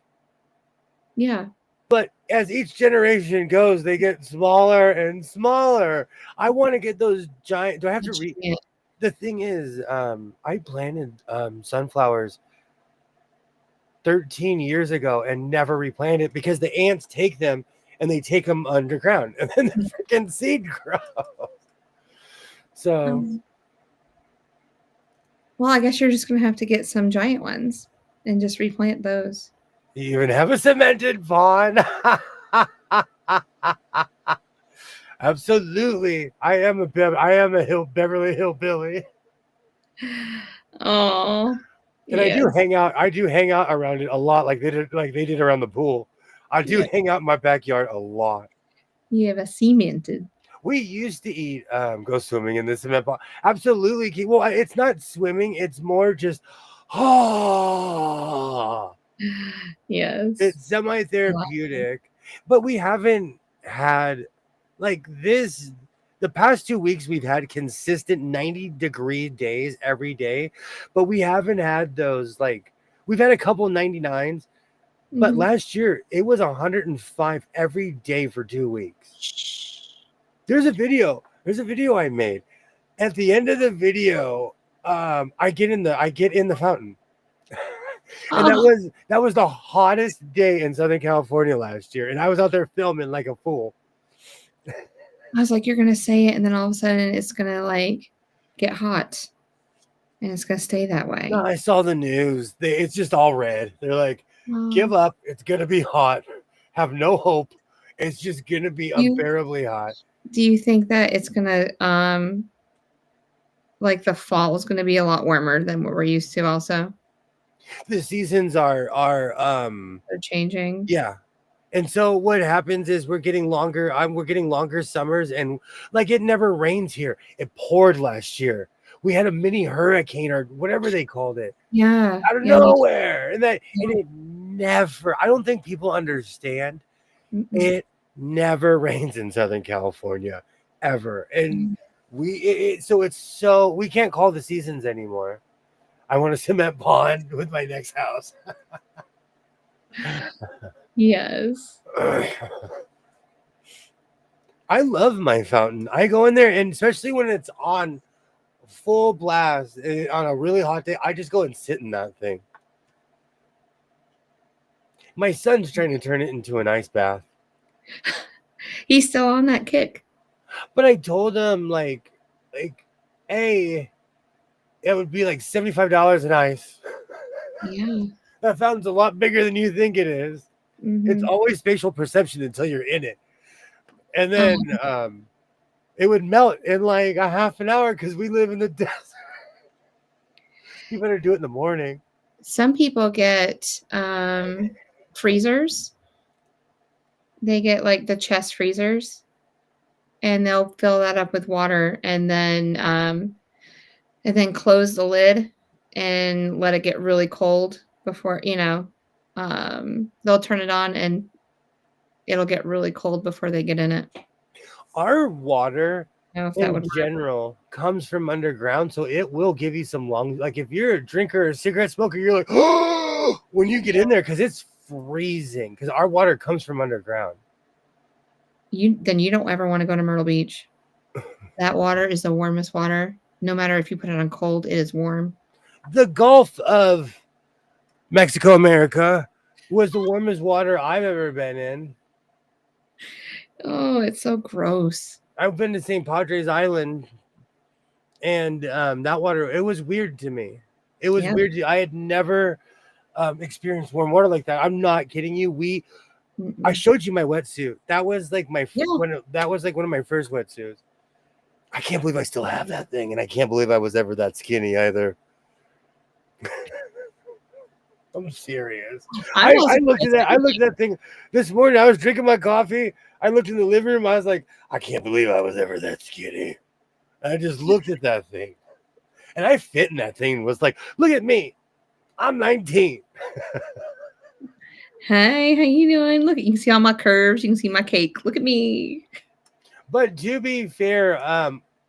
Yeah. But as each generation goes, they get smaller and smaller. I want to get those giant. Do I have to read? The thing is, I planted sunflowers 13 years ago and never replanted it because the ants take them and they take them underground and then the freaking seed grows. So. Well, I guess you're just going to have to get some giant ones and just replant those. You even have a cemented pond. Absolutely. I am a Beverly Hillbilly. Oh. And yes. I do hang out around it a lot like they did around the pool. I do hang out in my backyard a lot. You have a cemented. We used to eat go swimming in the cement pond. Absolutely. Well, it's not swimming, it's more just yes. It's semi-therapeutic. But we haven't had like this. The past 2 weeks, we've had consistent 90-degree days every day, but we haven't had those like we've had a couple 99s, but Mhm. last year it was 105 every day for 2 weeks. There's a video. There's a video I made. At the end of the video, I get in the fountain. And Oh, that was the hottest day in Southern California last year, and I was out there filming like a fool. I was like, you're gonna say it, and then all of a sudden it's gonna like get hot, and it's gonna stay that No, way. I saw the news. It's just all red. They're like, give Oh, up. It's gonna be hot. Have no hope. It's just gonna be you unbearably hot. do you think that it's gonna like the fall is gonna be a lot warmer than what we're used to? Also, The seasons are they're changing. yeah. And so what happens is we're getting longer summers, and like it never rains here. It poured last year. We had a mini hurricane or whatever they called it Yeah, out of yeah, me too. nowhere. And it never, I don't think people understand, Mm-mm. it never rains in Southern California ever. And Mm. so we can't call the seasons anymore. I want a cement pond with my next house. Yes. I love my fountain. I go in there, and especially when it's on full blast on a really hot day, I just go and sit in that thing. My son's trying to turn it into an ice bath, He's still on that kick. but I told him hey, it would be like $75 an ice. Yeah. That fountain's a lot bigger than you think it is. It's Mhm. always spatial perception until you're in it, and then Um, it would melt in like a half an hour because we live in the desert. You better do it in the morning. some people get freezers. They get like the chest freezers, and they'll fill that up with water, and then close the lid and let it get really cold before they'll turn it on and it'll get really cold before they get in it. Our water I don't know if that in would work. general comes from underground, so it will give you some long. Like if you're a drinker or a cigarette smoker, you're like, oh, when you get in there because it's freezing. Because our water comes from underground. You don't ever want to go to Myrtle Beach. That water is the warmest water. No matter if you put it on cold, it is warm. The Gulf of Mexico, America, was the warmest water I've ever been in. Oh, it's so gross. I've been to St. Padres Island, and that water, it was weird to me. It was Yeah. weird. I had never experienced warm water like that. I'm not kidding you. I Mm-mm. showed you my wetsuit. That was like Yeah. that was like one of my first wetsuits. I can't believe I still have that thing, and I can't believe I was ever that skinny either. I'm serious. I'm also I looked at that. I looked at that thing this morning. I was drinking my coffee. I looked in the living room. I was like, I can't believe I was ever that skinny. I just looked at that thing, and I fit in that thing. And was like, look at me. I'm 19. Hey, how you doing? Look, you can see all my curves. You can see my cake. Look at me. But to be fair,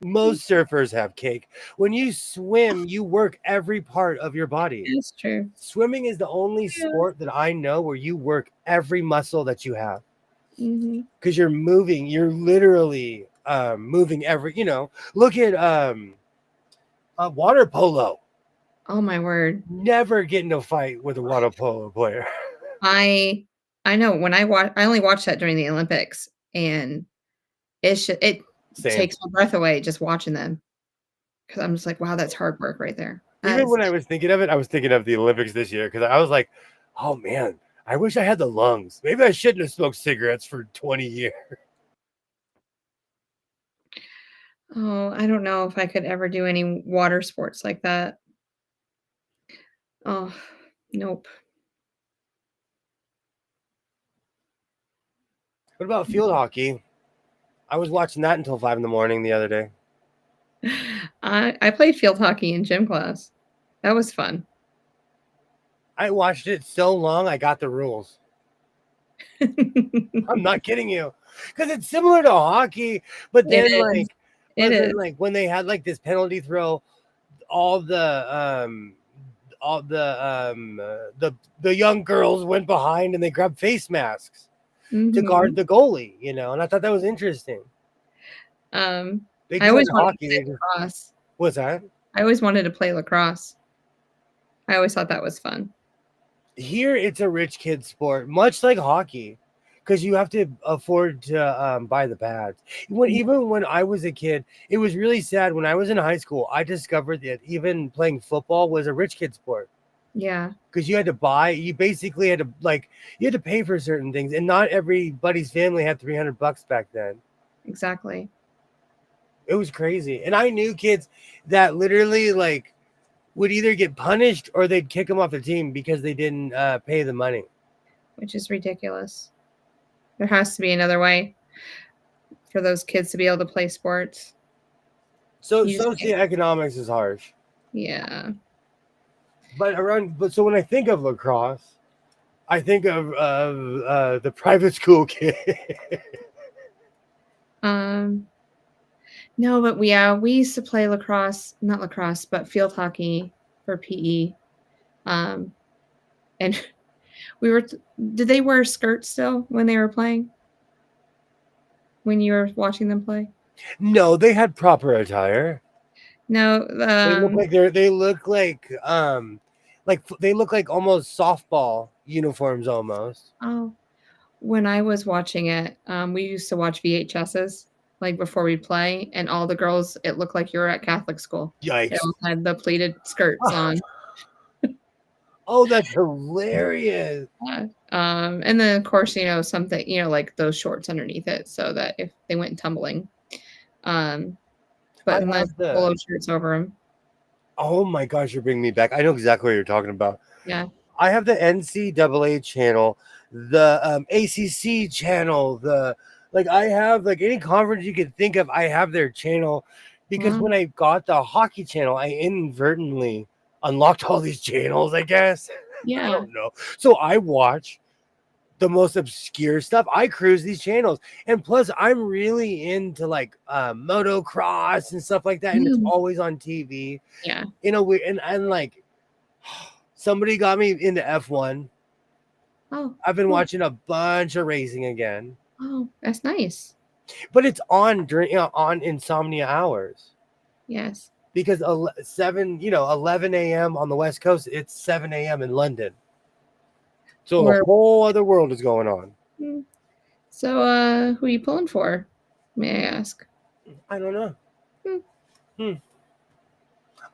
most surfers have cake. When you swim, you work every part of your body. That's true. Swimming is the only Yeah. sport that I know where you work every muscle that you have Mm-hmm. because you're moving. You're literally moving every. Look at water polo. Oh my word. Never get in a fight with a water polo player. I know when I only watched that during the Olympics, and it Same. takes my breath away just watching them because I'm just like, wow, that's hard work right there. Even when I was thinking of it, I was thinking of the Olympics this year because I was like, oh man, I wish I had the lungs. Maybe I shouldn't have smoked cigarettes for 20 years. Oh, I don't know if I could ever do any water sports like that. Oh, nope. What about field hockey? I was watching that until 5 a.m. the other day. I played field hockey in gym class. That was fun. I watched it so long, I got the rules. I'm not kidding you, because it's similar to hockey, but It then is. like, It is. when they had like this penalty throw, all the the young girls went behind and they grabbed face masks to guard Mhm. the goalie, and I thought that was interesting. They I do that always in wanted to hockey. play They just, lacrosse. what's that? I always wanted to play lacrosse. I always thought that was fun. Here, it's a rich kid sport, much like hockey, because you have to afford to buy the pads. Even when I was a kid, it was really sad. When I was in high school, I discovered that even playing football was a rich kid sport Yeah, because you had to buy. You basically had to you had to pay for certain things, and not everybody's family had $300 back then. exactly. It was crazy, and I knew kids that literally would either get punished or they'd kick them off the team because they didn't pay the money. Which is ridiculous. There has to be another way for those kids to be able to play sports. So You just can't. socioeconomics is harsh. Yeah. But so when I think of lacrosse, I think of the private school kid. Um. No, but we used to play lacrosse, not lacrosse, but field hockey for PE. Um, and we were. Did they wear skirts still when they were playing? When you were watching them play? No, they had proper attire. No. They look they look like almost softball uniforms almost. Oh, when I was watching it, we used to watch VHSs like before we'd play, and all the girls, it looked like you were at Catholic school. They Yikes. all had the pleated skirts on. Oh, that's hilarious. Yeah. And then of course, something, like those shorts underneath it so that if they went tumbling. Um, I but and then have the polo shirts over them. Oh my gosh, you're bringing me back. I know exactly what you're talking about. Yeah. I have the NCAA channel, the ACC channel, I have any conference you could think of. I have their channel because Wow. when I got the hockey channel, I inadvertently unlocked all these channels. I guess I Yeah. don't know. So I watch the most obscure stuff. I cruise these channels, and plus I'm really into motocross and stuff like that, and it's Mm. always on TV. Yeah. Somebody got me into F1. Oh, I've been cool. watching a bunch of racing again, Oh, that's nice. but it's on on insomnia hours Yes. because 11 a.m. on the West Coast, it's 7 a.m. in London. So a Or whole other world is going on. so, who are you pulling for? May I ask? I don't know. Hmm. Hmm.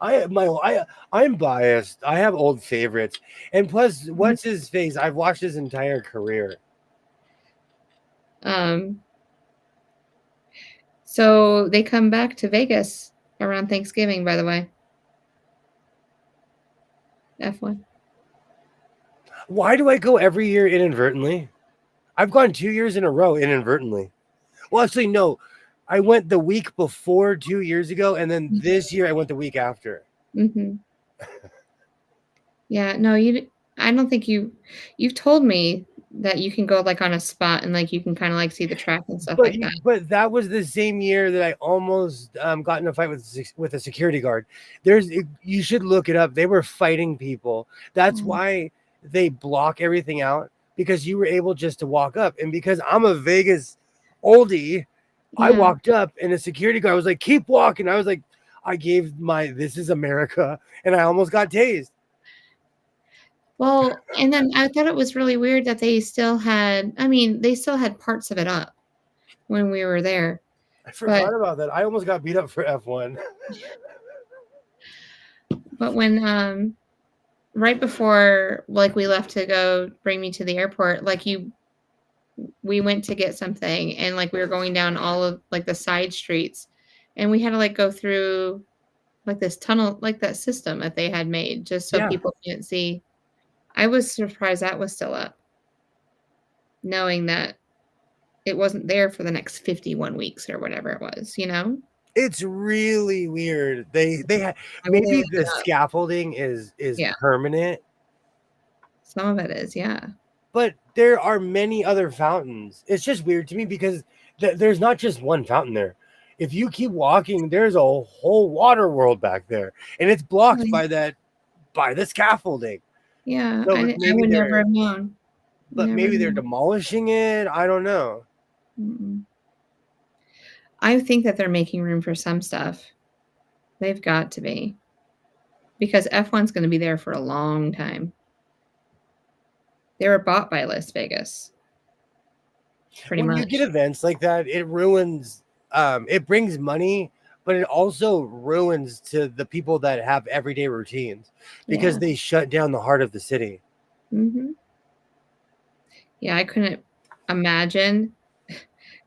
I'm biased. I have old favorites, and plus, what's his face? I've watched his entire career. So they come back to Vegas around Thanksgiving, by the way. F1. Why do I go every year inadvertently? I've gone 2 years in a row inadvertently. Well, actually, no. I went the week before 2 years ago, and then this year I went the week after. Mm-hmm. Yeah, no, I don't think you've told me that you can go on a spot and you can kind of see the track and stuff like that. But that was the same year that I almost got in a fight with a security guard. You should look it up. They were fighting people. That's why they block everything out, because you were able just to walk up, and because I'm a Vegas oldie, I Yeah. walked up and a security guard was like, "Keep walking." I was like, I gave my "This is America," and I almost got tased. Well, and then I thought it was really weird that they still had parts of it up when we were there. I But forgot about that. I almost got beat up for F1. but when right before we left to go bring me to the airport, we went to get something, and we were going down all of the side streets, and we had to go through this tunnel, that system that they had made just so Yeah. people can't see. I was surprised that was still up, knowing that it wasn't there for the next 51 weeks or whatever it was, It's really weird. They had I will maybe look the it up. scaffolding is Yeah, permanent. some of it is, yeah. but there are many other fountains. It's just weird to me because there's not just one fountain there. If you keep walking, there's a whole water world back there, and it's blocked Really? by the scaffolding. Yeah, So I would never have known. Never maybe they're known. demolishing it. I don't know. Mm-mm. I think that they're making room for some stuff. They've got to be. Because F1's going to be there for a long time. They were bought by Las Vegas. Pretty When you much. get events like that, it ruins. It brings money, but it also ruins to the people that have everyday routines because Yeah. they shut down the heart of the city. Mm-hmm. Yeah, I couldn't imagine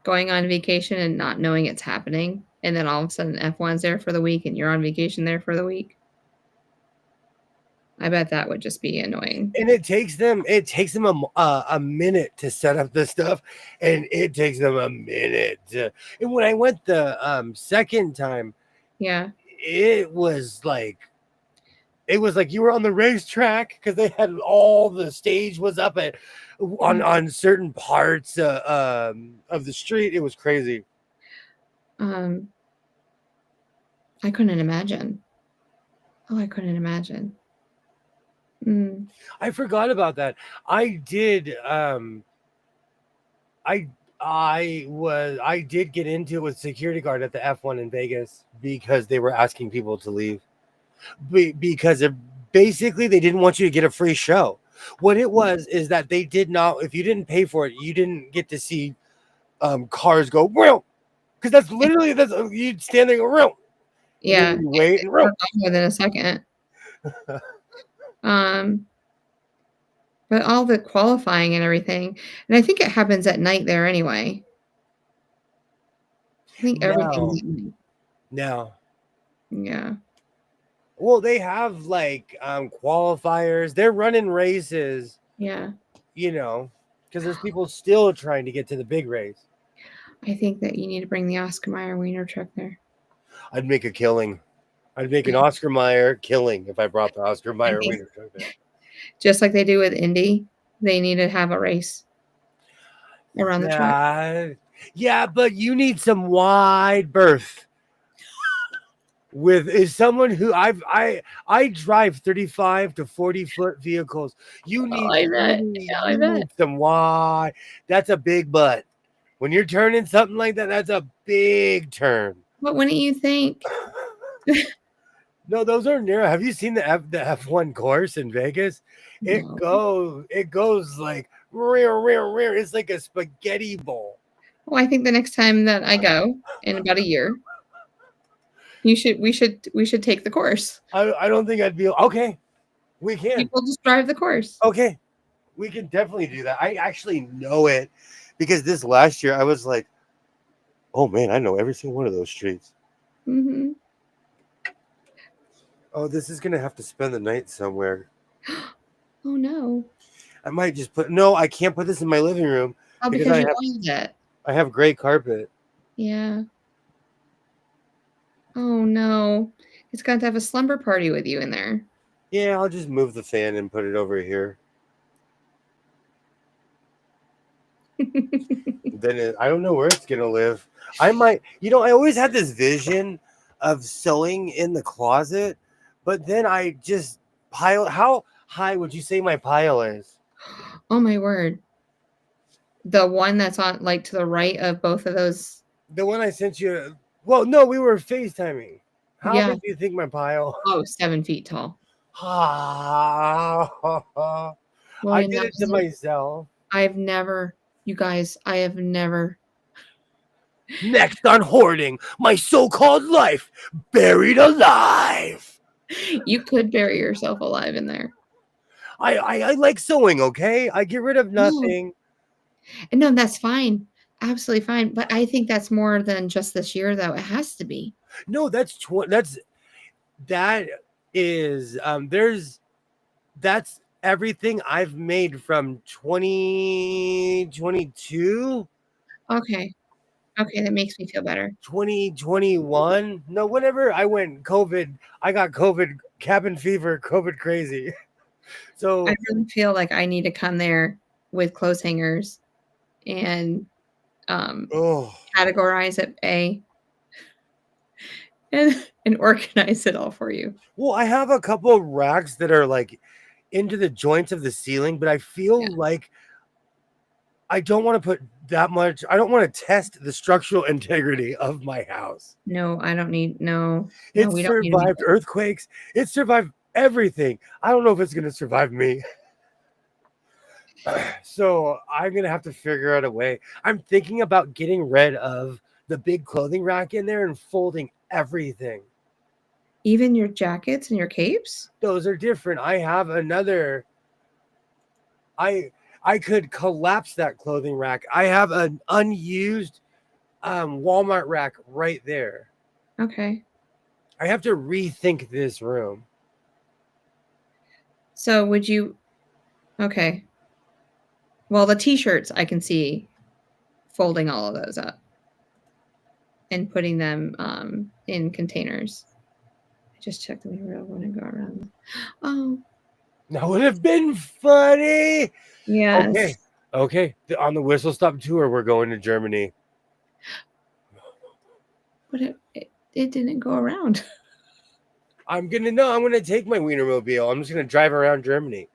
going on vacation and not knowing it's happening. And then all of a sudden F1's there for the week and you're on vacation there for the week. I bet that would just be annoying. And it takes them a minute to set up this stuff, and it takes them a minute and when I went the second time, Yeah. it was like you were on the racetrack because they had all the stage was up on certain parts of the street. It was crazy. I couldn't imagine. Oh, I couldn't imagine. I forgot about that. I did I did get into it with security guard at the F1 in Vegas because they were asking people to leave because basically they didn't want you to get a free show. What it was is that they did not, if you didn't pay for it, you didn't get to see cars go real, because that's you'd stand there and go real. Yeah. You wait and real. Within a second. But all the qualifying and everything, and I think it happens at night there anyway. I think everything's at night. No. Yeah. Well, they have like qualifiers. They're running races. Yeah. Because there's people still trying to get to the big race. I think that you need to bring the Oscar Mayer wiener truck there. I'd make a killing. I'd make an Oscar Mayer killing if I brought the Oscar Mayer wiener truck there. Just like they do with Indy, they need to have a race around the track. Yeah, but you need some wide berth. Is someone who I drive 35 to 40 foot vehicles. You need some wide. That's a big butt. When you're turning something like that, that's a big turn. What wouldn't you think? No, those are narrow. Have you seen the F1 course in Vegas? It goes like rear. It's like a spaghetti bowl. Well, I think the next time that I go in about a year, we should take the course. I don't think I'd be okay. We can. People just drive the course. Okay, we can definitely do that. I actually know it because this last year I was like, oh man, I know every single one of those streets. Mm-hmm. Oh, this is gonna have to spend the night somewhere. Oh no! I might just no. I can't put this in my living room because you owned it. I have gray carpet. Yeah. Oh no! It's got to have a slumber party with you in there. Yeah, I'll just move the fan and put it over here. Then I don't know where it's gonna live. I might, I always had this vision of sewing in the closet, but then I just pile. How high would you say my pile is? Oh my word! The one that's on like to the right of both of those. The one I sent you. Well, no, we were FaceTiming. How big do you think my pile? Oh, 7 feet tall. I did it to myself. You guys, I have never. Next on Hoarding, my so-called life buried alive. You could bury yourself alive in there. I like sewing, okay? I get rid of nothing. No, that's fine. Absolutely fine. But I think that's more than just this year, though. It has to be. No, that's everything I've made from 2022. Okay, that makes me feel better. 2021. No, whenever I went COVID, I got COVID, cabin fever, COVID crazy. So I really feel like I need to come there with clothes hangers and Oh, categorize it and organize it all for you. well, I have a couple of racks that are like into the joints of the ceiling, but I feel Yeah. like I don't want to put that much. I don't want to test the structural integrity of my house. No, I don't need no. No, It we don't need to be survived earthquakes. It survived everything. I don't know if it's going to survive me. So I'm going to have to figure out a way. I'm thinking about getting rid of the big clothing rack in there and folding everything. even your jackets and your capes. Those are different. I have another. I could collapse that clothing rack. I have an unused Walmart rack right there. Okay. I have to rethink this room. So would you? Okay. Well, the t-shirts I can see folding all of those up and putting them in containers. I just checked the mirror when I go around. Oh, That would have been funny. yes. Okay. On the Whistle Stop tour, we're going to Germany. But it didn't go around. I'm gonna take my Wienermobile. I'm just gonna drive around Germany.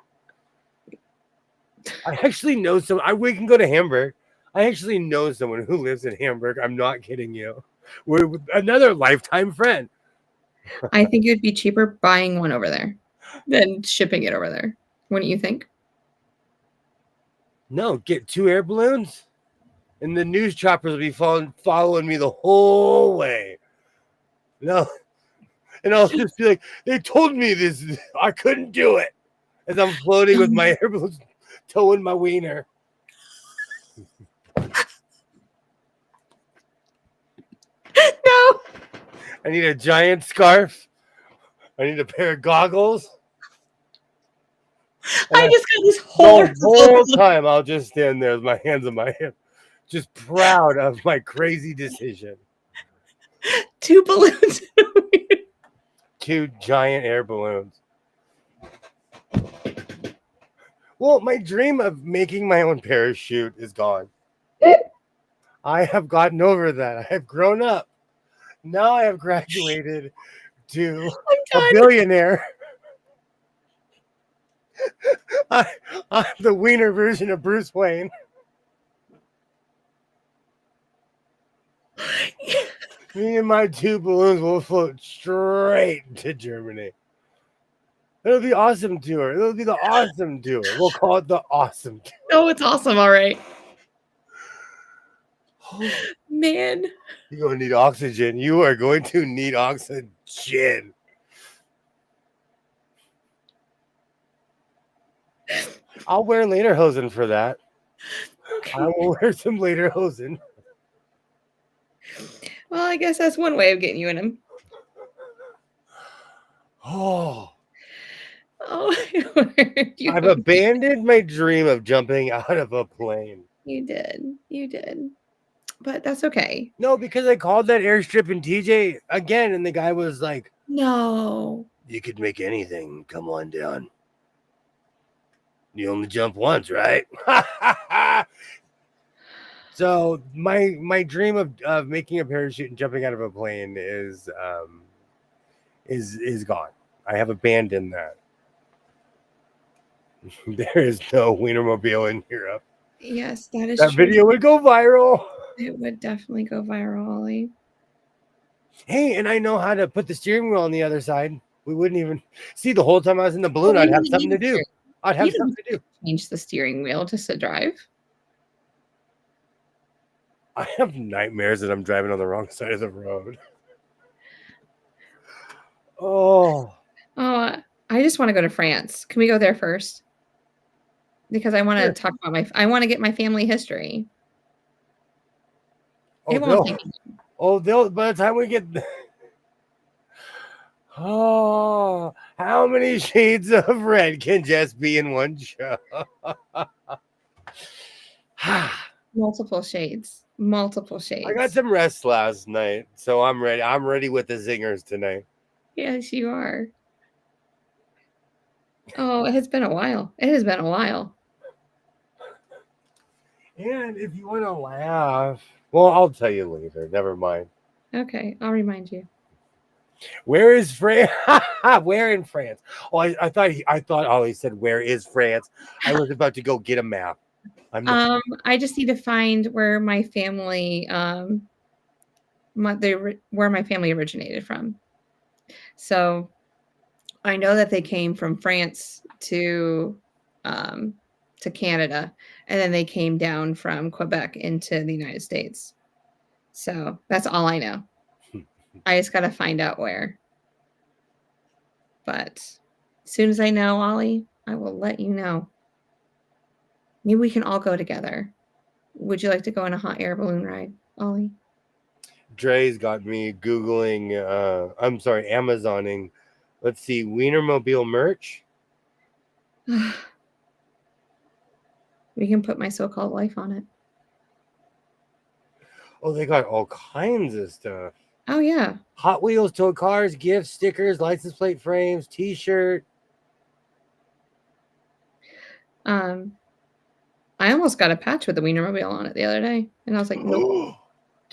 I actually know we can go to Hamburg. I actually know someone who lives in Hamburg. I'm not kidding you. We're another lifetime friend. I think it would be cheaper buying one over there than shipping it over there. Wouldn't you think? No, get 2 air balloons, and the news choppers will be following me the whole way. No, and I'll just be like, they told me this. I couldn't do it. As I'm floating with my air balloons towing my wiener. No. I need a giant scarf. I need a pair of goggles. I just got this The whole whole time I'll just stand there with my hands on my hip, just proud of my crazy decision. 2 balloons. 2 giant air balloons. Well, my dream of making my own parachute is gone. I have gotten over that. I have grown up. Now I have graduated to a billionaire. I'm the wiener version of Bruce Wayne. Me and my 2 balloons will float straight to Germany. It'll be awesome tour. It'll be the awesome tour. We'll call it the awesome tour. Oh, it's awesome. All right. Man. You're going to need oxygen. You are going to need oxygen. I'll wear lederhosen for that. Okay. I will wear some lederhosen. Well, I guess that's one way of getting you in them. Oh. I've abandoned my dream of jumping out of a plane. You did. But that's okay. No, because I called that airstrip in TJ again, and the guy was like, no. You could make anything. Come on down. You only jump once, right? So my dream of making a parachute and jumping out of a plane is gone. I have abandoned that. There is no Wienermobile in Europe. Yes, that is that true. Video would go viral. It would definitely go viral, Ollie. Hey, and I know how to put the steering wheel on the other side. We wouldn't even see the whole time I was in the balloon. I'd have something to do. I'd have something to do. Change the steering wheel just to drive. I have nightmares that I'm driving on the wrong side of the road. Oh, I just want to go to France. Can we go there first? Because I want to talk about I want to get my family history. By the time we get how many shades of red can just be in one show? Multiple shades. I got some rest last night, so I'm ready. I'm ready with the zingers tonight. Yes, you are. Oh, it has been a while. And if you want to laugh, well, I'll tell you later. Never mind. Okay, I'll remind you. Where is France? Where in France? Oh, I thought Ollie said, "Where is France?" I was about to go get a map. I just need to find where my family where my family originated from. So I know that they came from France um, to Canada, and then they came down from Quebec into the United States. So that's all I know. I just got to find out where. But as soon as I know, Ollie, I will let you know. Maybe we can all go together. Would you like to go on a hot air balloon ride, Ollie? Dre's got me Googling, I'm sorry, Amazoning. Let's see, Wienermobile merch. We can put my so-called life on it. Oh, they got all kinds of stuff. Oh, yeah. Hot Wheels, tow cars, gifts, stickers, license plate frames, t-shirt. I almost got a patch with the Wienermobile on it the other day, and I was like, nope,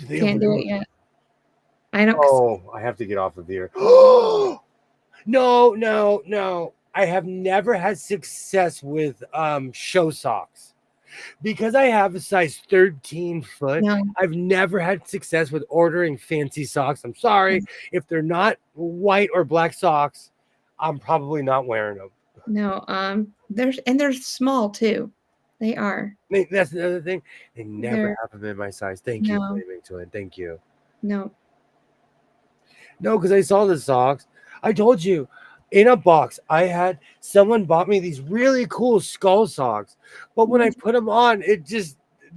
can't do it yet. I don't. Oh, I have to get off of here. No. I have never had success with show socks. Because I have a size 13 foot, No. I've never had success with ordering fancy socks. I'm sorry. If they're not white or black socks, I'm probably not wearing them. No, they're small too. They are. That's another thing. They never have them in my size. Thank you, Flaming Twin. Thank you. No, because I saw the socks. I told you, in a box, I had someone bought me these really cool skull socks. But when I put them on, the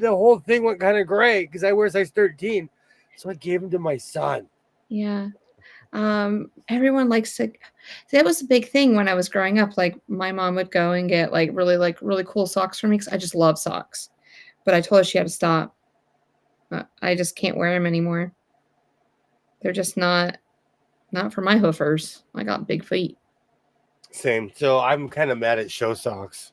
whole thing went kind of gray because I wear size 13. So I gave them to my son. Yeah. Everyone likes to. That was a big thing when I was growing up. Like my mom would go and get really cool socks for me because I just love socks. But I told her she had to stop. I just can't wear them anymore. They're just not for my hoofers. I got big feet. Same. So I'm kind of mad at show socks.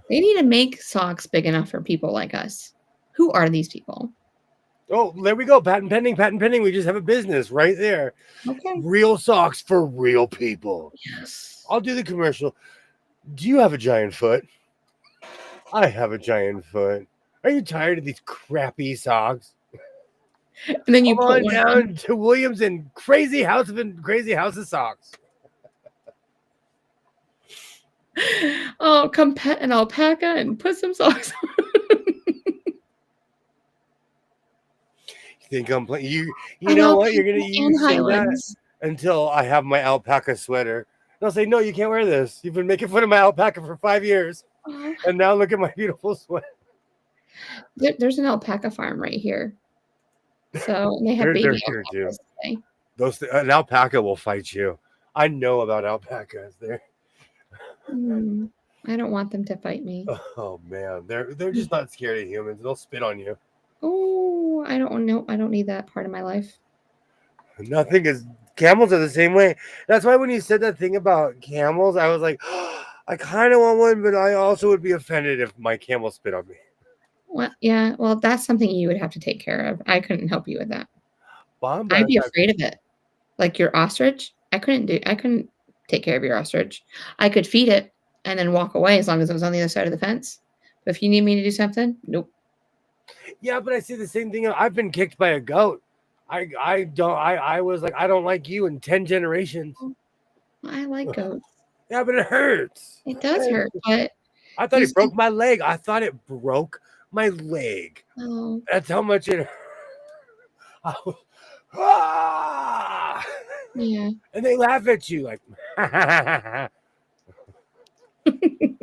They need to make socks big enough for people like us. Who are these people? Oh, there we go. Patent pending. We just have a business right there. Okay. Real socks for real people. Yes. I'll do the commercial. Do you have a giant foot? I have a giant foot. Are you tired of these crappy socks? And then you Come put on one down to Williams and Crazy House of Socks. Oh, come pet an alpaca and put some socks on. You think I'm playing? You know what? You're gonna use that until I have my alpaca sweater. And I'll say, no, you can't wear this. You've been making fun of my alpaca for 5 years, and now look at my beautiful sweater. There's an alpaca farm right here. So they have baby alpacas today. An alpaca will fight you. I know about alpacas. There. I don't want them to fight me. Oh man, they're just not scared of humans. They'll spit on you. Oh, I don't know. I don't need that part of my life. Nothing is. Camels are the same way. That's why when you said that thing about camels, I was like, oh, I kind of want one, but I also would be offended if my camel spit on me. Well, yeah. Well, that's something you would have to take care of. I couldn't help you with that. I'd be afraid of it. Like your ostrich, I couldn't take care of your ostrich. I could feed it and then walk away as long as it was on the other side of the fence. But if you need me to do something, nope. Yeah, but I see the same thing. I've been kicked by a goat. I was like, I don't like you in 10 generations. I like goats. Yeah, but it hurts. It does hurt, but I thought it broke my leg. I thought it broke my leg. Oh. That's how much it hurt. Yeah. And they laugh at you like,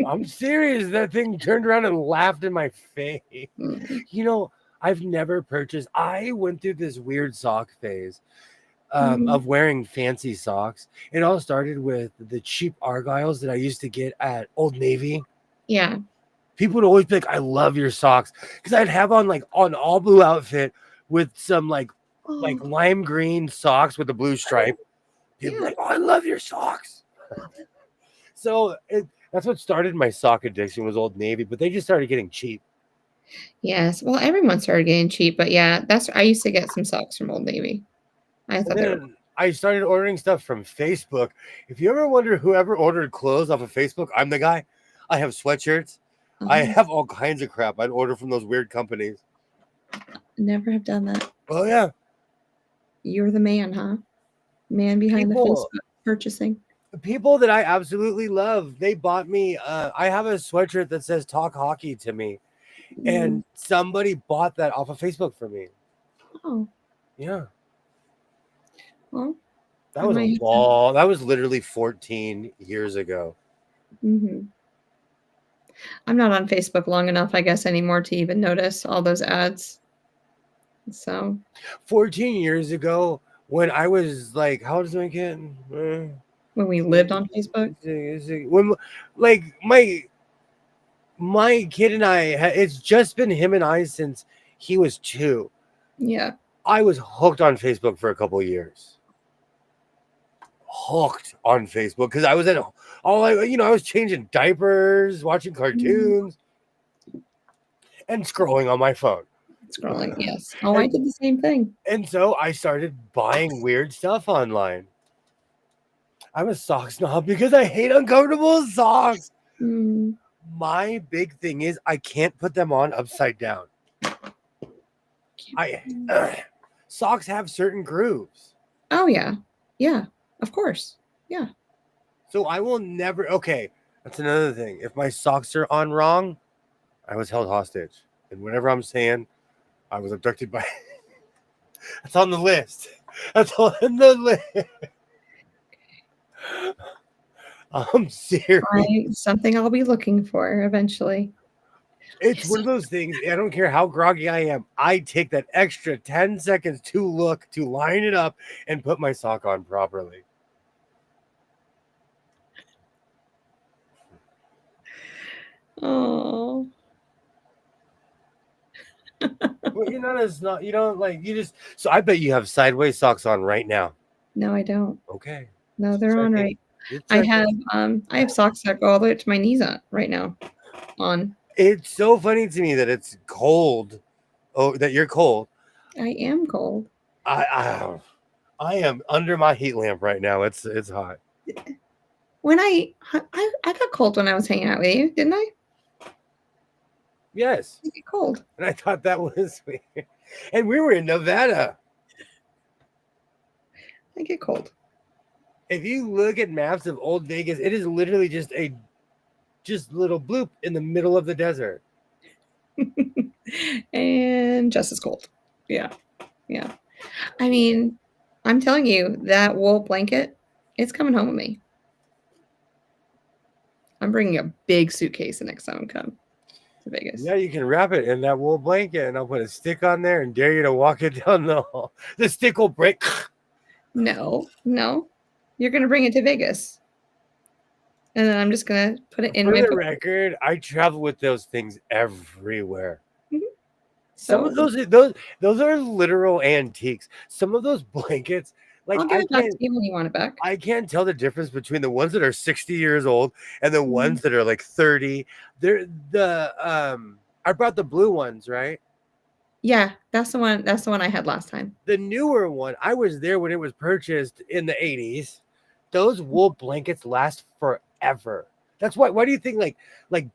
I'm serious. That thing turned around and laughed in my face. You know, I've never purchased. I went through this weird sock phase of wearing fancy socks. It all started with the cheap Argyles that I used to get at Old Navy. Yeah. People would always be like, I love your socks. Because I'd have on like an all blue outfit with some like lime green socks with a blue stripe. People like, oh, I love your socks. So That's what started my sock addiction was Old Navy, but they just started getting cheap. Yes. Well, everyone started getting cheap, but yeah, I used to get some socks from Old Navy. I And thought they were then I started ordering stuff from Facebook. If you ever wonder whoever ordered clothes off of Facebook, I'm the guy. I have sweatshirts. I cool. have all kinds of crap I'd order from those weird companies. Never have done that. Oh yeah. You're the man, huh? Man behind the People Facebook purchasing. people that I absolutely love, they bought me I have a sweatshirt that says talk hockey to me. And somebody bought that off of Facebook for me. Oh. Yeah. Well, That was that was literally 14 years ago. Mm-hmm. I'm not on Facebook long enough, I guess, anymore to even notice all those ads. So 14 years ago, when I was like, how old is my kid? When we lived on Facebook? When, like, my kid and I, it's just been him and I since he was 2. Yeah. I was hooked on Facebook for a couple of years. Hooked on Facebook because I was I was changing diapers, watching cartoons, and scrolling on my phone. Scrolling, yes. Oh, I did the same thing. And so I started buying weird stuff online. I'm a sock snob because I hate uncomfortable socks. My big thing is I can't put them on upside down. Socks have certain grooves. Oh yeah. Yeah, of course. Yeah. So I will never. Okay, that's another thing. If my socks are on wrong, I was held hostage. And whenever I'm saying I was abducted by, that's on the list. That's on the list. I'm serious. Something I'll be looking for eventually. It's one of those things. I don't care how groggy I am. I take that extra 10 seconds to look, to line it up, and put my sock on properly. Oh. Well, you're not you don't like, you just, so I bet you have sideways socks on right now. No, I don't. Okay. No, they're on right. I have socks that go all the way to my knees right now on. It's so funny to me that it's cold. Oh, that you're cold. I am cold. I am under my heat lamp right now. It's hot. When I got cold when I was hanging out with you, didn't I? Yes. I get cold. And I thought that was weird. And we were in Nevada. I get cold. If you look at maps of old Vegas, it is literally just a little bloop in the middle of the desert. And just as cold. Yeah. Yeah. I mean, I'm telling you, that wool blanket, it's coming home with me. I'm bringing a big suitcase the next time I come to Vegas. Yeah, you can wrap it in that wool blanket, and I'll put a stick on there and dare you to walk it down the hall. The stick will break. No. You're going to bring it to Vegas. And then I'm just going to put it in For the record, I travel with those things everywhere. Mm-hmm. Some of those are literal antiques. Some of those blankets, like, I'll give it back to you when you want it back. I can't tell the difference between the ones that are 60 years old and the ones that are like 30. They're I brought the blue ones, right? Yeah, that's the one I had last time. The newer one, I was there when it was purchased in the 80s. Those wool blankets last forever. That's why do you think like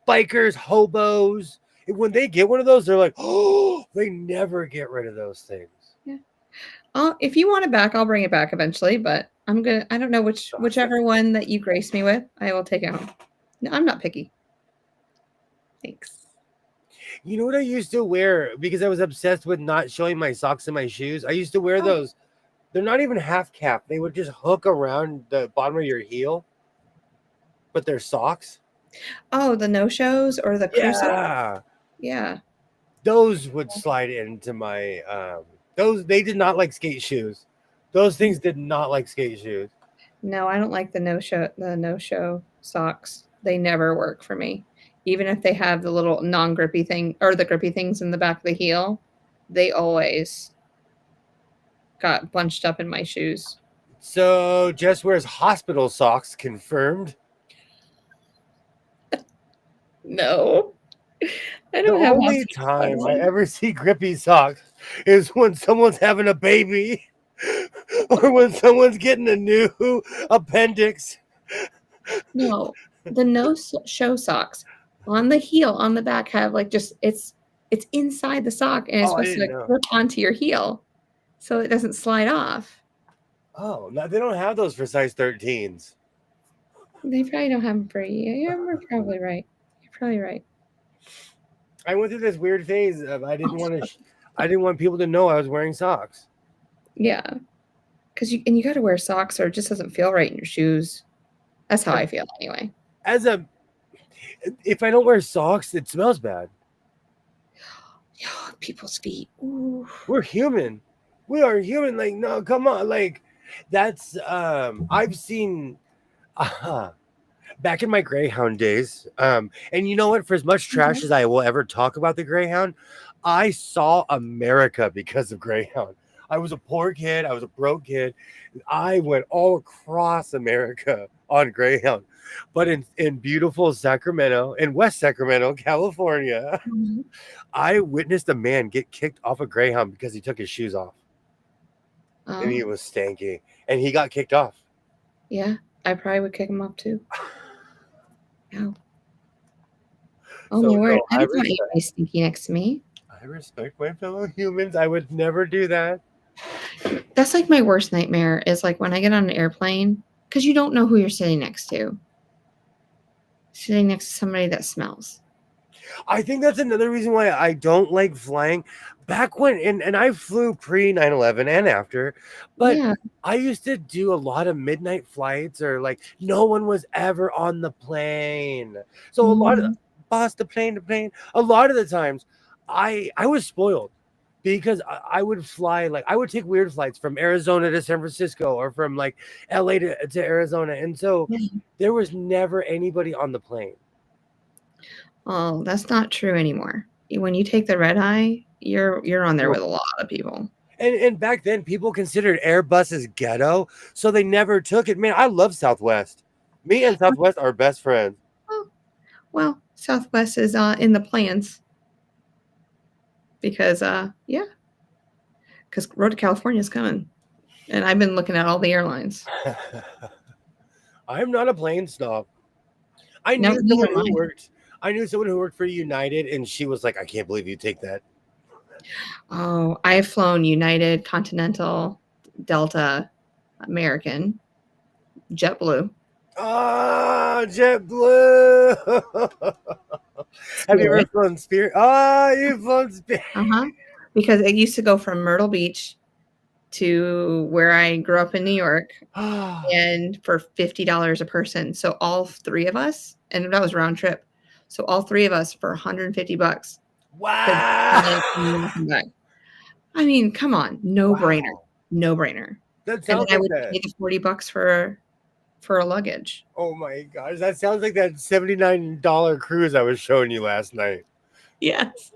bikers, hobos, when they get one of those, they're like, oh, they never get rid of those things. Yeah. If you want it back, I'll bring it back eventually, but I don't know whichever one that you grace me with, I will take it home. No, I'm not picky. Thanks. You know what I used to wear because I was obsessed with not showing my socks and my shoes? I used to wear those. They're not even half cap. They would just hook around the bottom of your heel, but they're socks. Oh, the no-shows or the crew socks? Yeah. Those would slide into my they did not like skate shoes. Those things did not like skate shoes. No, I don't like the no-show socks. They never work for me. Even if they have the little non-grippy thing or the grippy things in the back of the heel, they always got bunched up in my shoes. So Jess wears hospital socks, confirmed. No, I The don't have only hospital time I socks. ever see grippy socks is when someone's having a baby or when someone's getting a new appendix. No, the show socks on the heel on the back have like just it's inside the sock and it's Oh, I supposed didn't to know. grip onto your heel so it doesn't slide off. Oh, no, they don't have those for size 13s. They probably don't have them for you. You're probably right. You're probably right. I went through this weird phase of I didn't want people to know I was wearing socks. Yeah, because you got to wear socks or it just doesn't feel right in your shoes. That's how I feel anyway. As a If I don't wear socks, it smells bad. People's feet. Ooh. We're human. We are human. Like, no, come on. Like, that's I've seen back in my Greyhound days. And you know what? For as much trash Mhm. as I will ever talk about the Greyhound, I saw America because of Greyhound. I was a poor kid. I was a broke kid. I went all across America on Greyhound. But in beautiful Sacramento, in West Sacramento, California, Mhm. I witnessed a man get kicked off a Greyhound because he took his shoes off and Oh, he was stanky and he got kicked off. yeah. I probably would kick them off too. Ow. Oh So Lord, no, I don't want anybody stinky next to me. I respect my fellow humans. I would never do that. That's like my worst nightmare is like when I get on an airplane because you don't know who you're sitting next to. Sitting next to somebody that smells. I think that's another reason why I don't like flying. Back when, and I flew pre 9/11 and after, but Yeah. I used to do a lot of midnight flights or like no one was ever on the plane. So a lot of Mhm. boss the plane. A lot of the times I was spoiled because I would fly like I would take weird flights from Arizona to San Francisco or from like LA to Arizona. And so Yeah. there was never anybody on the plane. Oh, that's not true anymore. When you take the red eye, you're on there with a lot of people. And back then, people considered Airbus ghetto, so they never took it. Man, I love Southwest. Me and Southwest are best friends. Oh, well, Southwest is in the plans because yeah, because Road to California is coming, and I've been looking at all the airlines. I'm not a plane snob. I No, knew neither someone am who I. worked. I knew someone who worked for United, and she was like, "I can't believe you take that." Oh, I have flown United, Continental, Delta, American, JetBlue, Ah, JetBlue. Have you ever Spirit. flown Spirit? Ah, you've flown Spirit. Uh-huh. Because it used to go from Myrtle Beach to where I grew up in New York and for $50 a person. So all three of us, and that was round trip. So all three of us for 150 bucks could fly it and Wow. come back. I mean, come on, no brainer. Wow. No brainer. That And then sounds I like would that. pay the 40 bucks for a luggage. Oh my gosh, that sounds like that $79 cruise I was showing you last night. Yes.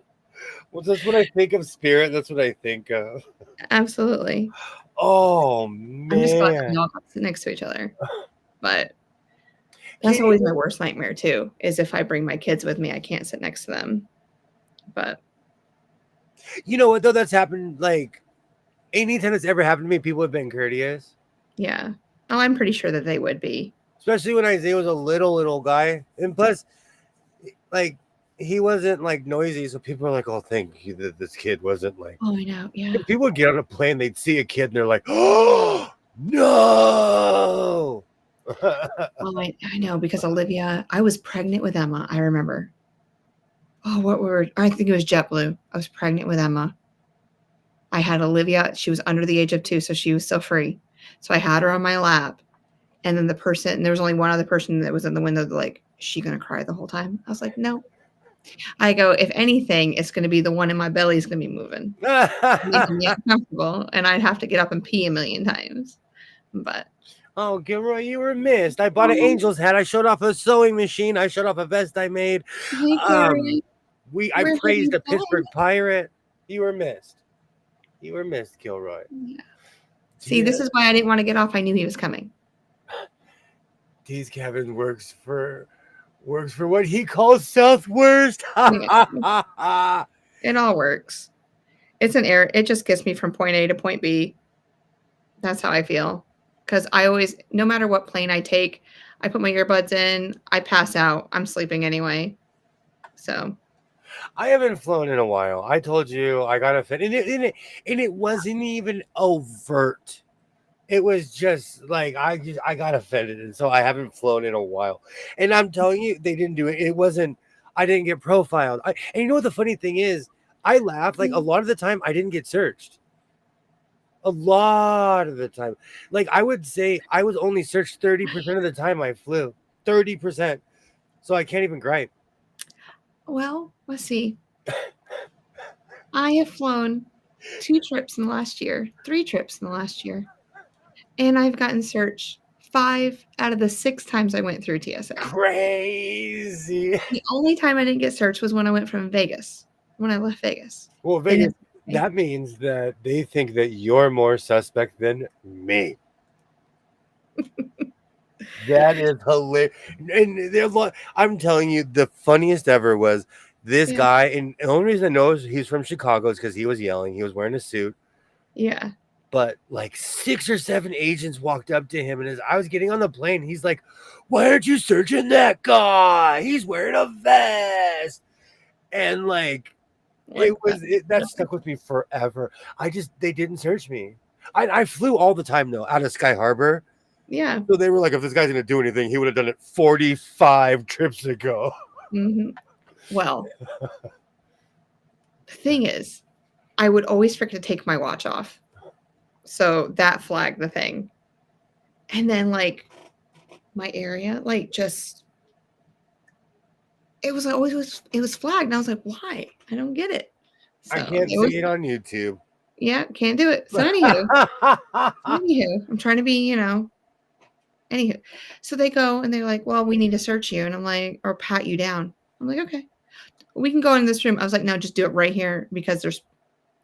Well, that's what I think of Spirit. That's what I think of. Absolutely. Oh I'm just glad that we man, all got to sit next to each other. But that's Katie, always my worst nightmare too, is if I bring my kids with me, I can't sit next to them. But you know what though? That's happened. Like anytime it's ever happened to me, people have been courteous. yeah. Oh, I'm pretty sure that they would be. Especially when Isaiah was a little guy, and plus, like he wasn't like noisy, so people are like, "Oh, thank you that this kid wasn't like." Oh, I know. Yeah. If people would get on a plane, they'd see a kid, and they're like, "Oh no!" Oh, I know because Olivia, I was pregnant with Emma. I remember. Oh, I think it was JetBlue. I was pregnant with Emma. I had Olivia. She was under the age of 2, so she was still free. So I had her on my lap. And then there was only one other person that was in the window, like, is she going to cry the whole time? I was like, no. I go, if anything, it's going to be the one in my belly is going to be moving. Making me uncomfortable. And I'd have to get up and pee a million times. But. Oh, Gilroy, you were missed. I bought an Oh, Angels hat. I showed off a sewing machine. I showed off a vest I made. hey, Um, Carrie. I Where have praised you a been? Pittsburgh Pirate. You were missed. You were missed, Gilroy. Yeah. See, Yeah. this is why I didn't want to get off. I knew he was coming. Tease Kevin works for Works for what he calls Southwest. Yeah, it all works. It's an air. It just gets me from point A to point B. That's how I feel. Because I always, no matter what plane I take, I put my earbuds in, I pass out, I'm sleeping anyway. So I haven't flown in a while. I told you I got a fit, and it wasn't even overt. It was just like I got offended, and so I haven't flown in a while. And I'm telling you, they didn't do it. It wasn't. I didn't get profiled. And you know what the funny thing is? I laughed. Like a lot of the time, I didn't get searched. A lot of the time, like I would say, I was only searched 30% of the time I flew. 30%. So I can't even gripe. well, let's see. I have flown 2 trips in the last year, 3 trips in the last year, and I've gotten searched 5 out of the 6 times I went through TSA. Crazy. The only time I didn't get searched was when I went from Vegas, when I left Vegas. Well, Vegas, that means that they think that you're more suspect than me. That is hilarious. And I'm telling you, the funniest ever was this guy. And the only reason I know is he's from Chicago is because he was yelling. He was wearing a suit. Yeah. But like 6 or 7 agents walked up to him, and as I was getting on the plane, he's like, "Why aren't you searching that guy? He's wearing a vest." And like that stuck with me forever. They didn't search me. I flew all the time though, out of Sky Harbor. Yeah. So they were like, if this guy's gonna do anything, he would have done it 45 trips ago. Mm-hmm. Well, the thing is, I would always forget to take my watch off. So that flagged the thing. And then like my area, like just it was flagged. And I was like, why? I don't get it. So I can't see it on YouTube. Yeah, can't do it. So anywho, I'm trying to be, anywho. So they go and they're like, well, we need to search you. And I'm like, or pat you down. I'm like, okay, we can go in this room. I was like, no, just do it right here because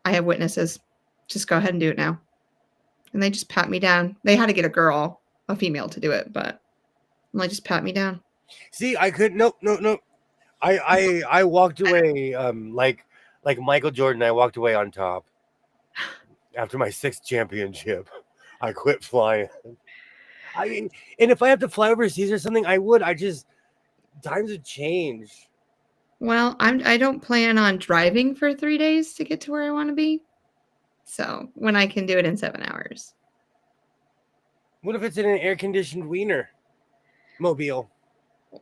I have witnesses. Just go ahead and do it now. And they just pat me down. They had to get a female to do it, but I'm like, just pat me down. See, I couldn't. Nope. I walked away like Michael Jordan. I walked away on top after my 6th championship. I quit flying. I mean, and if I have to fly overseas or something, I would. Times have changed. Well, I don't plan on driving for 3 days to get to where I want to be. So when I can do it in 7 hours. What if it's in an air-conditioned wiener mobile?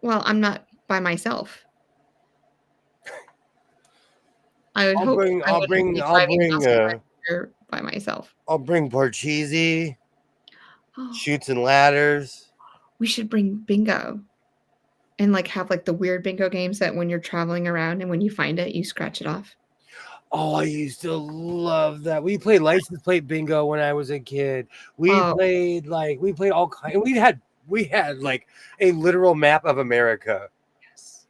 Well, I'm not by myself. I'll bring by myself. I'll bring Parcheesi, Chutes and Ladders. We should bring bingo. And like have like the weird bingo games that when you're traveling around and when you find it, you scratch it off. Oh, I used to love that. We played license plate bingo when I was a kid. We played all kinds. We had like a literal map of America. Yes.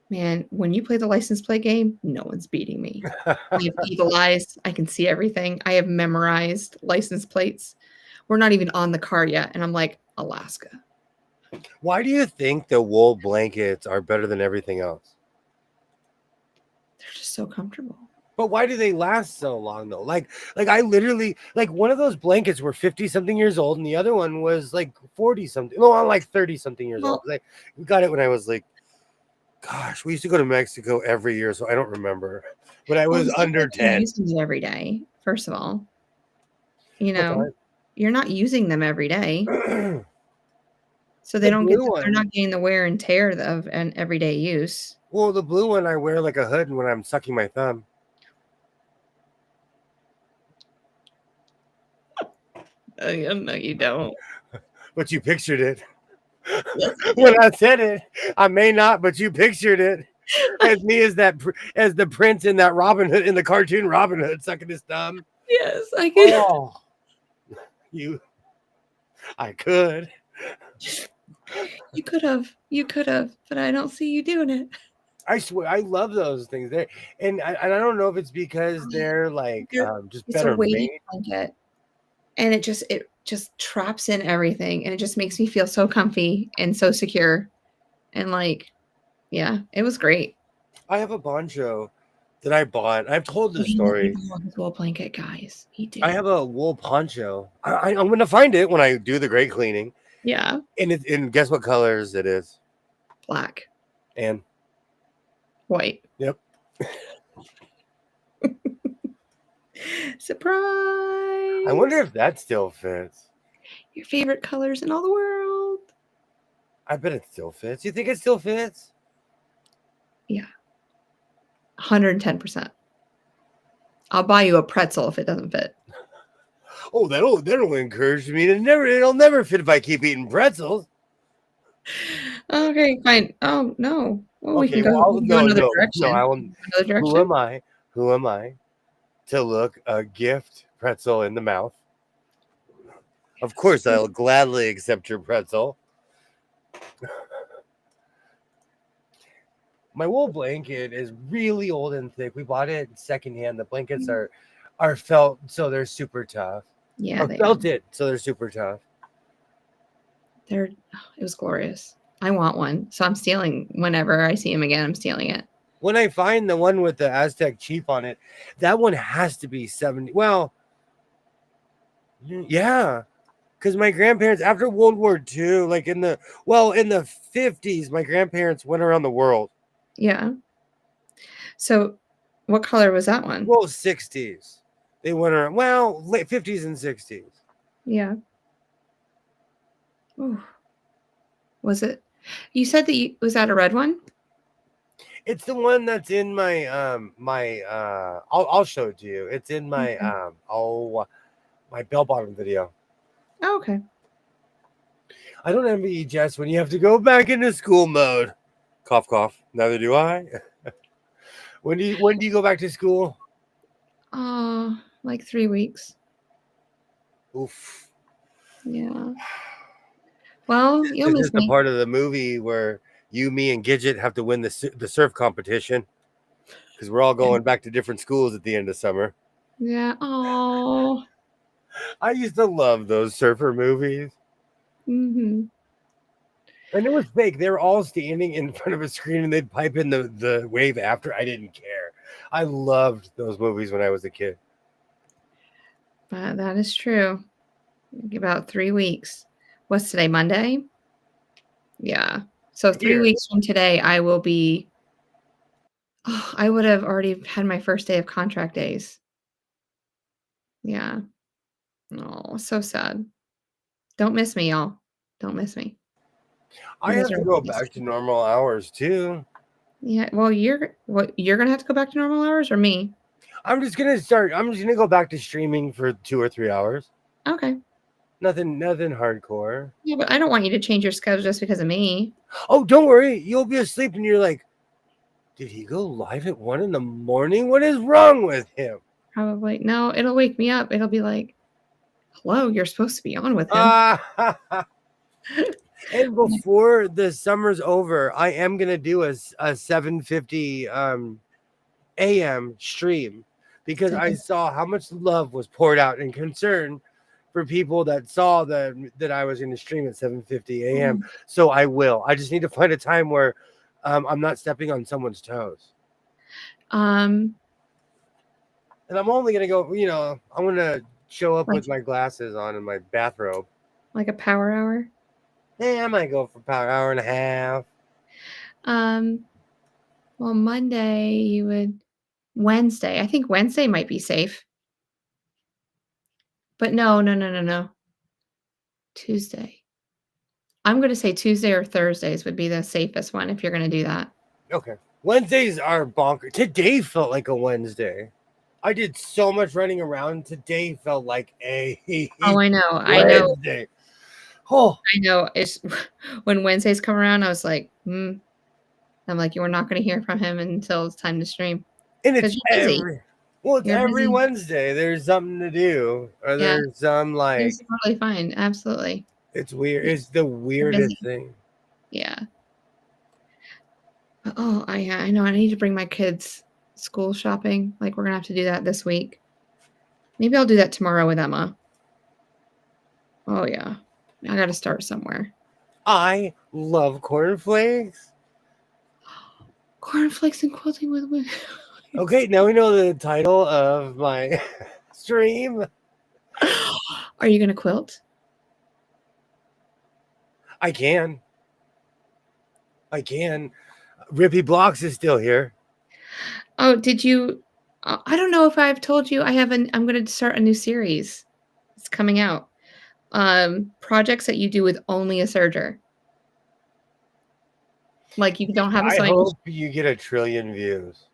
Man, when you play the license plate game, no one's beating me. I have eagle eyes. I can see everything. I have memorized license plates. We're not even on the car yet. And I'm like, Alaska. Why do you think the wool blankets are better than everything else? They're just so comfortable. But why do they last so long though? Like I literally, like one of those blankets were 50 something years old and the other one was like 40 something. No, I'm like 30 something years old. Like we got it when I was like, gosh, we used to go to Mexico every year, so I don't remember. But I was under 10. Using it every day, first of all. You're not using them every day. So they're not getting the wear and tear of an everyday use. Well, the blue one I wear like a hood when I'm sucking my thumb. No, you don't. But you pictured it. When I said it, I may not, but you pictured it as me as the prince in that Robin Hood, in the cartoon Robin Hood, sucking his thumb. Yes, I can. Oh, I could. You could have, but I don't see you doing it. I swear, I love those things there, and I don't know if it's because they're like just better made. Blanket, and it just traps in everything, and it just makes me feel so comfy and so secure. And like, yeah, it was great. I have a poncho that I bought. I've told this He let me story. borrow his wool blanket, guys. He did. I have a wool poncho. I'm going to find it when I do the great cleaning. Yeah. And guess what colors it is? Black. And White. yep. Surprise. I wonder if that still fits. Your favorite colors in all the world. I bet it still fits. You think it still fits? Yeah. 110%. I'll buy you a pretzel if it doesn't fit. Oh, that'll encourage me to it'll never fit if I keep eating pretzels. Okay, fine. Oh no. Well, we Okay, can go, well, no, another no, direction. no. I will. Another direction. Who am I to look a gift pretzel in the mouth? Of course, I'll gladly accept your pretzel. My wool blanket is really old and thick. We bought it secondhand. The blankets are felt, so they're super tough. Yeah, they felted, so they're super tough. it was glorious. I want one, so I'm stealing whenever I see him again. I'm stealing it. When I find the one with the Aztec chief on it, that one has to be 70. Well, yeah, because my grandparents after World War II, like in the 50s, my grandparents went around the world. Yeah. So, what color was that one? Well, 60s. They went around. Well, late 50s and 60s. Yeah. Ooh. Was it? You said that was that a red one? It's the one that's in my I'll show it to you. It's in my my bell bottom video. Oh, okay. I don't envy you, Jess, when you have to go back into school mode. Cough, cough. Neither do I. When do you go back to school? Like 3 weeks. Oof. Yeah. Well, you'll miss This is the me. part of the movie where you, me, and Gidget have to win the surf competition because we're all going back to different schools at the end of summer. Yeah. Oh. I used to love those surfer movies. Mm-hmm. And it was fake. They were all standing in front of a screen and they'd pipe in the wave after. I didn't care. I loved those movies when I was a kid. But that is true. About 3 weeks. What's today? Monday? Yeah. So 3 weeks from today, I will be. Oh, I would have already had my first day of contract days. Yeah. Oh, so sad. Don't miss me, y'all. Don't miss me. I have to go back to normal hours too. Yeah. Well, you're gonna have to go back to normal hours or me? I'm just gonna go back to streaming for 2 or 3 hours. Okay. Nothing hardcore. Yeah, but I don't want you to change your schedule just because of me. Oh, don't worry. You'll be asleep and you're like, did he go live at 1 a.m? What is wrong with him? Probably. No, it'll wake me up. It'll be like, hello, you're supposed to be on with him. And before the summer's over, I am gonna do a 7:50 a.m. stream because I saw how much love was poured out and concern for people that saw that I was in the stream at 7:50 a.m. So I will. I just need to find a time where I'm not stepping on someone's toes. And I'm only gonna go. I'm gonna show up with my glasses on and my bathrobe. Like a power hour? Yeah, I might go for about an hour and a half. Well, Monday Wednesday. I think Wednesday might be safe. But no. Tuesday. I'm going to say Tuesday or Thursdays would be the safest one if you're going to do that. Okay. Wednesdays are bonkers. Today felt like a Wednesday. I did so much running around. Today felt like a I know. Wednesday. Oh, I know. It's when Wednesdays come around, I was like, I'm like, you're not going to hear from him until it's time to stream. And it's every Wednesday. There's something to do, or there's some like. It's totally fine. Absolutely. It's weird. It's the weirdest thing. Yeah. Oh, I know. I need to bring my kids school shopping. Like we're gonna have to do that this week. Maybe I'll do that tomorrow with Emma. Oh yeah. I gotta start somewhere. I love cornflakes. Cornflakes and quilting with women. Okay, now we know the title of my stream. Are you gonna quilt? I can. Rippy Blocks is still here. Oh, did you? I don't know if I've told you. I'm going to start a new series. It's coming out. Projects that you do with only a serger. Like you don't have a I sewing. hope you get 1 trillion views.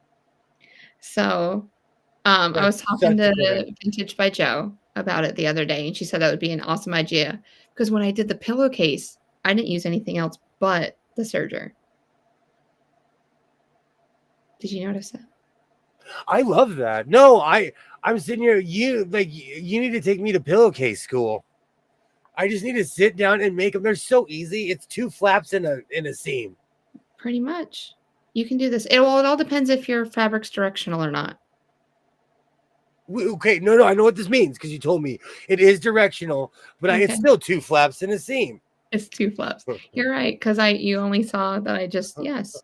So, I was That's talking such a to good Vintage by Joe about it the other day, and she said that would be an awesome idea. Because when I did the pillowcase, I didn't use anything else but the serger. Did you notice that? I love that. No, I'm sitting here. You need to take me to pillowcase school. I just need to sit down and make them. They're so easy. It's 2 flaps in a seam. Pretty much. You can do this. It all depends if your fabric's directional or not. Okay, no, I know what this means because you told me it is directional, but Okay. it's still 2 flaps in a seam. It's 2 flaps. You're right, because you only saw that I just yes.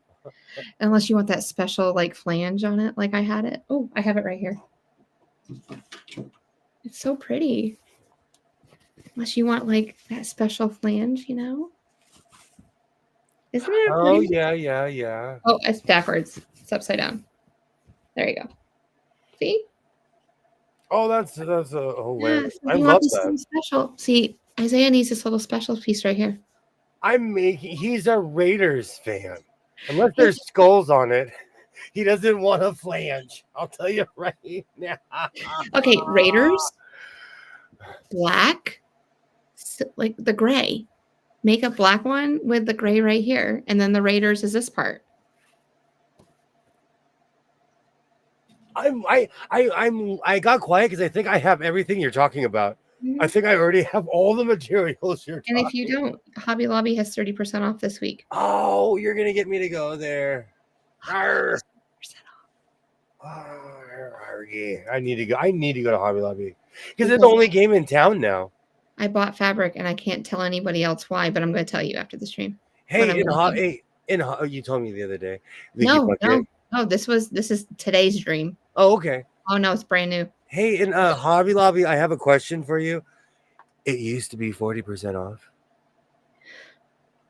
Unless you want that special like flange on it, like I had it. Oh, I have it right here. It's so pretty. Unless you want like that special flange, you know? Isn't it? Oh yeah. Oh, it's backwards. It's upside down. There you go. See? Oh, that's hilarious. Yeah, I you want love this that. special. See, Isaiah needs this little special piece right here. He's a Raiders fan. Unless there's skulls on it, he doesn't want a flange. I'll tell you right now. Okay, Raiders, black, like the gray. Make a black one with the gray right here, and then the Raiders is this part. I got quiet because I think I have everything you're talking about. Mm-hmm. I think I already have all the materials you're talking. And if you don't, Hobby Lobby has 30% off this week. Oh, you're gonna get me to go there. Arr. 30% off. Yeah, I need to go to Hobby Lobby because it's the only game in town now. I bought fabric and I can't tell anybody else why, but I'm going to tell you after the stream. Hey, you told me the other day. No, this is today's dream. Oh, okay. Oh no, it's brand new. Hey, in Hobby Lobby, I have a question for you. It used to be 40% off.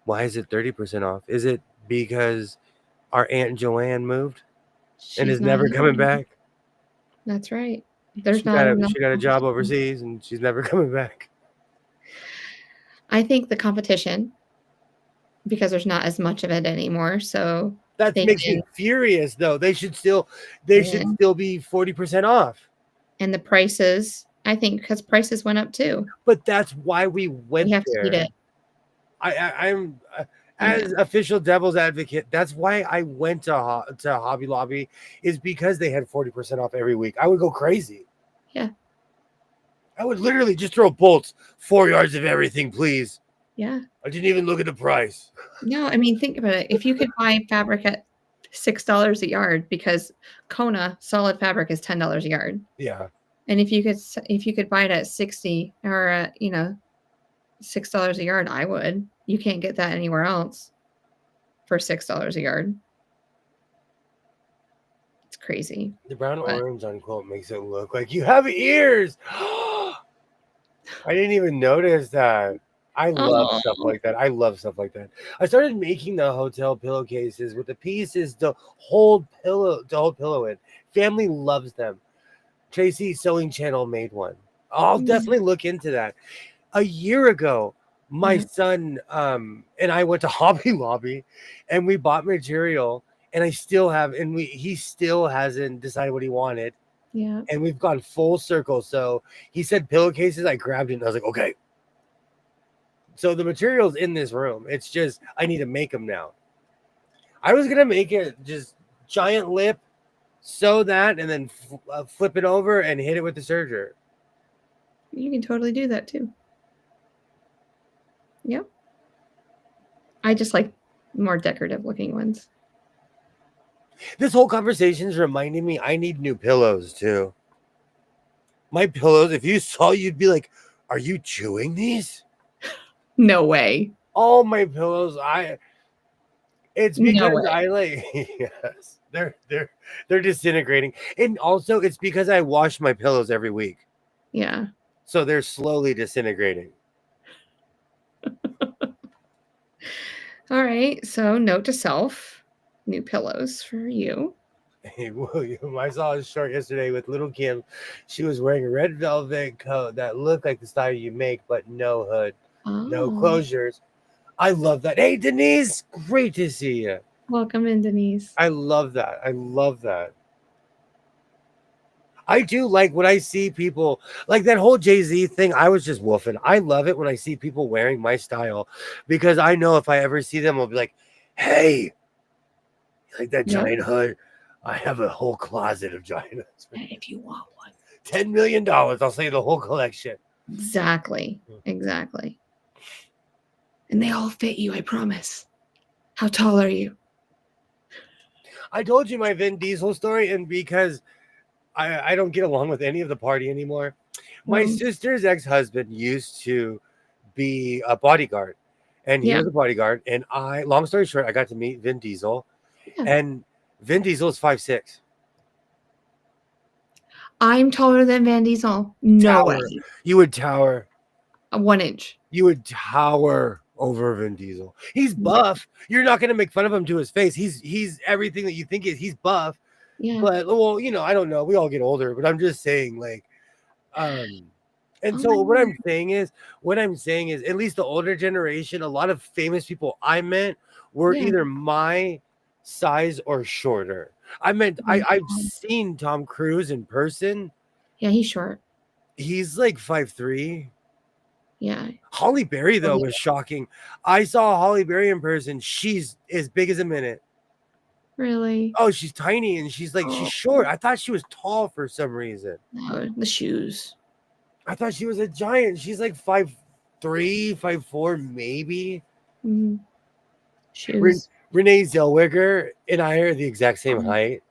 Why is it 30% off? Is it because our Aunt Joanne moved and is never coming back? That's right. She got a job overseas and she's never coming back. I think the competition, because there's not as much of it anymore, so that makes me furious. Though they should still be 40% off. And the prices, I think, because prices went up too. But that's why we went we have there. To eat it. I'm as official devil's advocate. That's why I went to Hobby Lobby, is because they had 40% off every week. I would go crazy. Yeah. I would literally just throw bolts, 4 yards of everything, please. Yeah. I didn't even look at the price. No, I mean, think about it. If you could buy fabric at $6 a yard, because Kona solid fabric is $10 a yard. Yeah. And if you could buy it at 60 or $6 a yard, I would. You can't get that anywhere else for $6 a yard. It's crazy. The brown orange on quote makes it look like you have ears. I didn't even notice that. I love stuff like that. I started making the hotel pillowcases with the pieces to hold pillow in. Family loves them. Tracy's Sewing Channel made one. I'll definitely look into that. A year ago, my son and I went to Hobby Lobby and we bought material, and he still hasn't decided what he wanted. Yeah. And we've gone full circle. So he said pillowcases. I grabbed it and I was like, okay. So the material's in this room. It's just I need to make them now. I was gonna make it just giant lip, sew that, and then flip it over and hit it with the serger. You can totally do that too. Yep. I just like more decorative looking ones. This whole conversation is reminding me I need new pillows too. My pillows, if you saw, you'd be like, are you chewing these? No way. All my pillows, it's No because way. I like yes, they're disintegrating. And also it's because I wash my pillows every week. Yeah. So they're slowly disintegrating. All right. So note to self, new pillows for you. Hey, William, I saw a short yesterday with little Kim. She was wearing a red velvet coat that looked like the style you make, but no hood, no Oh, closures. I love that. Hey, Denise, great to see you. welcome in, Denise. I love that. I love that. I do like when I see people like that whole Jay-Z thing. I was just woofing. I love it when I see people wearing my style because I know if I ever see them, I'll be like, hey, you like that Yep. giant hood? I have a whole closet of giant hoods. If you want one. $10 million. I'll say the whole collection. Exactly. Exactly. And they all fit you, I promise. How tall are you? I told you my Vin Diesel story, and because I don't get along with any of the party anymore. My sister's ex-husband used to be a bodyguard, and he Yeah. was a bodyguard. And long story short, I got to meet Vin Diesel, Yeah. and Vin Diesel is 5'6". I'm taller than Van Diesel. No Tower. way. You would tower. 1 inch. You would tower over Vin Diesel. He's buff. You're not gonna make fun of him to his face. He's everything that you think is. He's buff. Yeah. But well, I don't know. We all get older, but I'm just saying, like, and so what I'm saying is, at least the older generation, a lot of famous people I met were either my size or shorter. I've seen Tom Cruise in person. Yeah, he's short. He's like 5'3". Yeah. Holly Berry though was shocking. I saw Holly Berry in person. She's as big as a minute. Really? Oh, she's tiny and she's short. I thought she was tall for some reason. No, the shoes. I thought she was a giant. She's like 5'3", 5'4", maybe. Mm-hmm. Shoes. Renee Zellweger and I are the exact same height.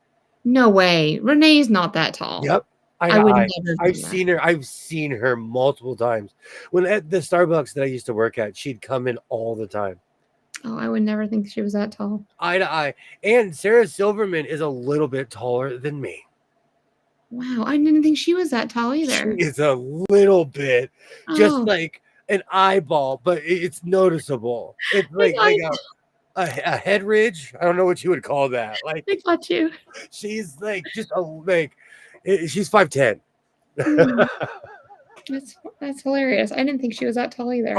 No way. Renee's not that tall. Yep. I've seen her multiple times. When at the Starbucks that I used to work at, she'd come in all the time. Oh, I would never think she was that tall. Eye to eye. And Sarah Silverman is a little bit taller than me. Wow, I didn't think she was that tall either. She is a little bit, just like an eyeball, but it's noticeable. It's like a head ridge. I don't know what you would call that. Like I got you. She's like just she's 5'10". That's hilarious. I didn't think she was that tall either.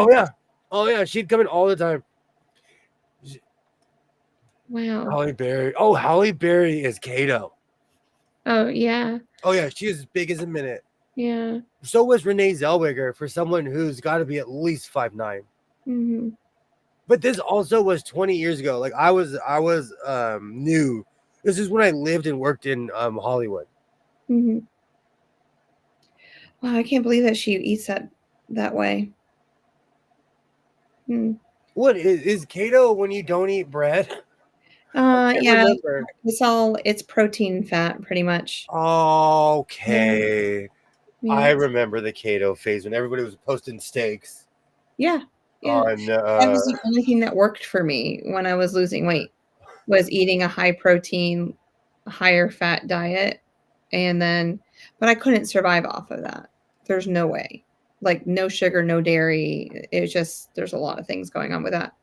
Oh yeah, she'd come in all the time. Wow. Halle Berry. Oh, Halle Berry is Kato. Oh yeah. Oh yeah, she is as big as a minute. Yeah. So was Renee Zellweger for someone who's got to be at least 5'9". Mm-hmm. But this also was 20 years ago. Like I was new. This is when I lived and worked in Hollywood. Mm-hmm. Wow, I can't believe that she eats that way. What is keto when you don't eat bread? Yeah, it's protein fat pretty much. Okay. Yeah. I remember the keto phase when everybody was posting steaks. Yeah. That was the only thing that worked for me when I was losing weight, was eating a high protein, higher fat diet. But I couldn't survive off of that. There's no way. Like no sugar, no dairy. It's just, there's a lot of things going on with that.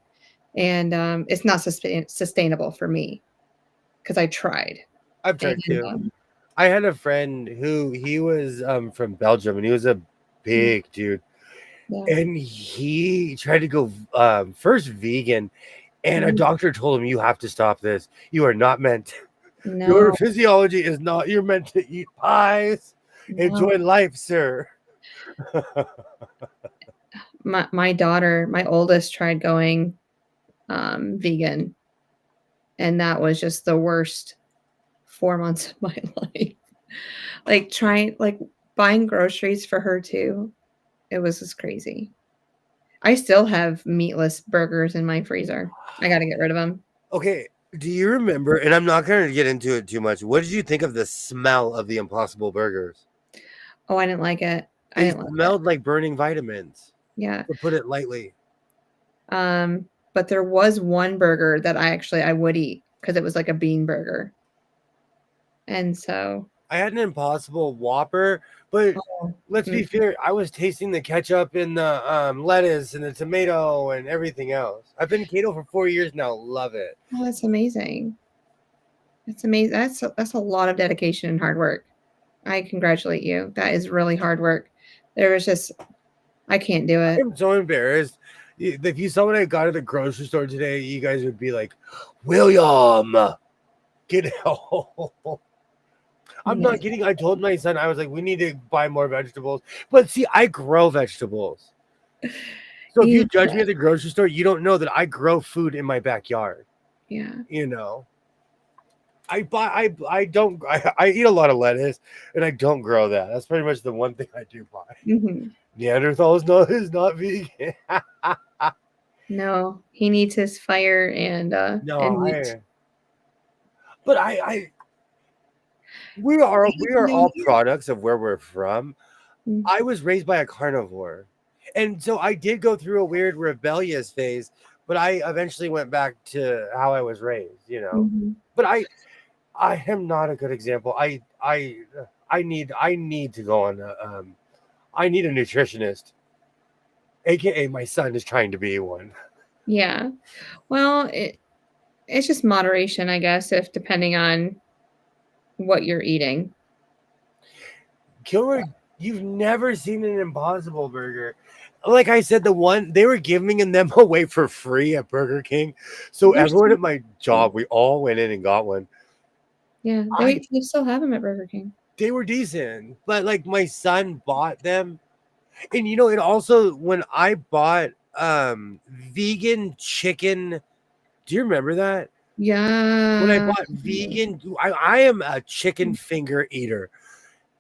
And it's not sustainable for me because I tried. I've tried too. I had a friend who he was from Belgium and he was a big dude. Yeah. And he tried to go first vegan, and a doctor told him, you have to stop this. You are not meant. No. Your physiology is not. You're meant to eat pies. No. Enjoy life, sir. My daughter, my oldest, tried going vegan, and that was just the worst 4 months of my life. Like buying groceries for her too. It was just crazy. I still have meatless burgers in my freezer. I got to get rid of them. Okay. Do you remember, and I'm not going to get into it too much, what did you think of the smell of the Impossible Burgers? Oh, I didn't like it. It smelled like burning vitamins. Yeah. To put it lightly. But there was one burger that I would eat because it was like a bean burger. And so, I had an Impossible Whopper, but oh, let's be fair. I was tasting the ketchup and the lettuce and the tomato and everything else. I've been keto for 4 years now. Love it. oh, that's amazing. That's amazing. That's a lot of dedication and hard work. I congratulate you. That is really hard work. There was just I can't do it. I'm so embarrassed. If you saw what I got at the grocery store today, you guys would be like, William, get out. I'm not kidding. I told my son, I was like, we need to buy more vegetables. But see, I grow vegetables. So if you judge me at the grocery store, you don't know that I grow food in my backyard. Yeah. You know, I eat a lot of lettuce and I don't grow that. That's pretty much the one thing I do buy. Mm-hmm. Neanderthal is not vegan. No, he needs his fire and meat. We are all products of where we're from. Mm. I was raised by a carnivore. And so I did go through a weird rebellious phase, but I eventually went back to how I was raised, you know. Mm-hmm. But I am not a good example. I need to go on I need a nutritionist. AKA my son is trying to be one. Yeah. Well, it's just moderation, I guess, if depending on what you're eating. Kilroy, you've never seen an Impossible Burger. Like I said, the one they were giving them away for free at Burger King. So everyone at my job, we all went in and got one. Yeah, they still have them at Burger King. They were decent, but like my son bought them. And you know, it also when I bought vegan chicken, do you remember that? Yeah. When I bought vegan, I am a chicken finger eater.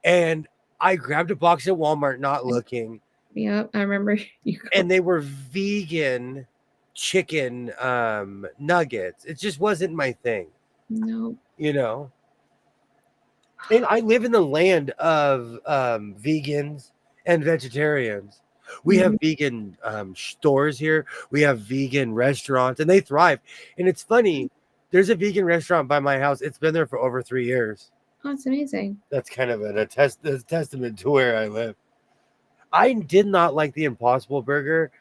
And I grabbed a box at Walmart not looking. Yeah, I remember you. And they were vegan chicken nuggets. It just wasn't my thing. No. You know? And I live in the land of vegans and vegetarians. We have vegan stores here. We have vegan restaurants, and they thrive. And it's funny. There's a vegan restaurant by my house. It's been there for over 3 years. Oh, it's amazing. That's kind of a testament to where I live. I did not like the Impossible Burger,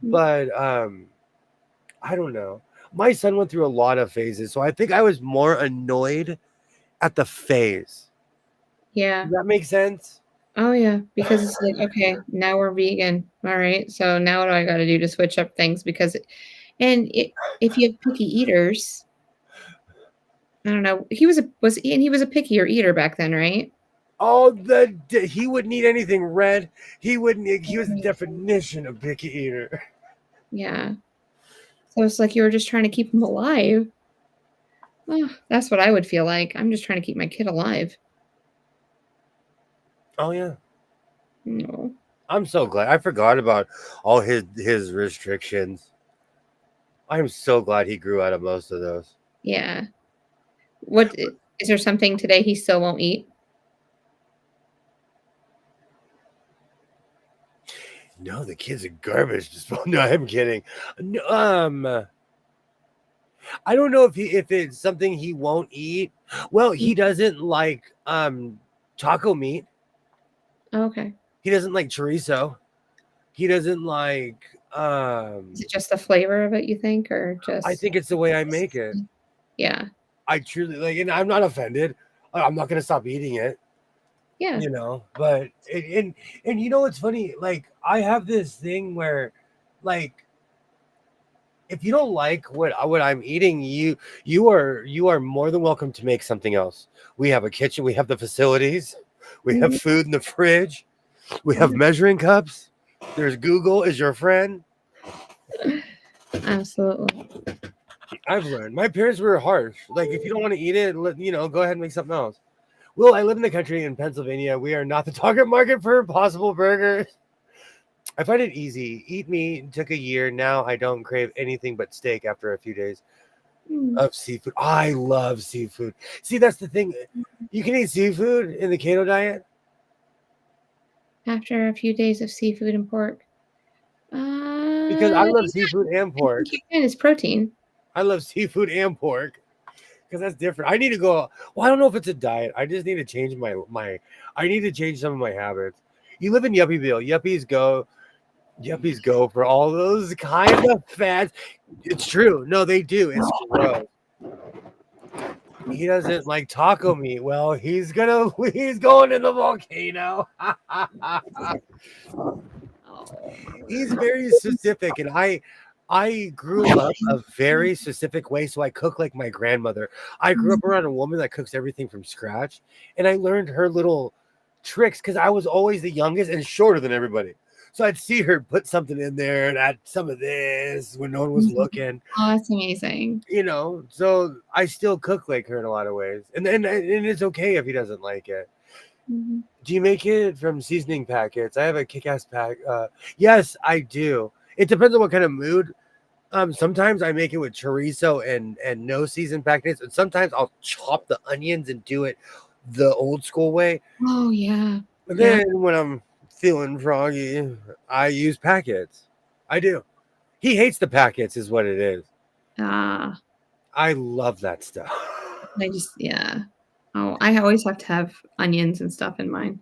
but I don't know. My son went through a lot of phases, so I think I was more annoyed at the phase. Yeah. Does that make sense? Oh, yeah, because it's like, okay, now we're vegan. All right, so now what do I got to do to switch up things? Because, if you have picky eaters, I don't know. He was a pickier eater back then, right? Oh, he wouldn't eat anything red. He wouldn't. He was the definition of picky eater. Yeah. So it's like you were just trying to keep him alive. Oh, that's what I would feel like. I'm just trying to keep my kid alive. Oh yeah. No. I'm so glad. I forgot about all his restrictions. I'm so glad he grew out of most of those. Yeah. What is there something today he still won't eat? No, the kids are garbage. No, I'm kidding. No, I don't know if it's something he won't eat. Well, he doesn't like taco meat. Okay. He doesn't like chorizo. He doesn't like Is it just the flavor of it, you think, or just I think it's the way I make it. Yeah. I truly like, and I'm not offended. I'm not gonna stop eating it. Yeah. You know, but and you know what's funny? Like I have this thing where, like, if you don't like what I'm eating, you are more than welcome to make something else. We have a kitchen. We have the facilities. We have food in the fridge. We have measuring cups. There's Google is your friend. Absolutely. I've learned. My parents were harsh. Like, if you don't want to eat it, go ahead and make something else. Well, I live in the country in Pennsylvania. We are not the target market for Impossible Burgers. I find it easy. Eat meat. Took a year. Now I don't crave anything but steak after a few days of seafood. I love seafood. See, that's the thing. You can eat seafood in the keto diet. After a few days of seafood and pork. because I love seafood and pork. Chicken is protein. I love seafood and pork because that's different. I need to go. Well, I don't know if it's a diet. I just need to change my. I need to change some of my habits. You live in Yuppieville. Yuppies go for all those kind of fats. It's true. No, they do. It's gross. He doesn't like taco meat. Well, he's going in the volcano. He's very specific, and I grew up a very specific way, so I cook like my grandmother. I grew up around a woman that cooks everything from scratch, and I learned her little tricks because I was always the youngest and shorter than everybody. So I'd see her put something in there and add some of this when no one was looking. Oh, that's amazing. You know, so I still cook like her in a lot of ways. And it's okay if he doesn't like it. Mm-hmm. Do you make it from seasoning packets? I have a kick-ass pack. Yes, I do. It depends on what kind of mood. Sometimes I make it with chorizo and no season packets. And sometimes I'll chop the onions and do it the old school way. Oh, yeah. But then when I'm feeling froggy, I use packets. I do. He hates the packets is what it is. Ah. I love that stuff. Oh, I always have to have onions and stuff in mine.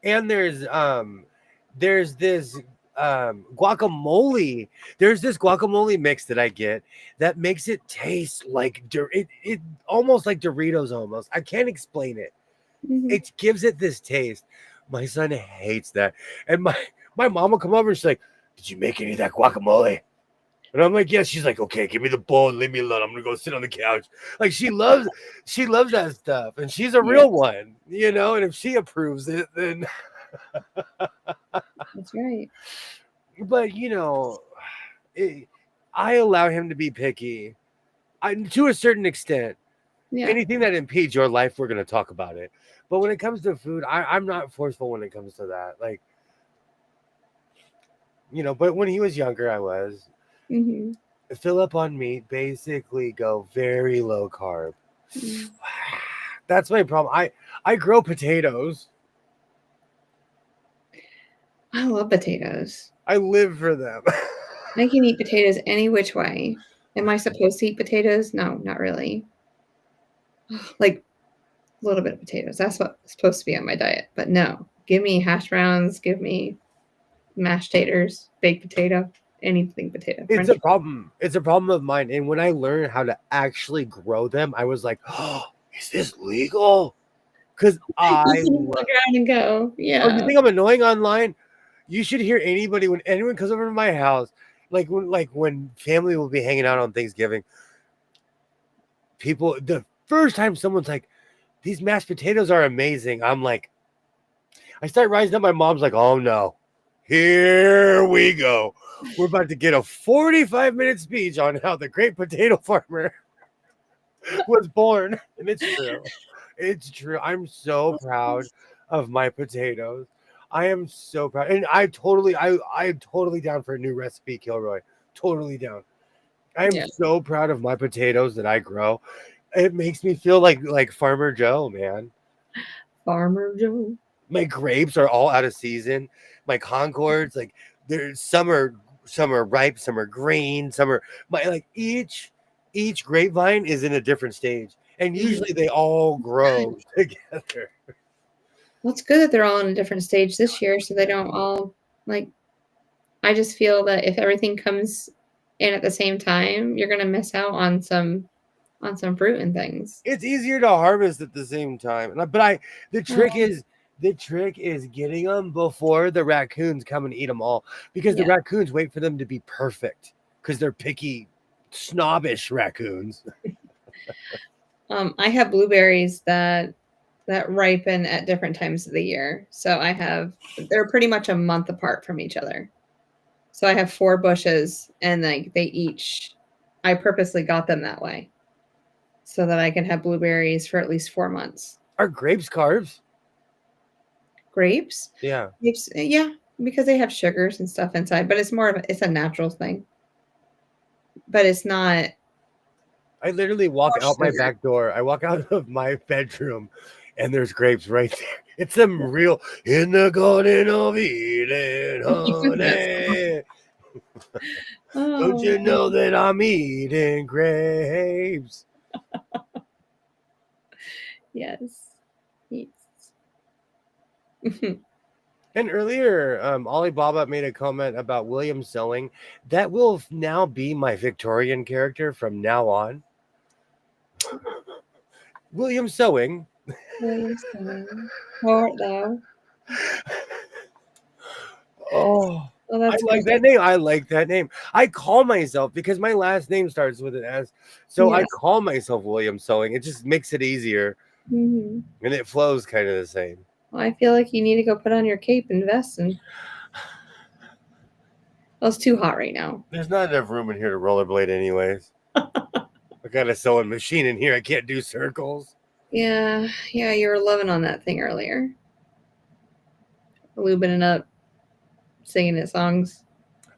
And there's this guacamole. There's this guacamole mix that I get that makes it taste like it almost like Doritos almost. I can't explain it. Mm-hmm. It gives it this taste. My son hates that. And my mom will come over and she's like, "Did you make any of that guacamole?" And I'm like, "Yes." She's like, "Okay, give me the bowl and leave me alone. I'm gonna go sit on the couch." Like she loves that stuff, and she's a real one, you know. And if she approves it, then that's right. But you know, I allow him to be picky, to a certain extent. Yeah. Anything that impedes your life, we're gonna talk about it. But when it comes to food, I'm not forceful when it comes to that. Like, you know, but when he was younger, I was. Mm-hmm. Fill up on meat, basically go very low carb. Mm-hmm. That's my problem. I grow potatoes. I love potatoes. I live for them. I can eat potatoes any which way. Am I supposed to eat potatoes? No, not really. Like a little bit of potatoes. That's what's supposed to be on my diet. But no, give me hash browns, give me mashed taters, baked potato, anything potato. It's a problem. It's a problem of mine. And when I learned how to actually grow them, I was like, "Oh, is this legal?" Because I look around and go, yeah. Oh, you think I'm annoying online? You should hear when anyone comes over to my house, like when family will be hanging out on Thanksgiving. People, the first time someone's like, "These mashed potatoes are amazing," I'm like, I start rising up. My mom's like, "Oh no, here we go. We're about to get a 45-minute speech on how the great potato farmer was born." And it's true. It's true. I'm so proud of my potatoes. I am so proud. And I'm totally down for a new recipe, Kilroy. Totally down. I'm so proud of my potatoes that I grow. It makes me feel like Farmer Joe, man. Farmer Joe. My grapes are all out of season. My Concords, like there's some are ripe, some are green, some are each grapevine is in a different stage. And usually they all grow together. Well, it's good that they're all in a different stage this year, so they don't all I just feel that if everything comes in at the same time, you're gonna miss out on some fruit and things. It's easier to harvest at the same time. But the trick is getting them before the raccoons come and eat them all, because the raccoons wait for them to be perfect because they're picky, snobbish raccoons. I have blueberries that ripen at different times of the year. So they're pretty much a month apart from each other. So I have 4 bushes, and I purposely got them that way so that I can have blueberries for at least 4 months. Are grapes carbs? Grapes? Yeah. Grapes, yeah, because they have sugars and stuff inside, but it's it's a natural thing. But it's not. I literally walk out my back door. I walk out of my bedroom, and there's grapes right there. It's them real in the garden of Eden, honey. Don't you Oh, know that I'm eating grapes? yes. Yes. And earlier, Alibaba made a comment about William Sewing. That will now be my Victorian character from now on. William Sewing. William Stone. How art thou? Oh, Oh, I that's like that great. name. I like that name. I call myself because my last name starts with an S. So I Yeah. call myself William Sewing. It just makes it easier Hmm. and it flows kind of the same. Well, I feel like you need to go put on your cape and vest and well, it's too hot right now. There's not enough room in here to rollerblade, anyways. I got a sewing machine in here. I can't do circles. Yeah, you were loving on that thing earlier. Lubing it up, singing it songs.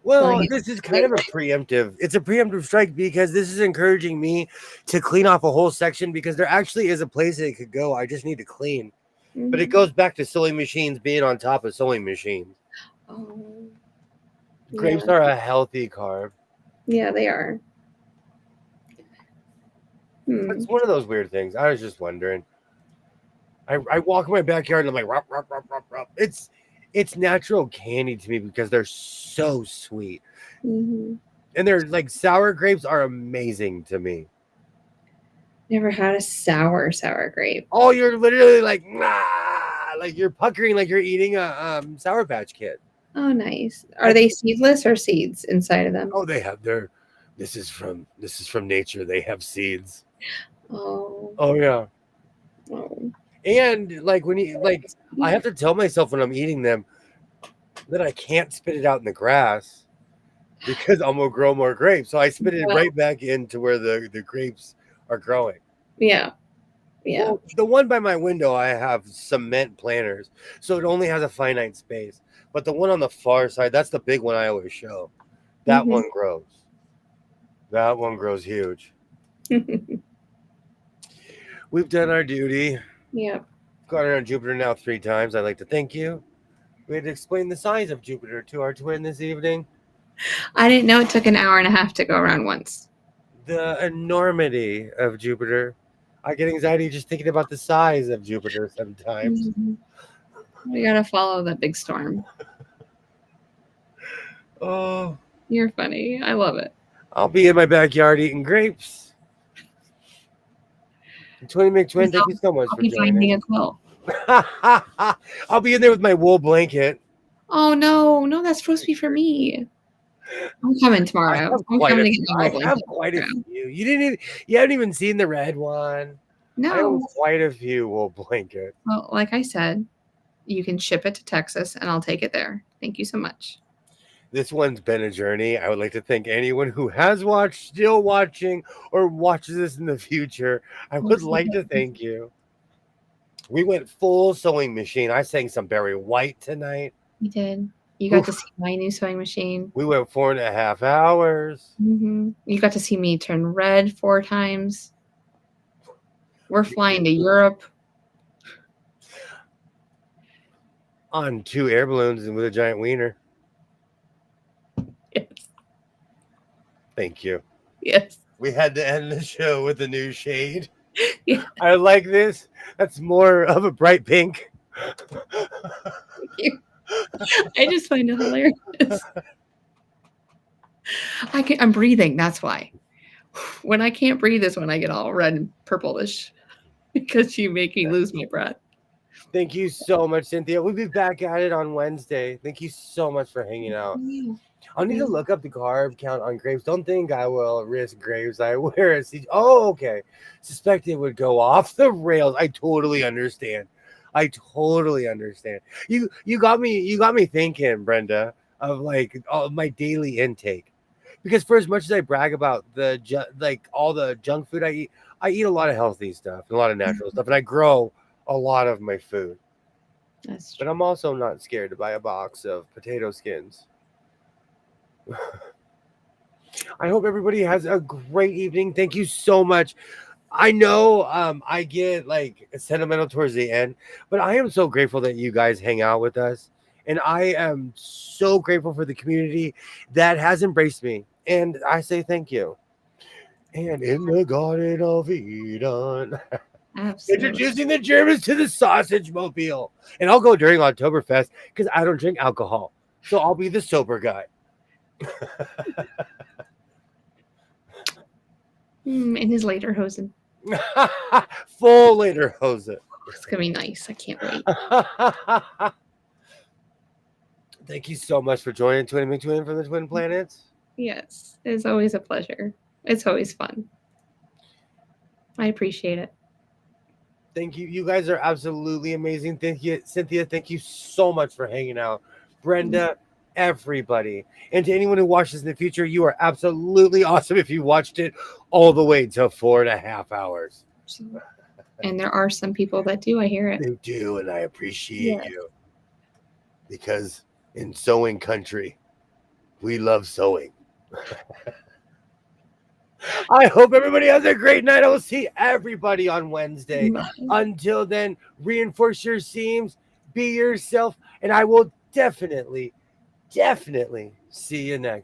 Well, Playing this is kind of it. a preemptive. It's a preemptive strike because this is encouraging me to clean off a whole section because there actually is a place that it could go. I just need to clean. But it goes back to sewing machines being on top of sewing machines. Oh, Grapes yeah. are a healthy carb. Yeah, they are. It's one of those weird things. I was just wondering. I walk in my backyard and I'm like, rup, rup, rup, rup, rup. It's natural candy to me because they're so sweet. Mm-hmm. And they're like sour grapes are amazing to me. Never had a sour grape. Oh, you're literally like, nah, like you're puckering like you're eating a Sour Patch Kid. Oh, nice. Are they seedless or seeds inside of them? Oh, they have their. This is from nature. They have seeds. Oh. Oh yeah. Oh. And like when you like, I have to tell myself when I'm eating them that I can't spit it out in the grass because I'm gonna grow more grapes. So I spit it right back into where the grapes are growing. Yeah. Yeah. Well, the one by my window, I have cement planters, so it only has a finite space. But the one on the far side, that's the big one I always show. That one grows. That one grows huge. We've done our duty. Yep. Gone around Jupiter now 3 times. I'd like to thank you. We had to explain the size of Jupiter to our twin this evening. I didn't know it took an hour and a half to go around once. The enormity of Jupiter. I get anxiety just thinking about the size of Jupiter sometimes. Mm-hmm. We gotta follow that big storm. Oh, you're funny. I love it. I'll be in my backyard eating grapes. Twin McTwin, thank you so much for joining. A quilt. I'll be in there with my wool blanket. Oh no, that's supposed to be for me. I'm coming tomorrow. I'm coming to get my wool blanket. I have quite a few. You haven't even seen the red one. No. I own quite a few wool blankets. Well, like I said, you can ship it to Texas and I'll take it there. Thank you so much. This one's been a journey. I would like to thank anyone who has watched, still watching, or watches this in the future. I would like to thank you. We went full sewing machine. I sang some Barry White tonight. You did. You got to see my new sewing machine. We went 4.5 hours. Mm-hmm. You got to see me turn red 4 times. We're flying to Europe. On 2 air balloons and with a giant wiener. Yes. Thank you. Yes. We had to end the show with a new shade. Yeah. I like this. That's more of a bright pink. Thank you. I just find it hilarious. I'm breathing. That's why. When I can't breathe is when I get all red and purplish because you make me lose my breath. Thank you so much, Cynthia. We'll be back at it on Wednesday. Thank you so much for hanging out. I'll need to look up the carb count on grapes. Don't think I will risk grapes. I wear a siege. Oh, okay. Suspect it would go off the rails. I totally understand. You got me thinking, Brenda, of like my daily intake. Because for as much as I brag about all the junk food I eat a lot of healthy stuff and a lot of natural stuff, and I grow a lot of my food. That's true. But I'm also not scared to buy a box of potato skins. I hope everybody has a great evening. Thank you so much. I know I get like sentimental towards the end, but I am so grateful that you guys hang out with us And I am so grateful for the community that has embraced me. And I say thank you. And in the Garden of Eden, Absolutely. introducing the Germans to the sausage mobile. And I'll go during Oktoberfest because I don't drink alcohol. So I'll be the sober guy. In his later hosen. Full later hose it. It's going to be nice. I can't wait. Thank you so much for joining Twin McTwin from the Twin Planets. Yes, it's always a pleasure. It's always fun. I appreciate it. Thank you. You guys are absolutely amazing. Thank you, Cynthia. Thank you so much for hanging out. Brenda, everybody. And to anyone who watches in the future, you are absolutely awesome if you watched it all the way to 4.5 hours. And there are some people that do. I hear it. They do, and I appreciate you. Because in sewing country, we love sewing. I hope everybody has a great night. I will see everybody on Wednesday. Until then, reinforce your seams, be yourself, and I will definitely see you next